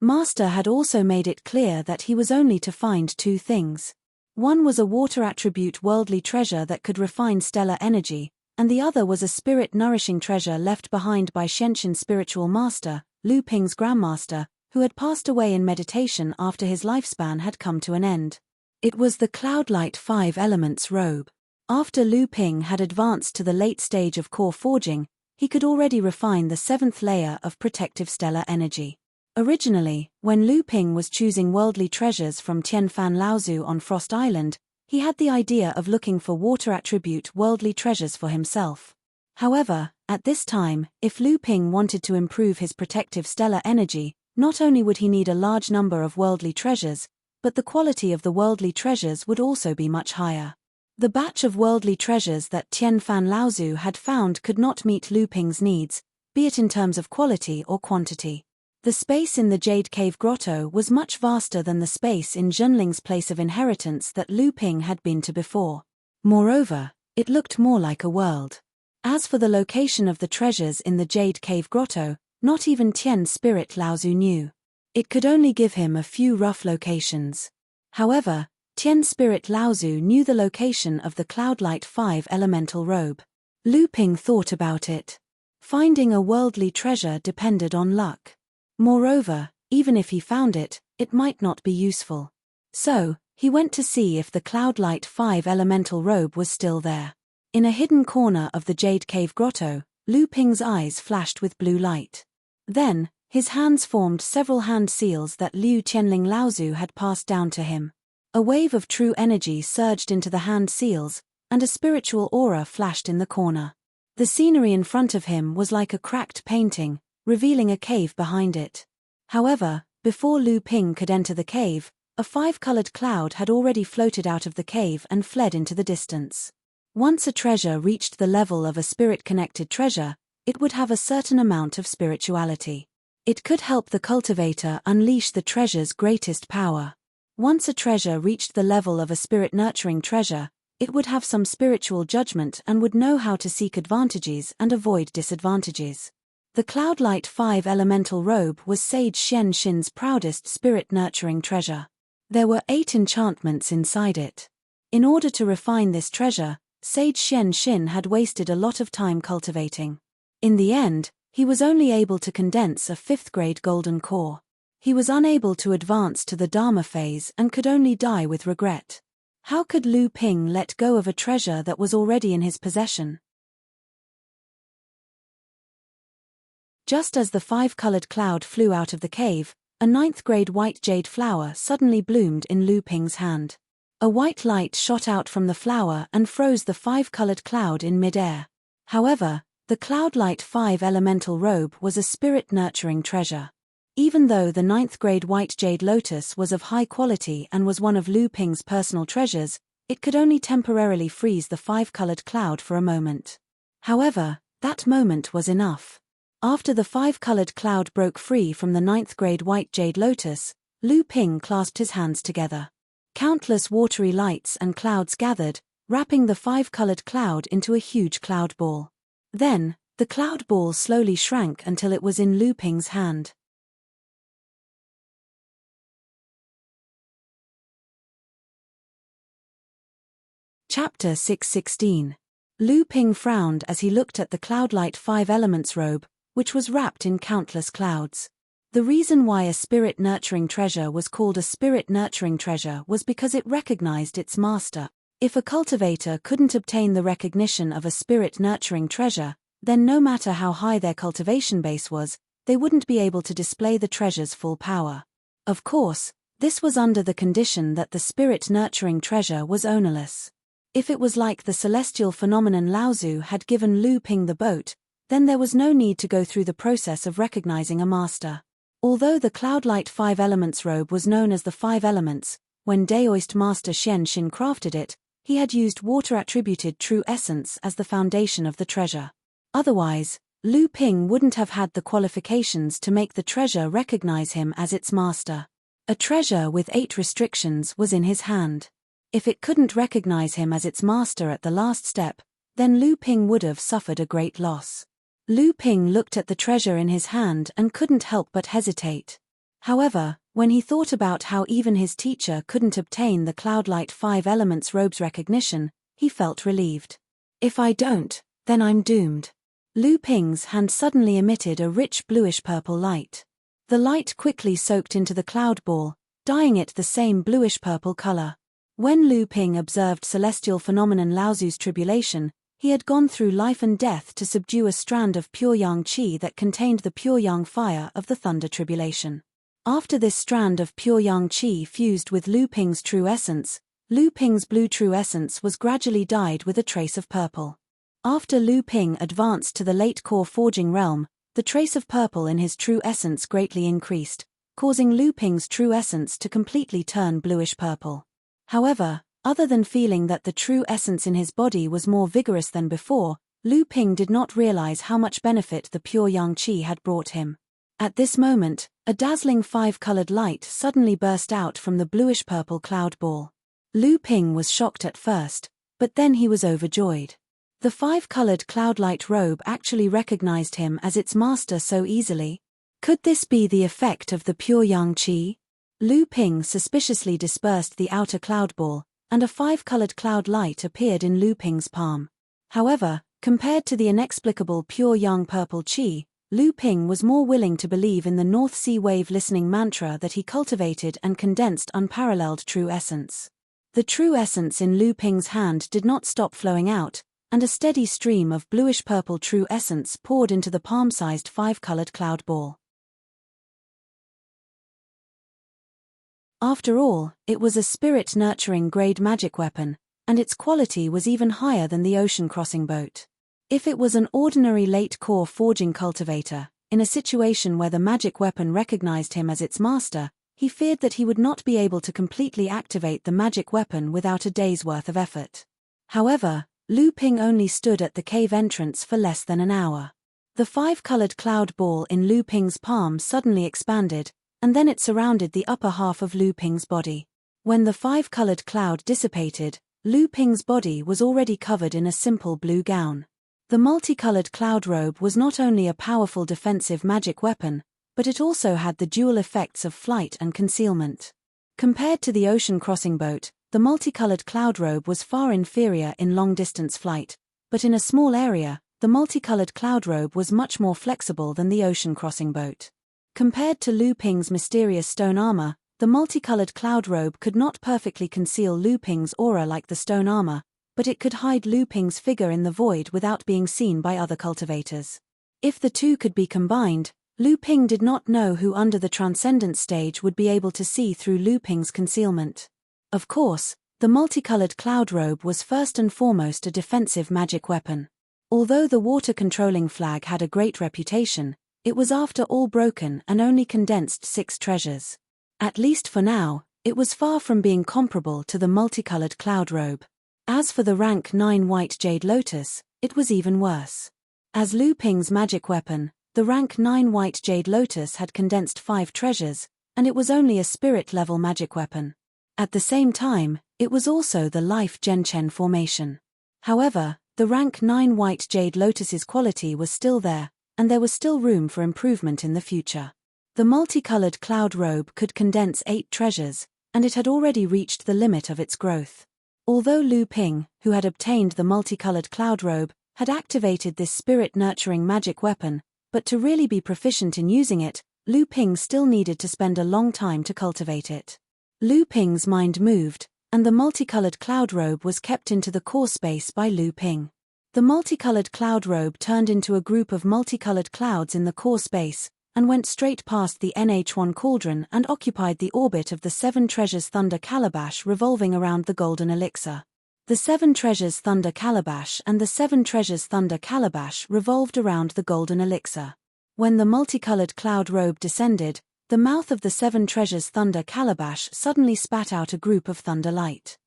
Master had also made it clear that he was only to find 2 things. One was a water attribute worldly treasure that could refine stellar energy, and the other was a spirit-nourishing treasure left behind by Shenshin's spiritual master, Lu Ping's grandmaster, who had passed away in meditation after his lifespan had come to an end. It was the Cloudlight 5 Elements robe. After Lu Ping had advanced to the late stage of core forging, he could already refine the 7th layer of protective stellar energy. Originally, when Lu Ping was choosing worldly treasures from Tianfan Laozu on Frost Island, he had the idea of looking for water attribute worldly treasures for himself. However, at this time, if Lu Ping wanted to improve his protective stellar energy, not only would he need a large number of worldly treasures, but the quality of the worldly treasures would also be much higher. The batch of worldly treasures that Tianfan Laozu had found could not meet Lu Ping's needs, be it in terms of quality or quantity. The space in the Jade Cave Grotto was much vaster than the space in Zhenling's place of inheritance that Lu Ping had been to before. Moreover, it looked more like a world. As for the location of the treasures in the Jade Cave Grotto, not even Tian's spirit Laozu knew. It could only give him a few rough locations. However, Tian's spirit Laozu knew the location of the Cloudlight 5 elemental robe. Lu Ping thought about it. Finding a worldly treasure depended on luck. Moreover, even if he found it, it might not be useful. So, he went to see if the Cloudlight 5 elemental robe was still there. In a hidden corner of the Jade Cave Grotto, Lu Ping's eyes flashed with blue light. Then, his hands formed several hand seals that Liu Tianling Laozu had passed down to him. A wave of true energy surged into the hand seals, and a spiritual aura flashed in the corner. The scenery in front of him was like a cracked painting, revealing a cave behind it. However, before Lu Ping could enter the cave, a five-colored cloud had already floated out of the cave and fled into the distance. Once a treasure reached the level of a spirit-connected treasure, it would have a certain amount of spirituality. It could help the cultivator unleash the treasure's greatest power. Once a treasure reached the level of a spirit-nurturing treasure, it would have some spiritual judgment and would know how to seek advantages and avoid disadvantages. The Cloudlight 5 elemental robe was Sage Xian Xin's proudest spirit-nurturing treasure. There were 8 enchantments inside it. In order to refine this treasure, Sage Xian Xin had wasted a lot of time cultivating. In the end, he was only able to condense a 5th-grade golden core. He was unable to advance to the Dharma phase and could only die with regret. How could Lu Ping let go of a treasure that was already in his possession? Just as the 5-colored cloud flew out of the cave, a 9th-grade white jade flower suddenly bloomed in Lu Ping's hand. A white light shot out from the flower and froze the 5-colored cloud in mid-air. However, the Cloudlight 5 elemental robe was a spirit-nurturing treasure. Even though the 9th-grade white jade lotus was of high quality and was one of Lu Ping's personal treasures, it could only temporarily freeze the 5-colored cloud for a moment. However, that moment was enough. After the 5-colored cloud broke free from the 9th-grade white jade lotus, Lu Ping clasped his hands together. Countless watery lights and clouds gathered, wrapping the 5-colored cloud into a huge cloud ball. Then, the cloud ball slowly shrank until it was in Lu Ping's hand. Chapter 616. Lu Ping frowned as he looked at the Cloudlight 5 elements robe, which was wrapped in countless clouds. The reason why a spirit-nurturing treasure was called a spirit-nurturing treasure was because it recognized its master. If a cultivator couldn't obtain the recognition of a spirit-nurturing treasure, then no matter how high their cultivation base was, they wouldn't be able to display the treasure's full power. Of course, this was under the condition that the spirit-nurturing treasure was ownerless. If it was like the celestial phenomenon Laozu had given Lu Ping the boat, then there was no need to go through the process of recognizing a master. Although the Cloudlight 5 elements robe was known as the 5 elements, when Daoist master Xian Xin crafted it, he had used water-attributed true essence as the foundation of the treasure. Otherwise, Lu Ping wouldn't have had the qualifications to make the treasure recognize him as its master. A treasure with 8 restrictions was in his hand. If it couldn't recognize him as its master at the last step, then Lu Ping would have suffered a great loss. Lu Ping looked at the treasure in his hand and couldn't help but hesitate. However, when he thought about how even his teacher couldn't obtain the Cloudlight 5 elements robe's recognition, he felt relieved. If I don't, then I'm doomed. Lu Ping's hand suddenly emitted a rich bluish-purple light. The light quickly soaked into the cloud ball, dyeing it the same bluish-purple color. When Lu Ping observed celestial phenomenon Laozu's tribulation, he had gone through life and death to subdue a strand of pure yang qi that contained the pure yang fire of the thunder tribulation. After this strand of pure yang qi fused with Lu Ping's true essence, Lu Ping's blue true essence was gradually dyed with a trace of purple. After Lu Ping advanced to the late core forging realm, the trace of purple in his true essence greatly increased, causing Lu Ping's true essence to completely turn bluish purple. However, other than feeling that the true essence in his body was more vigorous than before, Lu Ping did not realize how much benefit the pure yang qi had brought him. At this moment, a dazzling 5-colored light suddenly burst out from the bluish-purple cloud ball. Lu Ping was shocked at first, but then he was overjoyed. The 5-colored cloudlight robe actually recognized him as its master so easily. Could this be the effect of the pure yang qi? Lu Ping suspiciously dispersed the outer cloud ball, and a 5-colored cloud light appeared in Lu Ping's palm. However, compared to the inexplicable pure yang purple qi, Lu Ping was more willing to believe in the North Sea wave listening mantra that he cultivated and condensed unparalleled true essence. The true essence in Lu Ping's hand did not stop flowing out, and a steady stream of bluish-purple true essence poured into the palm-sized 5-colored cloud ball. After all, it was a spirit-nurturing grade magic weapon, and its quality was even higher than the ocean crossing boat. If it was an ordinary late-core forging cultivator, in a situation where the magic weapon recognized him as its master, he feared that he would not be able to completely activate the magic weapon without a day's worth of effort. However, Lu Ping only stood at the cave entrance for less than an hour. The 5-colored cloud ball in Lu Ping's palm suddenly expanded, and then it surrounded the upper half of Lu Ping's body. When the 5-colored cloud dissipated, Lu Ping's body was already covered in a simple blue gown. The multicolored cloud robe was not only a powerful defensive magic weapon, but it also had the dual effects of flight and concealment. Compared to the ocean crossing boat, the multicolored cloud robe was far inferior in long-distance flight, but in a small area, the multicolored cloud robe was much more flexible than the ocean crossing boat. Compared to Lu Ping's mysterious stone armor, the multicolored cloud robe could not perfectly conceal Lu Ping's aura like the stone armor, but it could hide Lu Ping's figure in the void without being seen by other cultivators. If the two could be combined, Lu Ping did not know who under the transcendent stage would be able to see through Lu Ping's concealment. Of course, the multicolored cloud robe was first and foremost a defensive magic weapon. Although the water-controlling flag had a great reputation, it was after all broken and only condensed 6 treasures. At least for now, it was far from being comparable to the multicolored cloud robe. As for the rank 9 white jade lotus, it was even worse. As Lu Ping's magic weapon, the rank 9 white jade lotus had condensed 5 treasures, and it was only a spirit-level magic weapon. At the same time, it was also the life Genchen formation. However, the rank 9 white jade lotus's quality was still there, and there was still room for improvement in the future. The multicolored cloud robe could condense 8 treasures, and it had already reached the limit of its growth. Although Lu Ping, who had obtained the multicolored cloud robe, had activated this spirit-nurturing magic weapon, but to really be proficient in using it, Lu Ping still needed to spend a long time to cultivate it. Lu Ping's mind moved, and the multicolored cloud robe was kept into the core space by Lu Ping. The multicolored cloud robe turned into a group of multicolored clouds in the core space, and went straight past the Nh1 cauldron and occupied the orbit of the 7 treasures thunder calabash revolving around the golden elixir. The 7 treasures thunder calabash and the 7 treasures thunder calabash revolved around the golden elixir. When the multicolored cloud robe descended, the mouth of the 7 treasures thunder calabash suddenly spat out a group of thunder light.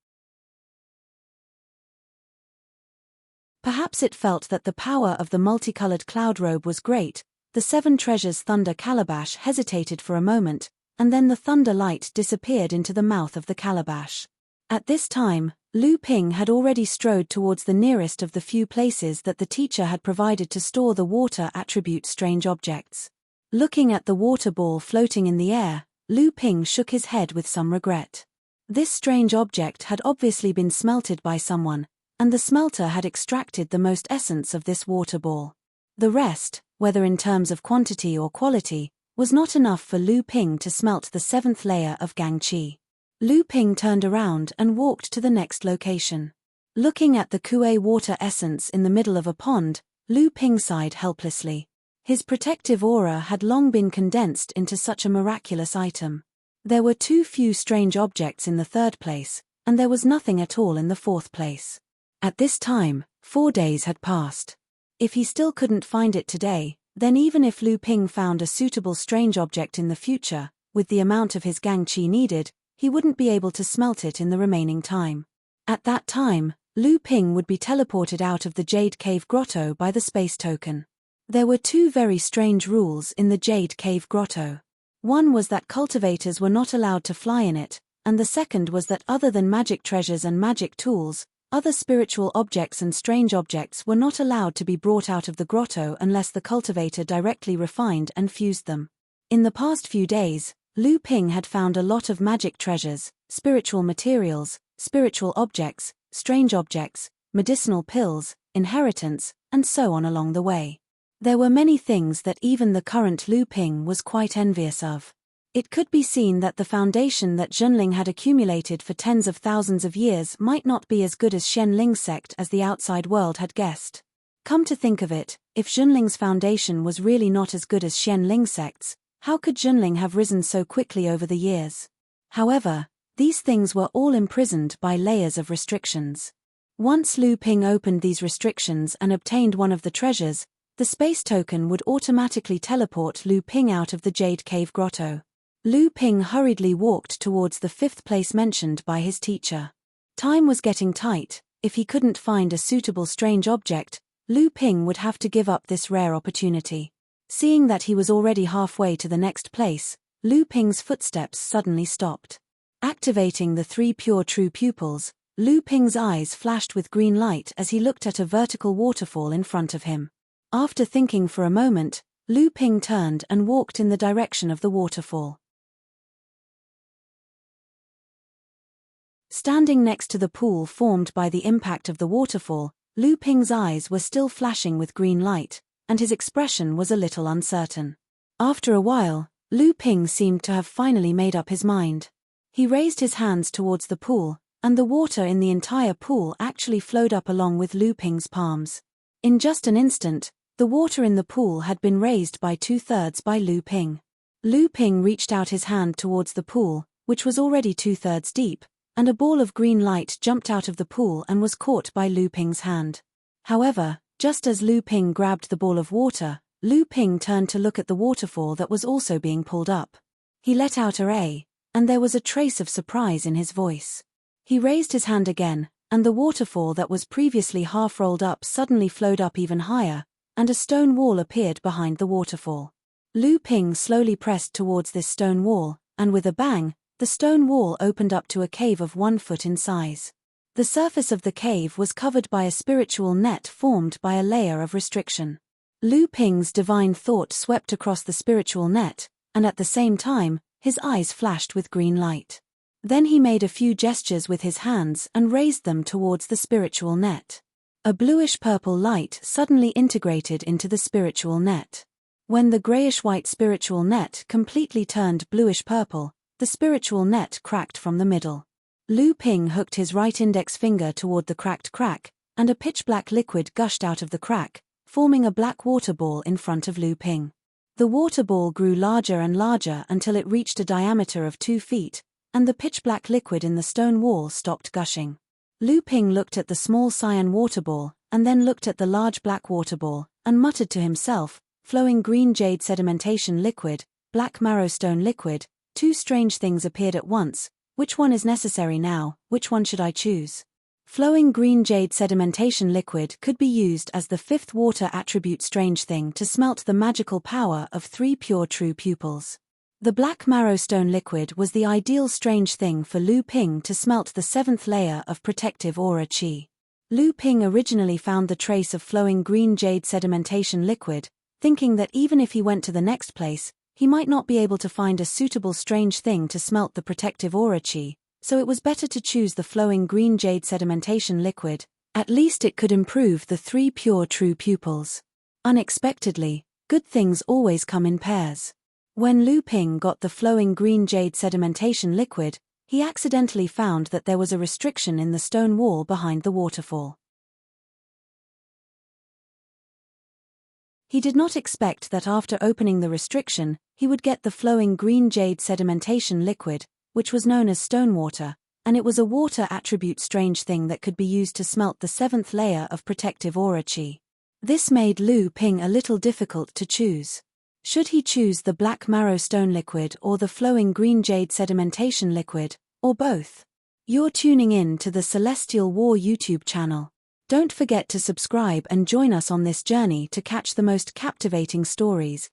Perhaps it felt that the power of the multicolored cloud robe was great. The 7 treasures thunder calabash hesitated for a moment, and then the thunder light disappeared into the mouth of the calabash. At this time, Lu Ping had already strode towards the nearest of the few places that the teacher had provided to store the water attribute strange objects. Looking at the water ball floating in the air, Lu Ping shook his head with some regret. This strange object had obviously been smelted by someone, and the smelter had extracted the most essence of this water ball. The rest, whether in terms of quantity or quality, was not enough for Lu Ping to smelt the 7th layer of Gang Qi. Lu Ping turned around and walked to the next location. Looking at the Kuei water essence in the middle of a pond, Lu Ping sighed helplessly. His protective aura had long been condensed into such a miraculous item. There were too few strange objects in the 3rd place, and there was nothing at all in the 4th place. At this time, 4 days had passed. If he still couldn't find it today, then even if Lu Ping found a suitable strange object in the future, with the amount of his Gang Qi needed, he wouldn't be able to smelt it in the remaining time. At that time, Lu Ping would be teleported out of the Jade Cave Grotto by the space token. There were 2 very strange rules in the Jade Cave Grotto. One was that cultivators were not allowed to fly in it, and the second was that other than magic treasures and magic tools, other spiritual objects and strange objects were not allowed to be brought out of the grotto unless the cultivator directly refined and fused them. In the past few days, Lu Ping had found a lot of magic treasures, spiritual materials, spiritual objects, strange objects, medicinal pills, inheritance, and so on along the way. There were many things that even the current Lu Ping was quite envious of. It could be seen that the foundation that Zhenling had accumulated for tens of thousands of years might not be as good as Shenling's sect as the outside world had guessed. Come to think of it, if Zhenling's foundation was really not as good as Shenling's sect's, how could Zhenling have risen so quickly over the years? However, these things were all imprisoned by layers of restrictions. Once Lu Ping opened these restrictions and obtained one of the treasures, the space token would automatically teleport Lu Ping out of the Jade Cave Grotto. Lu Ping hurriedly walked towards the 5th place mentioned by his teacher. Time was getting tight. If he couldn't find a suitable strange object, Lu Ping would have to give up this rare opportunity. Seeing that he was already halfway to the next place, Lu Ping's footsteps suddenly stopped. Activating the 3 pure true pupils, Lu Ping's eyes flashed with green light as he looked at a vertical waterfall in front of him. After thinking for a moment, Lu Ping turned and walked in the direction of the waterfall. Standing next to the pool formed by the impact of the waterfall, Lu Ping's eyes were still flashing with green light, and his expression was a little uncertain. After a while, Lu Ping seemed to have finally made up his mind. He raised his hands towards the pool, and the water in the entire pool actually flowed up along with Lu Ping's palms. In just an instant, the water in the pool had been raised by 2/3 by Lu Ping. Lu Ping reached out his hand towards the pool, which was already 2/3 deep, and a ball of green light jumped out of the pool and was caught by Lu Ping's hand. However, just as Lu Ping grabbed the ball of water, Lu Ping turned to look at the waterfall that was also being pulled up. He let out a, and there was a trace of surprise in his voice. He raised his hand again, and the waterfall that was previously half rolled up suddenly flowed up even higher, and a stone wall appeared behind the waterfall. Lu Ping slowly pressed towards this stone wall, and with a bang, the stone wall opened up to a cave of 1 foot in size. The surface of the cave was covered by a spiritual net formed by a layer of restriction. Lu Ping's divine thought swept across the spiritual net, and at the same time, his eyes flashed with green light. Then he made a few gestures with his hands and raised them towards the spiritual net. A bluish-purple light suddenly integrated into the spiritual net. When the grayish-white spiritual net completely turned bluish-purple, the spiritual net cracked from the middle. Lu Ping hooked his right index finger toward the cracked crack, and a pitch-black liquid gushed out of the crack, forming a black water ball in front of Lu Ping. The water ball grew larger and larger until it reached a diameter of 2 feet, and the pitch-black liquid in the stone wall stopped gushing. Lu Ping looked at the small cyan water ball, and then looked at the large black water ball, and muttered to himself, flowing green jade sedimentation liquid, black marrowstone liquid, 2 strange things appeared at once. Which one is necessary now? Which one should I choose? Flowing green jade sedimentation liquid could be used as the 5th water attribute strange thing to smelt the magical power of 3 pure true pupils. The black marrowstone liquid was the ideal strange thing for Lu Ping to smelt the 7th layer of protective aura chi. Lu Ping originally found the trace of flowing green jade sedimentation liquid, thinking that even if he went to the next place, he might not be able to find a suitable strange thing to smelt the protective aura chi, so it was better to choose the flowing green jade sedimentation liquid. At least it could improve the 3 pure true pupils. Unexpectedly, good things always come in pairs. When Lu Ping got the flowing green jade sedimentation liquid, he accidentally found that there was a restriction in the stone wall behind the waterfall. He did not expect that after opening the restriction, he would get the flowing green jade sedimentation liquid, which was known as stone water, and it was a water attribute strange thing that could be used to smelt the 7th layer of protective aura chi. This made Lu Ping a little difficult to choose. Should he choose the black marrowstone liquid or the flowing green jade sedimentation liquid, or both? You're tuning in to the Celestial War YouTube channel. Don't forget to subscribe and join us on this journey to catch the most captivating stories,